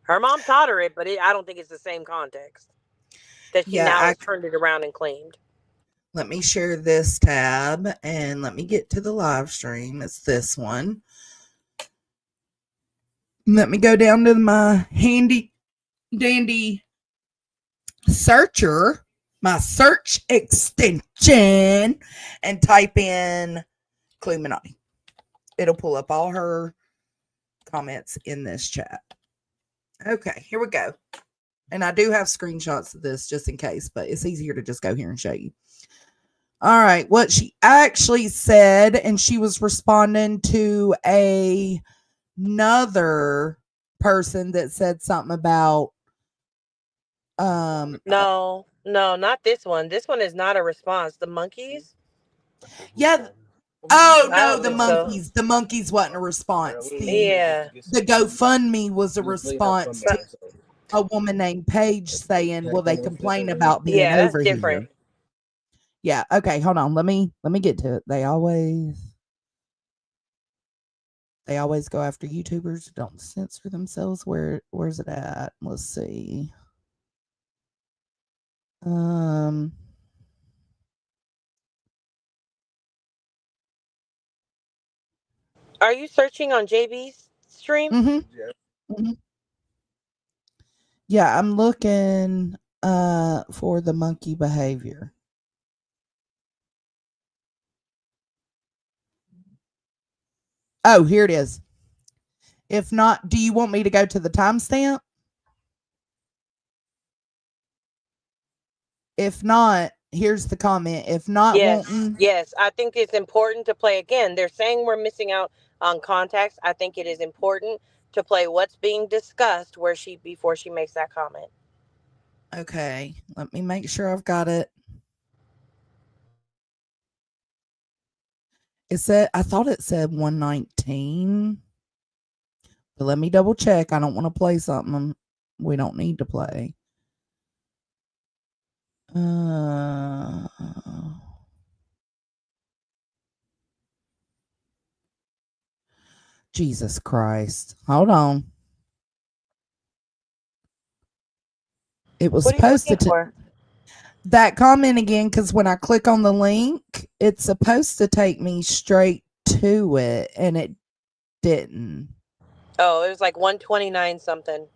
Her mom taught her it, but I don't think it's the same context that she now has turned it around and claimed. Let me share this tab and let me get to the live stream. It's this one. Let me go down to my handy dandy searcher, my search extension, and type in Cluminati. It'll pull up all her comments in this chat. Okay, here we go. And I do have screenshots of this just in case, but it's easier to just go here and show you. All right, what she actually said, and she was responding to another person that said something about no, not this one. This one is not a response. The monkeys? Yeah. Oh I no, don't the think so. monkeys. The monkeys wasn't a response. Yeah. The GoFundMe was a response to a woman named Paige saying, "Will they complain about being Yeah, that's over different. here?" Yeah. Okay. Hold on. Let me get to it. They always go after YouTubers who don't censor themselves. Where's it at? Let's see. Are you searching on JB's stream? Mm-hmm. Yeah, I'm looking for the monkey behavior. Oh, here it is. If not, do you want me to go to the timestamp? If not, here's the comment. If not, Yes, I think it's important to play again. They're saying we're missing out on context. I think it is important to play what's being discussed before she makes that comment. Okay, let me make sure I've got it. I thought it said 119. But let me double check. I don't want to play something we don't need to play. Jesus Christ. Hold on. It was supposed to that comment again, because when I click on the link, it's supposed to take me straight to it, and it didn't. Oh, it was like 129 something.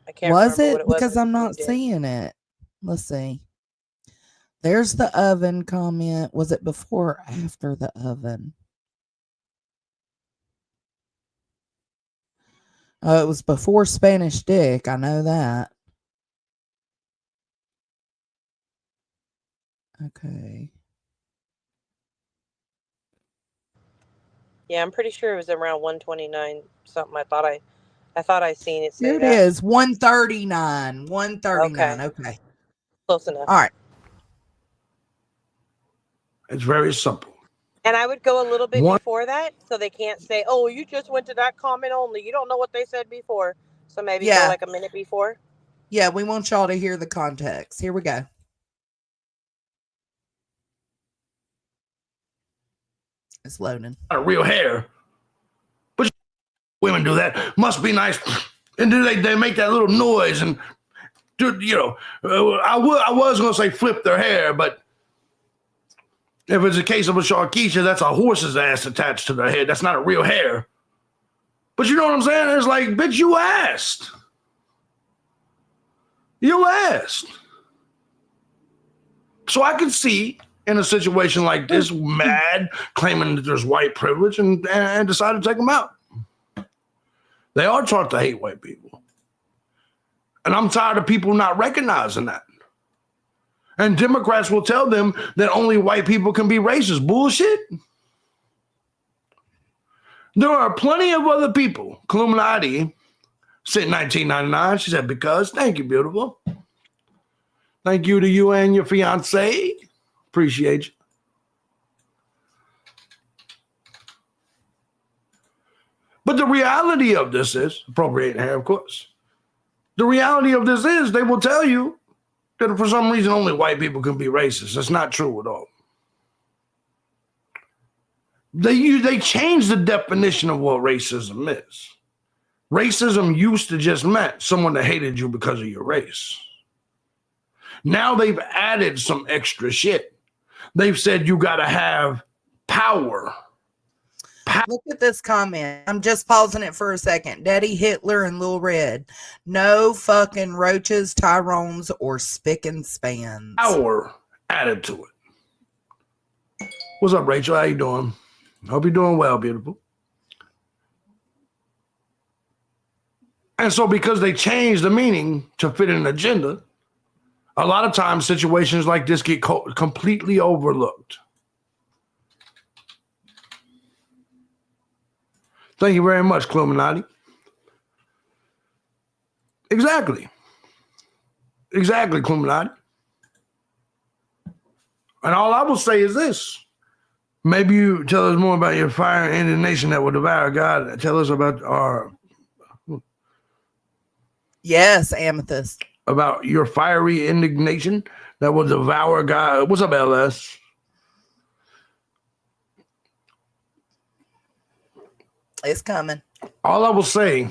I can't Was remember it? what it was. Because I'm not seeing it. Let's see. There's the oven comment. Was it before or after the oven? Oh, it was before Spanish Dick. I know that. Okay. Yeah, I'm pretty sure it was around 129 something. I thought I seen it say Here it that. is. 139. 139. Okay. Close enough. All right. It's very simple. And I would go a little bit before that, so they can't say, "Oh, you just went to that comment only. You don't know what they said before." So maybe go like a minute before. Yeah, we want y'all to hear the context. Here we go. It's loading. Not a real hair. But women do that. Must be nice. And then they make that little noise and, you know, I was going to say flip their hair, but if it's a case of a Sharkeisha, that's a horse's ass attached to their head. That's not a real hair. But you know what I'm saying? It's like, bitch, you asked. You asked. So I can see in a situation like this, mad, claiming that there's white privilege and decide to take them out. They are taught to hate white people. And I'm tired of people not recognizing that. And Democrats will tell them that only white people can be racist. Bullshit. There are plenty of other people. Illuminati said in 1999, she said, because, thank you, beautiful. Thank you to you and your fiance. Appreciate you. But the reality of this is, appropriating hair, of course. The reality of this is they will tell you that for some reason only white people can be racist. That's not true at all. They changed the definition of what racism is. Racism used to just meant someone that hated you because of your race. Now they've added some extra shit. They've said you got to have power. Look at this comment. I'm just pausing it for a second. Daddy Hitler and Lil Red. No fucking roaches, Tyrones, or spick and spans. Power added to it. What's up, Rachel? How you doing? Hope you're doing well, beautiful. And so because they changed the meaning to fit an agenda, a lot of times situations like this get completely overlooked. Thank you very much, Illuminati. Exactly. Exactly, Illuminati. And all I will say is this. Maybe you tell us more about your fire and indignation that will devour God. Tell us about our... Yes, Amethyst. About your fiery indignation that will devour God. What's up, LS? It's coming. All I will say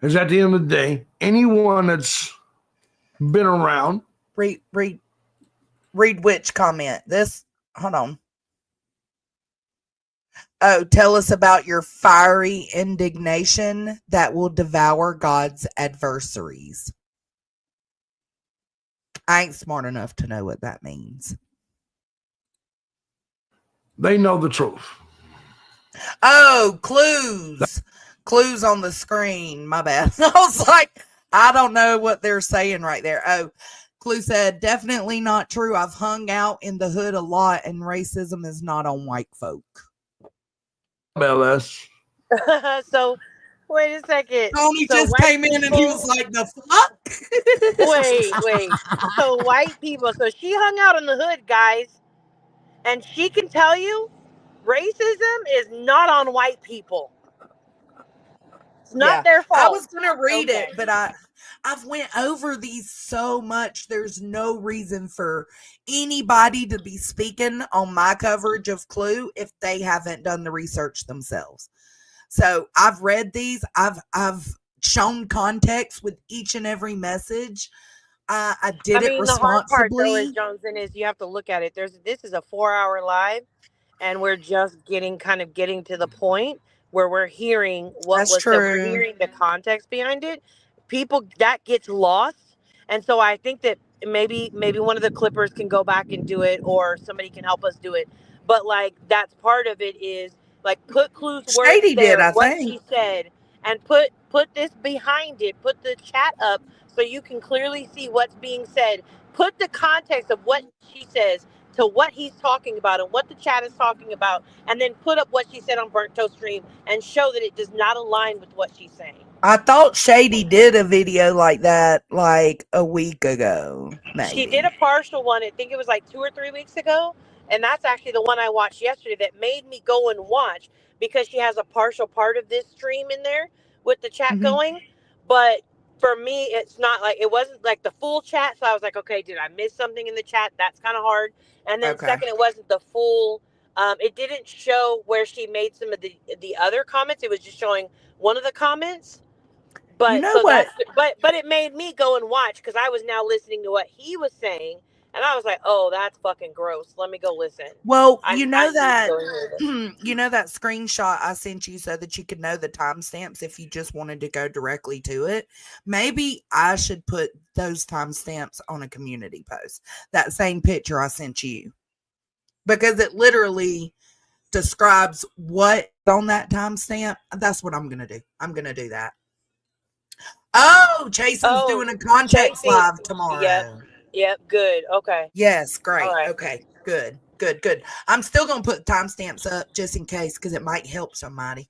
is at the end of the day, anyone that's been around. Read which comment. This, hold on. Oh, tell us about your fiery indignation that will devour God's adversaries. I ain't smart enough to know what that means. They know the truth. Oh, clues. Clues on the screen. My bad. I was like, I don't know what they're saying right there. Oh, Clue said, definitely not true. I've hung out in the hood a lot, and racism is not on white folk. LS. So, wait a second. Tony so just came in and he was like, the fuck? Wait. So white people. So she hung out in the hood, guys. And she can tell you racism is not on white people. It's not their fault. I was going to read it, but I've went over these so much. There's no reason for anybody to be speaking on my coverage of Clue if they haven't done the research themselves. So I've read these. I've shown context with each and every message. I did it responsibly. The hard part, though, is, Johnson, is you have to look at it. This is a 4-hour live, and we're just getting to the point where we're hearing what That's was true. that we're hearing the context behind it. People, that gets lost, and so I think that maybe one of the clippers can go back and do it, or somebody can help us do it. But like that's part of it is like put Clue's words Shady there, did, I what think. she said, and put this behind it. Put the chat up so you can clearly see what's being said. Put the context of what she says to what he's talking about and what the chat is talking about, and then put up what she said on Burnt Toast Stream and show that it does not align with what she's saying. I thought Shady did a video like that like a week ago. Maybe. She did a partial one. I think it was like 2 or 3 weeks ago. And that's actually the one I watched yesterday that made me go and watch, because she has a partial part of this stream in there with the chat going. But for me, it's not like, it wasn't like the full chat. So I was like, okay, did I miss something in the chat? That's kind of hard. And then second, it wasn't the full It didn't show where she made some of the other comments. It was just showing one of the comments. But You know so what? but it made me go and watch because I was now listening to what he was saying, and I was like, oh, that's fucking gross. Let me go listen. Well, I you need know to that go hear this. you know that screenshot I sent you so that you could know the timestamps if you just wanted to go directly to it. Maybe I should put those timestamps on a community post. That same picture I sent you. Because it literally describes what on that timestamp. That's what I'm gonna do. I'm gonna do that. Oh, Jason's doing a context Chasing. live tomorrow. Yep. Good. Okay. Yes, All great. right. Okay, good, good, good. I'm still gonna put timestamps up just in case because it might help somebody.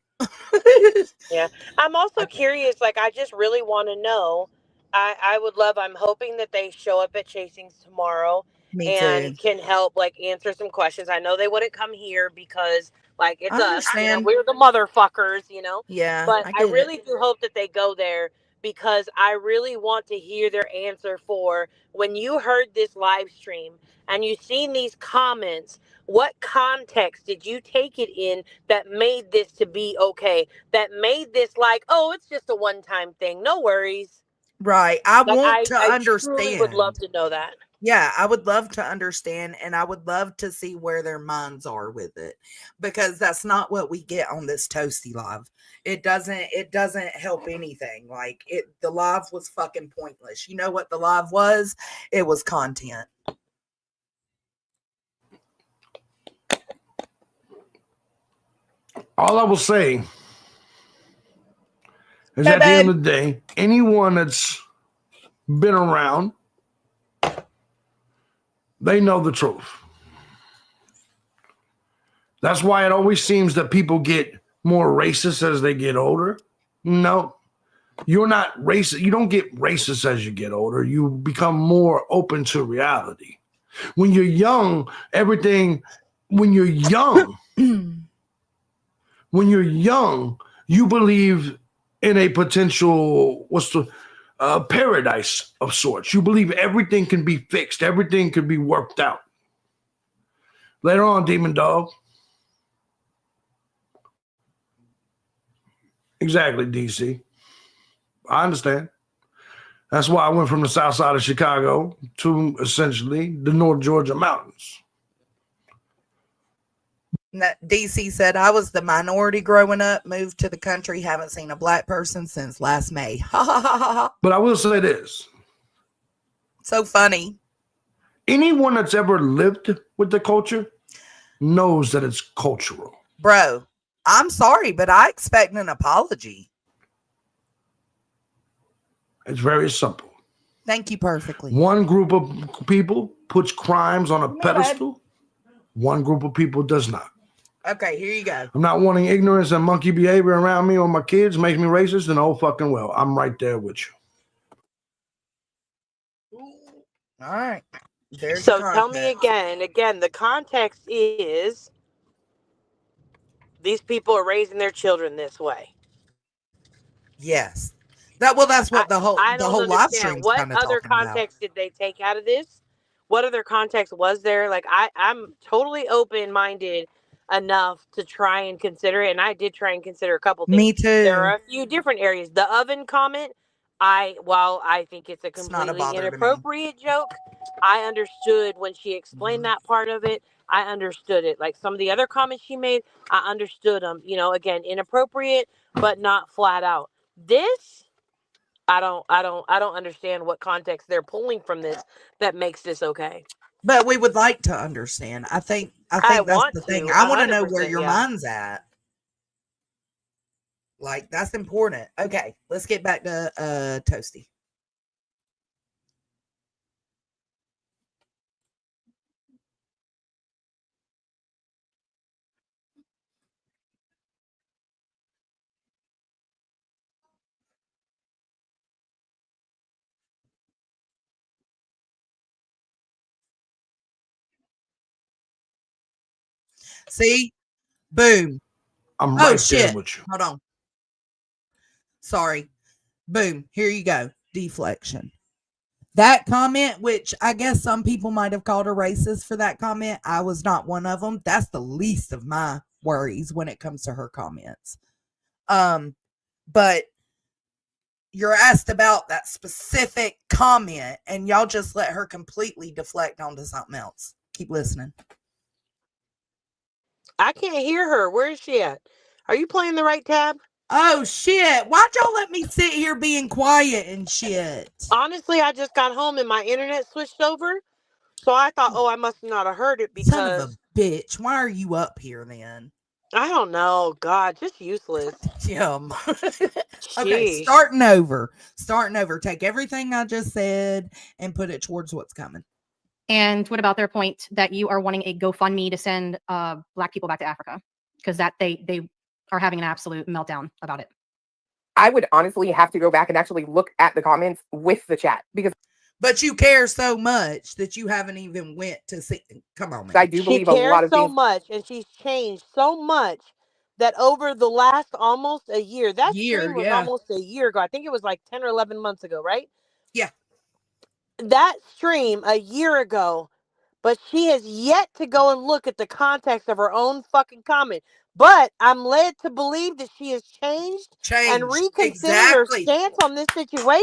Yeah. I'm also curious. Like, I just really want to know. I would love. I'm hoping that they show up at Chasing's tomorrow Me and too. can help like answer some questions. I know they wouldn't come here because like it's I us. You know, understand. we're the motherfuckers. You know. Yeah, But I I get it. really do hope that they go there because I really want to hear their answer for when you heard this live stream and you seen these comments. What context did you take it in that made this to be okay? That made this like, oh, it's just a one-time thing. No worries. Right. I Like want to I truly would love understand. to know that. Yeah, I would love to understand and I would love to see where their minds are with it because that's not what we get on this Toasty live. It doesn't help anything. Like the live was fucking pointless. You know what the live was? It was content. All I will say is at the end of the day, anyone that's been around, they know the truth. That's why it always seems that people get more racist as they get older. No, you're not racist. You don't get racist as you get older. You become more open to reality. When you're young, when you're young, you believe in a potential, paradise of sorts. You believe everything can be fixed. Everything can be worked out. Later on, Demon Dog. Exactly, DC. I understand. That's why I went from the south side of Chicago to essentially the North Georgia mountains. DC said, I was the minority growing up, moved to the country, haven't seen a black person since last May. Ha ha ha ha ha. But I will say this. So funny. Anyone that's ever lived with the culture knows that it's cultural. Bro, I'm sorry, but I expect an apology. It's very simple. Thank you perfectly. One group of people puts crimes on a pedestal. One group of people does not. Okay, here you go. I'm not wanting ignorance and monkey behavior around me or my kids makes me racist, and oh fucking well. I'm right there with you. All right. There's so tell me again, the context is these people are raising their children this way. Yes. That's what the whole live stream What kind of other talking about. context did they take out of this? What other context was there? Like I'm totally open-minded enough to try and consider it, and I did try and consider a couple things. Me too. There are a few different areas. The oven comment, while I think it's a completely inappropriate joke, I understood when she explained that part of it. I understood it. Like some of the other comments she made, I understood them. You know, again, inappropriate, but not flat out. This, I don't understand what context they're pulling from this that makes this okay. But we would like to understand. I think that's the thing. I want to know where your mind's at. Like that's important. Okay, let's get back to Toasty. See? Boom. I'm right shit. there with you. Hold on. Sorry. Boom. Here you go. Deflection. That comment, which I guess some people might have called her racist for that comment, I was not one of them. That's the least of my worries when it comes to her comments. But you're asked about that specific comment and y'all just let her completely deflect onto something else. Keep listening. I can't hear her. Where is she at? Are you playing the right tab? Oh shit. Why'd y'all let me sit here being quiet and shit? Honestly, I just got home and my internet switched over. So I thought, I must not have heard it because Son of a bitch. Why are you up here then? I don't know. God, just useless. Yum. Okay, Sheesh. starting over. Take everything I just said and put it towards what's coming. And what about their point that you are wanting a GoFundMe to send Black people back to Africa? Because that they are having an absolute meltdown about it. I would honestly have to go back and actually look at the comments with the chat because. But you care so much that you haven't even went to see. Come on, man. I do believe a lot of so these. much, and she's changed so much that over the last almost a year, that stream was almost a year ago. I think it was like 10 or 11 months ago, right? Yeah. That stream a year ago, but she has yet to go and look at the context of her own fucking comment. But I'm led to believe that she has changed and reconsidered her stance on this situation.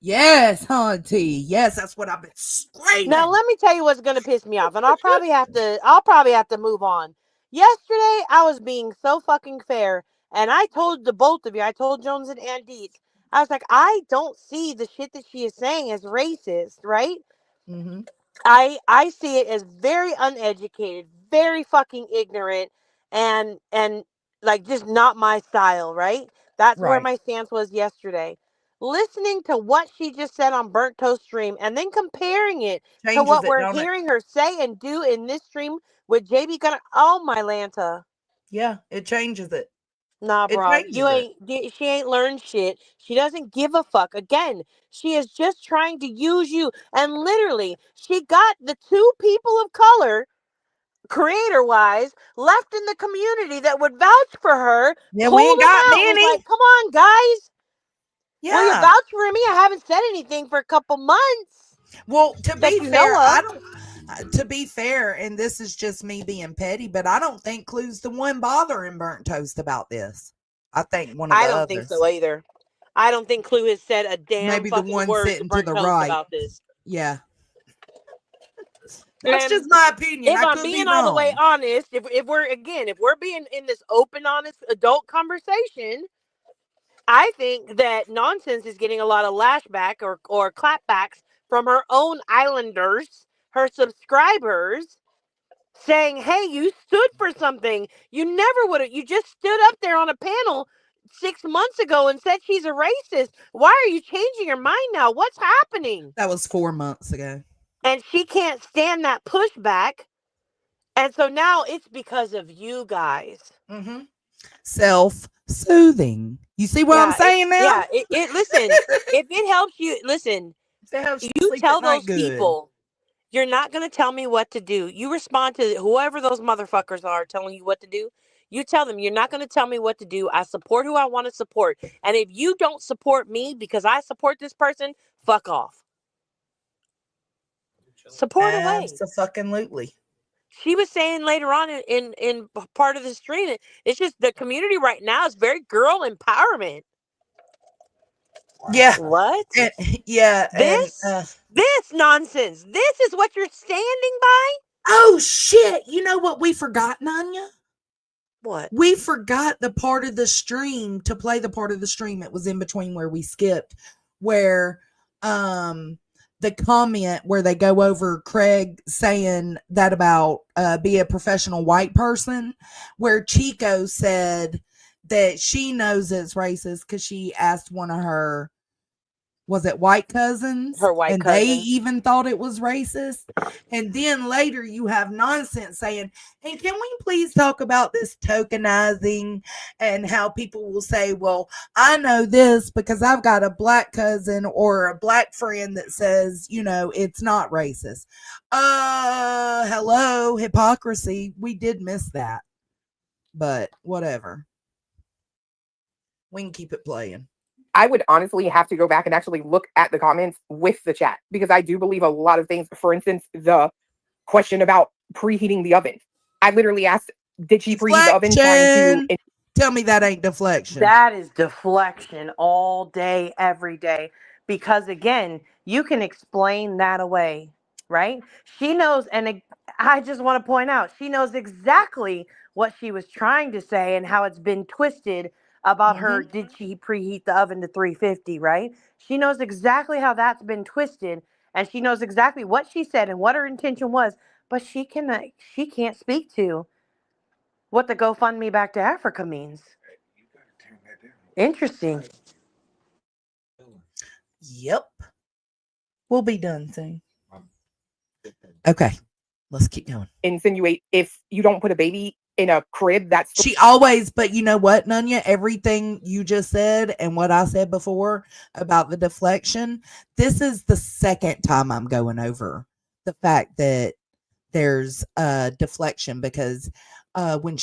Yes, Hunty. Yes, that's what I've been screaming. Now let me tell you what's gonna piss me off, and I'll probably have to move on. Yesterday, I was being so fucking fair, and I told the both of you, I told Jones and Dietz, I was like, I don't see the shit that she is saying as racist, right? Mm-hmm. I see it as very uneducated, very fucking ignorant, and like just not my style, right? That's where Right. my stance was yesterday. Listening to what she just said on Burnt Toast stream and then comparing it to what we're hearing her say and do in this stream with JB Gunner. Oh my Lanta. Yeah, it changes it. Nah, bro, she ain't learned shit. She doesn't give a fuck. Again, she is just trying to use you. And literally, she got the two people of color, creator-wise, left in the community that would vouch for her. Yeah, we ain't got many. Was like, come on, guys. Yeah. Will you vouch for me? I haven't said anything for a couple months. Well, to be fair, I don't. To be fair, and this is just me being petty, but I don't think Clue's the one bothering Burnt Toast about this. I think one of the others. I don't think so either. I don't think Clue has said a damn Maybe the fucking one word sitting to Burnt to the Toast right about this. Yeah. That's just my opinion. If I'm being all the way honest, if we're being in this open, honest adult conversation, I think that Nonsense is getting a lot of lashback or clapbacks from her own islanders, her subscribers, saying, hey, you stood for something. You never would have. You just stood up there on a panel 6 months ago and said she's a racist. Why are you changing your mind now? What's happening? That was 4 months ago. And she can't stand that pushback. And so now it's because of you guys. Mm-hmm. Self-soothing. You see what I'm saying now? Yeah. Listen, if it helps you, listen, you tell those people, you're not going to tell me what to do. You respond to whoever those motherfuckers are telling you what to do. You tell them, you're not going to tell me what to do. I support who I want to support. And if you don't support me because I support this person, fuck off. Support away. Absolutely. She was saying later on in part of the stream, it's just the community right now is very girl empowerment. Yeah. What? Yeah. This nonsense. This is what you're standing by? Oh, shit. You know what we forgot, Nanya? What? We forgot the part of the stream to play the part of the stream. It was in between where we skipped, where the comment where they go over Craig saying that about be a professional white person, where Chico said that she knows it's racist because she asked one of her, was it white cousins? Her white and cousin. They even thought it was racist. And then later you have Nonsense saying, hey, can we please talk about this tokenizing and how people will say, well, I know this because I've got a black cousin or a black friend that says, you know, it's not racist. Hello, hypocrisy. We did miss that. But whatever. We can keep it playing. I would honestly have to go back and actually look at the comments with the chat, because I do believe a lot of things, for instance, the question about preheating the oven. I literally asked, did she preheat the oven trying to... Deflection. Tell me that ain't deflection. That is deflection all day, every day. Because again, you can explain that away, right? She knows, and I just want to point out, she knows exactly what she was trying to say and how it's been twisted about her. Did she preheat the oven to 350, right? She knows exactly how that's been twisted, and she knows exactly what she said and what her intention was, but she can't speak to what the GoFundMe back to Africa means. Interesting. Yep. We'll be done soon. Okay. Let's keep going. Insinuate if you don't put a baby in a crib, that's... She always, but you know what, Nunya? Everything you just said and what I said before about the deflection, this is the second time I'm going over the fact that there's a deflection, because when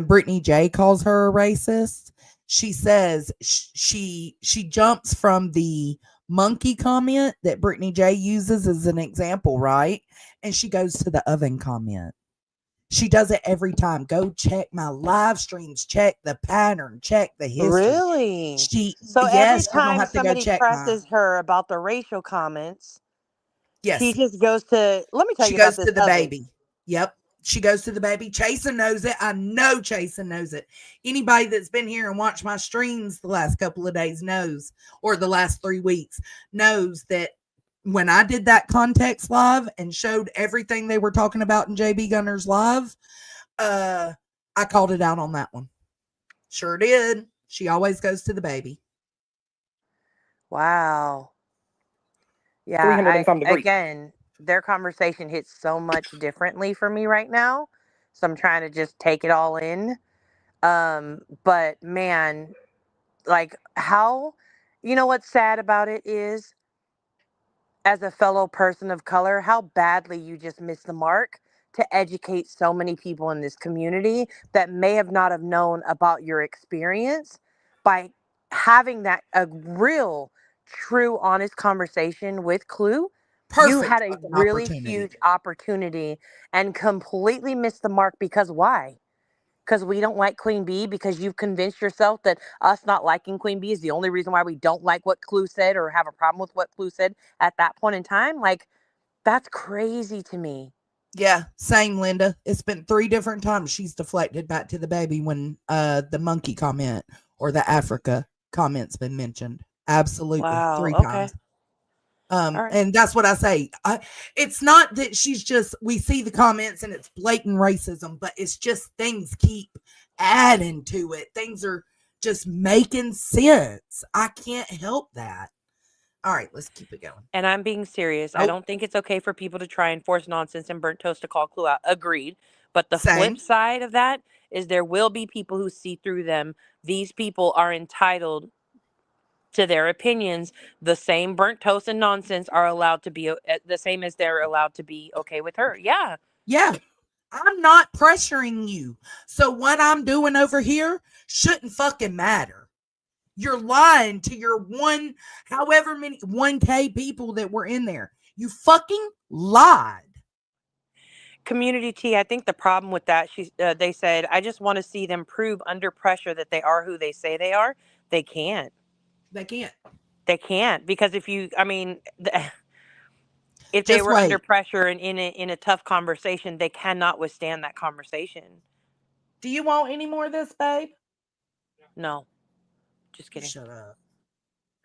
Brittany J calls her a racist, she says she jumps from the monkey comment that Brittany J uses as an example, right? And she goes to the oven comment. She does it every time. Go check my live streams, check the pattern, check the history. Really? So every time somebody presses her about the racial comments, she just goes to, let me tell she you about goes this to the oven. baby. Yep. She goes to the baby. Chasen knows it. I know Chasen knows it. Anybody that's been here and watched my streams the last couple of days knows, or the last 3 weeks, knows that when I did that context live and showed everything they were talking about in JB Gunner's live, I called it out on that one. Sure did. She always goes to the baby. Wow. Yeah, 300 and some degrees. again, their conversation hits so much differently for me right now. So I'm trying to just take it all in. But man, like how, you know what's sad about it is, as a fellow person of color, how badly you just missed the mark to educate so many people in this community that may have not have known about your experience by having that a real, true, honest conversation with Clue. You had a really huge opportunity and completely missed the mark. Because why? Because we don't like Queen Bee, because you've convinced yourself that us not liking Queen Bee is the only reason why we don't like what Clue said or have a problem with what Clue said at that point in time. Like, that's crazy to me. Yeah, same, Linda. It's been 3 different times she's deflected back to the baby when the monkey comment or the Africa comment's been mentioned. Absolutely. Wow, 3 okay. times. right. And that's what I say. It's not that she's just, we see the comments and it's blatant racism, but it's just things keep adding to it. Things are just making sense. I can't help that. All right, let's keep it going. And I'm being serious. I don't think it's okay for people to try and force nonsense and burnt toast to call Clue out. Agreed. But the flip side of that is there will be people who see through them. These people are entitled to their opinions. The same burnt toast and nonsense are allowed to be the same as they're allowed to be okay with her. Yeah. Yeah. I'm not pressuring you. So what I'm doing over here shouldn't fucking matter. You're lying to your however many 1K people that were in there. You fucking lied. Community T, I think the problem with that, they said, I just want to see them prove under pressure that they are who they say they are. They can't. They can't. They can't, because if you, I mean, if they Just were under wait. pressure and in a tough conversation, they cannot withstand that conversation. Do you want any more of this, babe? No. Just kidding. Shut up.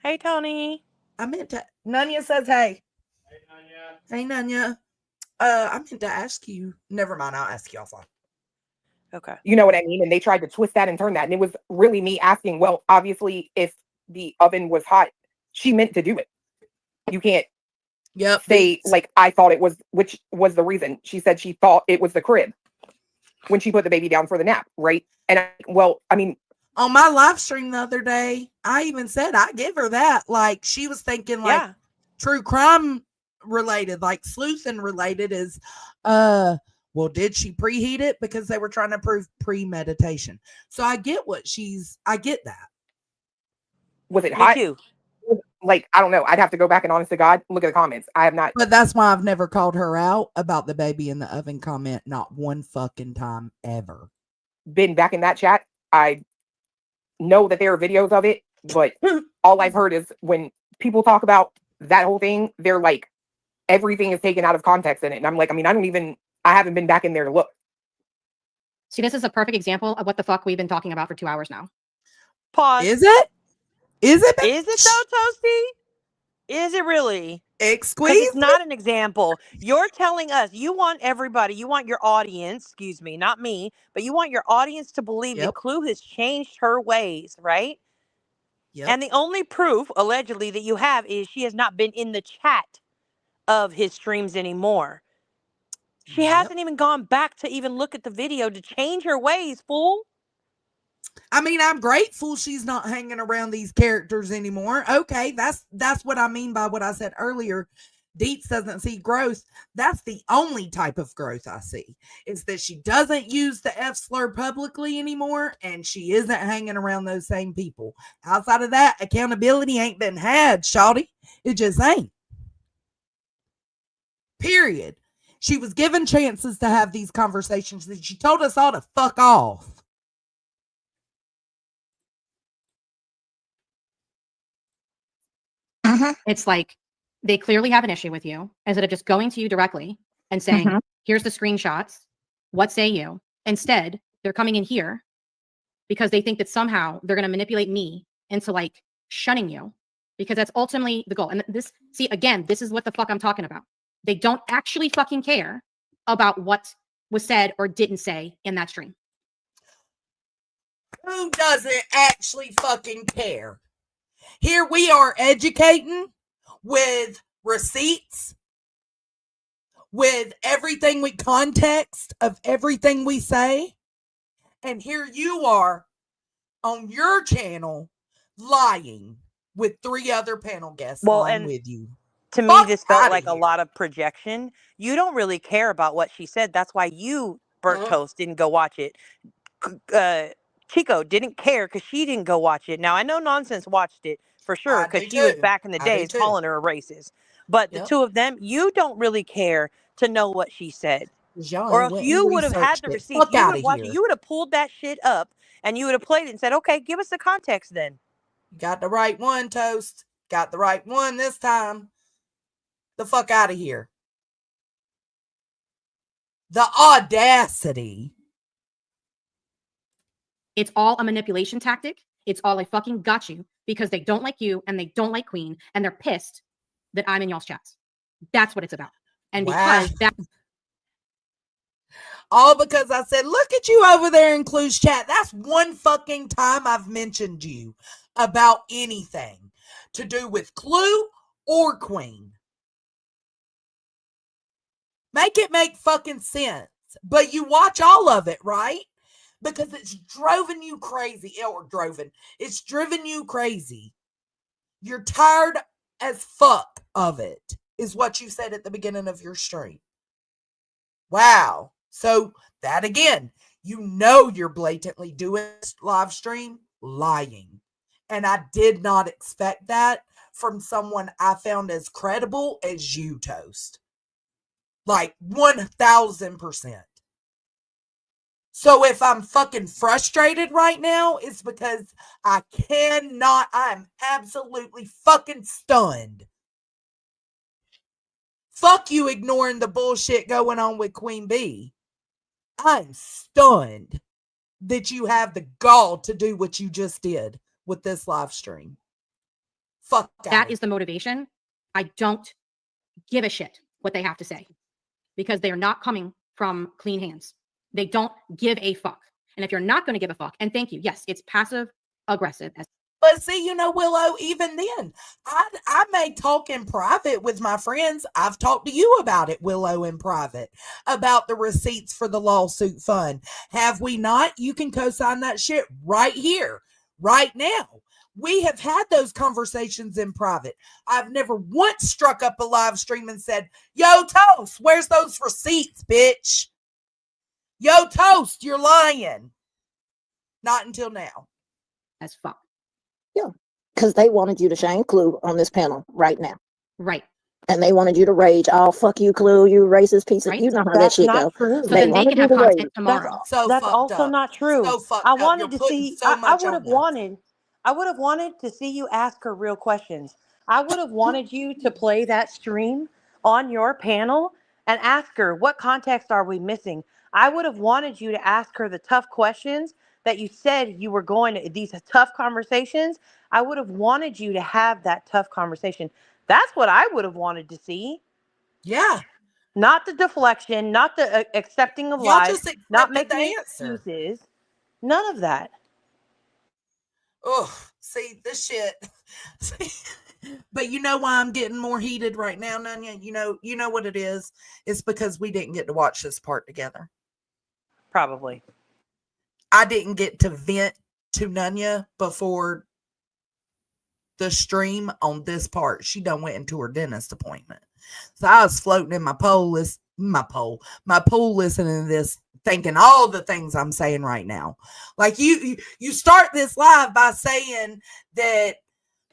Hey, Tony. I meant to. Nunya says, hey. Hey, Nunya. I meant to ask you. Never mind. I'll ask you offline. Okay. You know what I mean? And they tried to twist that and turn that. And it was really me asking, well, obviously, if the oven was hot, she meant to do it. You can't say, like, I thought it was, which was the reason. She said she thought it was the crib when she put the baby down for the nap, right? And I mean, on my live stream the other day, I even said I give her that. Like, she was thinking like true crime related, like sleuthing related is, well, did she preheat it? Because they were trying to prove premeditation. So I get I get that. Was it Me hot? too. Like, I don't know. I'd have to go back and honest to God, look at the comments. I have not But that's why I've never called her out about the baby in the oven comment. Not one fucking time ever. been back in that chat. I know that there are videos of it, but all I've heard is when people talk about that whole thing, they're like, everything is taken out of context in it. And I'm like, I mean, I haven't been back in there to look. See, this is a perfect example of what the fuck we've been talking about for 2 hours now. Pause. Is it? Is it? Is it though, Toasty? Is it really? Exquisite? Because it's not an example. You're telling us you want everybody, you want your audience, excuse me, not me, but you want your audience to believe that Clue has changed her ways, right? Yep. And the only proof, allegedly, that you have is she has not been in the chat of his streams anymore. She hasn't even gone back to even look at the video to change her ways, fool. I mean, I'm grateful she's not hanging around these characters anymore. Okay, that's what I mean by what I said earlier. Deets doesn't see growth. That's the only type of growth I see. Is that she doesn't use the F slur publicly anymore, and she isn't hanging around those same people. Outside of that, accountability ain't been had, shawty. It just ain't. Period. She was given chances to have these conversations, and she told us all to fuck off. It's like they clearly have an issue with you instead of just going to you directly and saying, here's the screenshots. What say you? Instead, they're coming in here because they think that somehow they're going to manipulate me into like shunning you because that's ultimately the goal. And this, see, again, this is what the fuck I'm talking about. They don't actually fucking care about what was said or didn't say in that stream. Who doesn't actually fucking care? Here we are educating with receipts, with everything with context of everything we say. And here you are on your channel lying with 3 other panel guests lying with you. To me, this felt like a lot of projection. You don't really care about what she said. That's why you, Burnt Toast, didn't go watch it. Chico didn't care because she didn't go watch it. Now, I know Nonsense watched it for sure because she was back in the days calling her a racist. But the two of them, you don't really care to know what she said. Or if you would have had the receipts, you would have watched it. You would have pulled that shit up and you would have played it and said, okay, give us the context then. Got the right one, Toast. Got the right one this time. The fuck out of here. The audacity. It's all a manipulation tactic. It's all I fucking got you because they don't like you and they don't like Queen and they're pissed that I'm in y'all's chats. That's what it's about. And because that. All because I said, look at you over there in Clue's chat. That's one fucking time I've mentioned you about anything to do with Clue or Queen. Make it make fucking sense. But you watch all of it, right? Because it's driven you crazy. It's driven you crazy. You're tired as fuck of it, is what you said at the beginning of your stream. Wow. So that again, you know you're blatantly doing this live stream lying. And I did not expect that from someone I found as credible as you, Toast. Like 1000%. So if I'm fucking frustrated right now, it's because I am absolutely fucking stunned. Fuck you ignoring the bullshit going on with Queen Bee. I'm stunned that you have the gall to do what you just did with this live stream. Fuck that is the motivation. I don't give a shit what they have to say because they are not coming from clean hands. They don't give a fuck. And if you're not going to give a fuck, and thank you, yes, it's passive aggressive. But see, Willow, even then, I may talk in private with my friends. I've talked to you about it, Willow, in private, about the receipts for the lawsuit fund. Have we not? You can co-sign that shit right here, right now. We have had those conversations in private. I've never once struck up a live stream and said, yo, Toast, where's those receipts, bitch? Yo, Toast, you're lying. Not until now. As fuck. Yeah. Because they wanted you to shame Clue on this panel right now. Right. And they wanted you to rage. Oh, fuck you, Clue, you racist piece of, Right. you know how that That's shit not go. true. So They then they wanted can you have to rage. content That's tomorrow. So that's fucked also up. not true. So fucked I up. You're wanted to putting see. so I much would on have you. wanted. I would have wanted to see you ask her real questions. I would have wanted you to play that stream on your panel and ask her what context are we missing. I would have wanted you to ask her the tough questions that you said you were going to, these tough conversations. I would have wanted you to have that tough conversation. That's what I would have wanted to see. Yeah. Not the deflection, not the accepting of Y'all lies, just not accepted the making answer. excuses. None of that. Oh, see this shit. But you know why I'm getting more heated right now, Nunya? You know what it is? It's because we didn't get to watch this part together. Probably. I didn't get to vent to Nunya before the stream on this part. She done went into her dentist appointment. So I was floating in my pool listening to this, thinking all the things I'm saying right now. Like you start this live by saying that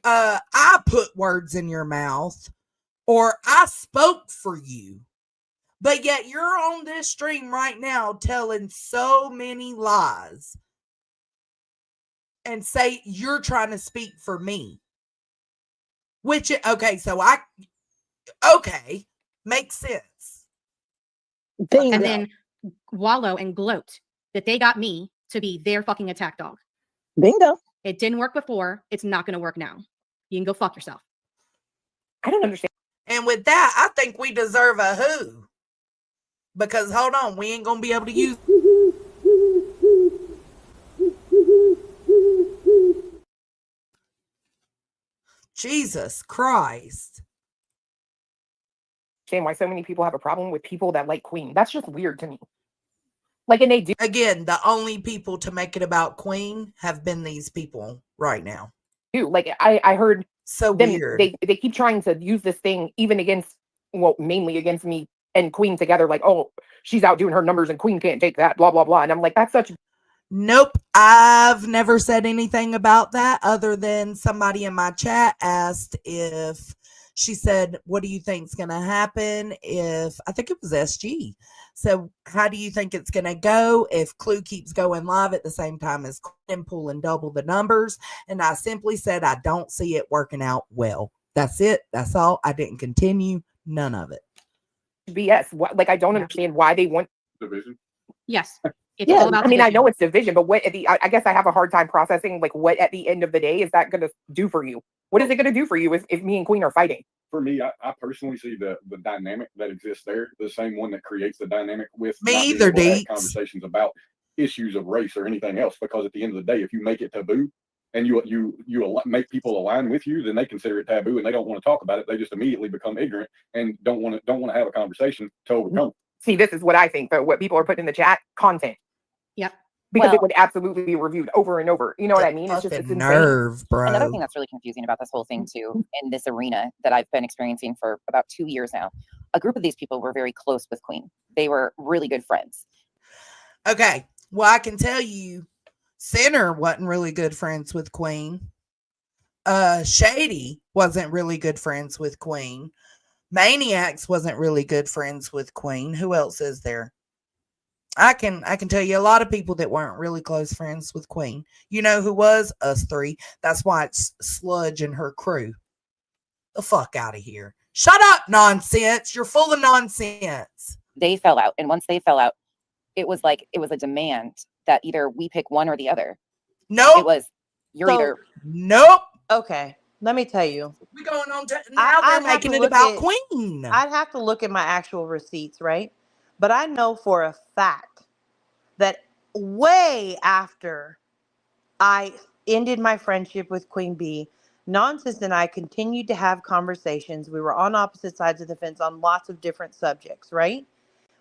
I put words in your mouth or I spoke for you. But yet you're on this stream right now telling so many lies and say you're trying to speak for me. Which, okay, makes sense. Bingo. And then wallow and gloat that they got me to be their fucking attack dog. Bingo. It didn't work before. It's not going to work now. You can go fuck yourself. I don't understand. And with that, I think we deserve a who. Because hold on, we ain't gonna be able to use. Jesus Christ. Understand why so many people have a problem with people that like Queen. That's just weird to me. Like, and they do. Again, the only people to make it about Queen have been these people right now. Like, I heard so them, weird. They keep trying to use this thing even against, well, mainly against me and Queen together. Like, oh, she's out doing her numbers and Queen can't take that, blah, blah, blah. And I'm like, that's such. Nope. I've never said anything about that other than somebody in my chat asked if she said, what do you think's going to happen if, I think it was SG. So how do you think it's going to go if Clue keeps going live at the same time as Queen pulling double the numbers? And I simply said, I don't see it working out well. That's it. That's all. I didn't continue. None of it. BS. Like, I don't understand why they want division. Yes. It's all about I mean, I division. know it's division, but what at the, I guess I have a hard time processing, like, what at the end of the day is that going to do for you? What is it going to do for you if me and Queen are fighting? For me, I personally see the dynamic that exists there, the same one that creates the dynamic with me not being either, able to have Deets. conversations about issues of race or anything else. Because at the end of the day, if you make it taboo and you make people align with you, then they consider it taboo and they don't want to talk about it. They just immediately become ignorant and don't want to have a conversation to overcome. See, this is what I think, though. What people are putting in the chat, content. Yep. Because it would absolutely be reviewed over and over. You know what I mean? It's just, it's nerve, bro. Another thing that's really confusing about this whole thing too, in this arena that I've been experiencing for about 2 years now, a group of these people were very close with Queen. They were really good friends. Okay. Well, I can tell you, Sinner wasn't really good friends with Queen. Shady wasn't really good friends with Queen. Maniacs wasn't really good friends with Queen. Who else is there? I can tell you a lot of people that weren't really close friends with Queen. You know who was? Us three. That's why it's Sludge and her crew. The fuck out of here. Shut up, nonsense. You're full of nonsense. They fell out. And once they fell out, it was a demand that either we pick one or the other. Nope. It was, you're either. Nope. Okay. Let me tell you. We're going on to now they're making it about Queen. I'd have to look at my actual receipts, right? But I know for a fact that way after I ended my friendship with Queen Bee, Nonsense and I continued to have conversations. We were on opposite sides of the fence on lots of different subjects, right?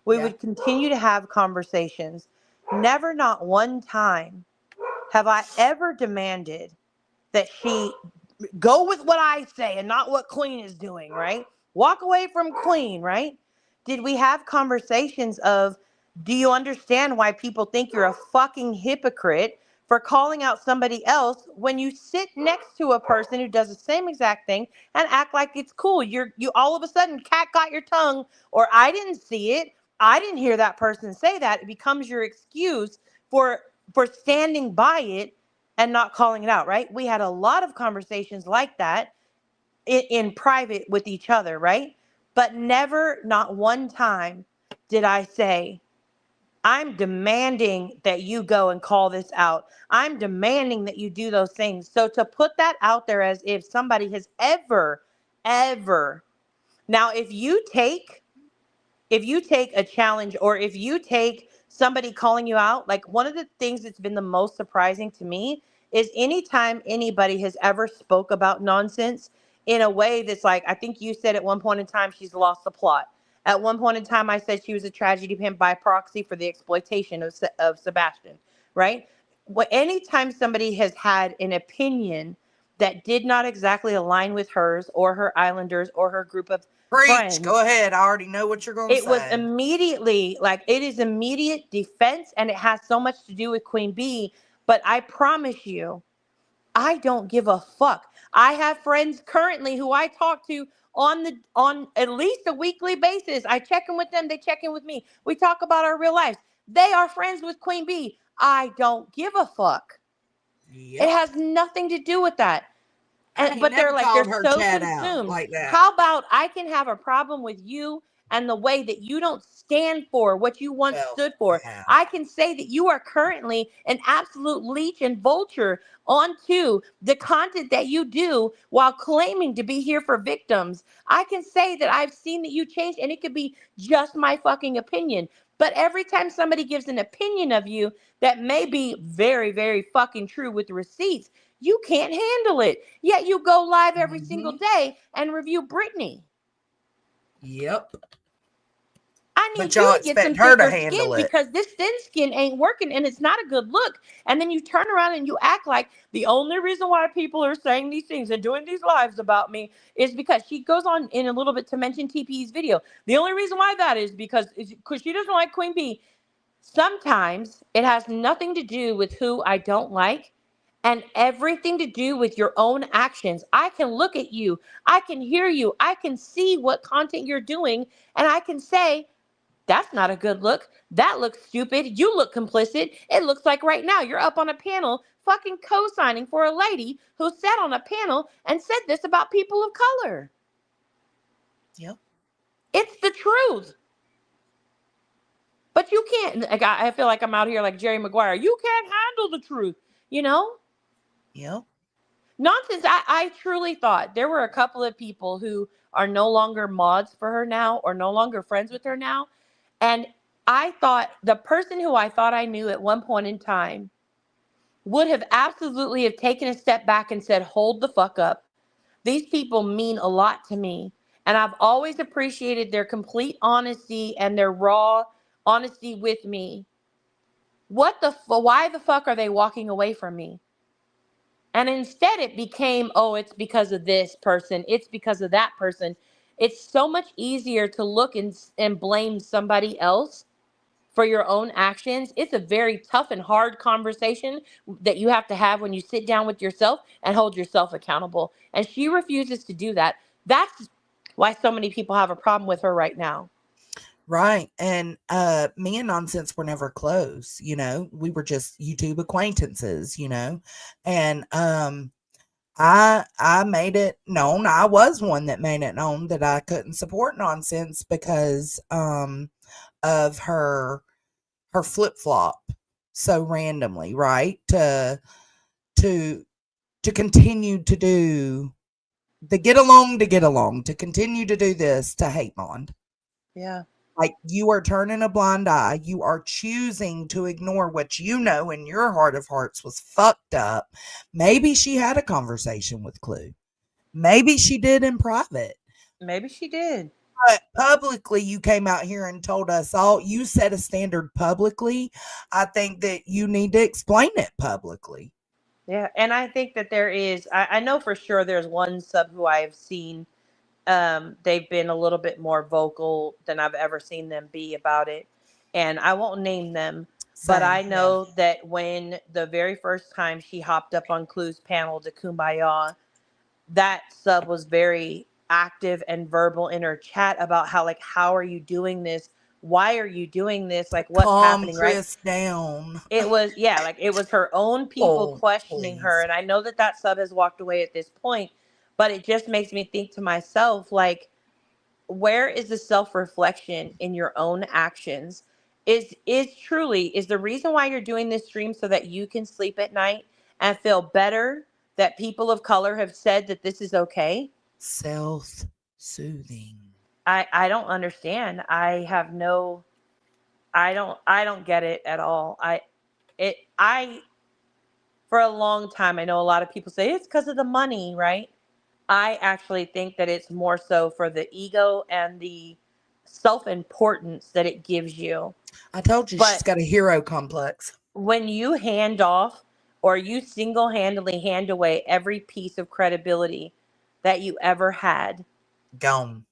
We would continue to have conversations. Never, not one time, have I ever demanded that she go with what I say and not what Queen is doing, right? Walk away from Queen, right? Did we have conversations of, do you understand why people think you're a fucking hypocrite for calling out somebody else when you sit next to a person who does the same exact thing and act like it's cool. You all of a sudden cat got your tongue, or I didn't see it. I didn't hear that person say that. It becomes your excuse for standing by it and not calling it out, right? We had a lot of conversations like that in private with each other, right? But never, not one time did I say, I'm demanding that you go and call this out. I'm demanding that you do those things. So to put that out there as if somebody has ever, now if you take a challenge, or if you take somebody calling you out, like one of the things that's been the most surprising to me is anytime anybody has ever spoke about nonsense in a way that's like, I think you said at one point in time, she's lost the plot. At one point in time, I said she was a tragedy pimp by proxy for the exploitation of Sebastian, right? Anytime somebody has had an opinion that did not exactly align with hers or her Islanders or her group of friends. Go ahead. I already know what you're going to say. It was immediately, like, it is immediate defense, and it has so much to do with Queen Bee. But I promise you, I don't give a fuck. I have friends currently who I talk to on at least a weekly basis. I check in with them, they check in with me. We talk about our real lives. They are friends with Queen Bee. I don't give a fuck. Yep. It has nothing to do with that. But they're like, called they're her so chat out consumed. like that. How about I can have a problem with you and the way that you don't stand for what you once stood for? yeah. I can say that you are currently an absolute leech and vulture onto the content that you do while claiming to be here for victims. I can say that I've seen that you changed, and it could be just my fucking opinion. But every time somebody gives an opinion of you that may be very, very fucking true with receipts, you can't handle it. Yet you go live every single day and review Britney. Yep. I need But you y'all to get some expect her to thicker handle skin, it. because this thin skin ain't working and it's not a good look. And then you turn around and you act like the only reason why people are saying these things and doing these lives about me is because she goes on in a little bit to mention TP's video. The only reason why that is because she doesn't like Queen Bee. Sometimes it has nothing to do with who I don't like, and everything to do with your own actions. I can look at you, I can hear you, I can see what content you're doing, and I can say, that's not a good look. That looks stupid. You look complicit. It looks like right now you're up on a panel fucking co-signing for a lady who sat on a panel and said this about people of color. Yep. It's the truth. But you can't, like, I feel like I'm out here like Jerry Maguire. You can't handle the truth, you know? Yep. Nonsense. I truly thought there were a couple of people who are no longer mods for her now, or no longer friends with her now. And I thought the person who I thought I knew at one point in time would have absolutely have taken a step back and said, hold the fuck up. These people mean a lot to me. And I've always appreciated their complete honesty and their raw honesty with me. Why the fuck are they walking away from me? And instead it became, oh, it's because of this person. It's because of that person. It's so much easier to look and blame somebody else for your own actions. It's a very tough and hard conversation that you have to have when you sit down with yourself and hold yourself accountable. And she refuses to do that. That's why so many people have a problem with her right now. Right. And me and Nonsense were never close, you know. We were just YouTube acquaintances, you know. And I made it known. I was one that made it known that I couldn't support Nonsense because of her flip-flop so randomly, right? To continue to do the get along, to continue to do this, to hate Mond. Yeah. Like, you are turning a blind eye. You are choosing to ignore what you know in your heart of hearts was fucked up. Maybe she had a conversation with Clue. Maybe she did in private. Maybe she did. But publicly, you came out here and told us all. You set a standard publicly. I think that you need to explain it publicly. Yeah. And I think that there is, I know for sure there's one sub who I have seen. They've been a little bit more vocal than I've ever seen them be about it. And I won't name them, But Same, I yeah. know that when the very first time she hopped up on Clue's panel to Kumbaya, that sub was very active and verbal in her chat about how, like, how are you doing this? Why are you doing this? Like, what's Calm happening, right? Chris down. It was, yeah, like it was her own people Oh, questioning her. please. And I know that that sub has walked away at this point, but it just makes me think to myself, like, where is the self-reflection in your own actions? Is truly, is the reason why you're doing this stream so that you can sleep at night and feel better that people of color have said that this is okay? Self-soothing. I don't understand. I don't get it at all. I for a long time, I know a lot of people say it's because of the money, right? I actually think that it's more so for the ego and the self-importance that it gives you. I told you she's But got a hero complex. when you hand off or you single-handedly hand away every piece of credibility that you ever had, Gone.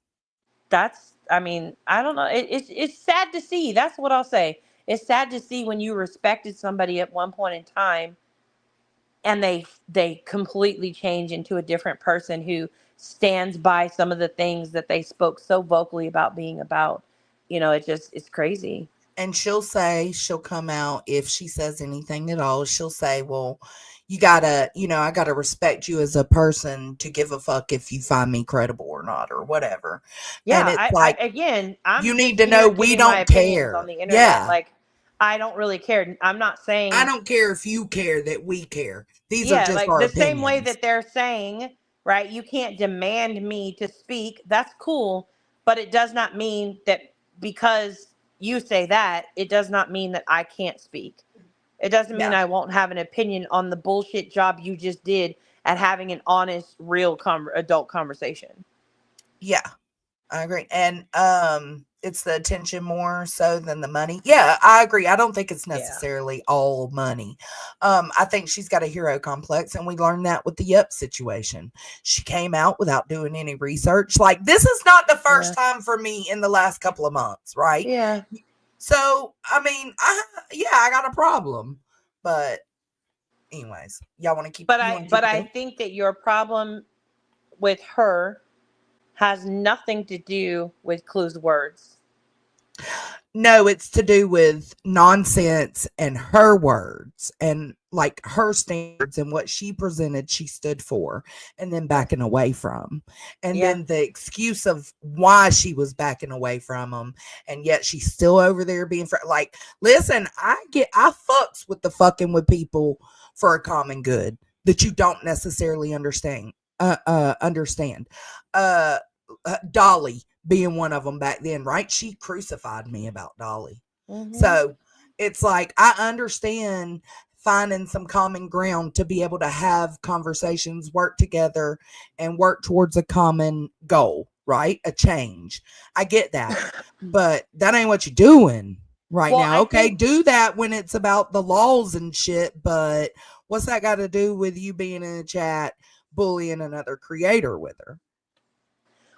that's, I mean, I don't know. It's sad to see. That's what I'll say. It's sad to see when you respected somebody at one point in time and they completely change into a different person who stands by some of the things that they spoke so vocally about being about. You know, it's crazy. And she'll come out if she says anything at all. She'll say, well, you gotta, I gotta respect you as a person to give a fuck if you find me credible or not or whatever. And Yeah, it's I like, again, I'm you need just to know here we giving my don't opinions on care. the internet. Yeah. Like, I don't really care. I'm not saying I don't care if you care that we care. These are yeah, just like our the same way opinions. that they're saying, right, you can't demand me to speak. That's cool, but it does not mean that because you say that, it does not mean that I can't speak. It doesn't mean Yeah. I won't have an opinion on the bullshit job you just did at having an honest, real adult conversation. Yeah. I agree. And it's the attention more so than the money. Yeah, I agree. I don't think it's necessarily all money. I think she's got a hero complex, and we learned that with the Yup situation. She came out without doing any research. Like, this is not the first time for me in the last couple of months, right? Yeah. So, I mean, I got a problem. But anyways, y'all want to keep But you I want to keep but it I going? think that your problem with her has nothing to do with Clue's words. No, it's to do with nonsense and her words and like her standards and what she presented she stood for and then backing away from. And Yeah. then the excuse of why she was backing away from them, and yet she's still over there being like, listen, I fucks with the fucking with people for a common good that you don't necessarily understand. Dolly being one of them back then, right? She crucified me about Dolly. So it's like, I understand finding some common ground to be able to have conversations, work together, and work towards a common goal, right? A change. I get that. But that ain't what you're doing right Well, now. I Okay, think- do that when it's about the laws and shit, but what's that got to do with you being in a chat bullying another creator with her?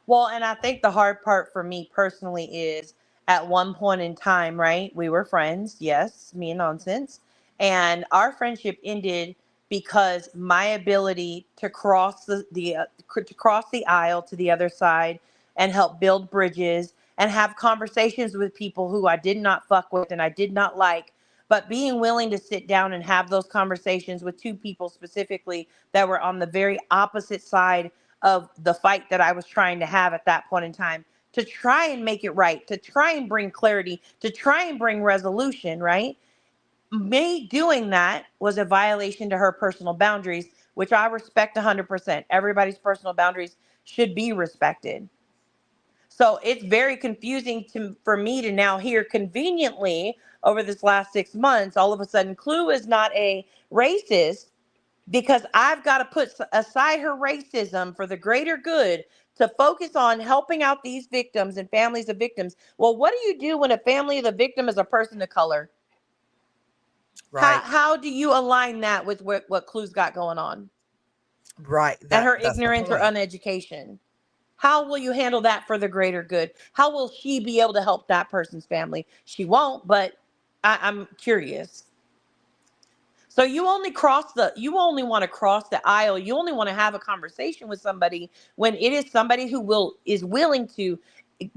Well, and I think the hard part for me personally is at one point in time, right? We were friends, yes, me and Nonsense. And our friendship ended because my ability to cross to cross the aisle to the other side and help build bridges and have conversations with people who I did not fuck with and I did not like, but being willing to sit down and have those conversations with two people specifically that were on the very opposite side of the fight that I was trying to have at that point in time, to try and make it right, to try and bring clarity, to try and bring resolution, right? Me doing that was a violation to her personal boundaries, which I respect 100%. Everybody's personal boundaries should be respected. So it's very confusing for me to now hear conveniently over this last 6 months, all of a sudden, Clue is not a racist, because I've got to put aside her racism for the greater good to focus on helping out these victims and families of victims. Well, what do you do when a family of the victim is a person of color? Right. How do you align that with what Clue's got going on? Right. And her That's the ignorance or point. uneducation. How will you handle that for the greater good? How will she be able to help that person's family? She won't, but I'm curious. So you only want to cross the aisle. You only want to have a conversation with somebody when it is somebody who is willing to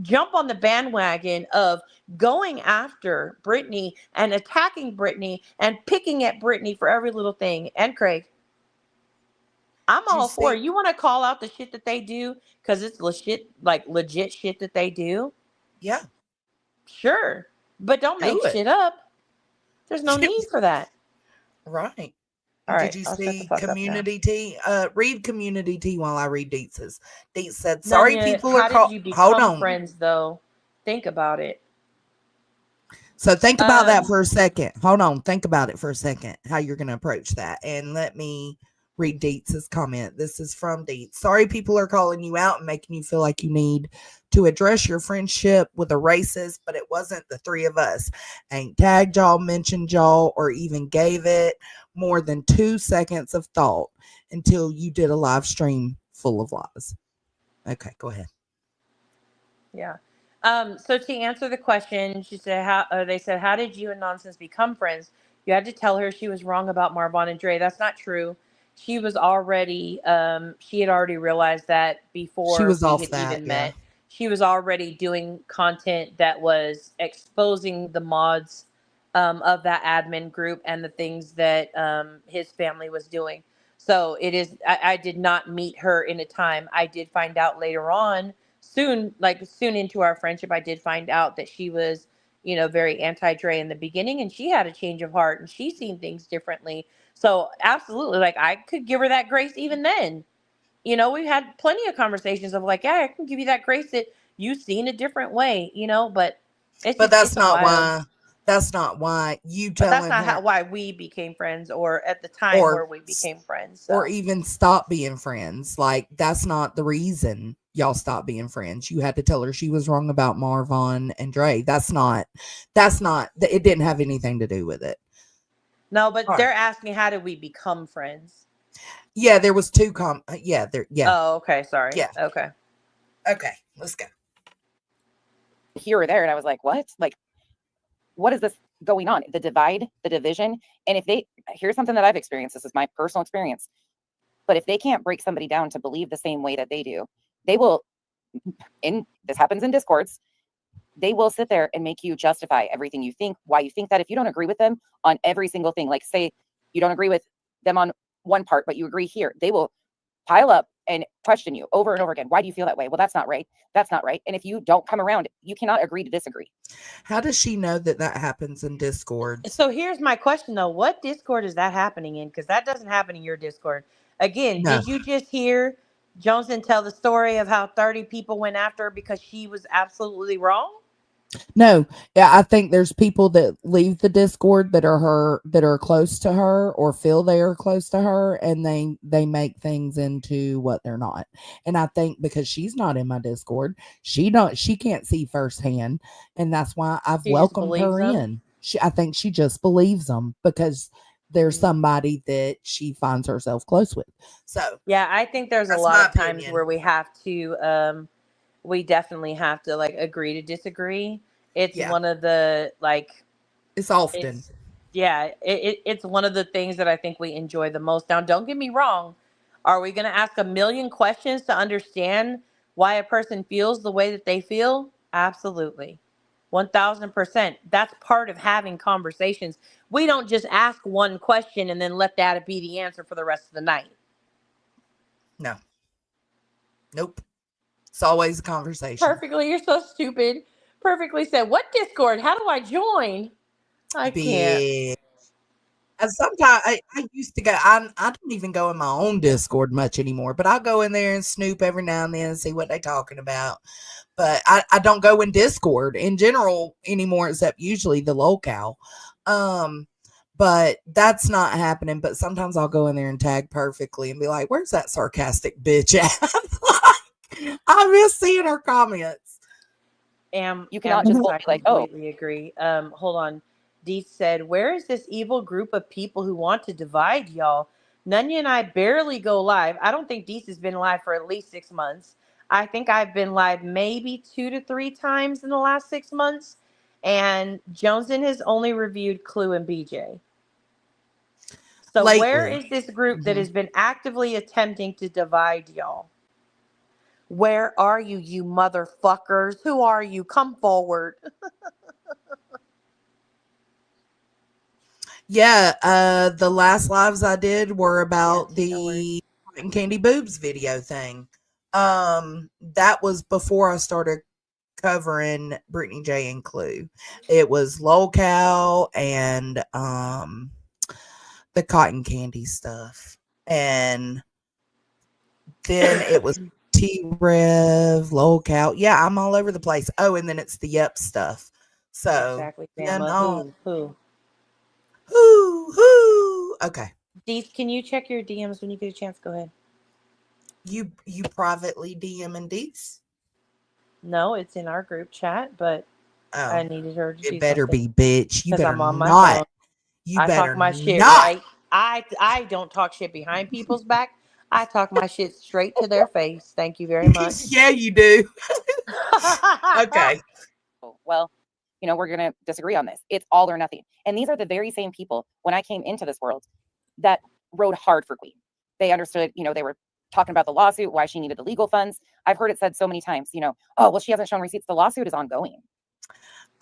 jump on the bandwagon of going after Brittany and attacking Brittany and picking at Brittany for every little thing. And Craig, I'm all for it. You want to call out the shit that they do because it's legit shit that they do. Yeah. Sure. But don't make shit up. There's no need for that. Right. All right. Did you I'll shut the see fuck up now. Community Tea? Read Community Tea while I read Deetz's. Deetz said, sorry, Nanya, people are how did you hold become on. friends though? Think about it. So think about that for a second. Hold on. Think about it for a second, how you're going to approach that. And let me read Deetz's comment. This is from Deetz. Sorry, people are calling you out and making you feel like you need to address your friendship with a racist, but it wasn't the three of us. Ain't tagged y'all, mentioned y'all, or even gave it more than 2 seconds of thought until you did a live stream full of lies. Okay, go ahead. Yeah. So to answer the question, she said, they said, how did you and Nonsense become friends? You had to tell her she was wrong about Marvon and Dre. That's not true. She was already, she had already realized that before She was we off had that, even yeah. met. She was already doing content that was exposing the mods of that admin group and the things that his family was doing. So it is, I did not meet her in a time. I did find out later on, soon into our friendship, I did find out that she was, very anti-Dre in the beginning, and she had a change of heart and she seen things differently. So absolutely, like, I could give her that grace even then. We've had plenty of conversations of like, yeah, I can give you that grace that you've seen a different way, but it's But just, that's it's not wild. why you But that's telling not her why we became friends, or at the time or where we became friends. or So. even stop being friends. Like, that's not the reason y'all stopped being friends. You had to tell her she was wrong about Marvon and Dre. That's not it didn't have anything to do with it. No, but All right. they're asking, how did we become friends? Yeah, there was two yeah. Oh, okay, sorry. Yeah. Okay, let's go. Here or there, and I was like, what? Like, what is this going on? The divide, the division. And here's something that I've experienced. This is my personal experience. But if they can't break somebody down to believe the same way that they do, they will, this happens in Discords, they will sit there and make you justify everything you think, why you think that. If you don't agree with them on every single thing, like say you don't agree with them on one part, but you agree here, they will pile up and question you over and over again. Why do you feel that way? Well, that's not right. That's not right. And if you don't come around, you cannot agree to disagree. How does she know that happens in Discord? so here's my question though. What Discord is that happening in? Because that doesn't happen in your Discord. Again, No. Did you just hear Johnson tell the story of how 30 people went after her because she was absolutely wrong? No, yeah, I think there's people that leave the Discord that are close to her or feel they are close to her, and they make things into what they're not. And I think because she's not in my Discord, she can't see firsthand, and that's why I've She just welcomed her believes them? in. I think she just believes them because there's somebody that she finds herself close with. So Yeah, I think there's a that's lot my of times opinion. where we definitely have to like agree to disagree. It's Yeah. one of the It's often. It's one of the things that I think we enjoy the most. Now, don't get me wrong. Are we going to ask a million questions to understand why a person feels the way that they feel? Absolutely. 1000%. That's part of having conversations. We don't just ask one question and then let that be the answer for the rest of the night. No. Nope. It's always a conversation. Perfectly. You're so stupid. Perfectly said. What Discord? How do I join? I can't. And sometimes I used to go. I don't even go in my own Discord much anymore, but I'll go in there and snoop every now and then and see what they're talking about. But I don't go in Discord in general anymore, except usually the locale. But that's not happening. But sometimes I'll go in there and tag Perfectly and be like, "Where's that sarcastic bitch at?" I miss seeing her comments. You cannot just I like, completely agree. Hold on. Dee said, where is this evil group of people who want to divide y'all? Nunya and I barely go live. I don't think Dees has been live for at least 6 months. I think I've been live maybe 2 to 3 times in the last 6 months. and Jonesing has only reviewed Clue and BJ. So Lately. where is this group that has been actively attempting to divide y'all? Where are you, you motherfuckers? Who are you? Come forward. Yeah, the last lives I did were about the cotton candy boobs video thing. That was before I started covering Brittany J and Clue. It was lolcow and the cotton candy stuff, and then it was T-Rev, lolcow. Yeah, I'm all over the place. Oh, and then it's the Yep stuff. So Exactly, yeah, Bama. no. Who? Okay. Dees, can you check your DMs when you get a chance? Go ahead. You privately DM and Dees? No, it's in our group chat, but I needed her to It do better something. be, bitch. You Because better I'm on my not. phone. You I better talk my shit, not. right? I don't talk shit behind people's back. I talk my shit straight to their face. Thank you very much. Yeah, you do. Okay. Well, you know, we're going to disagree on this. It's all or nothing. And these are the very same people, when I came into this world, that rode hard for Queen. They understood, you know, they were talking about the lawsuit, why she needed the legal funds. I've heard it said so many times, you know, oh, well, she hasn't shown receipts. The lawsuit is ongoing.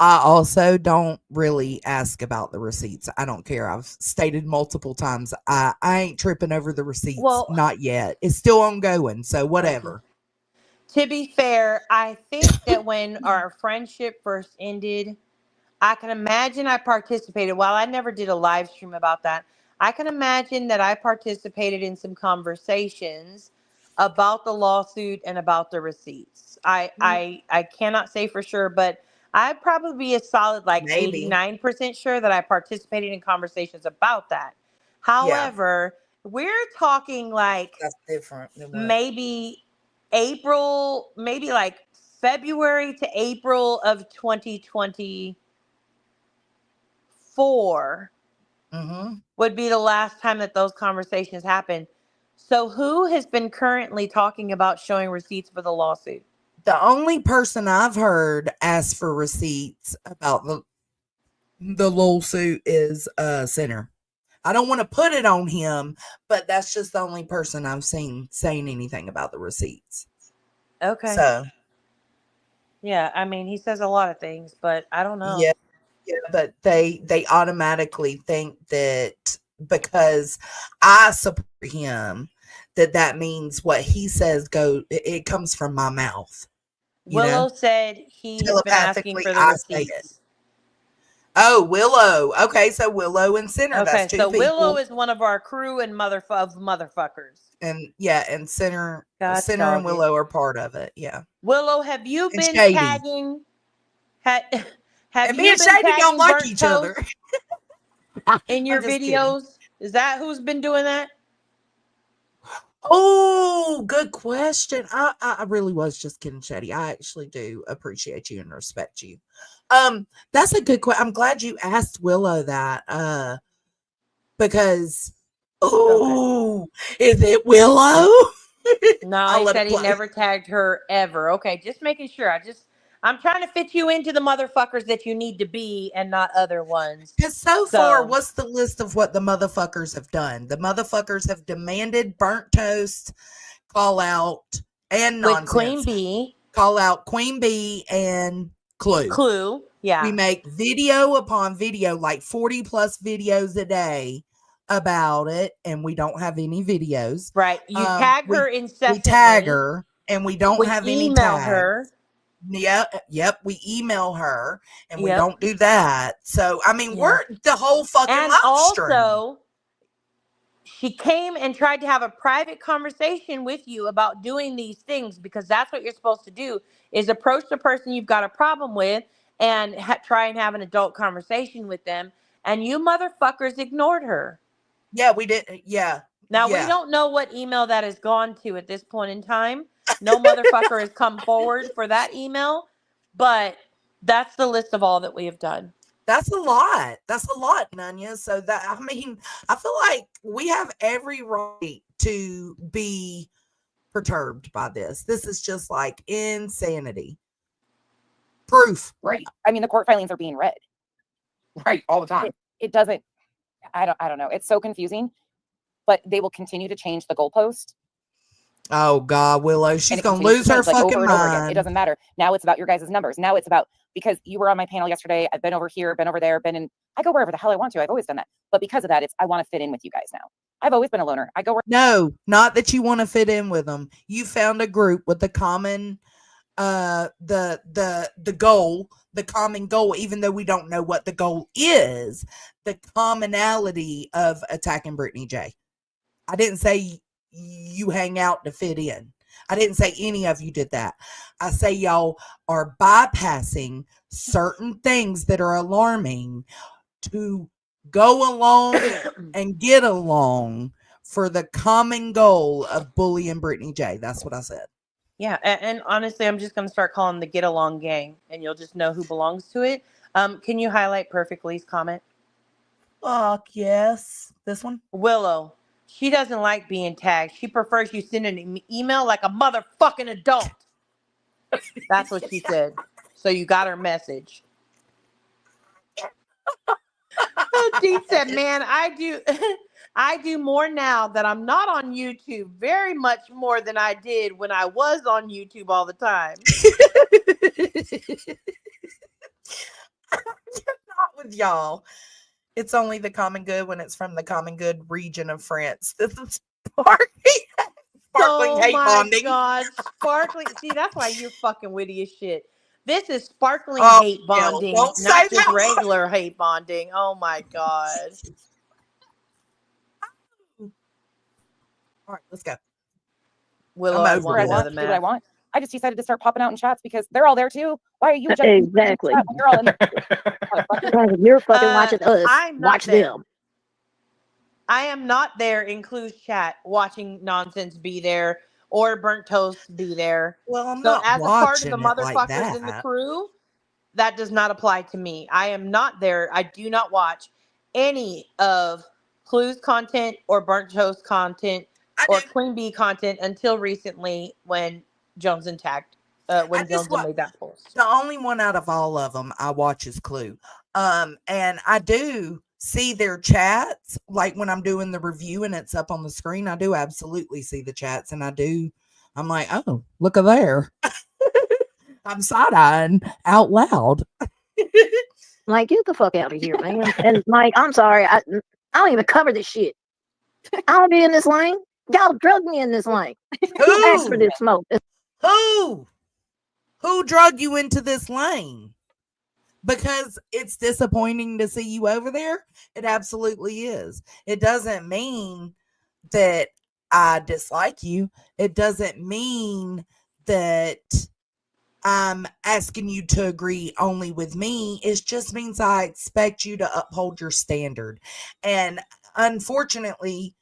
I also don't really ask about the receipts. I don't care. I've stated multiple times. I ain't tripping over the receipts. Well, not yet. It's still ongoing. So whatever. To be fair, I think that when our friendship first ended, I can imagine I participated. While I never did a live stream about that, I can imagine that I participated in some conversations about the lawsuit and about the receipts. I cannot say for sure, but I'd probably be a solid like Maybe. 89% sure that I participated in conversations about that. However, we're talking like That's different than what? maybe April, maybe like February to April of 2024 would be the last time that those conversations happened. So who has been currently talking about showing receipts for the lawsuit? The only person I've heard ask for receipts about the lawsuit is Sinner. I don't want to put it on him, but that's just the only person I've seen saying anything about the receipts. Okay. So yeah, I mean, he says a lot of things, but I don't know. yeah, but they automatically think that because I support him, that means what he says it comes from my mouth. Willow said he has been asking for the receipts. Oh, Willow. Okay, so Willow and Sinner. Okay, That's two so people. Willow is one of our crew and motherfuckers. And yeah, and Sinner God and dog Willow are part of it. Yeah. Willow, have you And been Shady. tagging? Have And you me and been Shady tagging don't like Burnt each Toast other. in your I'm just kidding. videos? Is that who's been doing that? Oh, good question. I really was just kidding, Shady. I actually do appreciate you and respect you. That's a good question. I'm glad you asked Willow that. Because is it Willow? No, he said he never tagged her ever. Okay, just making sure. I'm trying to fit you into the motherfuckers that you need to be and not other ones. Because so far, what's the list of what the motherfuckers have done? The motherfuckers have demanded Burnt Toast, call out, and nonsense. With Queen Bee. Call out Queen Bee and Clue. Yeah. We make video upon video, like 40 plus videos a day about it, and we don't have any videos. Right. You tag her incessantly. We tag her, and we don't have any email tags. her. Yep. We email her, and we don't do that. So, I mean, we're the whole fucking and live also, stream. she came and tried to have a private conversation with you about doing these things, because that's what you're supposed to do, is approach the person you've got a problem with and try and have an adult conversation with them. And you motherfuckers ignored her. Yeah, we did. Yeah. Now, we don't know what email that has gone to at this point in time. No motherfucker has come forward for that email, but that's the list of all that we have done. That's a lot. That's a lot, Nanya. So that, I mean, I feel like we have every right to be perturbed by this. This is just like insanity. Proof. Right. I mean, the court filings are being read. Right. All the time. It doesn't, I don't know. It's so confusing, but they will continue to change the goalpost. Oh God, Willow, she's And it gonna continues lose to her change, like, fucking over and over again. It mind. doesn't matter. Now it's about your guys' numbers. Now it's about, because you were on my panel yesterday. I've been over here, been over there, been in, I go wherever the hell I want to. I've always done that. But because of that, I want to fit in with you guys now. I've always been a loner. I go where. No, not that you want to fit in with them. You found a group with the common the goal, the common goal, even though we don't know what the goal is, the commonality of attacking Brittany J. I didn't say you hang out to fit in. I didn't say any of you did that. I say y'all are bypassing certain things that are alarming to go along and get along for the common goal of bullying Brittany J. That's what I said. Yeah, and honestly, I'm just going to start calling the Get Along Gang, and you'll just know who belongs to it. Can you highlight Perfectly's comment? Fuck yes. This one? Willow. She doesn't like being tagged. She prefers you send an email like a motherfucking adult. That's what she said. So you got her message. Dee said, man, I do more now that I'm not on YouTube, very much more than I did when I was on YouTube all the time. Not with y'all. It's only the common good when it's from the common good region of France. This is sparkling hate bonding. Oh my God, sparkling. See, that's why you're fucking witty as shit. This is sparkling Oh, hate bonding, don't say not just that. regular hate bonding. Oh my God. All right, let's go. Willow, I'm I over want it. another Do what I match. want. I just decided to start popping out in chats because they're all there too. Why are you judging? Exactly. You're all in there. You're fucking watching us. I'm not Watch there. them. I am not there in Clue's chat watching nonsense be there or burnt toast be there. Well, I'm So not as a part of the watching it like motherfuckers in the that. crew, that does not apply to me. I am not there. I do not watch any of Clue's content or burnt toast content or Queen Bee content until recently when Jones and tagged when Jones made that post. The only one out of all of them I watch is Clue. And I do see their chats, like when I'm doing the review and it's up on the screen. I do absolutely see the chats, and I'm like, oh, look at there. I'm side-eyeing out loud. Like, get the fuck out of here, man. And Mike, I'm sorry. I don't even cover this shit. I don't be in this lane. Y'all drug me in this lane. Who asked for this smoke? Who drug you into this lane? Because it's disappointing to see you over there. It absolutely is. It doesn't mean that I dislike you. It doesn't mean that I'm asking you to agree only with me. It just means I expect you to uphold your standard. And unfortunately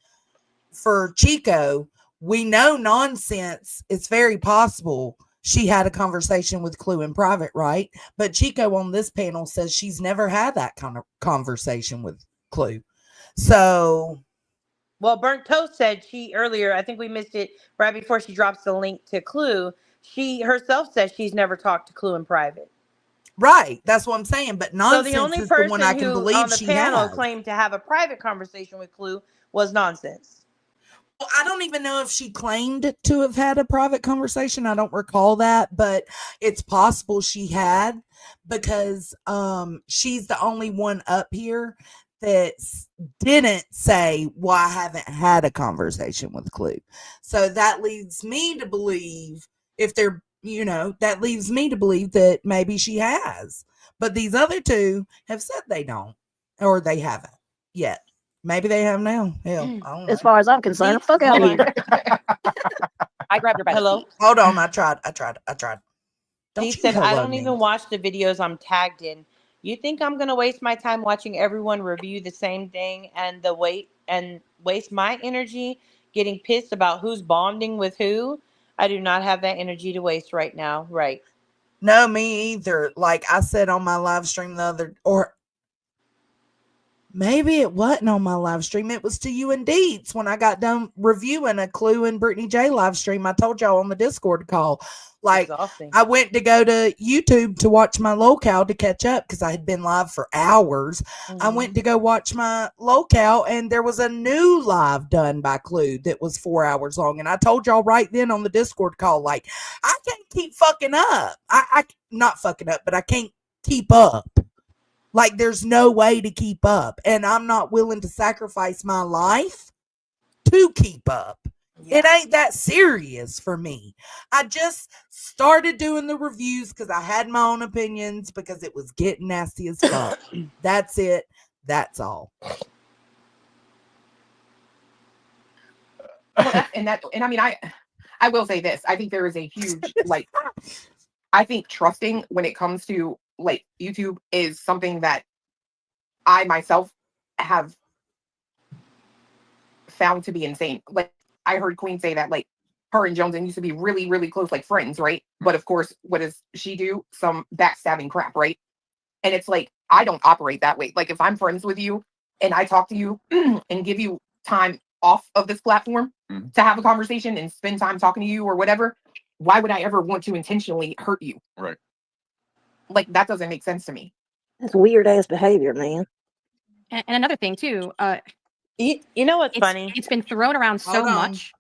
for Chico, we know nonsense. It's very possible she had a conversation with Clue in private, right? But Chico on this panel says she's never had that kind of conversation with Clue. So, well, Burnt Toast said she earlier, I think we missed it right before she drops the link to Clue. She herself says she's never talked to Clue in private. Right. That's what I'm saying. But nonsense so the only is the one I can who believe on the she panel has. claimed to have a private conversation with Clue was Nonsense. Well, I don't even know if she claimed to have had a private conversation. I don't recall that, but it's possible she had, because she's the only one up here that didn't say, well, I haven't had a conversation with Clue. So that leads me to believe, that leaves me to believe that maybe she has. But these other two have said they don't, or they haven't yet. Maybe they have now. Hell, I don't know. As far as I'm concerned, fuck out of here. I grabbed her by the feet. Hold on. I tried. He you said, I hello don't me. even watch the videos I'm tagged in. You think I'm going to waste my time watching everyone review the same thing and waste my energy getting pissed about who's bonding with who? I do not have that energy to waste right now. Right. No, me either. Like I said on my live stream Maybe it wasn't on my live stream. It was to you and Deets when I got done reviewing a Clue and Brittany J live stream. I told y'all on the Discord call. Like, Exhausting. I went to go to YouTube to watch my locale to catch up because I had been live for hours. I went to go watch my locale, and there was a new live done by Clue that was 4 hours long. And I told y'all right then on the Discord call, like, I can't keep fucking up. I not fucking up, but I can't keep up. Like, there's no way to keep up. And I'm not willing to sacrifice my life to keep up. It ain't that serious for me. I just started doing the reviews because I had my own opinions because it was getting nasty as fuck. That's it. That's all. Well, and I mean, I will say this. I think there is a huge, like, I think trusting when it comes to, like, YouTube is something that I myself have found to be insane. Like, I heard Queen say that, like, her and Jones used to be really, really close, like friends, right? But of course, what does she do? Some backstabbing crap, right? And it's like, I don't operate that way. Like, if I'm friends with you and I talk to you and give you time off of this platform to have a conversation and spend time talking to you or whatever, why would I ever want to intentionally hurt you? Right. Like, that doesn't make sense to me. That's weird ass behavior, man. And another thing too, you know what's funny? It's been thrown around so Hold on. much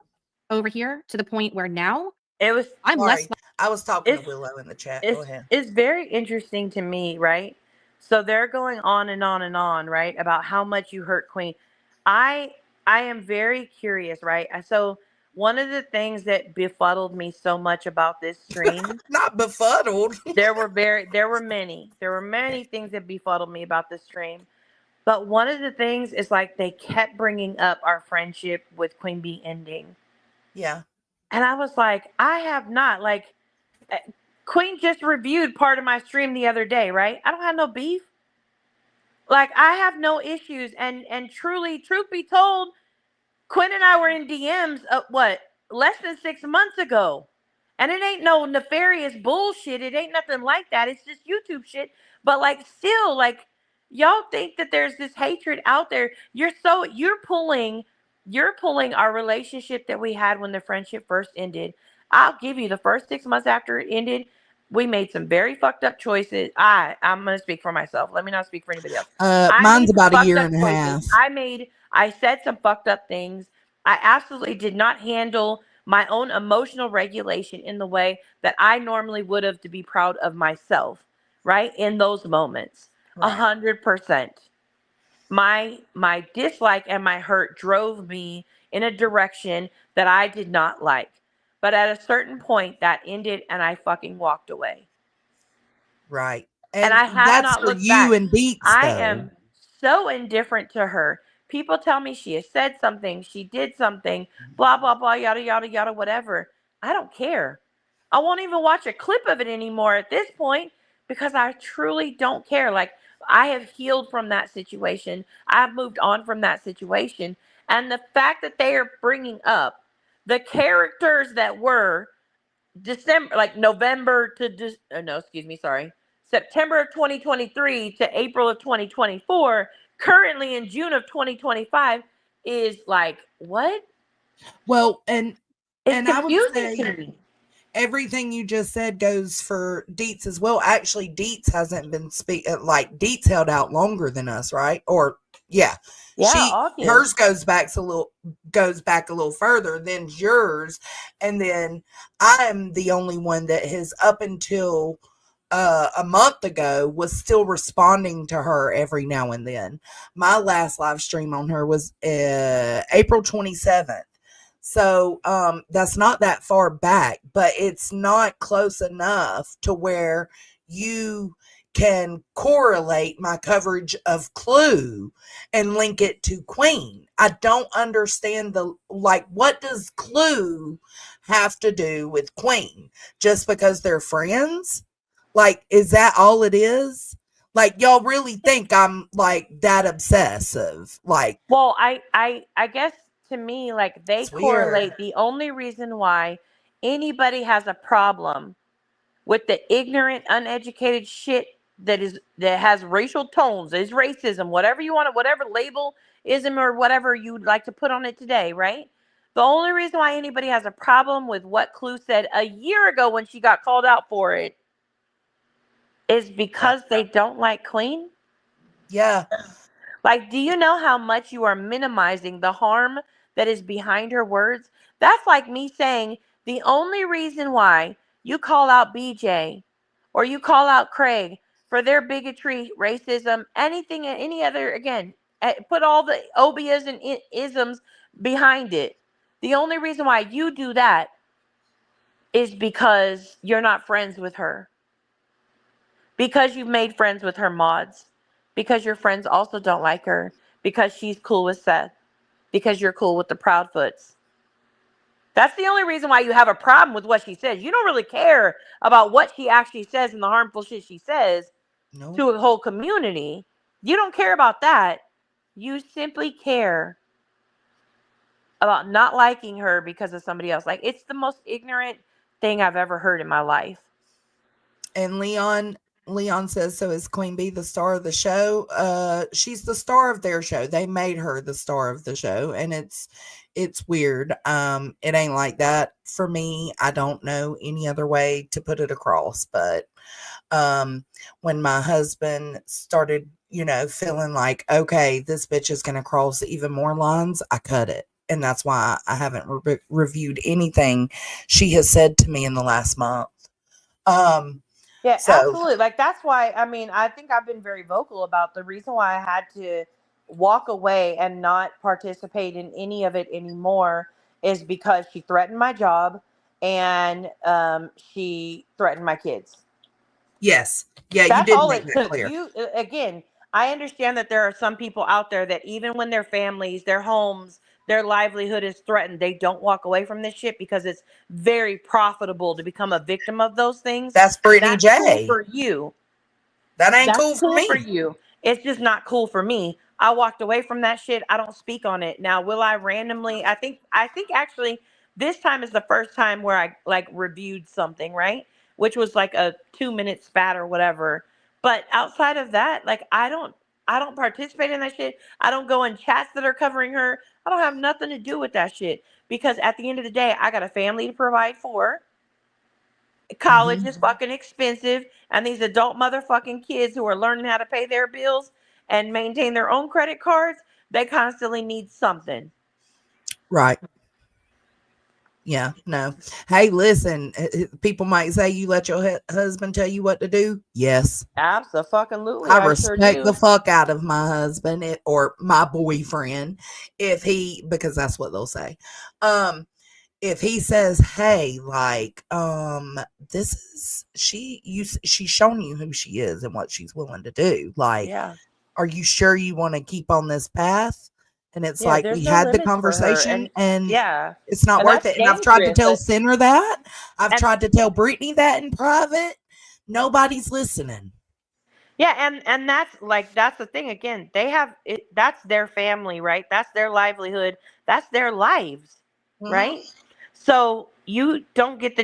over here to the point where now It was. I'm Sorry. less. I was talking to Willow in the chat. Go ahead. It's very interesting to me, right? So they're going on and on and on, right, about how much you hurt Queen. I am very curious, right? So one of the things that befuddled me so much about this stream, Not befuddled. there were many things that befuddled me about this stream. But one of the things is, like, they kept bringing up our friendship with Queen Bee ending. Yeah. And I was like, I have not, like, Queen just reviewed part of my stream the other day, right? I don't have no beef. Like, I have no issues. And truly, truth be told, Quinn and I were in DMs less than 6 months ago. And it ain't no nefarious bullshit. It ain't nothing like that. It's just YouTube shit. But, like, still, like, y'all think that there's this hatred out there. You're pulling our relationship that we had when the friendship first ended. I'll give you the first 6 months after it ended, we made some very fucked up choices. I'm gonna speak for myself. Let me not speak for anybody else. Mine's about a year and a half. I said some fucked up things. I absolutely did not handle my own emotional regulation in the way that I normally would have to be proud of myself, right? In those moments. 100%. My dislike and my hurt drove me in a direction that I did not like. But at a certain point that ended and I fucking walked away. Right. And I have that's not for looked you back. and Deets, I though. am so indifferent to her. People tell me she has said something, she did something, blah, blah, blah, yada, yada, yada, whatever. I don't care. I won't even watch a clip of it anymore at this point because I truly don't care. Like, I have healed from that situation. I've moved on from that situation. And the fact that they are bringing up the characters that were September of 2023 to April of 2024, currently in June of 2025, is like, what? Well, and I would confusing say to me. everything you just said goes for Deets as well. Actually, Deets hasn't been Deets held out longer than us, right? Or hers goes back a little further than yours, and then I'm the only one that has up until a month ago was still responding to her every now and then. My last live stream on her was April 27th. So that's not that far back, but it's not close enough to where you can correlate my coverage of Clue and link it to Queen. I don't understand what does Clue have to do with Queen? Just because they're friends? Like, is that all it is? Like, y'all really think I'm like that obsessive? Like, well, I guess to me, like, they correlate. The only reason why anybody has a problem with the ignorant, uneducated shit that has racial tones, is racism, whatever you want, whatever label ism or whatever you'd like to put on it today, right? The only reason why anybody has a problem with what Clue said a year ago when she got called out for it is because they don't like clean. Yeah. Like, do you know how much you are minimizing the harm that is behind her words? That's like me saying the only reason why you call out BJ or you call out Craig for their bigotry, racism, anything, any other, again, put all the obias and isms behind it. The only reason why you do that is because you're not friends with her. Because you've made friends with her mods. Because your friends also don't like her. Because she's cool with Seth. Because you're cool with the Proudfoots. That's the only reason why you have a problem with what she says. You don't really care about what she actually says and the harmful shit she says to a whole community. You don't care about that. You simply care about not liking her because of somebody else. Like, it's the most ignorant thing I've ever heard in my life. And Leon says, so is Queen Bee the star of the show? She's the star of their show. They made her the star of the show, and it's weird. It ain't like that for me. I don't know any other way to put it across, but when my husband started, feeling like, okay, this bitch is gonna cross even more lines, I cut it. And that's why I haven't reviewed anything she has said to me in the last month. Yeah, So, absolutely. Like, that's why, I mean, I think I've been very vocal about the reason why I had to walk away and not participate in any of it anymore is because she threatened my job and she threatened my kids. yes. Yeah, you That's did all make it that took. clear. Again, I understand that there are some people out there that even when their families, their homes, their livelihood is threatened, they don't walk away from this shit because it's very profitable to become a victim of those things. That's Brittany And that's cool J. for you. That ain't That's cool for cool for me. you. It's just not cool for me. I walked away from that shit. I don't speak on it. Now, will I randomly, I think actually this time is the first time where I like reviewed something, right? Which was like a 2-minute spat or whatever. But outside of that, like I don't participate in that shit. I don't go in chats that are covering her. I don't have nothing to do with that shit because at the end of the day, I got a family to provide for. College is fucking expensive, and these adult motherfucking kids who are learning how to pay their bills and maintain their own credit cards, they constantly need something. Right. Yeah, no. Hey, listen, people might say you let your husband tell you what to do. Yes. Absolutely. I I sure respect the do. fuck out of my husband or my boyfriend because that's what they'll say. If he says, hey, like, this is she's shown you who she is and what she's willing to do. Like, Yeah. are you sure you want to keep on this path? And it's Yeah, like, there's we no had the limits for her. conversation and Yeah. it's not And worth that's it. And I've tried to dangerous. tell Sinner that. I've And tried to tell Brittany that in private. Nobody's listening. yeah, and that's the thing again. They have it, that's their family, right? That's their livelihood. That's their lives, right? So you don't get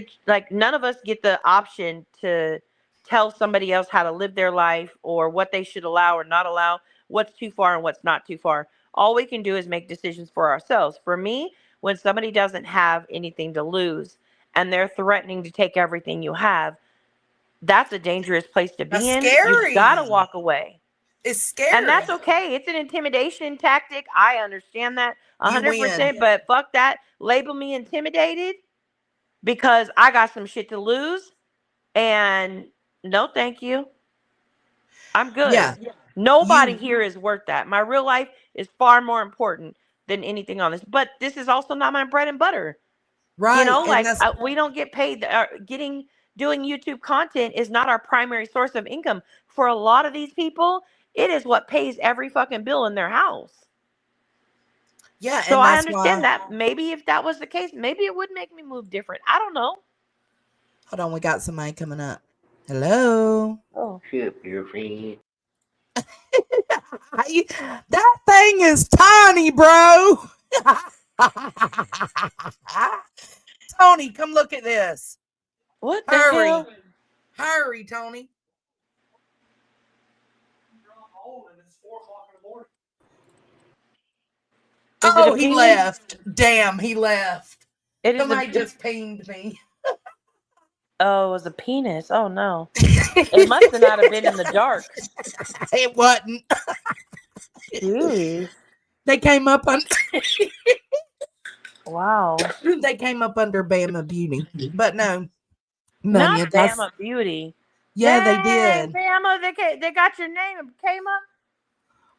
none of us get the option to tell somebody else how to live their life or what they should allow or not allow, what's too far and what's not too far. All we can do is make decisions for ourselves. For me, when somebody doesn't have anything to lose and they're threatening to take everything you have, that's a dangerous place to be That's in. You've got to scary. walk away. It's scary. And that's okay. It's an intimidation tactic. I understand that You 100%, win. but fuck that. Label me intimidated because I got some shit to lose. And no, thank you. I'm good. Yeah. Nobody You here is worth that. My real life is far more important than anything on this. But this is also not my bread and butter. You right. know, And like that's we don't get paid. Doing YouTube content is not our primary source of income. For a lot of these people, it is what pays every fucking bill in their house. yeah, So and I that's why. understand that. Maybe if that was the case, maybe it would make me move different. I don't know. Hold on, we got somebody coming up. Hello. Oh, Shut up, girlfriend. That thing is tiny, bro. Tony, come look at this. What the Hurry. hell? Hurry, Tony. Is it a Oh, he penis? left. Damn, he left. It is Somebody a. just pinged me. Oh, it was a penis. Oh no. It must have not have been in the dark. It wasn't. Jeez. They came up on. Wow. They came up under Bama Beauty, but no, Not Munya, that's Bama Beauty. yeah, they Dang, did. Bama, they got your name and came up.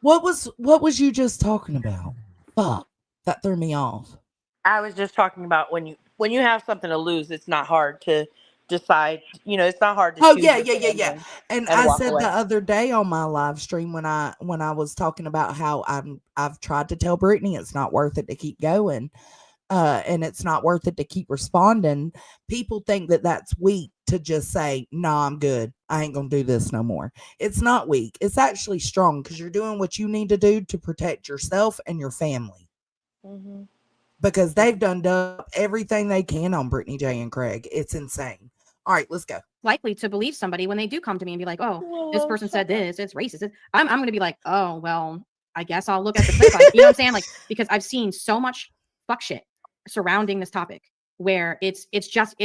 What was you just talking about? Fuck, that threw me off. I was just talking about when you have something to lose, it's not hard to decide. It's not hard to Oh choose yeah, your yeah, yeah, yeah. family And and I walk said the away. other day on my live stream when I was talking about how I've tried to tell Brittany it's not worth it to keep going. And it's not worth it to keep responding. People think that that's weak to just say, "Nah, I'm good. I ain't gonna do this no more." It's not weak. It's actually strong because you're doing what you need to do to protect yourself and your family. Mm-hmm. Because they've done everything they can on Brittany J and Craig. It's insane. All right, let's go. Likely to believe somebody when they do come to me and be like, "Oh, this person said this. It's racist." I'm going to be like, "Oh, well, I guess I'll look at the clip." You know what I'm saying? Like, because I've seen so much fuck shit surrounding this topic where it's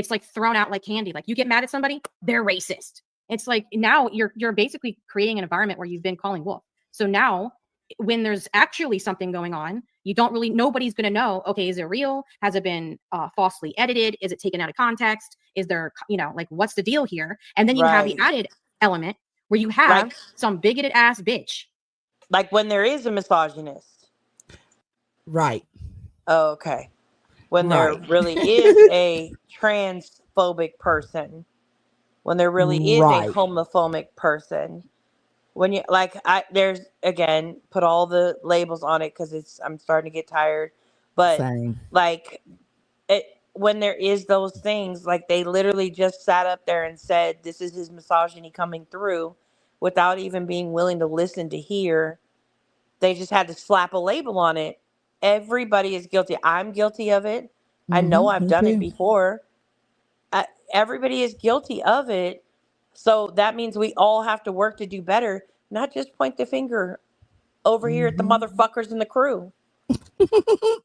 like thrown out like candy. Like, you get mad at somebody, they're racist. It's like now you're basically creating an environment where you've been calling wolf. So now when there's actually something going on, nobody's going to know, okay, is it real? Has it been falsely edited? Is it taken out of context? Is there, like, what's the deal here? And then you have the added element where you have some bigoted ass bitch. Like when there is a misogynist. Right. Oh, okay. When there Right. really is a transphobic person. When there really is a Right. homophobic person. When you there's again, put all the labels on it because I'm starting to get tired. But Same. when there is those things, like they literally just sat up there and said this is his misogyny coming through without even being willing to listen to hear. They just had to slap a label on it. Everybody is guilty. I'm guilty of it. I know I've Me done it too. before. Everybody is guilty of it. So that means we all have to work to do better, not just point the finger over here at the motherfuckers in the crew.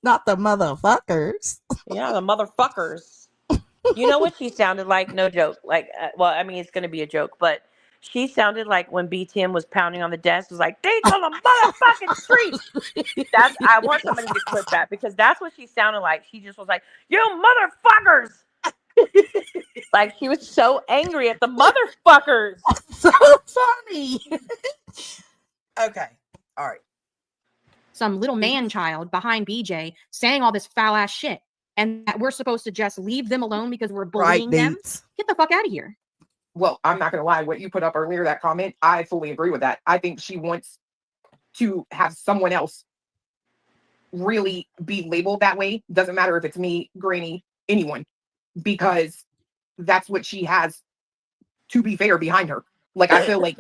Not the motherfuckers. Yeah, the motherfuckers. You know what she sounded like? No joke. Well, I mean, it's going to be a joke, but she sounded like when BTM was pounding on the desk, was like, "These are the motherfucking streets." I want somebody to clip that because that's what she sounded like. She just was like, "You motherfuckers." Like she was so angry at the motherfuckers. So funny. Okay. All right. Some little man child behind BJ saying all this foul ass shit. And that we're supposed to just leave them alone because we're bullying them. Get the fuck out of here. Well, I'm not going to lie. What you put up earlier, that comment, I fully agree with that. I think she wants to have someone else really be labeled that way. Doesn't matter if it's me, Granny, anyone, because that's what she has, to be fair, behind her. Like, I feel like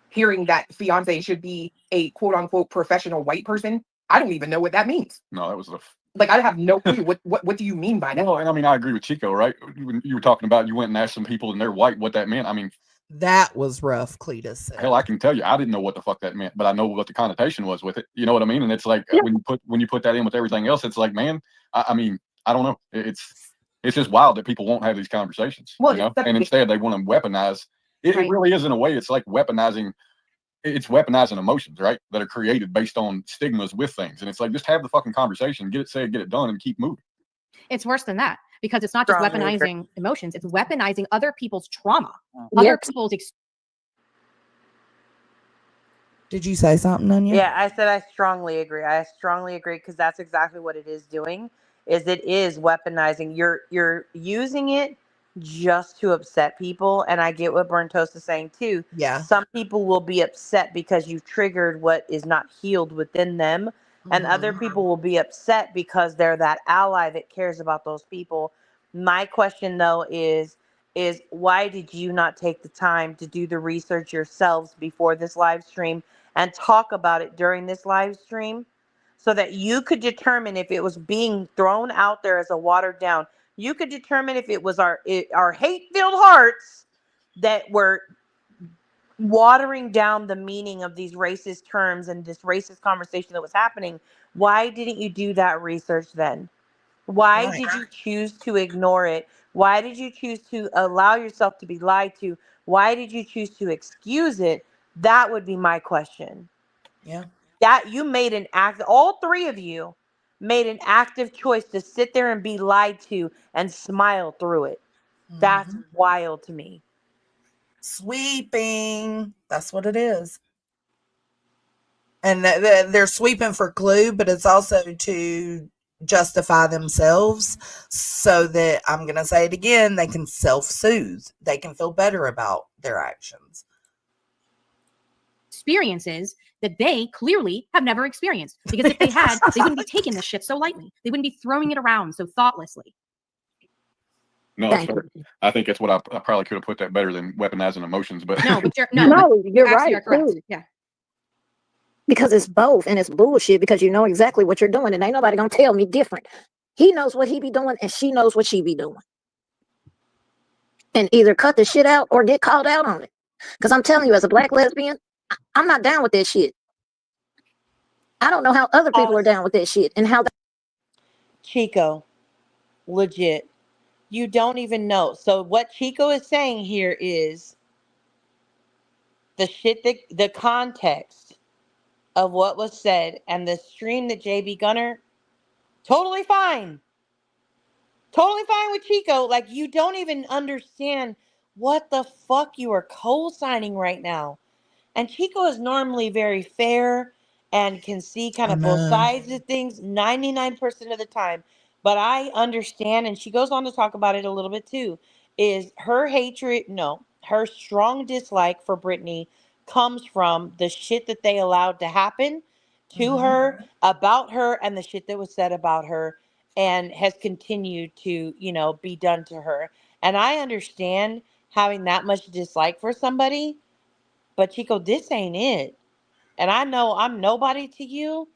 hearing that fiance should be a quote unquote professional white person, I don't even know what that means. No, that was like, I have no clue. What do you mean by that? Well, and I mean, I agree with Chico, right? When you were talking about you went and asked some people and they're white, what that meant. I mean, that was rough, Cletus said. Hell, I can tell you, I didn't know what the fuck that meant, but I know what the connotation was with it. You know what I mean? And it's like when you put that in with everything else, it's like, man, I mean, I don't know. It's just wild that people won't have these conversations. Well, you know? And instead they want to weaponize. It really is in a way. It's like weaponizing. It's weaponizing emotions, right? That are created based on stigmas with things. And it's like, just have the fucking conversation, get it said, get it done, and keep moving. It's worse than that because it's not just weaponizing emotions, it's weaponizing other people's trauma, other people's Did you say something, Anya? Yeah, I said I strongly agree. I strongly agree because that's exactly what it is doing. Is it is weaponizing. You're using it just to upset people, and I get what Burnt Toast is saying too. Yeah. Some people will be upset because you've triggered what is not healed within them, and other people will be upset because they're that ally that cares about those people. My question though is why did you not take the time to do the research yourselves before this live stream and talk about it during this live stream so that you could determine if it was being thrown out there as a watered down? You could determine if it was our hate-filled hearts that were watering down the meaning of these racist terms and this racist conversation that was happening, Why didn't you do that research then? Why Right. did you choose to ignore it? Why did you choose to allow yourself to be lied to? Why did you choose to excuse it? That would be my question. Yeah. That you made an act, all three of you made an active choice to sit there and be lied to and smile through it. That's wild to me. Sweeping. That's what it is. And they're sweeping for clue, but it's also to justify themselves so that, I'm going to say it again, they can self-soothe. They can feel better about their actions. Experiences that they clearly have never experienced. Because if they had, they wouldn't be taking this shit so lightly. They wouldn't be throwing it around so thoughtlessly. No, sir. I think that's what I probably could have put that better than weaponizing emotions, but no, but you're you're actually right. are correct. Too. Yeah. Because it's both, and it's bullshit because you know exactly what you're doing, and ain't nobody gonna tell me different. He knows what he be doing, and she knows what she be doing. And either cut the shit out or get called out on it. Because I'm telling you, as a black lesbian, I'm not down with that shit. I don't know how other people are down with that shit and how. Chico, legit. You don't even know. So what Chico is saying here is the shit that the context of what was said and the stream that JB Gunner, totally fine. Totally fine with Chico. Like, you don't even understand what the fuck you are co-signing right now. And Chico is normally very fair and can see kind of both sides of things 99% of the time. But I understand, and she goes on to talk about it a little bit too, is her hatred, no, her strong dislike for Brittany comes from the shit that they allowed to happen to her, about her, and the shit that was said about her and has continued to, be done to her. And I understand having that much dislike for somebody, but Chico, this ain't it. And I know I'm nobody to you,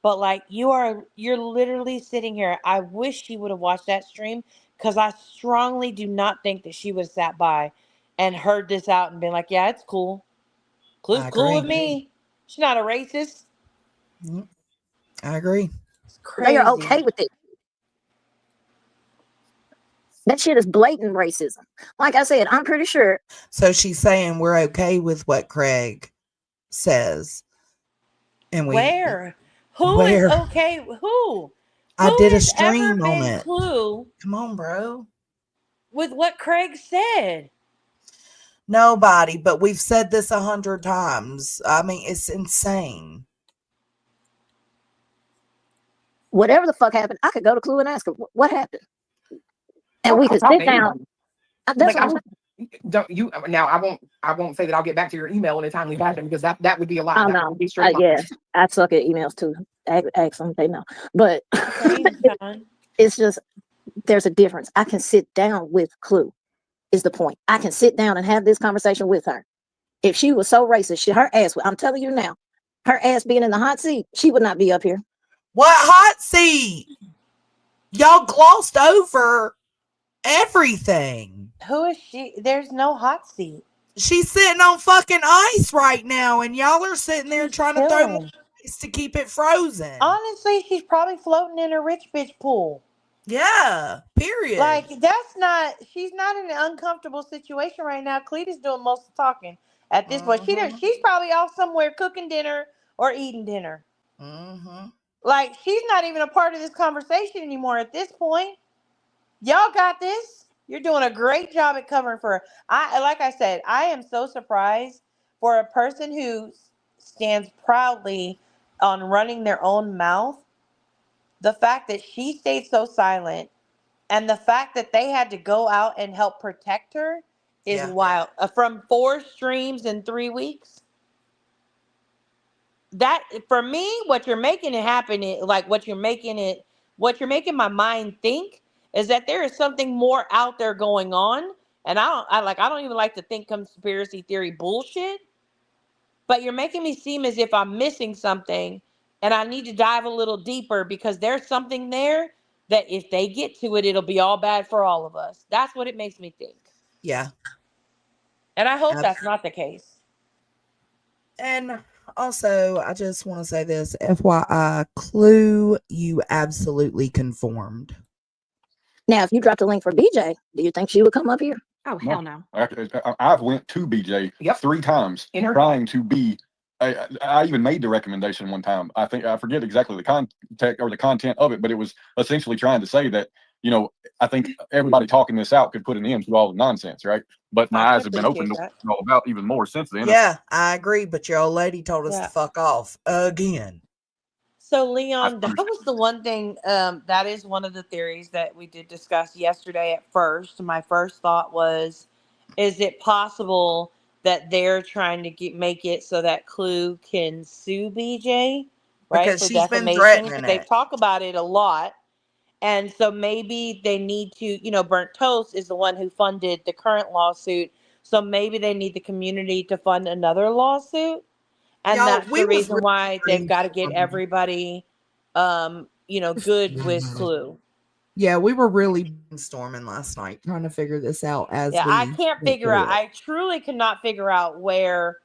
but like you're literally sitting here. I wish she would have watched that stream because I strongly do not think that she would have sat by and heard this out and been like, yeah, it's cool. It's cool with me. She's not a racist. I agree. It's crazy. They are okay with it. That shit is blatant racism. Like I said, I'm pretty sure. So she's saying we're okay with what Craig says. And Where? Who is okay? Who? I Who did a has ever stream on been it. Clue Come on, bro. with what Craig said? Nobody, but we've said this 100 times. I mean, it's insane. Whatever the fuck happened, I could go to Clue and ask her what happened, and we could sit down. That's Like, what don't you now? I won't say that I'll get back to your email in a timely fashion because that would be a lie. I That know. would be straight Yeah, I suck at emails too. Ask them, they know. But it's just there's a difference. I can sit down with Clue. Is the point? I can sit down and have this conversation with her. If she was so racist, her ass. I'm telling you now, her ass being in the hot seat, she would not be up here. What hot seat? Y'all glossed over everything. Who is she? There's no hot seat. She's sitting on fucking ice right now, and y'all are sitting there trying to throw more ice to keep it frozen. Honestly, she's probably floating in a rich bitch pool. Yeah, period. Like, she's not in an uncomfortable situation right now. Cleet is doing most of the talking at this point. She's probably off somewhere cooking dinner or eating dinner. Like, she's not even a part of this conversation anymore at this point. Y'all got this. You're doing a great job at covering for her. Like I said, I am so surprised for a person who stands proudly on running their own mouth. The fact that she stayed so silent and the fact that they had to go out and help protect her is wild. From 4 streams in 3 weeks. That, for me, what you're making it happen is like what you're making my mind think is that there is something more out there going on. And I don't even like to think conspiracy theory bullshit, but you're making me seem as if I'm missing something and I need to dive a little deeper because there's something there that if they get to it, it'll be all bad for all of us. That's what it makes me think. Yeah. And I hope that's not the case. And Also, I just want to say this, FYI, Clue, you absolutely conformed. Now, if you dropped a link for BJ, do you think she would come up here? Oh, hell no. I've went to BJ 3 times In her- trying to be. I even made the recommendation one time. I think I forget exactly the context or the content of it, but it was essentially trying to say that, you know, I think everybody talking this out could put an end to all the nonsense, right? But my eyes have been opened to what's all about even more since then. Yeah, I agree, but your old lady told us Yeah. to fuck off again. So Leon, that was the one thing, that is one of the theories that we did discuss yesterday at first. My first thought was, is it possible that they're trying to make it so that Clue can sue BJ, right, Because for she's been defamation? threatening Because they've it. talked about it a lot. And so maybe they need to, Burnt Toast is the one who funded the current lawsuit. So maybe they need the community to fund another lawsuit. And Y'all, that's we the was reason really why they've got to get brainstorming. everybody, good with Clue. Yeah, we were really brainstorming last night, trying to figure this out as Yeah, I we can't went figure out. through it. I truly cannot figure out where,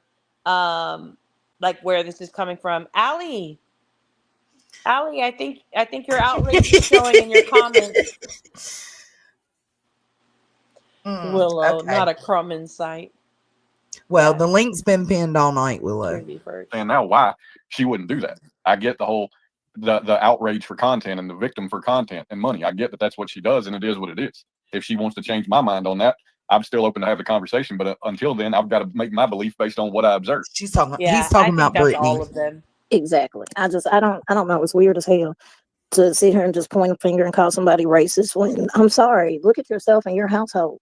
where this is coming from. Allie, I think your outrage is showing in your comments. Willow, okay. not a crumb in sight. Well, the link's been pinned all night, Willow. And now why she wouldn't do that. I get the whole the outrage for content and the victim for content and money. I get that that's what she does, and it is what it is. If she wants to change my mind on that, I'm still open to have the conversation. But until then, I've got to make my belief based on what I observe. She's talking. Yeah, he's talking about that's Brittany. all of them. Exactly. I don't know. It's weird as hell to sit here and just point a finger and call somebody racist when I'm sorry. Look at yourself and your household.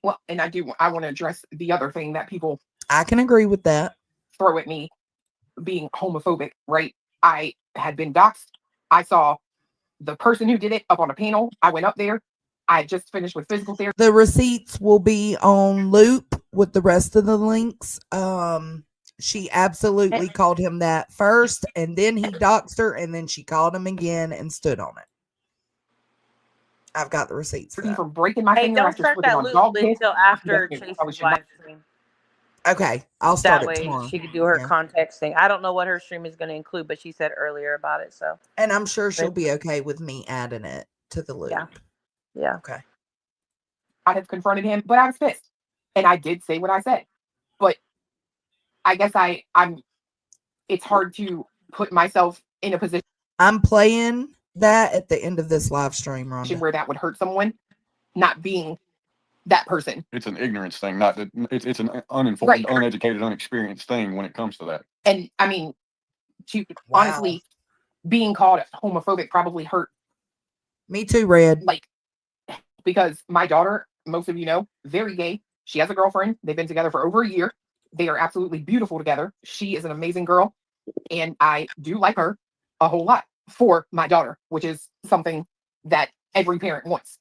Well, and I want to address the other thing that people I can agree with that. throw at me being homophobic, right? I had been doxxed. I saw the person who did it up on a panel. I went up there. I had just finished with physical therapy. The receipts will be on loop with the rest of the links. She absolutely called him that first, and then he doxed her, and then she called him again and stood on it. I've got the receipts for that. From breaking my Hey, finger don't after start slipping that on loop dog piss. until after Yes, Chase's I was live stream. Okay, I'll start That it way tomorrow. she could do her Yeah. context thing. I don't know what her stream is going to include, but she said earlier about it. So, And I'm sure she'll be okay with me adding it to the loop. Yeah. Okay. I had confronted him, but I was pissed, and I did say what I said. But I guess I'm. It's hard to put myself in a position. I'm playing that at the end of this live stream, Rhonda. Where that would hurt someone, not being that person. It's an ignorance thing, not that it's an uninformed, uneducated, unexperienced thing when it comes to that. And I mean, honestly, being called homophobic probably hurt. Me too, Red. Like, because my daughter, most of you know, very gay. She has a girlfriend. They've been together for over a year. They are absolutely beautiful together. She is an amazing girl, and I do like her a whole lot for my daughter, which is something that every parent wants,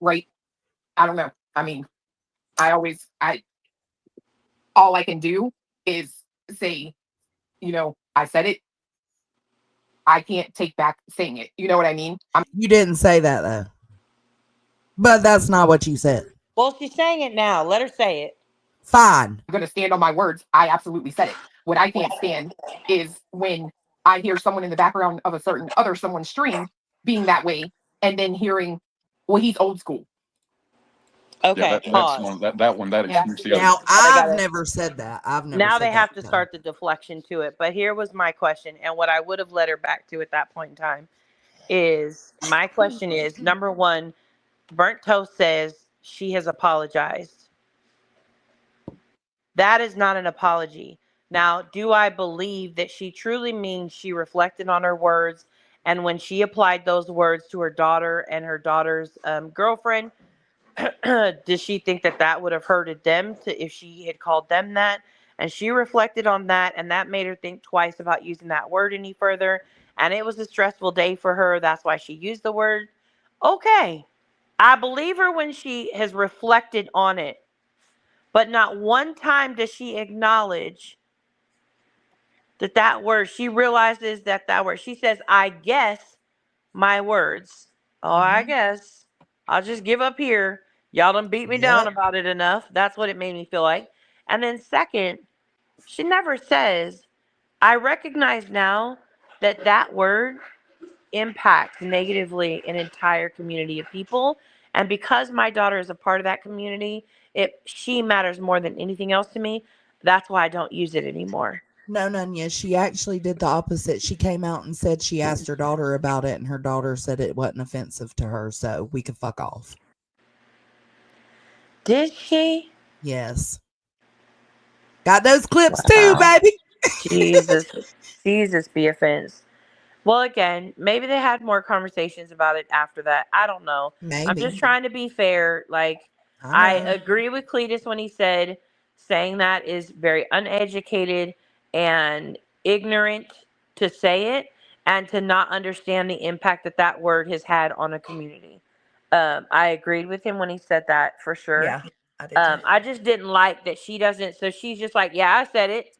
right? I don't know. I mean, all I can do is say, I said it. I can't take back saying it. You know what I mean? You didn't say that though. But that's not what you said. Well, she's saying it now. Let her say it. Fine. I'm going to stand on my words. I absolutely said it. What I can't stand is when I hear someone in the background of a certain other someone's stream being that way, and then hearing, well, he's old school. Okay, yeah, that's one. That excuse. Now I've never said that. I've never. Now said they have that to start the deflection to it. But here was my question, and what I would have led her back to at that point in time is my question is, number one, Burnt Toast says she has apologized. That is not an apology. Now, do I believe that she truly means she reflected on her words, and when she applied those words to her daughter and her daughter's girlfriend, does she think that would have hurted them if she had called them that? And she reflected on that, and that made her think twice about using that word any further. And it was a stressful day for her. That's why she used the word. Okay. I believe her when she has reflected on it. But not one time does she acknowledge that word. She realizes that word. She says, I guess my words. Oh, I guess. I'll just give up here. Y'all done beat me down about it enough. That's what it made me feel like. And then second, she never says, I recognize now that that word impacts negatively an entire community of people. And because my daughter is a part of that community, she matters more than anything else to me. That's why I don't use it anymore. No, Nunya, she actually did the opposite. She came out and said she asked her daughter about it, and her daughter said it wasn't offensive to her, so we could fuck off. Did she? Yes. Got those clips too, baby. Jesus be offense. Well, again, maybe they had more conversations about it after that. I don't know. I'm just Maybe. trying to be fair. Like, I agree with Cletus when he said saying that is very uneducated and ignorant to say it and to not understand the impact that that word has had on a community. I agreed with him when he said that for sure. Yeah, I did too. I just didn't like that she doesn't. So she's just like, yeah, I said it.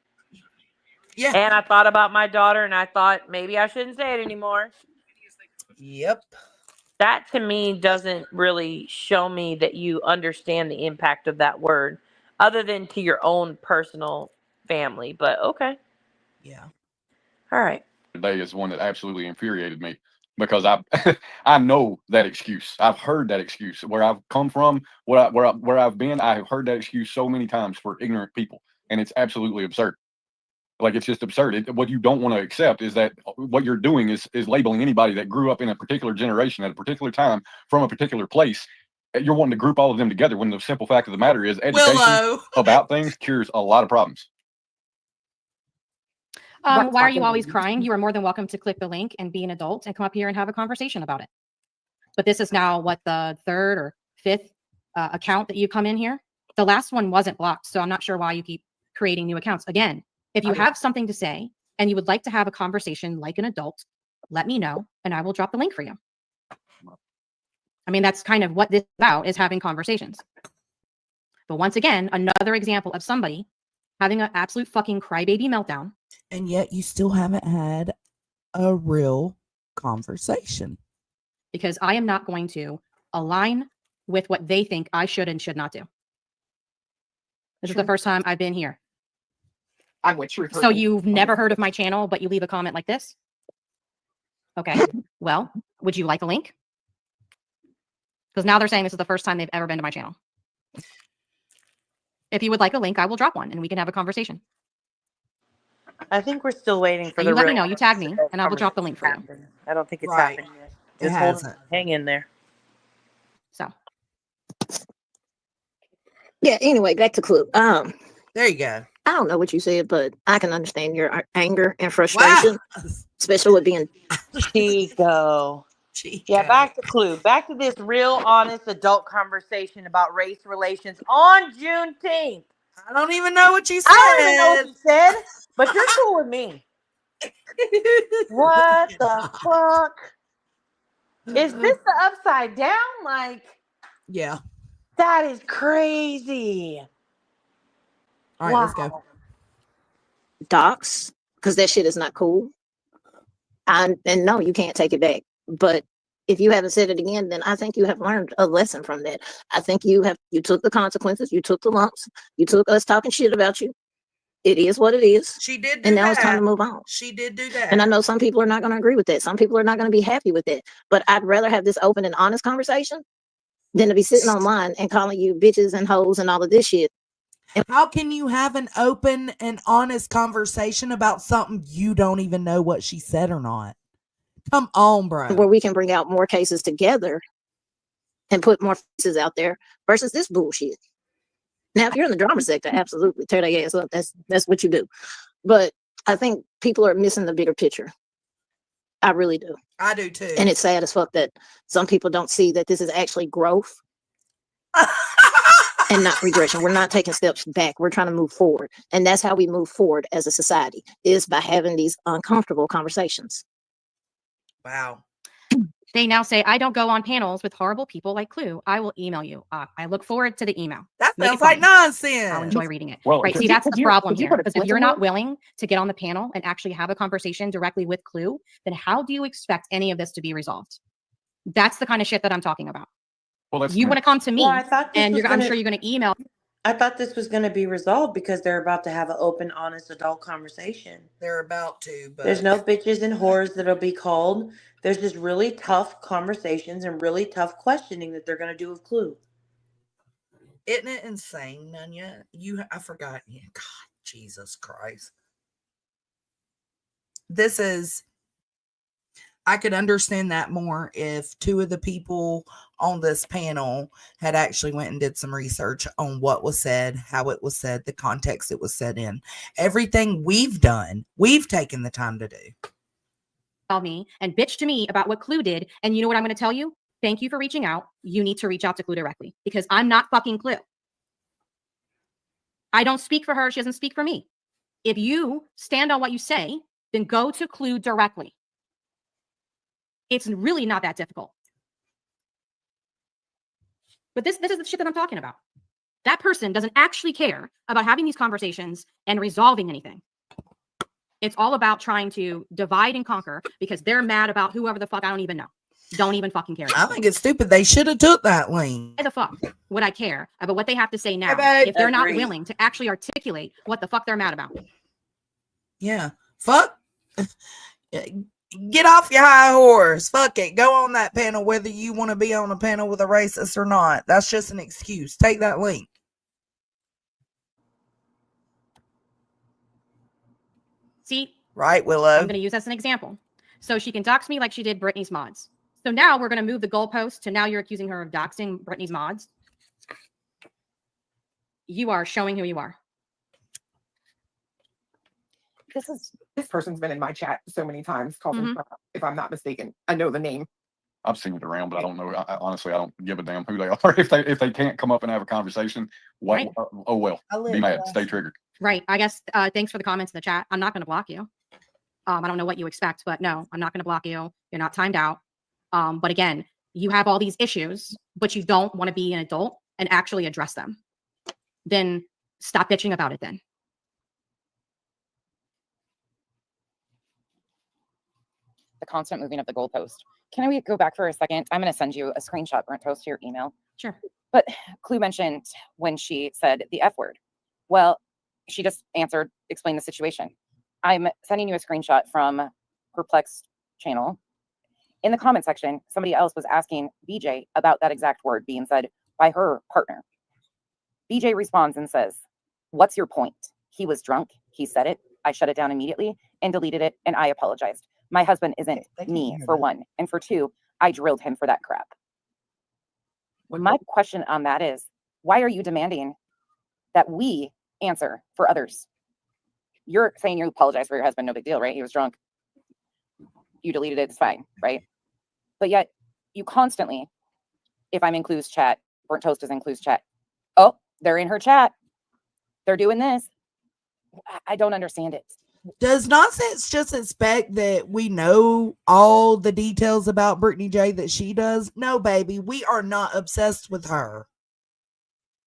Yeah. And I thought about my daughter and I thought maybe I shouldn't say it anymore. Yep. That to me doesn't really show me that you understand the impact of that word other than to your own personal family. But okay. Yeah. All right. Today is one that absolutely infuriated me because I know that excuse. I've heard that excuse where I've come from, where I've been. I have heard that excuse so many times for ignorant people, and it's absolutely absurd. Like, it's just absurd. What you don't want to accept is that what you're doing is labeling anybody that grew up in a particular generation at a particular time from a particular place. You're wanting to group all of them together when the simple fact of the matter is education about things cures a lot of problems. Why are you always crying? You are more than welcome to click the link and be an adult and come up here and have a conversation about it. But this is now what, the third or fifth account that you come in here. The last one wasn't blocked, so I'm not sure why you keep creating new accounts. Again, if you have something to say and you would like to have a conversation like an adult, let me know and I will drop the link for you. I mean, that's kind of what this is about, is having conversations. But once again, another example of somebody having an absolute fucking crybaby meltdown. And yet you still haven't had a real conversation. Because I am not going to align with what they think I should and should not do. This is the first time I've been here. I'm with Truth. So you've never heard of my channel, but you leave a comment like this? Okay. Well, would you like a link? Because now they're saying this is the first time they've ever been to my channel. If you would like a link, I will drop one and we can have a conversation. I think we're still waiting for And the you let me real know. You tag me and I will drop the link for you. happen. I don't think it's Right. happened yet. It Just hold hasn't. hang in there. So. Yeah, anyway, back to Clue. There you go. I don't know what you said, but I can understand your anger and frustration, especially with being Chico. Yeah, back to Clue. Back to this real, honest adult conversation about race relations on Juneteenth. I don't even know what you said. I don't even know what you said, but you're cool with me. What the fuck? Is this the upside down? Like, yeah. That is crazy. All right, let's go. docs, because that shit is not cool. And no, you can't take it back. But if you haven't said it again, then I think you have learned a lesson from that. I think you took the consequences, you took the lumps, you took us talking shit about you. It is what it is. She did do and now that. It's time to move on. She did do that. And I know some people are not going to agree with that. Some people are not going to be happy with that. But I'd rather have this open and honest conversation than to be sitting online and calling you bitches and hoes and all of this shit. How can you have an open and honest conversation about something you don't even know what she said or not? Come on, bro. Where we can bring out more cases together and put more faces out there versus this bullshit. Now, if you're in the drama sector, absolutely tear their ass up. That's what you do. But I think people are missing the bigger picture. I really do. I do too. And it's sad as fuck that some people don't see that this is actually growth and not regression. We're not taking steps back. We're trying to move forward. And that's how we move forward as a society, is by having these uncomfortable conversations. Wow. They now say, I don't go on panels with horrible people like Clue. I will email you. I look forward to the email. That Make sounds it like funny. nonsense. I'll enjoy reading it. Well, right. See, that's the problem here. Because if you're not willing to get on the panel and actually have a conversation directly with Clue, then how do you expect any of this to be resolved? That's the kind of shit that I'm talking about. Well, that's You want to come to me Well, I thought this and was I'm gonna- sure you're going to email. I thought this was going to be resolved because they're about to have an open, honest adult conversation. They're about to, but There's no bitches and whores that'll be called. There's just really tough conversations and really tough questioning that they're going to do with Clue. Isn't it insane, Nunya? I forgot. Yeah, God, Jesus Christ. I could understand that more if two of the people on this panel had actually went and did some research on what was said, how it was said, the context it was said in. Everything we've done, we've taken the time to do. Call me and bitch to me about what Clue did. And you know what I'm going to tell you? Thank you for reaching out. You need to reach out to Clue directly because I'm not fucking Clue. I don't speak for her. She doesn't speak for me. If you stand on what you say, then go to Clue directly. It's really not that difficult. But this is the shit that I'm talking about. That person doesn't actually care about having these conversations and resolving anything. It's all about trying to divide and conquer because they're mad about whoever the fuck I don't even know. Don't even fucking care. I think it's stupid. They should have took that link. Why the fuck would I care about what they have to say now babe. if they're not Agreed. willing to actually articulate what the fuck they're mad about? Yeah. Fuck. Get off your high horse. Fuck it. Go on that panel whether you want to be on a panel with a racist or not. That's just an excuse. Take that link. See? Right, Willow? I'm going to use that as an example. So she can dox me like she did Britney's mods. So now we're going to move the goalpost to now you're accusing her of doxing Britney's mods. You are showing who you are. This person's been in my chat so many times, called me, if I'm not mistaken. I know the name. I've seen it around, but I don't know. Honestly, I don't give a damn who they are. If they can't come up and have a conversation, what? Right. Oh well, be mad, stay triggered. Right. I guess thanks for the comments in the chat. I'm not going to block you. I don't know what you expect, but no, I'm not going to block you. You're not timed out. But again, you have all these issues, but you don't want to be an adult and actually address them. Then stop bitching about it then. The constant moving of the goalpost. Can we go back for a second? I'm going to send you a screenshot, Burnt Toast, to your email. Sure. But Clue mentioned when she said the F word. Well, she just answered, explained the situation. I'm sending you a screenshot from Perplexed channel. In the comment section, somebody else was asking BJ about that exact word being said by her partner. BJ responds and says, "What's your point? He was drunk. He said it. I shut it down immediately and deleted it, and I apologized. My husband isn't me, for one. And for two, I drilled him for that crap." My question on that is, why are you demanding that we answer for others? You're saying you apologize for your husband, no big deal, right? He was drunk. You deleted it, it's fine, right? But yet, you constantly, if I'm in Clue's chat, Burnt Toast is in Clue's chat. Oh, they're in her chat. They're doing this. I don't understand it. Does nonsense just expect that we know all the details about Brittany J that she does? No, baby, we are not obsessed with her.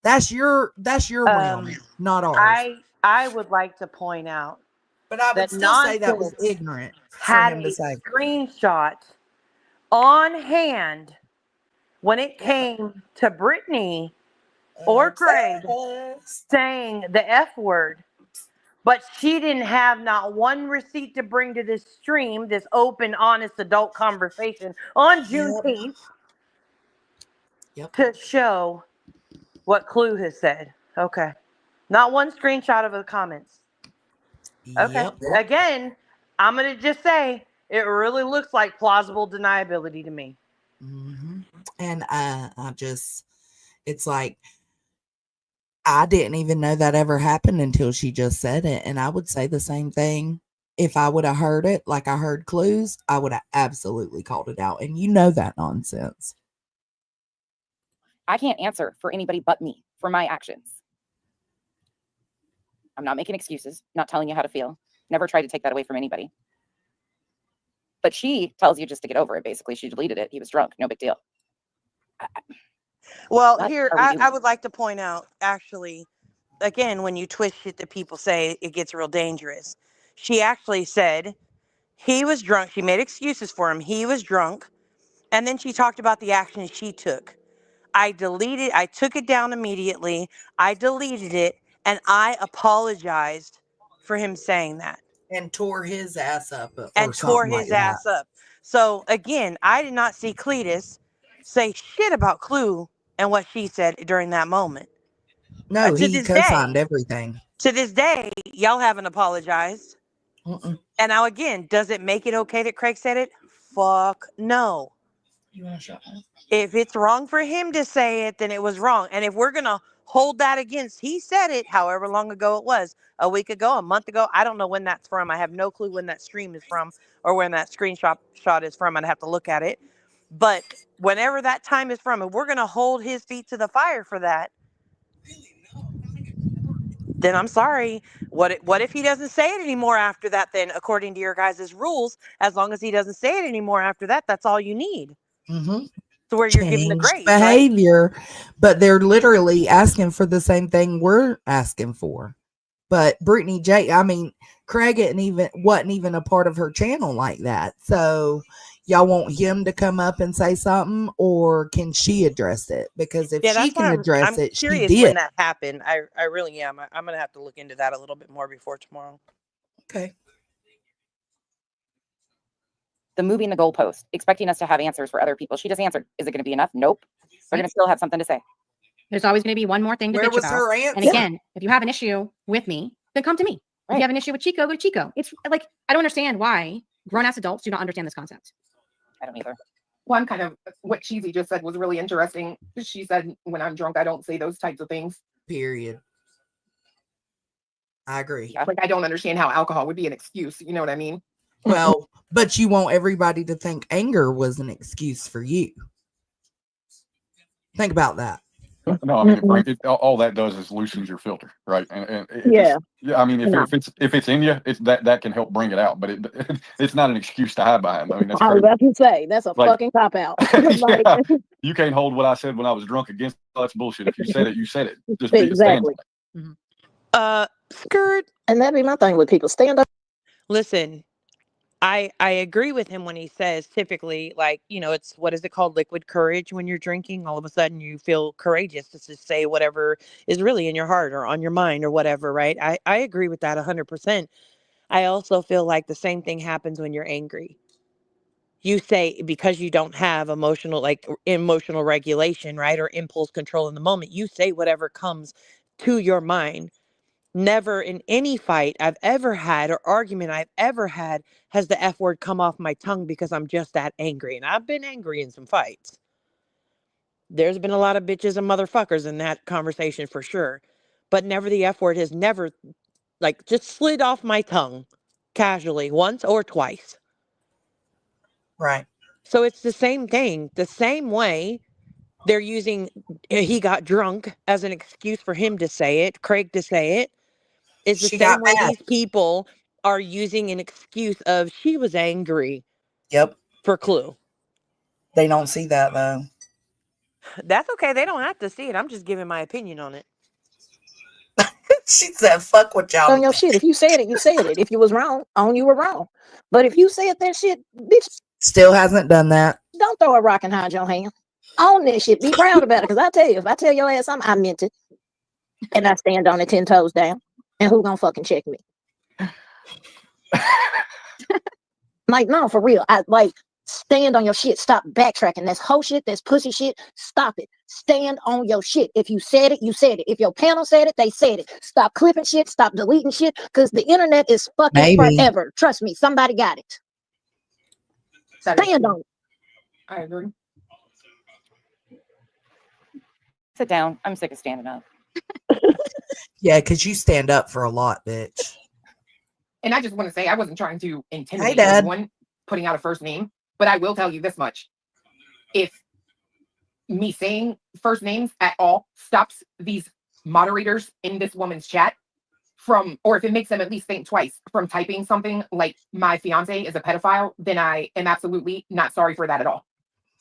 That's your whim, not ours. I would like to point out, but I would still say that was ignorant for had him a to say. screenshot on hand when it came to Brittany or Craig saying the F word. But she didn't have not one receipt to bring to this stream, this open, honest adult conversation on Juneteenth to show what Clue has said. Okay. Not one screenshot of the comments. Okay. Again, I'm going to just say it really looks like plausible deniability to me. Mm-hmm. And it's like, I didn't even know that ever happened until she just said it. And I would say the same thing. If I would have heard it, like I heard Clues, I would have absolutely called it out. And you know that nonsense. I can't answer for anybody but me for my actions. I'm not making excuses, not telling you how to feel. Never tried to take that away from anybody. But she tells you just to get over it, basically. She deleted it. He was drunk. No big deal. Well, here, I would like to point out, actually, again, when you twist shit that people say, it gets real dangerous. She actually said he was drunk. She made excuses for him. He was drunk. And then she talked about the actions she took. I took it down immediately. I deleted it and I apologized for him saying that. And tore his ass up or And tore something like his that. ass up. So again, I did not see Cletus say shit about Clue and what she said during that moment. No, to he this co-signed day, everything. to this day, y'all haven't apologized. Mm-mm. And now again, does it make it okay that Craig said it? Fuck no. You want to shut up? If it's wrong for him to say it, then it was wrong. And if we're going to hold that against, he said it however long ago it was, a week ago, a month ago. I don't know when that's from. I have no clue when that stream is from or when that screenshot is from. I'd have to look at it. But whenever that time is from, if we're going to hold his feet to the fire for that, then I'm sorry. What if he doesn't say it anymore after that? Then according to your guys' rules, as long as he doesn't say it anymore after that, that's all you need. Mm-hmm. So where you're giving the Changed grace, behavior, but they're literally asking for the same thing we're asking for. But Brittany J, I mean, Craig wasn't even a part of her channel like that. So y'all want him to come up and say something, or can she address it? Because if Yeah, she that's why can address I'm it, she curious did. when that happened. I really am. I'm gonna have to look into that a little bit more before tomorrow. Okay. The moving the goalpost, expecting us to have answers for other people. She just answered. Is it going to be enough? Nope. They're going to still have something to say. There's always going to be one more thing to Where bitch was about. her And answer? again, if you have an issue with me, then come to me. If you have an issue with Chico, go to Chico. It's like, I don't understand why grown-ass adults do not understand this concept. I don't either. One kind of what Cheesy just said was really interesting. She said, when I'm drunk, I don't say those types of things. Period. I agree. Like, I don't understand how alcohol would be an excuse. You know what I mean? Well, but you want everybody to think anger was an excuse for you. Think about that. No, I mean, all that does is loosens your filter, right? And Yeah. I mean, No. if it's in you, it's that can help bring it out, but it's not an excuse to hide behind. I mean, that's I was crazy. about to say that's a Like- fucking cop out. Yeah, you can't hold what I said when I was drunk against. That's bullshit. If you said it, you said it. Just stand Exactly. on it. Skirt. And that'd be my thing with people. Stand up. Listen, I agree with him when he says typically, like, you know, it's what is it called, liquid courage. When you're drinking, all of a sudden you feel courageous to just say whatever is really in your heart or on your mind or whatever, right? I agree with that 100%. I also feel like the same thing happens when you're angry. You say, because you don't have emotional regulation, right, or impulse control in the moment, you say whatever comes to your mind. Never in any fight I've ever had or argument I've ever had has the F word come off my tongue because I'm just that angry. And I've been angry in some fights. There's been a lot of bitches and motherfuckers in that conversation for sure. But never the F word has never just slid off my tongue casually once or twice. Right. So it's the same thing. The same way they're using he got drunk as an excuse for him to say it, Craig to say it. It's the She same got way mad. these people are using an excuse of she was angry. Yep. For Clue. They don't see that though. That's okay. They don't have to see it. I'm just giving my opinion on it. She said, fuck what y'all On your shit. If you said it, you said it. If you was wrong, you were wrong. But if you said that shit, bitch, still hasn't done that. don't throw a rock and hide your hand. Own that shit. Be proud about it. Because I tell you, if I tell your ass something, I meant it. And I stand on it 10 toes down. And who gonna fucking check me? Like, no, for real. Stand on your shit. Stop backtracking. That's hoe shit. That's pussy shit. Stop it. Stand on your shit. If you said it, you said it. If your panel said it, they said it. Stop clipping shit. Stop deleting shit. Because the internet is fucking forever. Trust me. Somebody got it. Stand on it. I agree. Sit down. I'm sick of standing up. Yeah, because you stand up for a lot, bitch. And I just want to say, I wasn't trying to intimidate Dad. anyone putting out a first name, but I will tell you this much. If me saying first names at all stops these moderators in this woman's chat from, or if it makes them at least think twice from typing something like my fiance is a pedophile, then I am absolutely not sorry for that at all.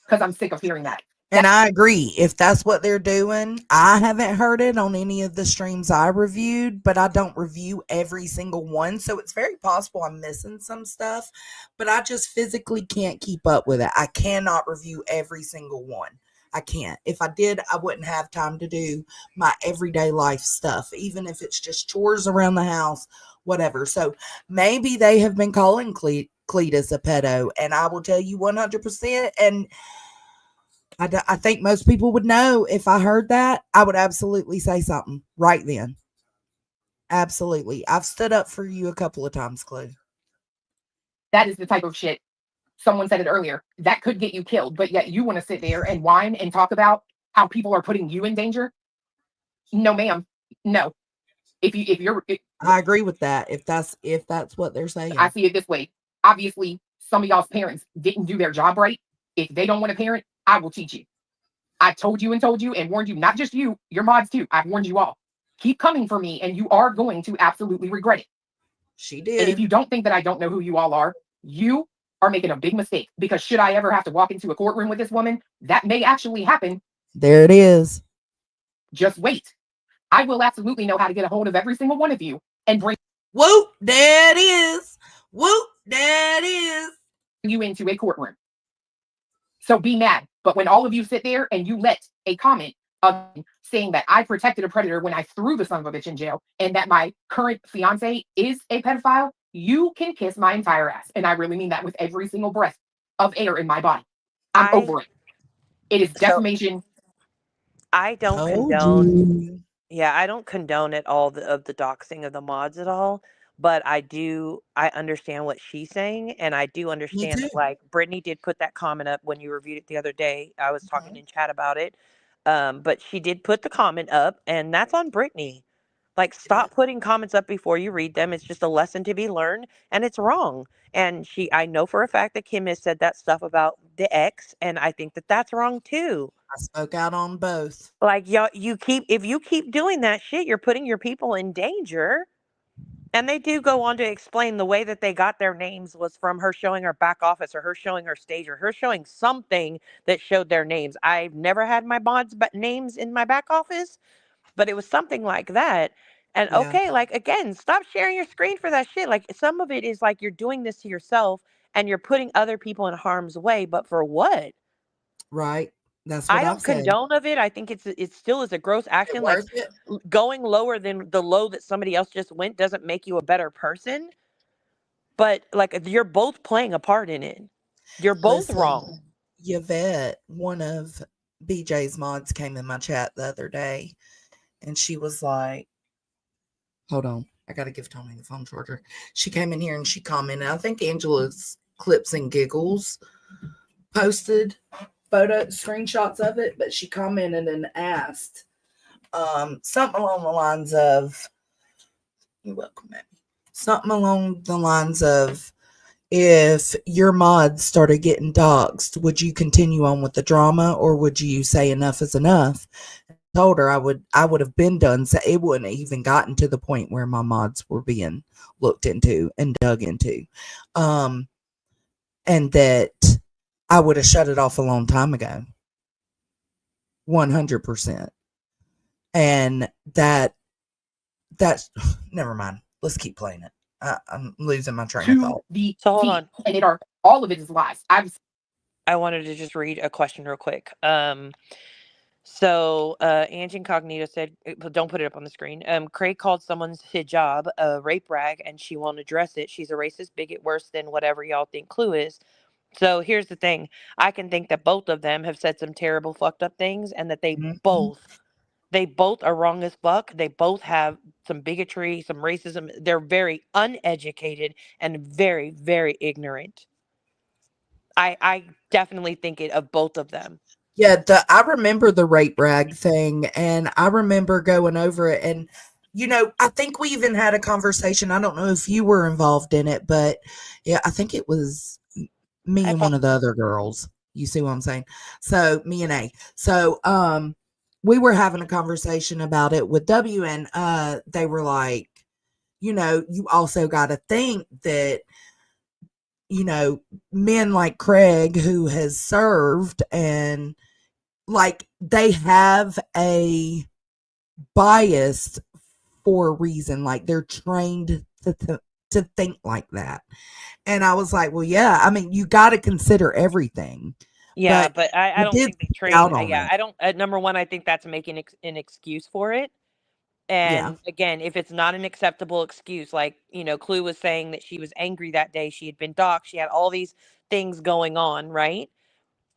Because I'm sick of hearing that. And I agree. If that's what they're doing, I haven't heard it on any of the streams I reviewed, but I don't review every single one. So it's very possible I'm missing some stuff, but I just physically can't keep up with it. I cannot review every single one. I can't. If I did, I wouldn't have time to do my everyday life stuff, even if it's just chores around the house, whatever. So maybe they have been calling Cletus a pedo, and I will tell you 100%. And I think most people would know if I heard that. I would absolutely say something right then. Absolutely. I've stood up for you a couple of times, Clue. That is the type of shit, someone said it earlier, that could get you killed, but yet you want to sit there and whine and talk about how people are putting you in danger. No, ma'am. No. I agree with that. If that's what they're saying. I see it this way. Obviously, some of y'all's parents didn't do their job right. If they don't want a parent, I will teach you. I told you and warned you, not just you, your mods too. I've warned you all. Keep coming for me, and you are going to absolutely regret it. She did. And if you don't think that I don't know who you all are, you are making a big mistake, because should I ever have to walk into a courtroom with this woman, that may actually happen. There it is. Just wait. I will absolutely know how to get a hold of every single one of you and bring Whoop, there it is. Whoop, there it is. You into a courtroom. So be mad. But when all of you sit there and you let a comment saying that I protected a predator when I threw the son of a bitch in jail, and that my current fiance is a pedophile, you can kiss my entire ass. And I really mean that with every single breath of air in my body. I'm over it. It is defamation. I don't condone. Yeah, I don't condone at all of the doxing of the mods at all. But I understand what she's saying, and I do understand that, like, Brittany did put that comment up when you reviewed it the other day. I was talking in chat about it. But she did put the comment up, and that's on Brittany. Like, stop putting comments up before you read them. It's just a lesson to be learned, and it's wrong. And I know for a fact that Kim has said that stuff about the ex, and I think that that's wrong too. I spoke out on both. Like, y'all, if you keep doing that shit, you're putting your people in danger. And they do go on to explain the way that they got their names was from her showing her back office, or her showing her stage, or her showing something that showed their names. I've never had my mods' names in my back office, but it was something like that. And Yeah. okay, like, again, stop sharing your screen for that shit. Like, some of it is like you're doing this to yourself and you're putting other people in harm's way, but for what? Right. That's what I I've don't said. condone of it. I think it still is a gross action. Like, going lower than the low that somebody else just went doesn't make you a better person. But, like, you're both playing a part in it. You're both wrong. Yvette, one of BJ's mods, came in my chat the other day, and she was like, hold on, I gotta give Tony the phone charger. She came in here and she commented. I think Angela's Clips and Giggles posted screenshots of it, but she commented and asked something along the lines of, you're welcome, Abby. Something along the lines of, if your mods started getting doxxed, would you continue on with the drama, or would you say enough is enough? I told her I would have been done, so it wouldn't have even gotten to the point where my mods were being looked into and dug into, and that I would have shut it off a long time ago. 100%. And that's never mind. Let's keep playing it. I'm losing my train of thought. So hold on. And all of it is lies. I wanted to just read a question real quick. So Angie Incognito said, don't put it up on the screen. Craig called someone's hijab a rape rag, and she won't address it. She's a racist bigot worse than whatever y'all think Clue is. So here's the thing. I can think that both of them have said some terrible fucked up things, and that they both are wrong as fuck. They both have some bigotry, some racism. They're very uneducated and very, very ignorant. I definitely think it of both of them. Yeah, I remember the rape rag thing, and I remember going over it, and I think we even had a conversation. I don't know if you were involved in it, but yeah, I think it was me and one of the other girls. You see what I'm saying? So me and A. So we were having a conversation about it with W, and they were like, you also got to think that men like Craig, who has served, and like, they have a bias for a reason. Like, they're trained to think like that. And I was like, well, yeah, I mean, you got to consider everything. Yeah, but I I don't did think they speak train. out on Yeah, it. I don't. Number one, I think that's making an excuse for it. Yeah. And again, if it's not an acceptable excuse, like, Clue was saying that she was angry that day, she had been doxxed, she had all these things going on, right?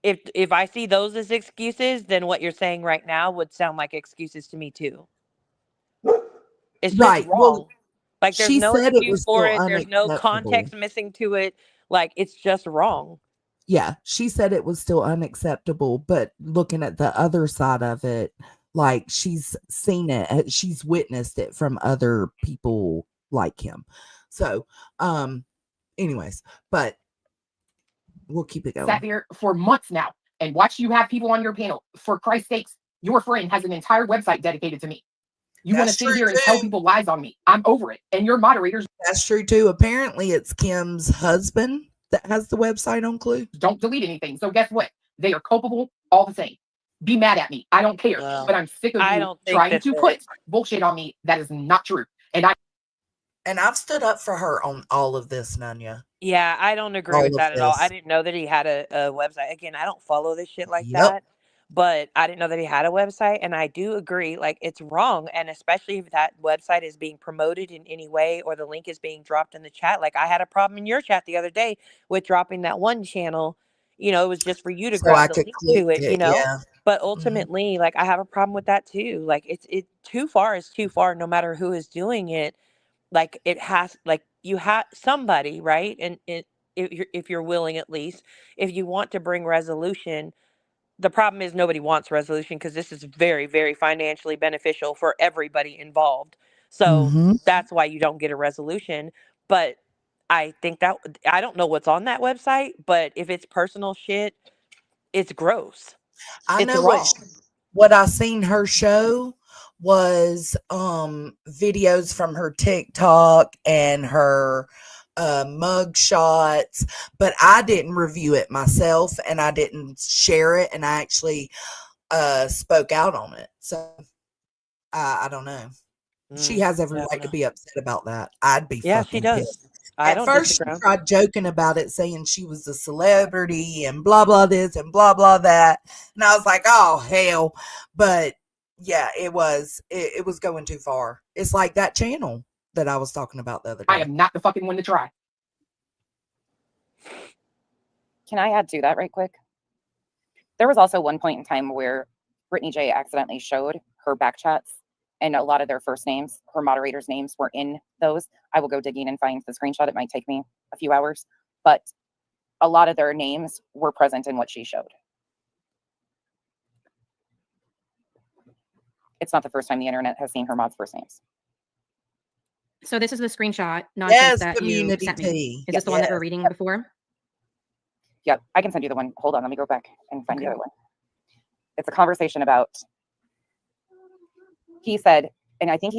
If I see those as excuses, then what you're saying right now would sound like excuses to me too. It's just Right. Well, wrong. Like there's she no said it excuse was for still it. There's no unacceptable. context missing to it. Like it's just wrong. Yeah, she said it was still unacceptable, but looking at the other side of it, like she's seen it, she's witnessed it from other people like him. So, anyways, but we'll keep it Sat going. there for months now and watched you have people on your panel. For Christ's sakes, your friend has an entire website dedicated to me. You want to sit here and tell people lies on me. I'm over it. And your moderators. That's true too. Apparently, it's Kim's husband that has the website on Clue. Don't delete anything. So guess what? They are culpable all the same. Be mad at me. I don't care. Well, but I'm sick of I you don't think trying that to put bullshit on me that is not true. And I've stood up for her on all of this, Nunya. Yeah, I don't agree All with of that at all. I this. didn't know that he had a website. Again, I don't follow this shit like Yep. that, but I didn't know that he had a website. And I do agree, like, it's wrong. And especially if that website is being promoted in any way or the link is being dropped in the chat. Like, I had a problem in your chat the other day with dropping that one channel. It was just for you to So I grab the could link click to it, it, yeah. But ultimately, like, I have a problem with that too. Like, it's too far is too far, no matter who is doing it. Like it has, like you have somebody, right? And if you're willing, at least if you want to bring resolution, the problem is nobody wants resolution because this is very, very financially beneficial for everybody involved. So that's why you don't get a resolution. But I think that I don't know what's on that website, but if it's personal shit, it's gross. I It's know wrong. what I seen her show was videos from her TikTok and her mug shots, but I didn't review it myself and I didn't share it, and I actually spoke out on it. So I don't know. She has every right to be upset about that. I'd be Yeah, she fucking does. pissed. I At don't first, she disagree. tried joking about it, saying she was a celebrity and blah, blah this and blah, blah that. And I was like, oh, hell. But yeah, it was going too far. It's like that channel that I was talking about the other day. I am not the fucking one to try. Can I add to that right quick? There was also one point in time where Brittany J accidentally showed her back chats, and a lot of their first names, her moderators' names, were in those. I will go digging and find the screenshot. It might take me a few hours, but a lot of their names were present in what she showed. It's not the first time the internet has seen her mods' first names. So this is the screenshot Yes, that you community sent me. tea. Is this the one that we're reading before? Yeah, I can send you the one. Hold on, let me go back and find the other one. It's a conversation about, he said, and I think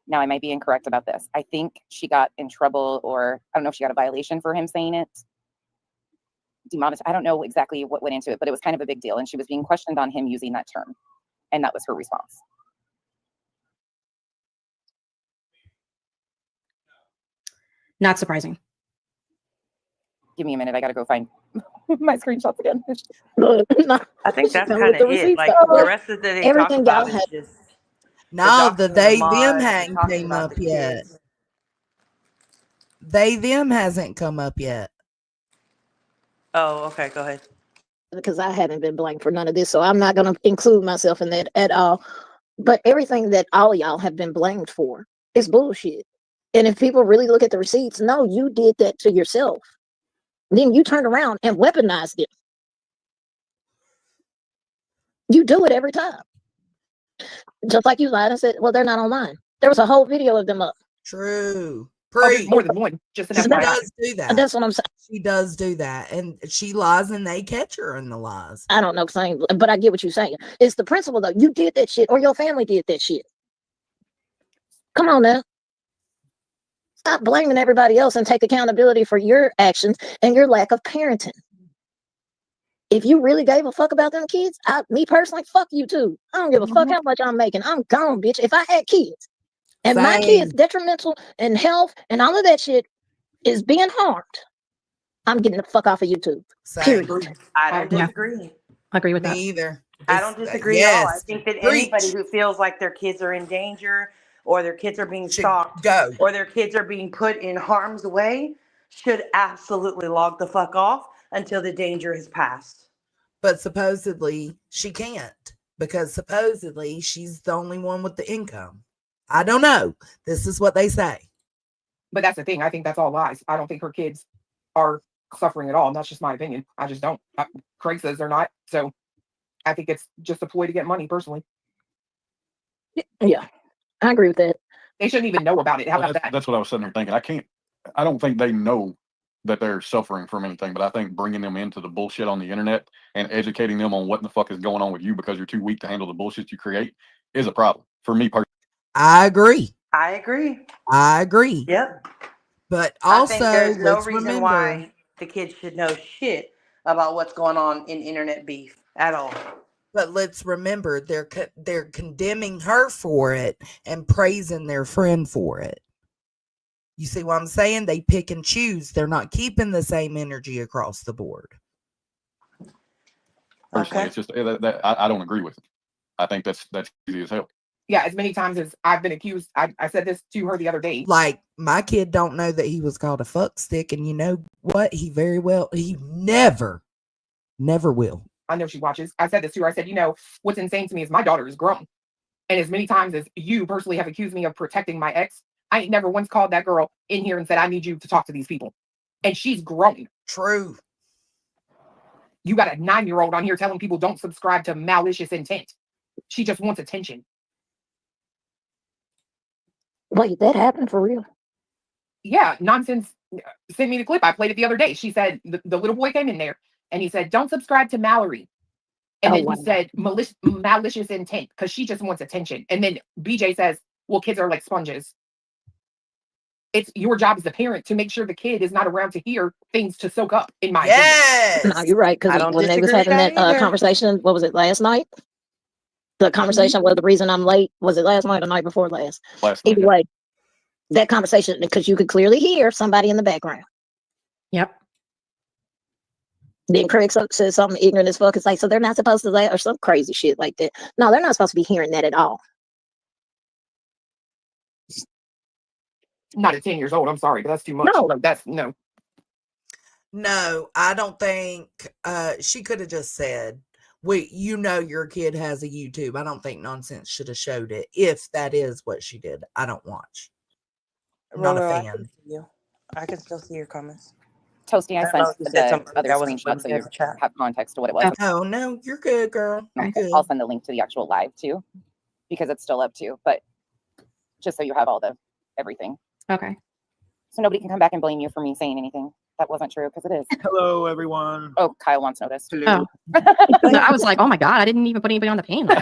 now I might be incorrect about this. I think she got in trouble, or I don't know if she got a violation for him saying it. Demonetized. I don't know exactly what went into it, but it was kind of a big deal. And she was being questioned on him using that term. And that was her response. Not surprising. Give me a minute. I got to go find my screenshots again. I think that's With kind of the it. receipts, Like though. the rest of that they talk Everything y'all about is have. just No, the doxing they them mods, hadn't talking came about up the yet. kids. They them hasn't come up yet. Oh, okay, go ahead. Because I haven't been blamed for none of this, so I'm not going to include myself in that at all. But everything that all of y'all have been blamed for is bullshit. And if people really look at the receipts, no, you did that to yourself. Then you turned around and weaponized it. You do it every time. Just like you lied and said, well, they're not online. There was a whole video of them up. True. Oh, there's more than one. Just She enough. does do that. That's what I'm saying. She does do that, and she lies, and they catch her in the lies. I don't know, but I get what you're saying. It's the principle, though. You did that shit, or your family did that shit. Come on now. Stop blaming everybody else and take accountability for your actions and your lack of parenting. If you really gave a fuck about them kids, me personally, fuck you too. I don't give a fuck how much I'm making. I'm gone, bitch. If I had kids and my kids detrimental in health and all of that shit is being harmed, I'm getting the fuck off of YouTube. Same. Period. I don't Yeah. disagree. I agree with Me that. either. I don't disagree at all. I Yes. think that anybody Preach. who feels like their kids are in danger or their kids are being Should stalked go. or their kids are being put in harm's way should absolutely log the fuck off until the danger has passed. But supposedly she can't because supposedly she's the only one with the income. I don't know. This is what they say. But that's the thing. I think that's all lies. I don't think her kids are suffering at all. And that's just my opinion. I just don't. Craig says they're not. So I think it's just a ploy to get money, personally. Yeah, I agree with that. They shouldn't even know about it. How about that? That's what I was sitting here thinking. I don't think they know that they're suffering from anything, but I think bringing them into the bullshit on the internet and educating them on what the fuck is going on with you because you're too weak to handle the bullshit you create is a problem for me personally. I agree. I agree. I agree. Yep. But I think also, there's no let's reason remember. why the kids should know shit about what's going on in internet beef at all. But let's remember, they're condemning her for it and praising their friend for it. You see what I'm saying? They pick and choose. They're not keeping the same energy across the board. Personally, it's just that I don't agree with it. I think that's easy as hell. Yeah, as many times as I've been accused, I said this to her the other day. Like, my kid don't know that he was called a fuck stick, and you know what? He never will. I know she watches. I said this to her. I said, you know, what's insane to me is my daughter is grown. And as many times as you personally have accused me of protecting my ex, I ain't never once called that girl in here and said, I need you to talk to these people. And she's grown. True. You got a 9-year-old on here telling people don't subscribe to malicious intent. She just wants attention. Wait, that happened for real? Yeah, nonsense. Send me the clip. I played it the other day. She said the little boy came in there and he said, don't subscribe to Mallory. And then he said malicious intent because she just wants attention. And then BJ says, well, kids are like sponges. It's your job as a parent to make sure the kid is not around to hear things to soak up, in my opinion. No, you're right. Because when they was having that conversation, what was it, last night? The conversation was the reason I'm late. Was it last night or night before last? Last night. Either way, that conversation, because you could clearly hear somebody in the background. Yep. Then Craig says something ignorant as fuck. It's like, so they're not supposed to or some crazy shit like that. No, they're not supposed to be hearing that at all. Not at 10 years old. I'm sorry, but that's too much. No. Like, that's no. No, I don't think she could have just said, you know your kid has a YouTube. I don't think Nonsense should have showed it if that is what she did. I don't watch. I'm not a fan. I can still see your comments. Toasty, I know sent you said the something other earlier. I wasn't screenshot so looking you at the chat. have context to what it was. Oh, no, you're good, girl. I'm good. I'll send the link to the actual live too, because it's still up too. But just so you have all the everything. Okay. So nobody can come back and blame you for me saying anything that wasn't true, because it is. Hello, everyone. Oh, Kyle wants notice. Oh. I was like, oh my God, I didn't even put anybody on the panel.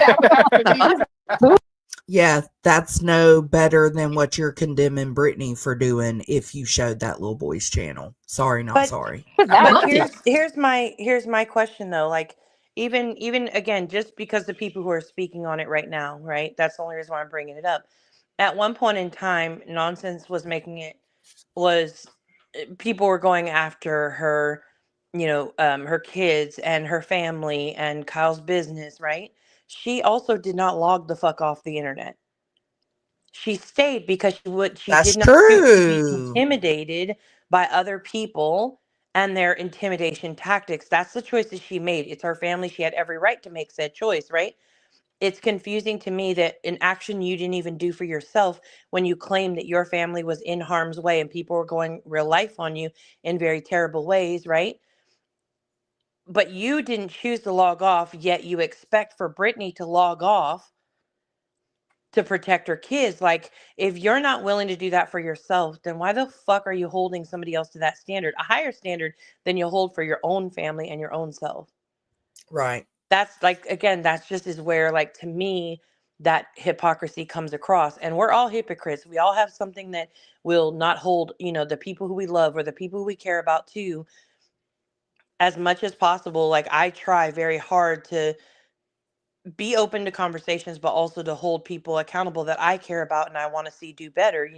Yeah, that's no better than what you're condemning Brittany for doing if you showed that little boy's channel. Sorry, not sorry. But here's my question though. Like even again, just because the people who are speaking on it right now, right? That's the only reason why I'm bringing it up. At one point in time, Nonsense was people were going after her, her kids and her family and Kyle's business, right? She also did not log the fuck off the internet. She stayed because she That's did not choose to be true. intimidated by other people and their intimidation tactics. That's the choice that she made. It's her family. She had every right to make said choice, right? It's confusing to me that an action you didn't even do for yourself when you claim that your family was in harm's way and people were going real life on you in very terrible ways, right? But you didn't choose to log off, yet you expect for Brittany to log off to protect her kids. Like, if you're not willing to do that for yourself, then why the fuck are you holding somebody else to that standard, a higher standard than you hold for your own family and your own self? Right. That's like, again, that's just is where, like, to me, that hypocrisy comes across. And we're all hypocrites. We all have something that will not hold, the people who we love or the people who we care about too, as much as possible. Like, I try very hard to be open to conversations, but also to hold people accountable that I care about and I want to see do better,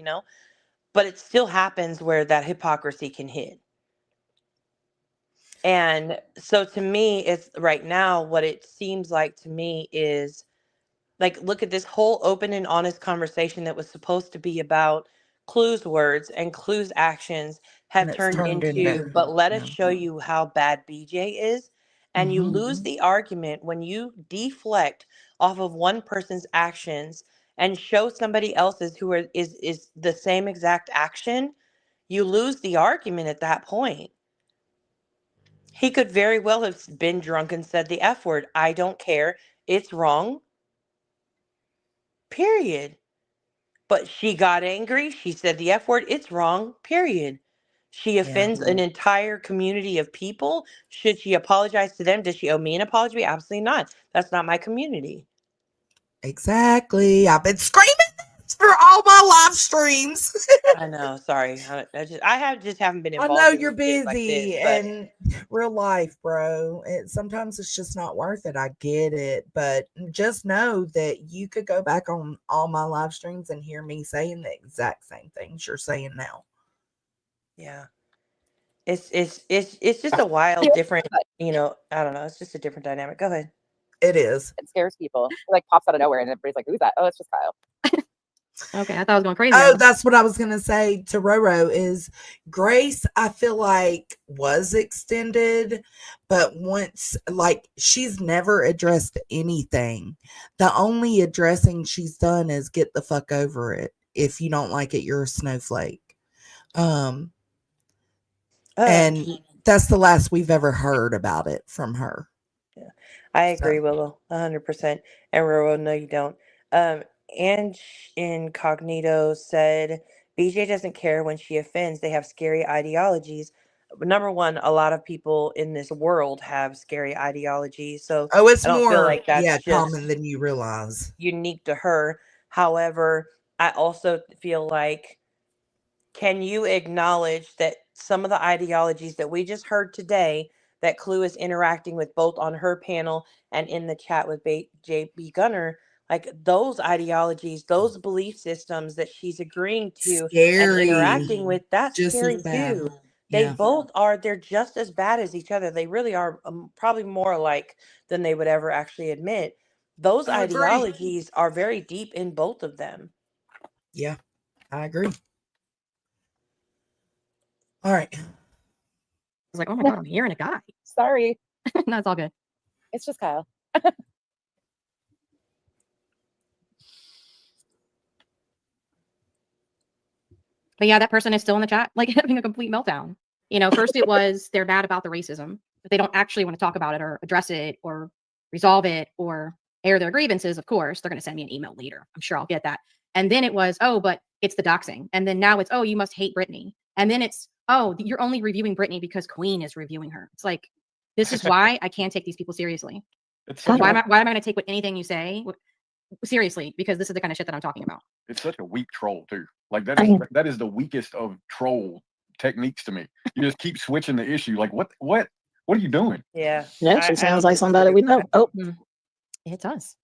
but it still happens where that hypocrisy can hit. And so to me, it's right now, what it seems like to me is like, look at this whole open and honest conversation that was supposed to be about Clue's words and Clue's actions have And it's turned turned into, into, but let us yeah. show you how bad BJ is. And you lose the argument when you deflect off of one person's actions and show somebody else's who is the same exact action. You lose the argument at that point. He could very well have been drunk and said the F word. I don't care. It's wrong. Period. But she got angry. She said the F word. It's wrong. Period. She Yeah. offends an entire community of people. Should she apologize to them? Does she owe me an apology? Absolutely not. That's not my community. Exactly. I've been screaming this for all my live streams. I know. Sorry. I just haven't been I involved know in you're shit like busy this, but and real life, bro. Sometimes it's just not worth it. I get it, but just know that you could go back on all my live streams and hear me saying the exact same things you're saying now. yeah. It's just a wild, different, I don't know. It's just a different dynamic. Go ahead. It is. It scares people. It like pops out of nowhere and everybody's like, who's that? Oh, it's just Kyle. Okay, I thought I was going crazy. Oh, that's what I was going to say to Roro is Grace, I feel like was extended, but once, like, she's never addressed anything. The only addressing she's done is get the fuck over it. If you don't like it, you're a snowflake. And that's the last we've ever heard about it from her. Yeah, I agree, Willow, 100%. And Roro, no, you don't. Ange Incognito said, BJ doesn't care when she offends. They have scary ideologies. Number one, a lot of people in this world have scary ideologies. So Oh, it's I don't more feel like that's common just than you realize. unique to her. However, I also feel like, can you acknowledge that some of the ideologies that we just heard today that Clue is interacting with both on her panel and in the chat with JB Gunner, like those ideologies, those belief systems that she's agreeing to and interacting with, that's Just scary as bad. too. They Yeah. both are, they're just as bad as each other. They really are probably more alike than they would ever actually admit. Those I agree. ideologies are very deep in both of them. Yeah, I agree. All right. I was like, oh my God, I'm hearing a guy. Sorry. No, it's all good. It's just Kyle. But yeah, that person is still in the chat, like having a complete meltdown. First it was they're mad about the racism, but they don't actually want to talk about it or address it or resolve it or air their grievances. Of course, they're going to send me an email later. I'm sure I'll get that. And then it was, oh, but it's the doxing. And then now it's, oh, you must hate Britney. And then it's, oh, you're only reviewing Britney because Queen is reviewing her. It's like, this is why I can't take these people seriously. Why am I going to take anything you say seriously? Because this is the kind of shit that I'm talking about. It's such a weak troll too. Like that is the weakest of troll techniques to me. You just keep switching the issue. Like what are you doing? Yeah. That actually sounds like somebody we know. Oh, it does.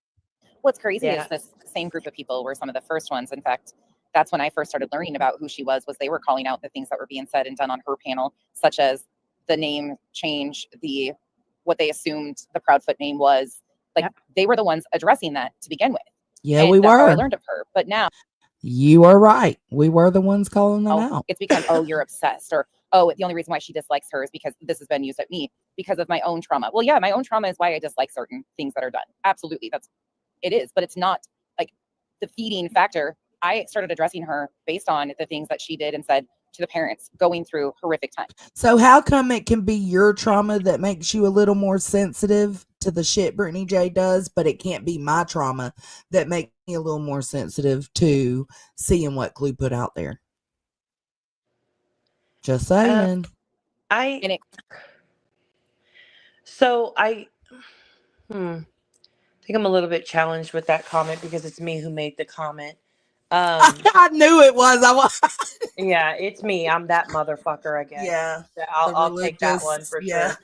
What's crazy is this same group of people were some of the first ones. In fact, that's when I first started learning about who she was they were calling out the things that were being said and done on her panel, such as the name change, what they assumed the Proudfoot name was. Like they were the ones addressing that to begin with. Yeah, and we that's how I were. learned of her. But now You are right. We were the ones calling them out. it's become, oh, you're obsessed, or oh, the only reason why she dislikes her is because this has been used at me because of my own trauma. Well, yeah, my own trauma is why I dislike certain things that are done. Absolutely. It is, but it's not like the feeding factor. I started addressing her based on the things that she did and said to the parents going through horrific times. So how come it can be your trauma that makes you a little more sensitive to the shit Brittany J does, but it can't be my trauma that makes me a little more sensitive to seeing what Clue put out there? Just saying. I think I'm a little bit challenged with that comment because it's me who made the comment. I knew it was. Yeah, it's me. I'm that motherfucker, I guess. Yeah, I'll take that one for sure.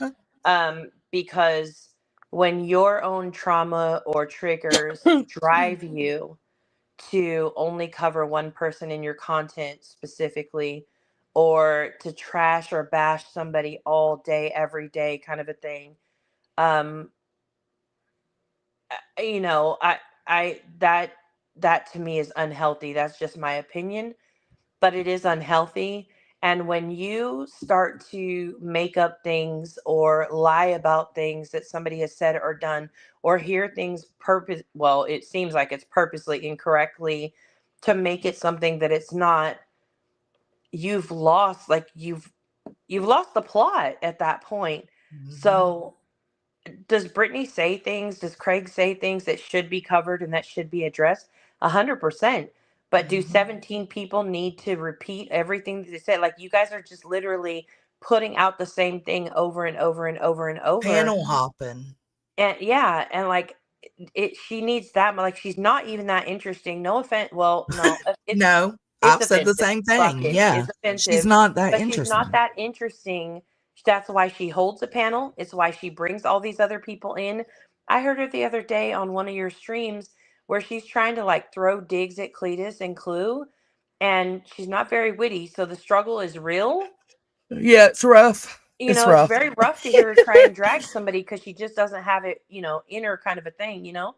Because when your own trauma or triggers drive you to only cover one person in your content specifically, or to trash or bash somebody all day, every day, kind of a thing. You know, that to me is unhealthy. That's just my opinion, but it is unhealthy. And when you start to make up things or lie about things that somebody has said or done, or hear things well, it seems like it's purposely incorrectly to make it something that it's not, you've lost, like you've lost the plot at that point. So does Brittany say things? Does Craig say things that should be covered and that should be addressed? 100%. But do 17 people need to repeat everything that they said? Like, you guys are just literally putting out the same thing over and over and over and over. Panel hopping. And yeah, and like she needs that, like she's not even that interesting. No offense. Well, no, No, it's I've said the offensive. same Fuck thing. it. Yeah. It's offensive. She's not that but interesting. She's not that interesting. That's why she holds a panel. It's why she brings all these other people in. I heard her the other day on one of your streams where she's trying to like throw digs at Cletus and Clue, and she's not very witty. So the struggle is real. Yeah, it's rough. You know, it's very rough to hear her try and drag somebody because she just doesn't have it, you know, in her, kind of a thing, you know.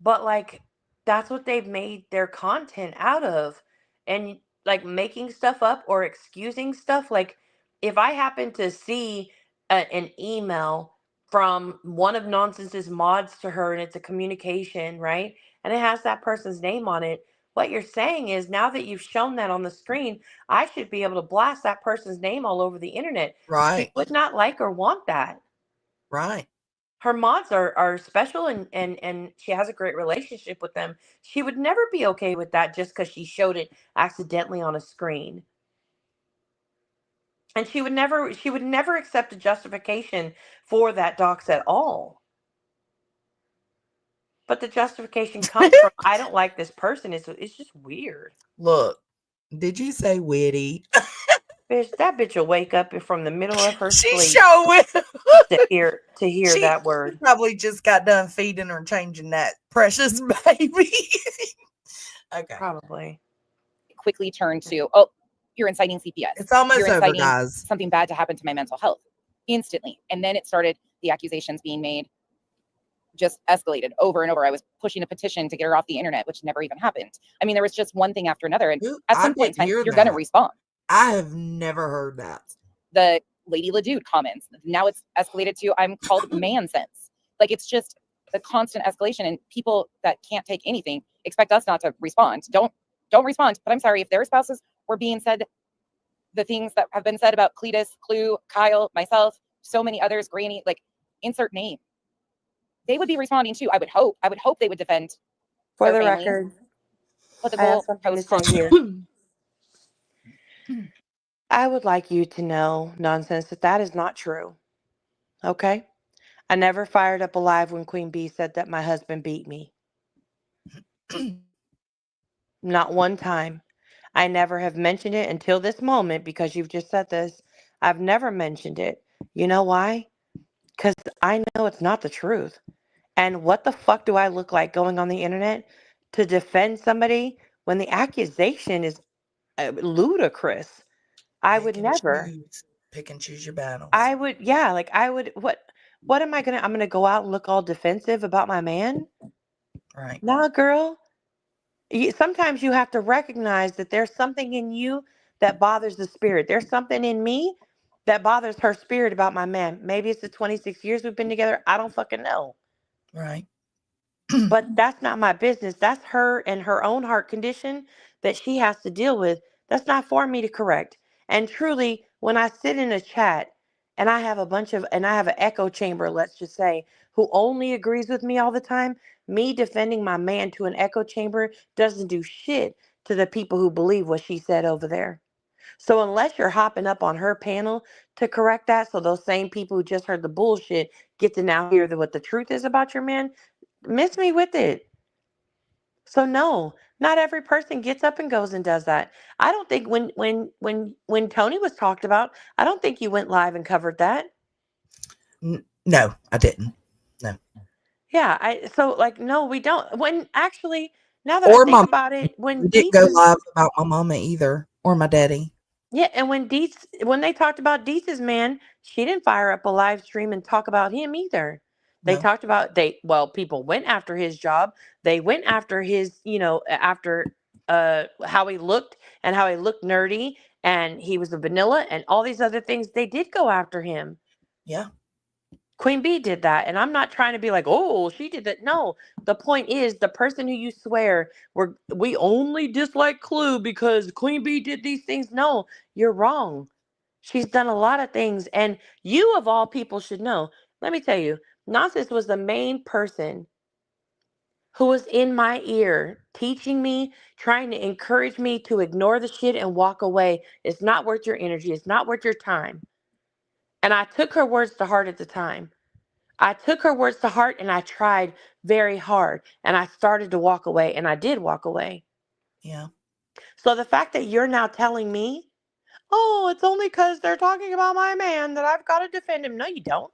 But like, that's what they've made their content out of. And like making stuff up or excusing stuff. Like, if I happen to see an email from one of Nonsense's mods to her and it's a communication, right? And it has that person's name on it. What you're saying is, now that you've shown that on the screen, I should be able to blast that person's name all over the internet. She Right. would not like or want that. Right. Her mods are special, and she has a great relationship with them. She would never be okay with that just because she showed it accidentally on a screen. And she would never accept a justification for that dox at all. But the justification comes from, I don't like this person. It's just weird. Look, did you say witty? Bitch, that bitch will wake up from the middle of her She sleep sure will. to hear She that word. probably just got done feeding or changing that precious baby. Okay. Probably. Quickly turn to, oh, you're inciting CPS. It's almost you're over, inciting guys. something bad to happen to my mental health instantly. And then it started, the accusations being made just escalated over and over. I was pushing a petition to get her off the internet, which never even happened. I mean, there was just one thing after another. And at some point in time, you're going to respond. I have never heard that. The Lady LaDude comments. Now it's escalated to, I'm called man sense. Like, it's just the constant escalation, and people that can't take anything expect us not to respond. Don't respond. But I'm sorry, if their spouses were being said the things that have been said about Cletus, Clue, Kyle, myself, so many others, Granny, like, insert name, they would be responding too. I would hope they would defend For their the families. record, But the I have goal something to post say here. I would like you to know, Nonsense, that is not true. Okay? I never fired up a live when Queen Bee said that my husband beat me. Not one time. I never have mentioned it until this moment, because you've just said this. I've never mentioned it. You know why? Because I know it's not the truth. And what the fuck do I look like going on the internet to defend somebody when the accusation is ludicrous? I would never. Pick and choose your battles. I would, yeah, like I would, what am I gonna, I'm gonna go out and look all defensive about my man? Right. Nah, girl. Sometimes you have to recognize that there's something in you that bothers the spirit. There's something in me that bothers her spirit about my man. Maybe it's the 26 years we've been together. I don't fucking know. Right. But that's not my business. That's her and her own heart condition that she has to deal with. That's not for me to correct. And truly, when I sit in a chat and I have I have an echo chamber, let's just say, who only agrees with me all the time, me defending my man to an echo chamber doesn't do shit to the people who believe what she said over there. So unless you're hopping up on her panel to correct that, so those same people who just heard the bullshit get to now hear what the truth is about your man, miss me with it. So no, not every person gets up and goes and does that. I don't think when Tony was talked about, I don't think you went live and covered that. No, I didn't. No. Yeah, no, we don't. When actually, now that I think about it, when we didn't go live about my mama either, or my daddy. Yeah, and when they talked about Deetz's man, she didn't fire up a live stream and talk about him either. They No. talked about people went after his job. They went after his, after how he looked and how he looked nerdy and he was a vanilla and all these other things. They did go after him. Yeah. Queen Bee did that, and I'm not trying to be like, oh, she did that. No, the point is the person who you swear we only dislike Clue because Queen Bee did these things. No, you're wrong. She's done a lot of things, and you of all people should know. Let me tell you, Nonsense was the main person who was in my ear, teaching me, trying to encourage me to ignore the shit and walk away. It's not worth your energy. It's not worth your time. And I took her words to heart at the time. I took her words to heart and I tried very hard and I started to walk away and I did walk away. Yeah. So the fact that you're now telling me, oh, it's only because they're talking about my man that I've got to defend him. No, you don't.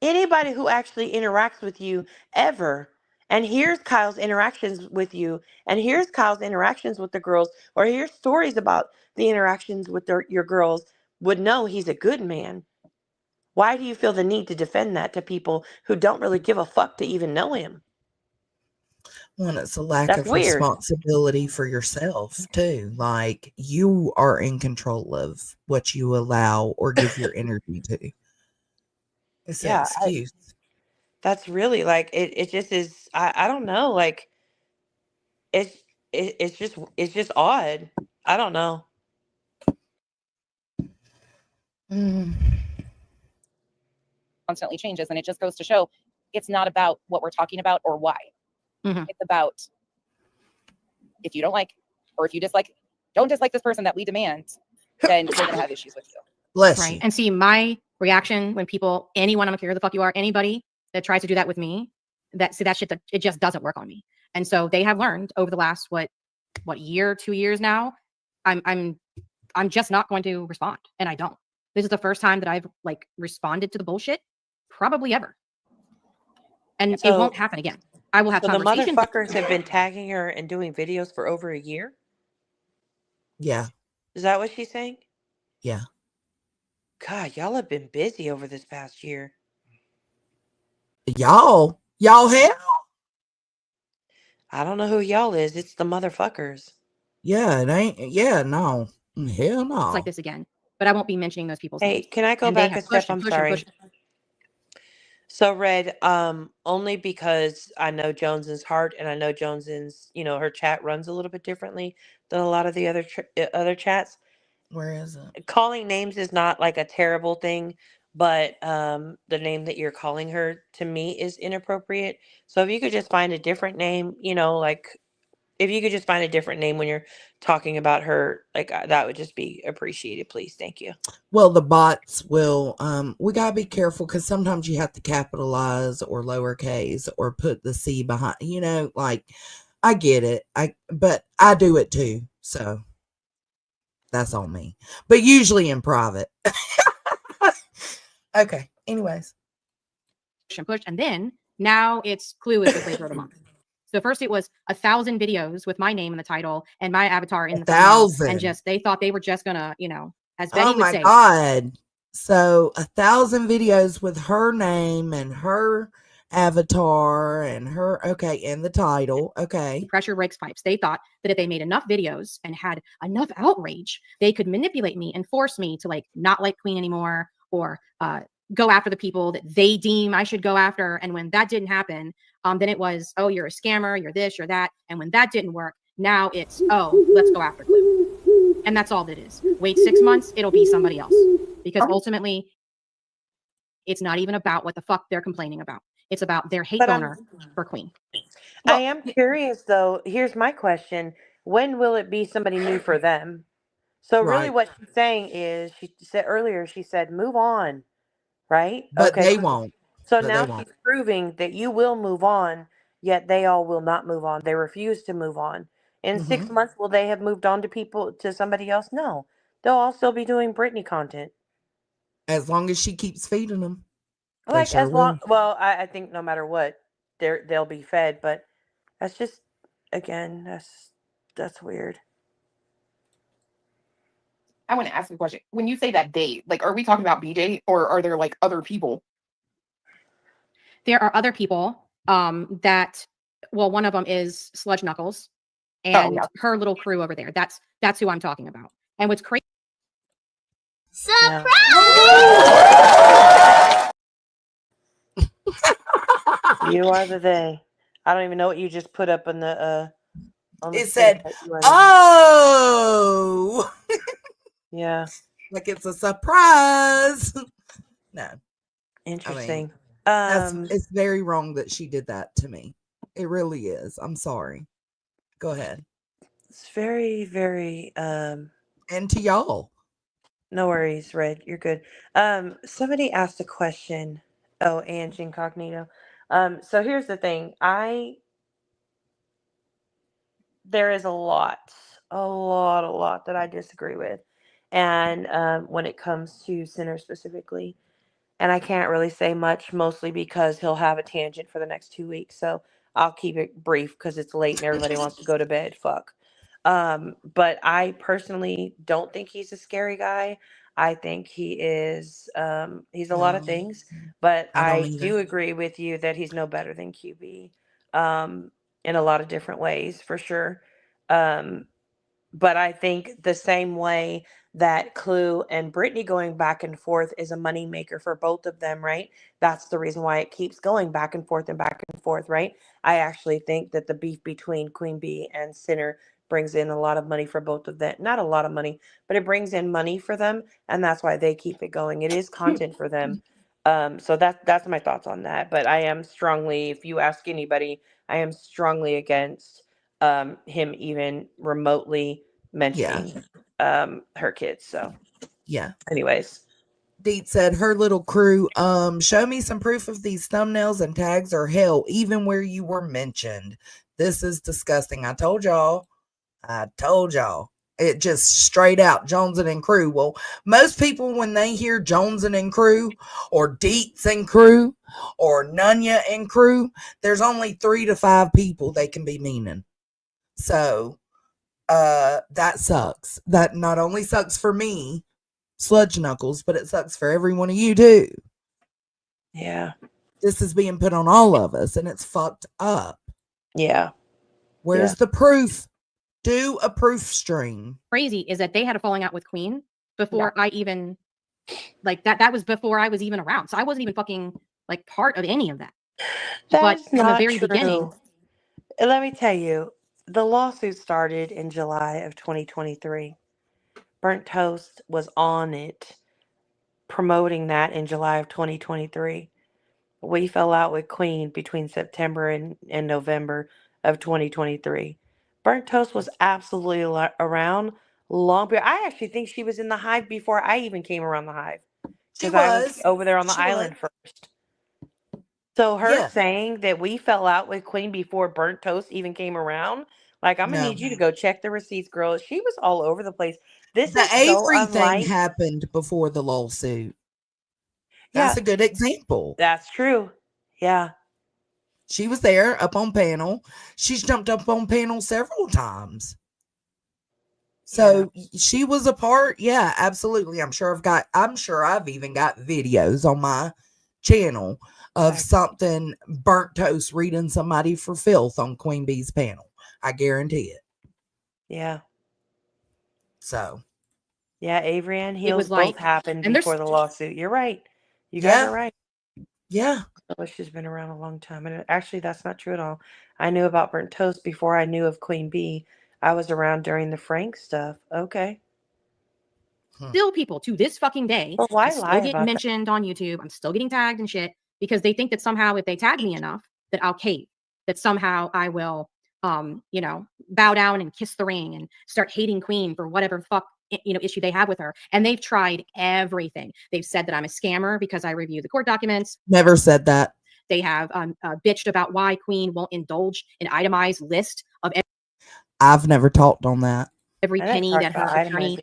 Anybody who actually interacts with you ever and hears Kyle's interactions with you and hears Kyle's interactions with the girls or hears stories about the interactions with your girls would know he's a good man. Why do you feel the need to defend that to people who don't really give a fuck to even know him? Well, it's a lack That's of weird. responsibility for yourself too. Like you are in control of what you allow or give your energy to. It's an Yeah, excuse. that's really like it just is. I don't know. Like it's it's just odd. I don't know. Constantly changes, and it just goes to show it's not about what we're talking about or why. It's about if you don't like or if you dislike, don't dislike this person that we demand, then we're gonna have issues with you. Bless Right. you. And see, my reaction when anyone, I don't care who the fuck you are, anybody that tries to do that with me, that shit, it just doesn't work on me. And so they have learned over the last, what year, 2 years now, I'm just not going to respond. And I don't. This is the first time that I've responded to the bullshit probably ever. And it won't happen again. I will have So the conversations. motherfuckers have been tagging her and doing videos for over a year? Yeah. Is that what she's saying? Yeah. God, y'all have been busy over this past year. Y'all have? I don't know who y'all is. It's the motherfuckers. Yeah, it ain't. Yeah, no. Hell no. It's like this again. But I won't be mentioning those people's Hey, names. can I go And they back have a step? pushed and I'm pushed and sorry. pushed. So Red, only because I know Jones's heart and I know Jones's, her chat runs a little bit differently than a lot of the other chats. Where is it? Calling names is not like a terrible thing, but the name that you're calling her to me is inappropriate. So if you could just find a different name, if you could just find a different name when you're talking about her, that would just be appreciated, please. Thank you. Well, the bots will we gotta be careful because sometimes you have to capitalize or lowercase or put the C behind, I get it. But I do it too. So that's on me. But usually in private. Okay. Anyways. Push. And then now it's Clue is the flavor of the month. So first it was 1,000 videos with my name in the title and my avatar in the thumbnail, 1,000. and they thought they were just gonna, as Betty Oh would my say. God. So 1,000 videos with her name and her avatar and and the title. Okay. Pressure breaks pipes. They thought that if they made enough videos and had enough outrage, they could manipulate me and force me to not like Queen anymore or go after the people that they deem I should go after. And when that didn't happen, then it was, oh, you're a scammer, you're this, you're that. And when that didn't work, now it's, oh, let's go after Clue. And that's all that is. Wait 6 months, it'll be somebody else. Because ultimately, it's not even about what the fuck they're complaining about. It's about their hate boner for Queen. I am curious, though. Here's my question. When will it be somebody new for them? So really Right. what she's saying is, she said earlier, she said, move on, right? But Okay. they won't. So But now they won't. she's proving that you will move on, yet they all will not move on. They refuse to move on. In 6 months, will they have moved on to somebody else? No. They'll all still be doing Britney content. As long as she keeps feeding them. They sure As long, will. well, I think no matter what, they'll be fed, but that's just, again, that's weird. I want to ask you a question. When you say that date, like, are we talking about BJ or are there like other people? There are other people that, well, one of them is Sludge Knuckles and yeah. her little crew over there. That's who I'm talking about. And what's crazy. You are the they. I don't even know what you just put up on the It stick said, that you are. "Oh." Yeah. Like it's a surprise. No. Interesting. It's very wrong that she did that to me. It really is. I'm sorry. Go ahead. It's very, very and to y'all. No worries, Red. You're good. Somebody asked a question. Oh, Ange Incognito. So here's the thing. There is a lot that I disagree with. And when it comes to Sinner specifically. And I can't really say much, mostly because he'll have a tangent for the next 2 weeks. So I'll keep it brief because it's late and everybody wants to go to bed. Fuck. But I personally don't think he's a scary guy. I think he is, he's a lot of things, but I do agree with you that he's no better than QB, in a lot of different ways, for sure. But I think the same way that Clue and Brittany going back and forth is a moneymaker for both of them, right? That's the reason why it keeps going back and forth, right? I actually think that the beef between Queen Bee and Sinner brings in a lot of money for both of them. Not a lot of money, but it brings in money for them, and that's why they keep it going. It is content for them. So that's my thoughts on that. But I am strongly, if you ask anybody, I am strongly against him even remotely mentioning her kids. So yeah. Anyways. Deet said her little crew, show me some proof of these thumbnails and tags or hell, even where you were mentioned. This is disgusting. I told y'all. It just straight out Joneson and crew. Well, most people, when they hear Joneson and crew or Deets and crew or Nunya and crew, there's only 3 to 5 people they can be meaning. So that sucks. That not only sucks for me, Sludge Knuckles, but it sucks for every one of you too. Yeah. This is being put on all of us and it's fucked up. Yeah. Where's the proof? Do a proof stream. Crazy is that they had a falling out with Queen before I even like that was before I was even around. So I wasn't even fucking like part of any of that. That's but from the not very true. beginning. Let me tell you, the lawsuit started in July of 2023. Burnt Toast was on it, promoting that in July of 2023. We fell out with Queen between September and November of 2023. Burnt Toast was absolutely around long. I actually think she was in the Hive before I even came around the Hive. Because I was over there on the island first. So her saying that we fell out with Queen before Burnt Toast even came around, like, I'm going to need you to go check the receipts, girl. She was all over the place. This The is Avery so thing unlike. happened before the lawsuit. That's a good example. That's true. Yeah. She was there up on panel. She's jumped up on panel several times. So she was a part. Yeah, absolutely. I'm sure I've even got videos on my channel of something Burnt Toast reading somebody for filth on Queen Bee's panel. I guarantee it. Yeah. So. Yeah, Avery and Heels both happened before the lawsuit. You're right. You got it right. Yeah. She's been around a long time. And actually, that's not true at all. I knew about Burnt Toast before I knew of Queen Bee. I was around during the Frank stuff. Okay. Still people to this fucking day. Well, why I still lie get about that? mentioned on YouTube. I'm still getting tagged and shit because they think that somehow if they tag me enough that I'll cave, that somehow I will, bow down and kiss the ring and start hating Queen for whatever fuck issue they have with her. And they've tried everything. They've said that I'm a scammer because I review the court documents. Never said that. They have bitched about why Queen won't indulge an itemized list of I've never talked on that. every penny that her attorney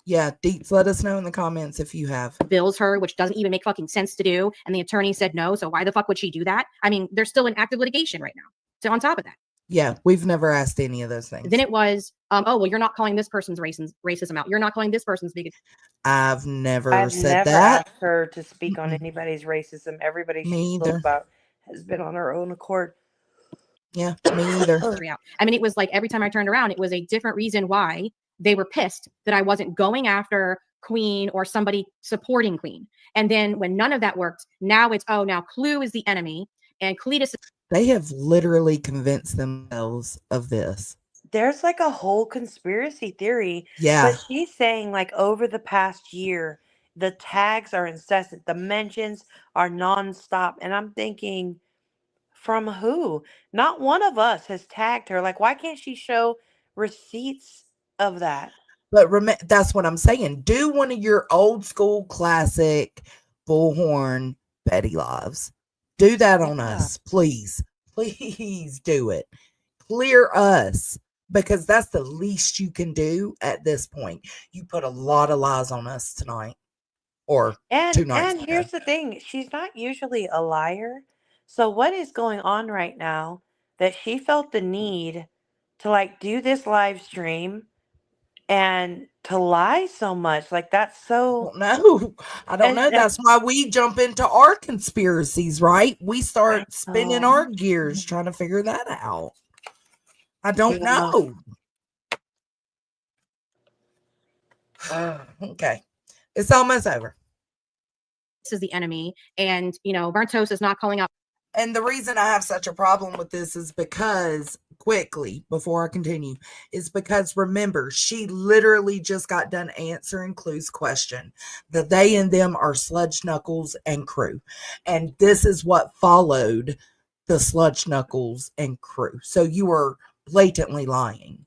Yeah, Deets, let us know in the comments if you have. Bills her, which doesn't even make fucking sense to do. And the attorney said no. So why the fuck would she do that? I mean, they're still in active litigation right now. So on top of that. Yeah, we've never asked any of those things. Then it was, oh, well, you're not calling this person's racism out. You're not calling this person's bigotry. I've never I've said never that. asked her to speak on Mm-mm. anybody's racism. Everybody Me she spoke either. about has been on her own accord. Yeah, me either. I mean, it was like every time I turned around, it was a different reason why they were pissed that I wasn't going after Queen or somebody supporting Queen. And then when none of that worked, now it's, oh, now Clue is the enemy and Cletus. They have literally convinced themselves of this. There's like a whole conspiracy theory. Yeah. But she's saying like over the past year, the tags are incessant. The mentions are nonstop. And I'm thinking, from who? Not one of us has tagged her. Like, why can't she show receipts of that? But that's what I'm saying. Do one of your old school classic bullhorn Betty Lives. Do that on us, please. Please do it. Clear us, because that's the least you can do at this point. You put a lot of lies on us tonight or 2 nights And ago. here's the thing, she's not usually a liar. So what is going on right now that she felt the need to like do this live stream and to lie so much? Like that's so No, I don't know. and That's why we jump into our conspiracies, right? We start spinning our gears trying to figure that out. I don't know. Okay. It's almost over. This is the enemy. And, you know, Burnt Toast is not calling out. And the reason I have such a problem with this is because, quickly, before I continue, is because remember, she literally just got done answering Clue's question. The they and them are Sludge, Knuckles, and Crew. And this is what followed the Sludge, Knuckles, and Crew. So you are blatantly lying.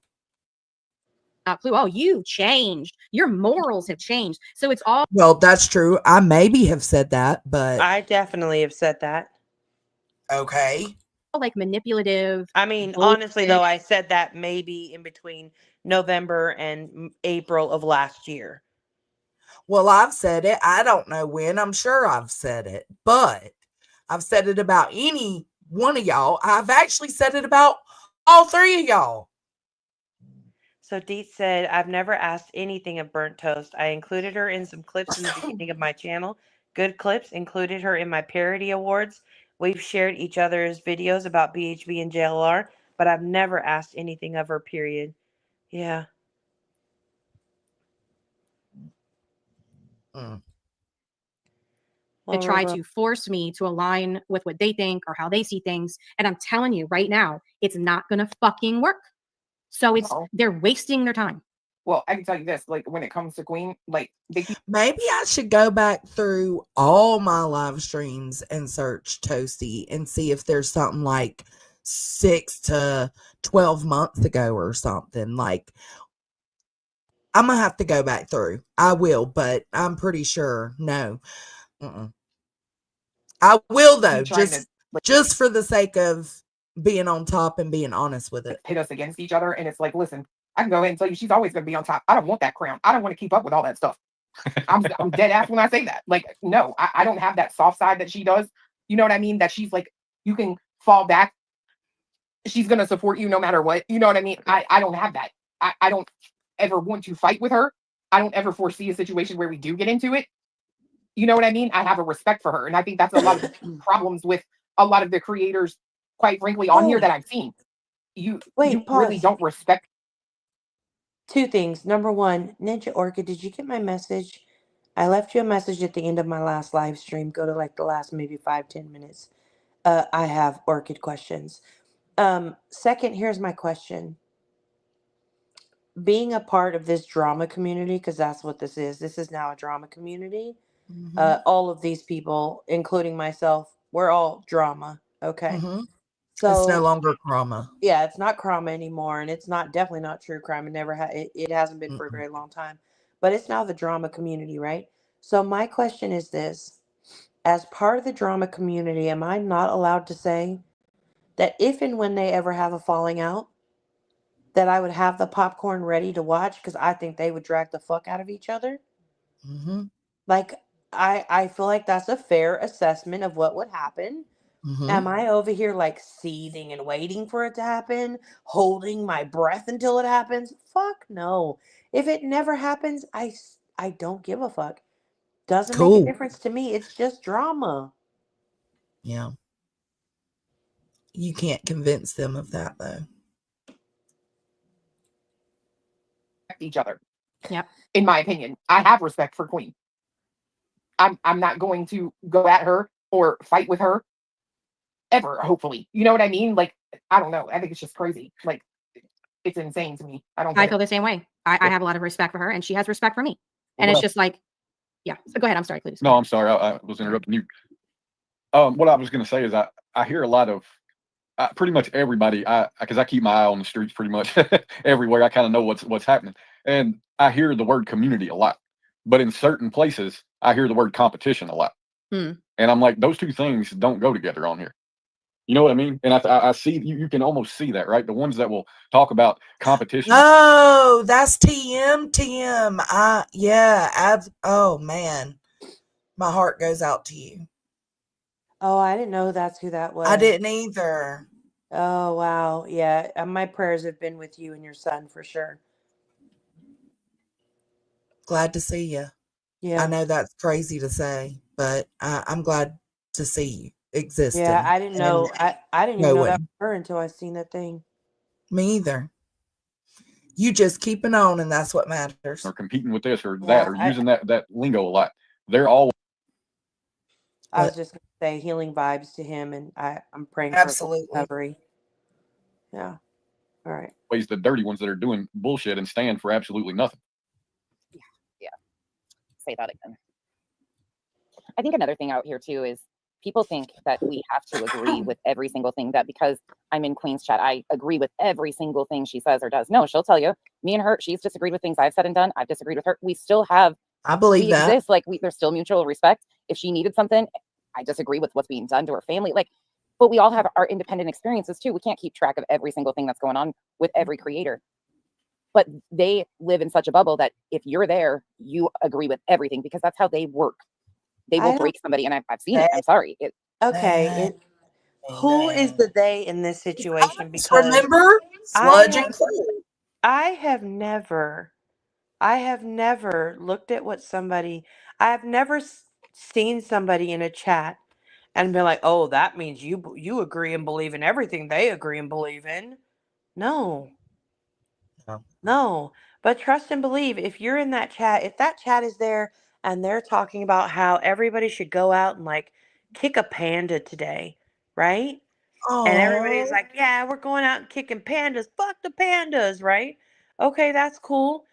Clue. Oh, you changed. Your morals have changed. So it's all. Well, that's true. I maybe have said that, but I definitely have said that. Okay. Like manipulative. I mean, honestly, though, I said that maybe in between November and April of last year. Well, I've said it. I don't know when. I'm sure I've said it, but I've said it about any one of y'all. I've actually said it about all 3 of y'all. So Deet said, I've never asked anything of Burnt Toast. I included her in some clips in the beginning of my channel. Good clips. Included her in my parody awards. We've shared each other's videos about BHB and JLR, but I've never asked anything of her, period. Yeah. To try to force me to align with what they think or how they see things. And I'm telling you right now, it's not going to fucking work. So it's, they're wasting their time. Well, I can tell you this, like when it comes to Queen, like maybe I should go back through all my live streams and search Toasty and see if there's something like 6 to 12 months ago or something. Like, I'm gonna have to go back through. I will, but I'm pretty sure no. I will though, just for the sake of being on top and being honest with it. Pit us against each other, and it's like, listen, I can go ahead and tell you she's always going to be on top. I don't want that crown. I don't want to keep up with all that stuff. I'm dead ass when I say that. Like, no, I don't have that soft side that she does. You know what I mean? That she's like, you can fall back. She's going to support you no matter what. You know what I mean? I don't have that. I don't ever want to fight with her. I don't ever foresee a situation where we do get into it. You know what I mean? I have a respect for her. And I think that's a lot of the problems with a lot of the creators, quite frankly, on here that I've seen. You really don't respect. 2 things. Number 1, Ninja Orchid, did you get my message? I left you a message at the end of my last live stream. Go to like the last maybe 5-10 minutes. I have Orchid questions. Second, here's my question. Being a part of this drama community, because that's what this is now a drama community. All of these people, including myself, we're all drama. Okay. So it's no longer drama. Yeah, it's not drama anymore, and it's definitely not true crime. It never it hasn't been for a very long time, but it's now the drama community, right? So my question is this: as part of the drama community, am I not allowed to say that if and when they ever have a falling out, that I would have the popcorn ready to watch because I think they would drag the fuck out of each other? Like, I feel like that's a fair assessment of what would happen. Am I over here like seething and waiting for it to happen, holding my breath until it happens? Fuck no. If it never happens, I don't give a fuck. Doesn't make a Cool. difference to me. It's just drama. Yeah. You can't convince them of that though. Each other. Yep. In my opinion, I have respect for Queen. I'm not going to go at her or fight with her ever, hopefully. You know what I mean? Like, I don't know. I think it's just crazy. Like, it's insane to me. I don't I get feel it. the same way. I have a lot of respect for her, and she has respect for me. And Well, it's just like, yeah. So go ahead. I'm sorry, please. No, I'm sorry. I was interrupting you. What I was going to say is I hear a lot of pretty much everybody. Because I keep my eye on the streets pretty much everywhere. I kind of know what's happening, and I hear the word community a lot. But in certain places, I hear the word competition a lot, and I'm like, those two things don't go together on here. You know what I mean? And I see you can almost see that, right? The ones that will talk about competition. Oh, that's TM. Oh man. My heart goes out to you. Oh, I didn't know that's who that was. I didn't either. Oh, wow. Yeah. My prayers have been with you and your son for sure. Glad to see you. Yeah. I know that's crazy to say, but I'm glad to see you existing. Yeah, I didn't know. I didn't even know that going. was her until I seen that thing. Me either. You just keeping on, and that's what matters. Or competing with this or Yeah, that, or using that lingo a lot. They're all. I was just gonna say healing vibes to him, and I'm praying for Absolutely. recovery. Yeah. All right. Always the dirty ones that are doing bullshit and stand for absolutely nothing. Yeah. Say that again. I think another thing out here too is people think that we have to agree with every single thing, that because I'm in Queen's chat, I agree with every single thing she says or does. No, she'll tell you, me and her, she's disagreed with things I've said and done. I've disagreed with her. We still have, I believe we that. exist. Like there's still mutual respect. If she needed something, I disagree with what's being done to her family. Like, but we all have our independent experiences too. We can't keep track of every single thing that's going on with every creator. But they live in such a bubble that if you're there, you agree with everything because that's how they work. They will break somebody, and I've seen it. I'm sorry. Okay. Who is the they in this situation? Because remember Sludge and Cool. I have never looked at what somebody. I have never seen somebody in a chat and been like, "Oh, that means you agree and believe in everything they agree and believe in." No. No, but trust and believe. If you're in that chat, if that chat is there and they're talking about how everybody should go out and like kick a panda today, right? And everybody's like, yeah, we're going out and kicking pandas. Fuck the pandas, right? Okay, that's cool.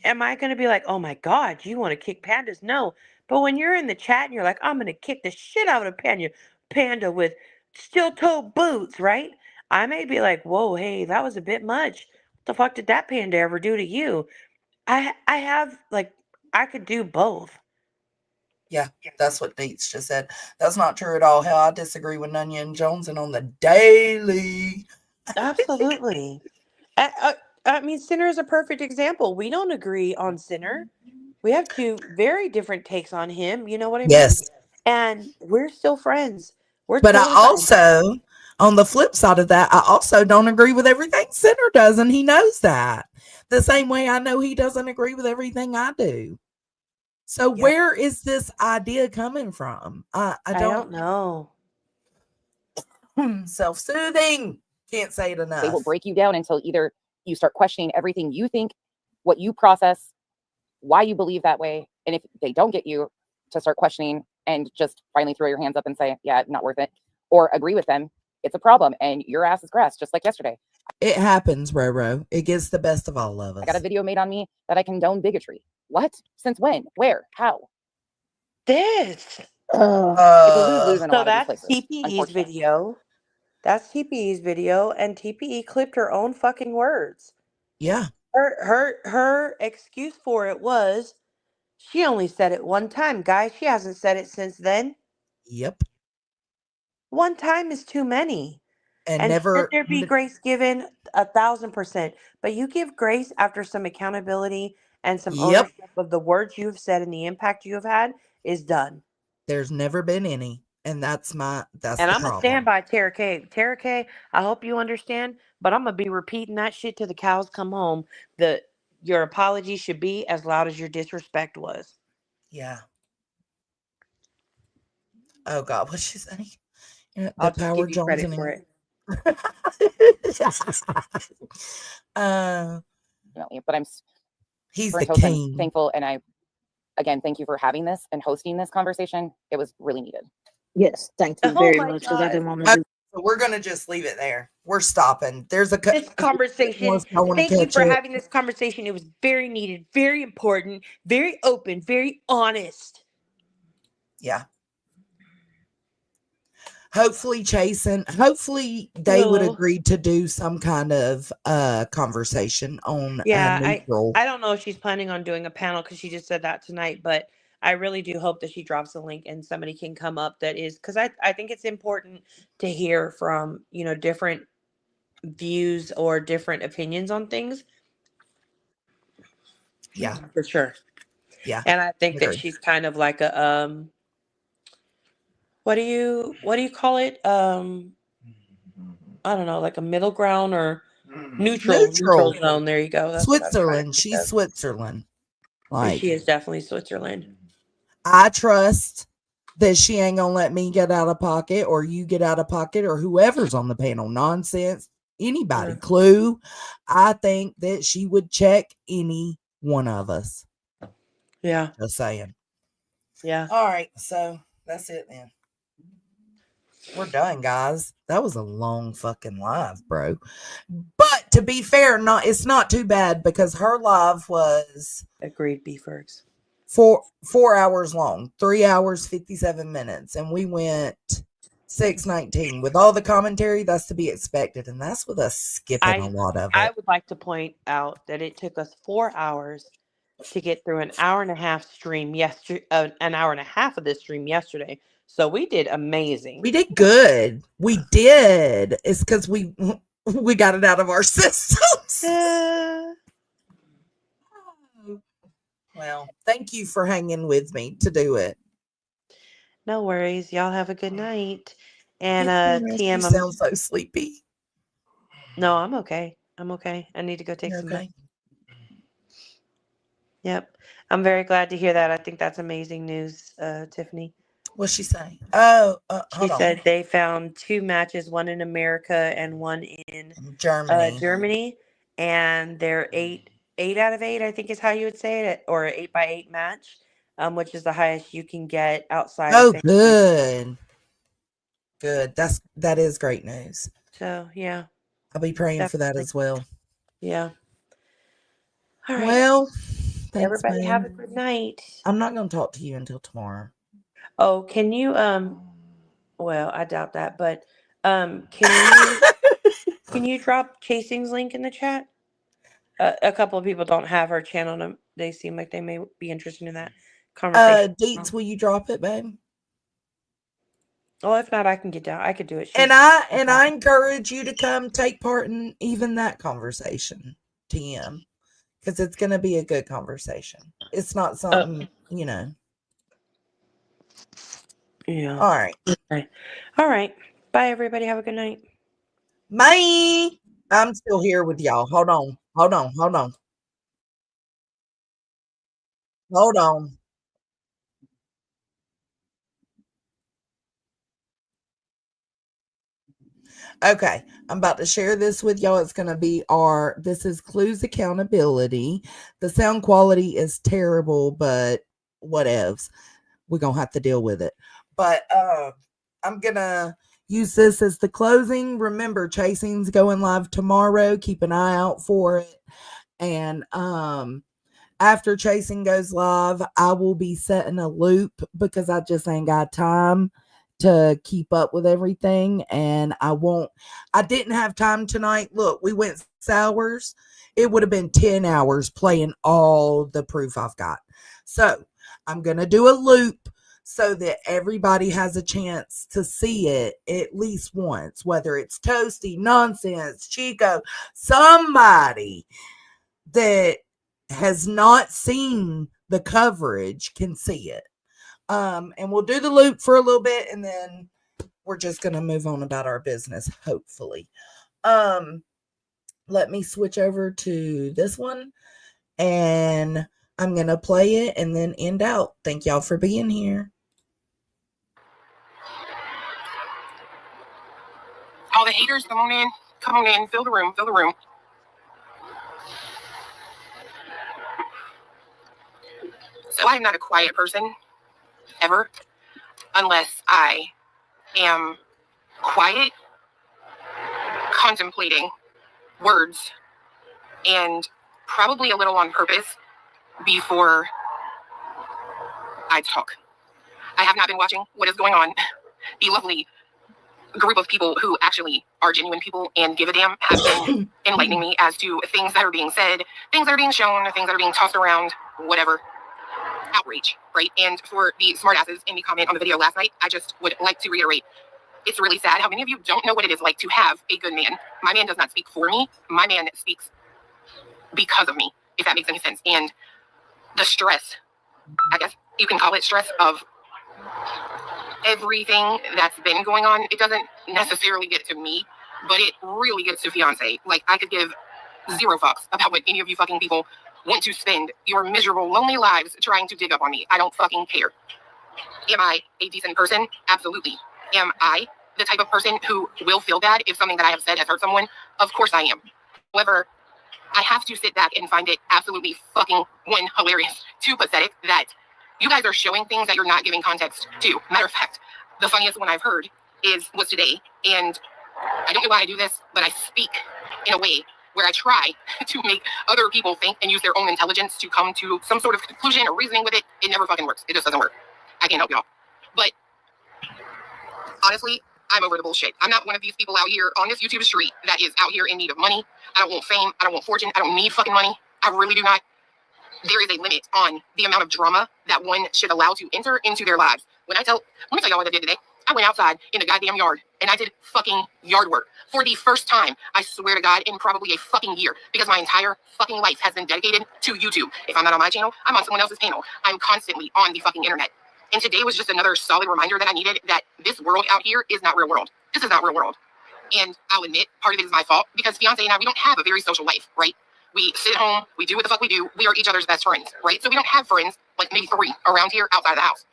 Am I going to be like, oh my God, you want to kick pandas? No. But when you're in the chat and you're like, I'm going to kick the shit out of a panda with steel toe boots, right? I may be like, whoa, hey, that was a bit much. What the fuck did that panda ever do to you? I have, like, I could do both. Yeah, that's what Deets just said. That's not true at all. Hell, I disagree with Nunya and Jones and on the daily. Absolutely. I mean, Sinner is a perfect example. We don't agree on Sinner. We have two very different takes on him. You know what I mean? Yes. And we're still friends. We're But totally I also, on the flip side of that, I also don't agree with everything Sinner does, and he knows that. The same way I know he doesn't agree with everything I do. So where is this idea coming from? I don't know. Self-soothing. Can't say it enough. They will break you down until either you start questioning everything you think, what you process, why you believe that way. And if they don't get you to start questioning and just finally throw your hands up and say, yeah, not worth it, or agree with them, it's a problem. And your ass is grass, just like yesterday. It happens, Roro. It gets the best of all of us. I got a video made on me that I condone bigotry. What? Since when? Where? How? This. It's a lose-lose in a So lot of these that's places. TPE's video. That's TPE's video, and TPE clipped her own fucking words. Yeah. Her excuse for it was she only said it one time, guys. She hasn't said it since then. Yep. One time is too many. And Should never there be grace given? 1,000%. But you give grace after some accountability and some ownership of the words you've said and the impact you have had is done. There's never been any. And that's And the I'm gonna problem. stand by Tara K. Tara K, I hope you understand, but I'm gonna be repeating that shit till the cows come home. That your apology should be as loud as your disrespect was. Yeah. Oh God, what's she saying? The I'll just Power give you Jones credit and for it. uh, But I'm he's for the toast, I'm king. thankful, and I again thank you for having this and hosting this conversation. It was really needed. Yes, thank you Oh very my much because I God. didn't want to Okay, do. so we're gonna just leave it there. We're stopping. There's a This conversation, I want to thank you catch for it. having this conversation. It was very needed, very important, very open, very honest. Yeah. Hopefully they would agree to do some kind of conversation on Yeah, neutral. I don't know if she's planning on doing a panel because she just said that tonight, but I really do hope that she drops a link and somebody can come up that is, because I think it's important to hear from, different views or different opinions on things. Yeah. For sure. Yeah. And I think that Agree. she's kind of like a what do you call it? I don't know, like a middle ground or neutral zone. There you go. That's what I was trying to Switzerland. think She's of. Switzerland. She is definitely Switzerland. I trust that she ain't gonna let me get out of pocket or you get out of pocket or whoever's on the panel. Nonsense. Anybody. Yeah. Clue. I think that she would check any one of us. Yeah. Just saying. Yeah. All right. So that's it then. We're done, guys. That was a long fucking live, bro. But to be fair, it's not too bad because her live was agreed B-Fergs. 4 hours long, 3 hours 57 minutes, and we went 6:19 with all the commentary. That's to be expected, and that's with us skipping a lot of I it. would like to point out that it took us 4 hours to get through an hour and a half stream yesterday, an hour and a half of this stream yesterday. So we did amazing. We did good. We did. It's because we got it out of our systems. Well, thank you for hanging with me to do it. No worries. Y'all have a good night. And You TM, sound so sleepy. No, I'm okay. I'm okay. I need to go take You're some okay. Yep. I'm very glad to hear that. I think that's amazing news, Tiffany. What's she saying? Oh, She said they found 2 matches, one in America and one in Germany. Germany, and they're 8 out of 8, I think is how you would say it, or 8 by 8 match, which is the highest you can get outside of family. Good. Good. That is great news. So yeah, I'll be praying for that definitely. as well. Yeah. All right. Well, thanks, everybody babe. have a good night. I'm not going to talk to you until tomorrow. Oh, can you well, I doubt that, but can you drop Chasing's link in the chat? A couple of people don't have her channel. They seem like they may be interested in that conversation. Deets, will you drop it, babe? Well, if not, I can get down. I could do it. And I encourage you to come take part in even that conversation, TM, because it's going to be a good conversation. It's not something, Yeah. All right. Okay. All right. Bye, everybody. Have a good night. Bye. I'm still here with y'all. Hold on. Okay, I'm about to share this with y'all. It's going to be this is Clues Accountability. The sound quality is terrible, but whatevs. We're going to have to deal with it. But I'm going to use this as the closing. Remember, Chasing's going live tomorrow. Keep an eye out for it. And after Chasing goes live, I will be setting a loop because I just ain't got time to keep up with everything, and I didn't have time tonight. Look, we went 6 hours. It would have been 10 hours playing all the proof I've got. So I'm going to do a loop so that everybody has a chance to see it at least once, whether it's Toasty, Nonsense, Chico, somebody that has not seen the coverage can see it. And we'll do the loop for a little bit, and then we're just going to move on about our business, hopefully. Let me switch over to this one, and I'm going to play it and then end out. Thank y'all for being here. All the haters, come on in, fill the room. So I'm not a quiet person, ever, unless I am quiet, contemplating words, and probably a little on purpose before I talk. I have not been watching what is going on. The lovely group of people who actually are genuine people and give a damn have been enlightening me as to things that are being said, things that are being shown, things that are being tossed around, whatever. Outrage, right? And for the smartasses in the comment on the video last night, I just would like to reiterate, it's really sad how many of you don't know what it is like to have a good man. My man does not speak for me. My man speaks because of me, if that makes any sense. And the stress, I guess you can call it stress, of everything that's been going on, it doesn't necessarily get to me, but it really gets to fiance. Like, I could give zero fucks about what any of you fucking people want to spend your miserable, lonely lives trying to dig up on me. I don't fucking care. Am I a decent person? Absolutely. Am I the type of person who will feel bad if something that I have said has hurt someone? Of course I am. However, I have to sit back and find it absolutely fucking, one, hilarious, two, pathetic that you guys are showing things that you're not giving context to. Matter of fact, the funniest one I've heard was today, and I don't know why I do this, but I speak in a way where I try to make other people think and use their own intelligence to come to some sort of conclusion or reasoning with it. It never fucking works. It just doesn't work. I can't help y'all. But honestly, I'm over the bullshit. I'm not one of these people out here on this YouTube street that is out here in need of money. I don't want fame. I don't want fortune. I don't need fucking money. I really do not. There is a limit on the amount of drama that one should allow to enter into their lives. Let me tell y'all what I did today. I went outside in the goddamn yard and I did fucking yard work for the first time, I swear to God, in probably a fucking year, because my entire fucking life has been dedicated to YouTube. If I'm not on my channel, I'm on someone else's panel. I'm constantly on the fucking internet. And today was just another solid reminder that I needed that this world out here is not real world. This is not real world. And I'll admit, part of it is my fault, because fiance and I, we don't have a very social life, right? We sit at home, we do what the fuck we do. We are each other's best friends, right? So we don't have friends, like maybe 3 around here outside of the house.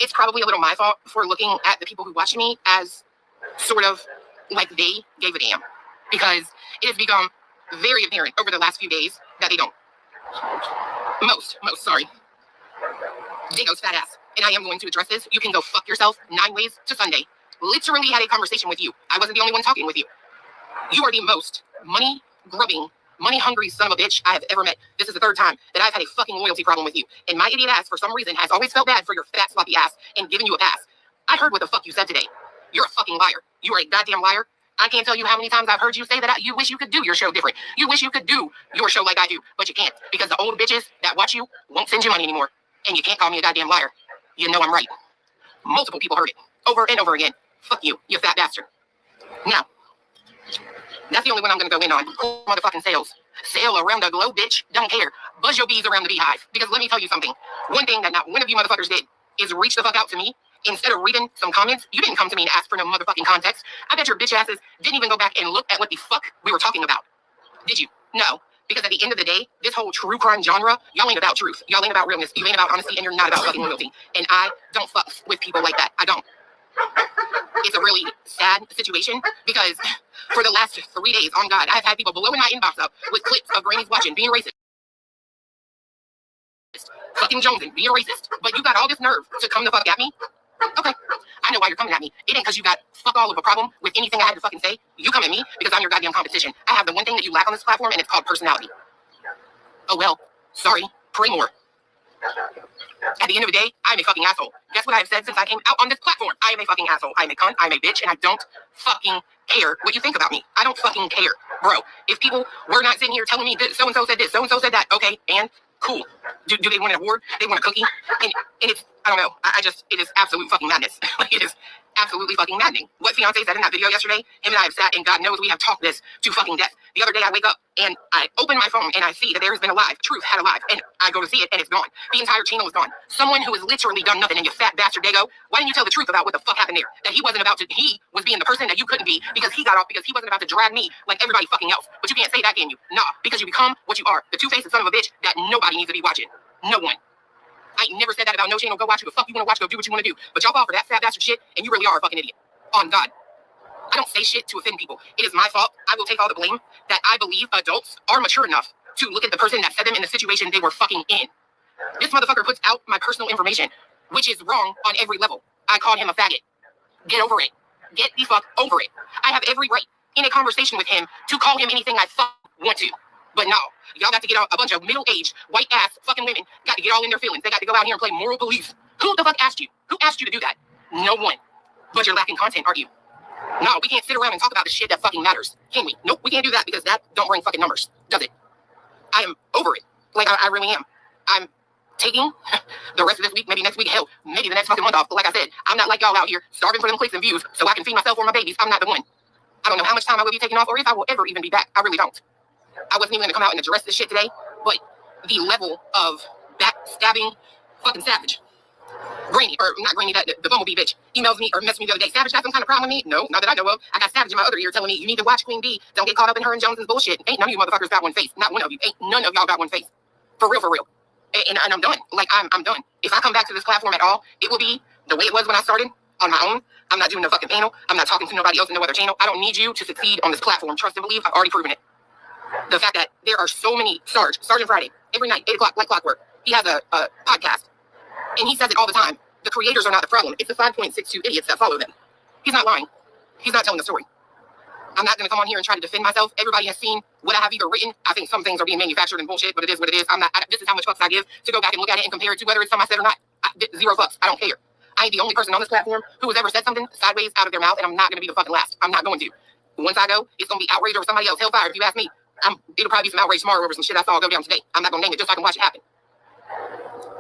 It's probably a little my fault for looking at the people who watch me as sort of like they gave a damn, because it has become very apparent over the last few days that they don't. Most, sorry. Dago's fat ass. And I am going to address this. You can go fuck yourself 9 ways to Sunday. Literally had a conversation with you. I wasn't the only one talking with you. You are the most money-grubbing, money-hungry son of a bitch I have ever met. This is the 3rd time that I've had a fucking loyalty problem with you. And my idiot ass, for some reason, has always felt bad for your fat, sloppy ass and given you a pass. I heard what the fuck you said today. You're a fucking liar. You are a goddamn liar. I can't tell you how many times I've heard you say that you wish you could do your show different. You wish you could do your show like I do, but you can't, because the old bitches that watch you won't send you money anymore. And you can't call me a goddamn liar. You know I'm right. Multiple people heard it over and over again. Fuck you, you fat bastard. Now, that's the only one I'm going to go in on. Motherfucking sales. Sail around the globe, bitch. Don't care. Buzz your bees around the beehive. Because let me tell you something. One thing that not one of you motherfuckers did is reach the fuck out to me. Instead of reading some comments, you didn't come to me and ask for no motherfucking context. I bet your bitch asses didn't even go back and look at what the fuck we were talking about. Did you? No. Because at the end of the day, this whole true crime genre, y'all ain't about truth. Y'all ain't about realness. You ain't about honesty, and you're not about fucking loyalty. And I don't fuck with people like that. I don't. It's a really sad situation, because for the last 3 days, on God, I've had people blowing my inbox up with clips of grannies watching, being racist. Fucking jonesing, being racist. But you got all this nerve to come the fuck at me? Okay. I know why you're coming at me. It ain't because you got fuck all of a problem with anything I had to fucking say. You come at me because I'm your goddamn competition. I have the one thing that you lack on this platform, and it's called personality. Oh well. Sorry. Pray more. At the end of the day, I'm a fucking asshole. Guess what I have said since I came out on this platform? I am a fucking asshole. I'm a cunt. I'm a bitch, and I don't fucking care what you think about me. I don't fucking care. Bro, if people were not sitting here telling me that so-and-so said this, so-and-so said that, okay, and cool. Do they want an award? They want a cookie? And it's, I don't know. I just, it is absolute fucking madness. Like, it is absolutely fucking maddening. What fiance said in that video yesterday, him and I have sat and God knows we have talked this to fucking death. The other day I wake up and I open my phone and I see that there has been a live, Truth had a live, and I go to see it and it's gone. The entire channel is gone. Someone who has literally done nothing, and you fat bastard Dago, why didn't you tell the truth about what the fuck happened there? That he was being the person that you couldn't be because he got off because he wasn't about to drag me like everybody fucking else. But you can't say that, can you? Nah, because you become what you are. The two-faced son of a bitch that nobody needs to be watching. No one. I ain't never said that about no channel. Go watch who the fuck you want to watch. Go do what you want to do. But y'all fall for that fat bastard shit, and you really are a fucking idiot. On God. I don't say shit to offend people. It is my fault. I will take all the blame that I believe adults are mature enough to look at the person that set them in the situation they were fucking in. This motherfucker puts out my personal information, which is wrong on every level. I called him a faggot. Get over it. Get the fuck over it. I have every right in a conversation with him to call him anything I want to. But no, y'all got to get a bunch of middle-aged, white-ass fucking women, got to get all in their feelings. They got to go out here and play moral police. Who the fuck asked you? Who asked you to do that? No one. But you're lacking content, aren't you? No, we can't sit around and talk about the shit that fucking matters. Can we? Nope, we can't do that because that don't bring fucking numbers, does it? I am over it. Like, I really am. I'm taking the rest of this week, maybe next week, hell, maybe the next fucking month off. But like I said, I'm not like y'all out here starving for them clicks and views so I can feed myself or my babies. I'm not the one. I don't know how much time I will be taking off or if I will ever even be back. I really don't. I wasn't even going to come out and address this shit today, but the level of backstabbing fucking savage. Granny, or not Granny, that the bumblebee bitch emails me or messaged me the other day. Savage got some kind of problem with me? No, not that I know of. I got Savage in my other ear telling me you need to watch Queen B. Don't get caught up in her and Jones's bullshit. Ain't none of you motherfuckers got one face. Not one of you. Ain't none of y'all got one face. For real, for real. And I'm done. Like, I'm done. If I come back to this platform at all, it will be the way it was when I started, on my own. I'm not doing no fucking panel. I'm not talking to nobody else in no other channel. I don't need you to succeed on this platform. Trust and believe. I've already proven it. The fact that there are so many Sergeant Friday, every night, 8 o'clock, like clockwork. He has a podcast, and he says it all the time. The creators are not the problem. It's the 5.62 idiots that follow them. He's not lying. He's not telling the story. I'm not going to come on here and try to defend myself. Everybody has seen what I have either written. I think some things are being manufactured and bullshit, but it is what it is. This is how much fucks I give to go back and look at it and compare it to whether it's something I said or not. Zero fucks. I don't care. I ain't the only person on this platform who has ever said something sideways out of their mouth, and I'm not going to be the fucking last. I'm not going to. Once I go, it's going to be outrage over somebody else. Hellfire, if you ask me. It'll probably be some outrage tomorrow over some shit I saw go down today. I'm not going to name it just so I can watch it happen.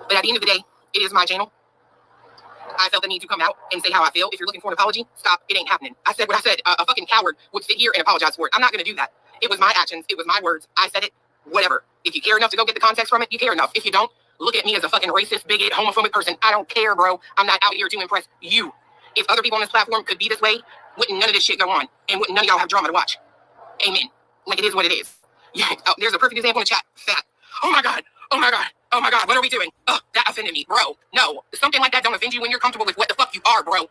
But at the end of the day, it is my channel. I felt the need to come out and say how I feel. If you're looking for an apology, stop. It ain't happening. I said what I said. A fucking coward would sit here and apologize for it. I'm not going to do that. It was my actions. It was my words. I said it. Whatever. If you care enough to go get the context from it, you care enough. If you don't, look at me as a fucking racist, bigot, homophobic person. I don't care, bro. I'm not out here to impress you. If other people on this platform could be this way, wouldn't none of this shit go on. And wouldn't none of y'all have drama to watch. Amen. Like, it is what it is. Yeah, oh, there's a perfect example in the chat. Fat. Oh my God. Oh my God. Oh my God. What are we doing? Oh, that offended me, bro. No, something like that don't offend you when you're comfortable with what the fuck you are, bro.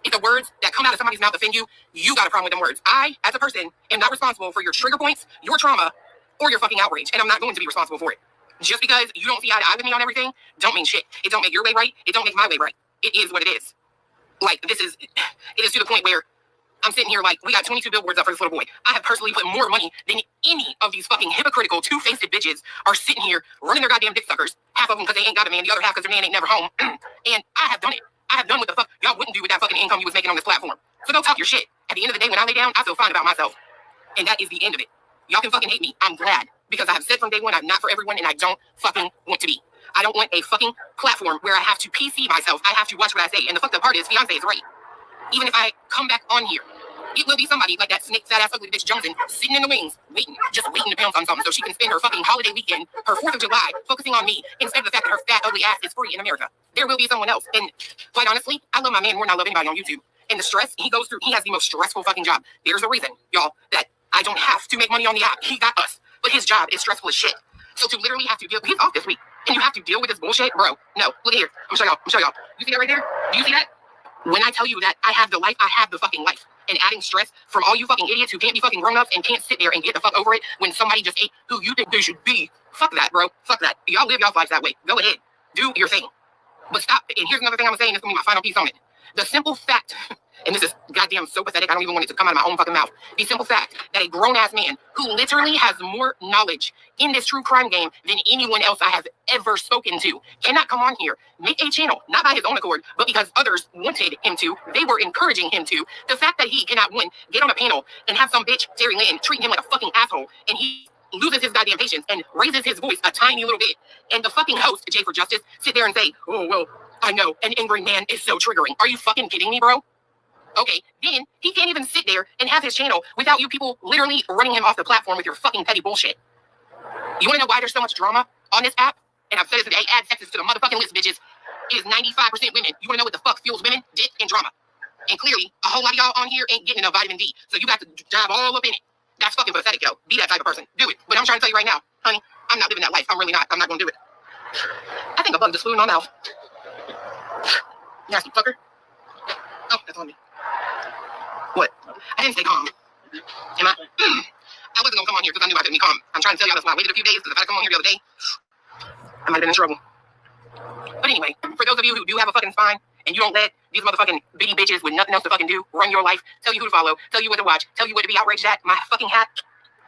If the words that come out of somebody's mouth offend you, you got a problem with them words. I, as a person, am not responsible for your trigger points, your trauma, or your fucking outrage, and I'm not going to be responsible for it. Just because you don't see eye to eye with me on everything, don't mean shit. It don't make your way right. It don't make my way right. It is what it is. Like, it is to the point where I'm sitting here like, we got 22 billboards up for this little boy. I have personally put more money than any of these fucking hypocritical, two-faced bitches are sitting here running their goddamn dick suckers. Half of them because they ain't got a man, the other half because their man ain't never home. And I have done it. I have done what the fuck y'all wouldn't do with that fucking income you was making on this platform. So go talk your shit. At the end of the day, when I lay down, I feel fine about myself. And that is the end of it. Y'all can fucking hate me. I'm glad. Because I have said from day one, I'm not for everyone, and I don't fucking want to be. I don't want a fucking platform where I have to PC myself. I have to watch what I say. And the fucked up part is, fiance is right. Even if I come back on here, it will be somebody like that snake, fat ass, ugly bitch Johnson sitting in the wings, just waiting to pounce on something so she can spend her fucking holiday weekend, her 4th of July, focusing on me instead of the fact that her fat, ugly ass is free in America. There will be someone else. And quite honestly, I love my man more than I love anybody on YouTube. And the stress he goes through, he has the most stressful fucking job. There's a reason, y'all, that I don't have to make money on the app. He got us. But his job is stressful as shit. So to literally have to deal, he's off this week, and you have to deal with this bullshit, bro. No, look here. I'm gonna show y'all. You see that right there? Do you see that? When I tell you that I have the life, I have the fucking life. And adding stress from all you fucking idiots who can't be fucking grown-ups and can't sit there and get the fuck over it when somebody just ate who you think they should be. Fuck that, bro. Fuck that. Y'all live y'all's lives that way. Go ahead. Do your thing. But stop. And here's another thing I'm saying. This is going to be my final piece on it. The simple fact, and this is goddamn so pathetic, I don't even want it to come out of my own fucking mouth. The simple fact that a grown-ass man who literally has more knowledge in this true crime game than anyone else I have ever spoken to cannot come on here, make a channel, not by his own accord, but because others wanted him to, they were encouraging him to. The fact that he cannot, one, get on a panel and have some bitch, Terry Lynn, treat him like a fucking asshole, and he loses his goddamn patience and raises his voice a tiny little bit, and the fucking host, Jay for Justice, sit there and say, oh, well, I know, an angry man is so triggering. Are you fucking kidding me, bro? Okay, then he can't even sit there and have his channel without you people literally running him off the platform with your fucking petty bullshit. You want to know why there's so much drama on this app? And I've said it today, add sexist to the motherfucking list, bitches. It is 95% women. You want to know what the fuck fuels women? Dick and drama. And clearly, a whole lot of y'all on here ain't getting enough vitamin D. So you got to dive all up in it. That's fucking pathetic, yo. Be that type of person. Do it. But I'm trying to tell you right now, honey, I'm not living that life. I'm really not. I'm not going to do it. I think a bug just flew in my mouth. Nasty fucker. Oh, that's on me. What? I didn't stay calm. Am I? I wasn't going to come on here because I knew I couldn't be calm. I'm trying to tell y'all that's why I waited a few days, because if I come on here the other day, I might have been in trouble. But anyway, for those of you who do have a fucking spine, and you don't let these motherfucking bitty bitches with nothing else to fucking do run your life, tell you who to follow, tell you what to watch, tell you what to be outraged at, my fucking hat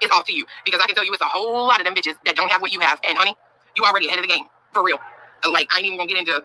is off to you. Because I can tell you it's a whole lot of them bitches that don't have what you have. And honey, you already ahead of the game. For real. Like, I ain't even gonna get into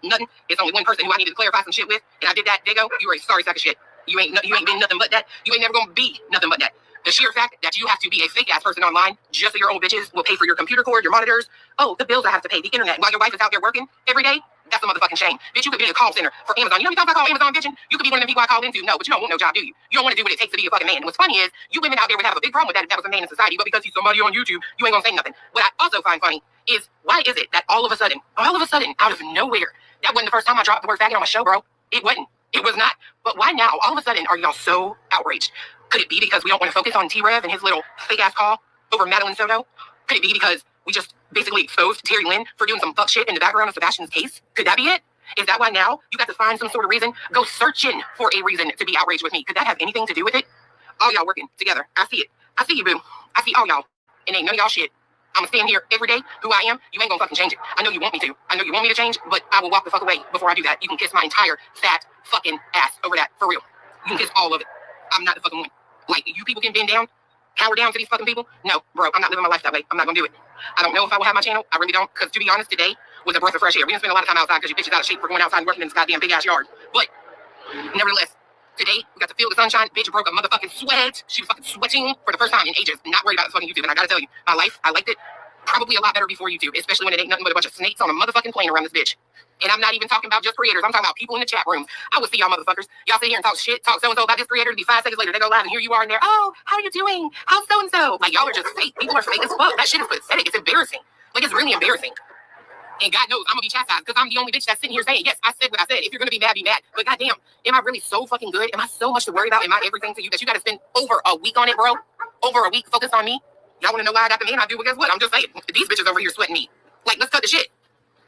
nothing. It's only one person who I needed to clarify some shit with, and I did that. Dago, you are a sorry sack of shit. You ain't been nothing but that. You ain't never gonna be nothing but that. The sheer fact that you have to be a fake ass person online just so your old bitches will pay for your computer cord, your monitors, the bills I have to pay, the internet, while your wife is out there working every day, that's a motherfucking shame. Bitch, you could be a call center for Amazon. You know what I call Amazon bitching? You could be one of the people I call into. No, but you don't want no job, do you? You don't want to do what it takes to be a fucking man. And what's funny is, you women out there would have a big problem with that if that was a man in society, but because he's somebody on YouTube, you ain't gonna say nothing. What I also find funny is, why is it that all of a sudden, out of nowhere, that wasn't the first time I dropped the word faggot on my show, bro. It wasn't. It was not. But why now, all of a sudden, are y'all so outraged? Could it be because we don't want to focus on T-Rev and his little fake-ass call over Madeline Soto? Could it be because we just basically exposed Terry Lynn for doing some fuck shit in the background of Sebastian's case? Could that be it? Is that why now you got to find some sort of reason? Go searching for a reason to be outraged with me. Could that have anything to do with it? All y'all working together. I see it. I see you, boo. I see all y'all. And ain't none of y'all shit. I'm gonna stand here every day, who I am. You ain't gonna fucking change it. I know you want me to. I know you want me to change, but I will walk the fuck away before I do that. You can kiss my entire fat fucking ass over that, for real. You can kiss all of it. I'm not the fucking one. Like, you people can bend down, cower down to these fucking people. No, bro, I'm not living my life that way. I'm not gonna do it. I don't know if I will have my channel. I really don't, because to be honest, today was a breath of fresh air. We didn't spend a lot of time outside because you bitches out of shape for going outside and working in this goddamn big ass yard. But nevertheless, today we got to feel the sunshine. Bitch broke a motherfucking sweat. She was fucking sweating for the first time in ages. Not worried about the fucking YouTube. And I gotta tell you, my life, I liked it probably a lot better before YouTube, especially when it ain't nothing but a bunch of snakes on a motherfucking plane around this bitch. And I'm not even talking about just creators. I'm talking about people in the chat rooms. I would see y'all motherfuckers. Y'all sit here and talk shit, talk so-and-so about this creator. To be 5 seconds later, they go live and here you are in there. Oh, how are you doing? How's so-and-so? Like, y'all are just fake. People are fake as fuck. That shit is pathetic. It's embarrassing. Like, it's really embarrassing. And God knows I'm gonna be chastised because I'm the only bitch that's sitting here saying, yes, I said what I said. If you're gonna be mad, be mad. But goddamn, am I really so fucking good? Am I so much to worry about? Am I everything to you that you gotta spend over a week on it, bro? Over a week focused on me? Y'all wanna know why I got the man I do? Well, guess what? I'm just saying, these bitches over here sweating me. Like, let's cut the shit.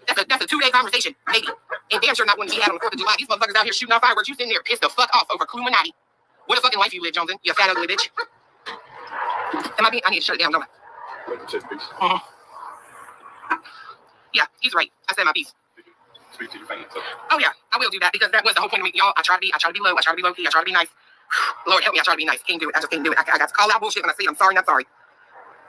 That's a 2-day conversation, maybe. And damn sure not one to be had on the 4th of July. These motherfuckers out here shooting off fireworks. You sitting there pissed the fuck off over Cluminati. What a fucking life you live, Johnson. You fat ugly bitch. Am I being? I need to shut it down, don't I? Yeah, he's right. I said my piece. Speak to your fans. Oh yeah, I will do that because that was the whole point of me. Y'all, I try to be low. I try to be low key. I try to be nice. Lord help me, I try to be nice. Can't do it. I just can't do it. I got to call out bullshit when I say it. I'm sorry, not sorry.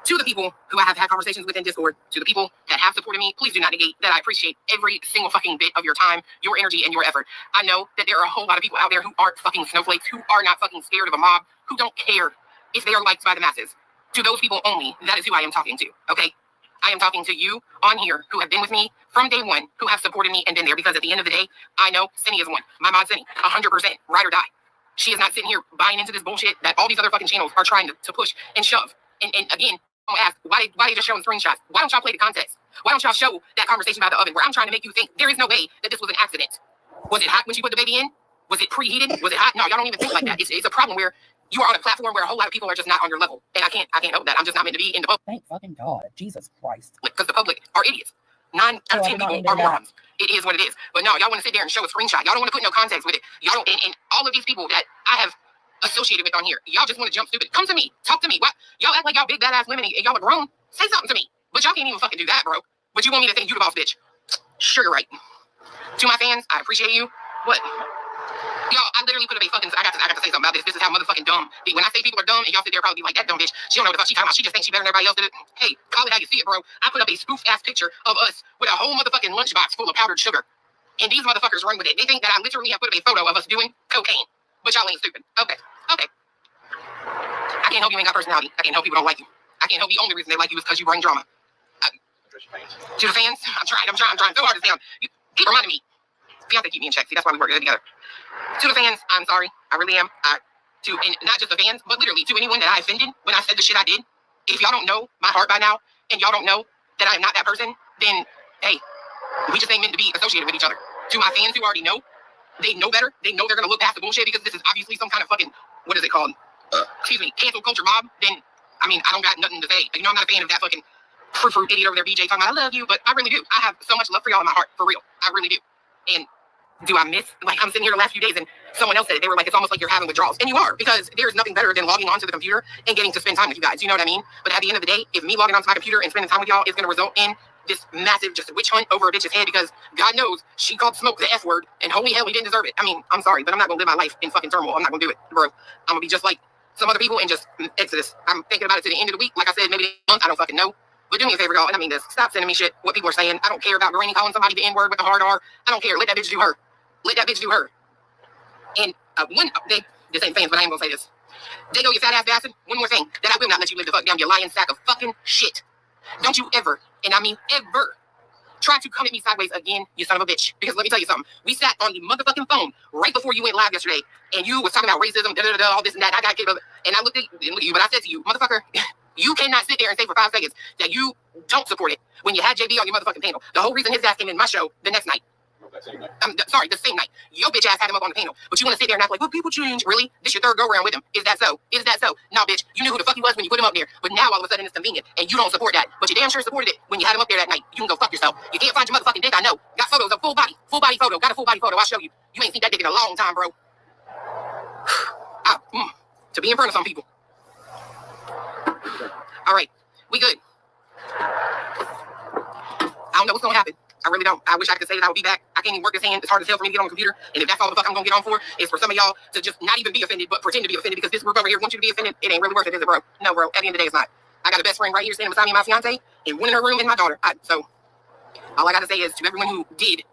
To the people who I have had conversations with in Discord, to the people that have supported me, please do not negate that I appreciate every single fucking bit of your time, your energy, and your effort. I know that there are a whole lot of people out there who aren't fucking snowflakes, who are not fucking scared of a mob, who don't care if they are liked by the masses. To those people only, that is who I am talking to, okay? I am talking to you on here who have been with me from day one, who have supported me and been there, because at the end of the day, I know Cindy is one. My mod Cindy, 100%, ride or die. She is not sitting here buying into this bullshit that all these other fucking channels are trying to push and shove. And again, I'm gonna ask, why they just showing screenshots? Why don't y'all play the context? Why don't y'all show that conversation about the oven where I'm trying to make you think there is no way that this was an accident? Was it hot when she put the baby in? Was it preheated? Was it hot? No, y'all don't even think like that. It's a problem where you are on a platform where a whole lot of people are just not on your level. And I can't help that. I'm just not meant to be in the public. Thank fucking God. Jesus Christ. Because the public are idiots. 9 out of 10 people are morons. It is what it is. But no, y'all want to sit there and show a screenshot. Y'all don't want to put no context with it. Y'all don't, and all of these people that I have associated with on here, y'all just want to jump stupid. Come to me. Talk to me. What? Y'all act like y'all big badass women and y'all are grown. Say something to me. But y'all can't even fucking do that, bro. But you want me to think you the boss bitch. Sure, you're right. To my fans, I appreciate you. What? Y'all, I literally put up a fucking, I got to say something about this. This is how motherfucking dumb. When I say people are dumb, and y'all sit there probably be like, that dumb bitch, she don't know what the fuck she talking about. She just thinks she better than everybody else did it. Hey, call it how you see it, bro. I put up a spoof ass picture of us with a whole motherfucking lunchbox full of powdered sugar. And these motherfuckers run with it. They think that I literally have put up a photo of us doing cocaine. But y'all ain't stupid. Okay. I can't help you ain't got personality. I can't help people don't like you. I can't help the only reason they like you is because you bring drama. To the fans, I'm trying so hard to sound. You keep reminding me. You have to keep me in check. See, that's why we work good together. To the fans, I'm sorry. I really am. And not just the fans, but literally to anyone that I offended when I said the shit I did. If y'all don't know my heart by now, and y'all don't know that I'm not that person, then, hey, we just ain't meant to be associated with each other. To my fans who already know, they know better. They know they're going to look past the bullshit because this is obviously some kind of fucking, what is it called? Cancel culture mob. Then, I mean, I don't got nothing to say. You know, I'm not a fan of that fucking fruit idiot over there, BJ, talking about, I love you, but I really do. I have so much love for y'all in my heart, for real. I really do. And do I miss, like, I'm sitting here the last few days and someone else said it. They were like, it's almost like you're having withdrawals. And you are, because there's nothing better than logging onto the computer and getting to spend time with you guys. You know what I mean? But at the end of the day, if me logging onto my computer and spending time with y'all is going to result in this massive just witch hunt over a bitch's head because God knows she called Smoke the F word and holy hell he didn't deserve it. I mean, I'm sorry, but I'm not going to live my life in fucking turmoil. I'm not going to do it, bro. I'm going to be just like some other people and just exodus. I'm thinking about it to the end of the week. Like I said, maybe a month. I don't fucking know. But do me a favor, y'all, and I mean this. Stop sending me shit, what people are saying. I don't care about Granny calling somebody the N-word with a hard R. I don't care. Let that bitch do her. Let that bitch do her. And this ain't fans, but I ain't gonna say this. Dago, you fat ass bastard. One more thing that I will not let you live the fuck down, you lying sack of fucking shit. Don't you ever, and I mean ever, try to come at me sideways again, you son of a bitch. Because let me tell you something. We sat on the motherfucking phone right before you went live yesterday, and you was talking about racism, all this and that. I got capable, and I looked at you, but I said to you, motherfucker, you cannot sit there and say for 5 seconds that you don't support it when you had JB on your motherfucking panel. The whole reason his ass came in my show the next night. The same night. Your bitch ass had him up on the panel. But you want to sit there and act like, well, people change. Really? This your third go around with him. Is that so? Is that so? No, bitch. You knew who the fuck he was when you put him up there. But now all of a sudden it's convenient. And you don't support that. But you damn sure supported it when you had him up there that night. You can go fuck yourself. You can't find your motherfucking dick, I know. Got photos of full body photo. Got a full body photo. I'll show you. You ain't seen that dick in a long time, bro. To be in front of some people. All right. We good. I don't know what's going to happen. I really don't. I wish I could say that I would be back. I can't even work this hand. It's hard as hell for me to get on the computer. And if that's all the fuck I'm going to get on for, is for some of y'all to just not even be offended, but pretend to be offended because this group over here wants you to be offended. It ain't really worth it, is it, bro? No, bro. At the end of the day, it's not. I got a best friend right here standing beside me, my fiance, and one in her room and my daughter. So all I got to say is to everyone who did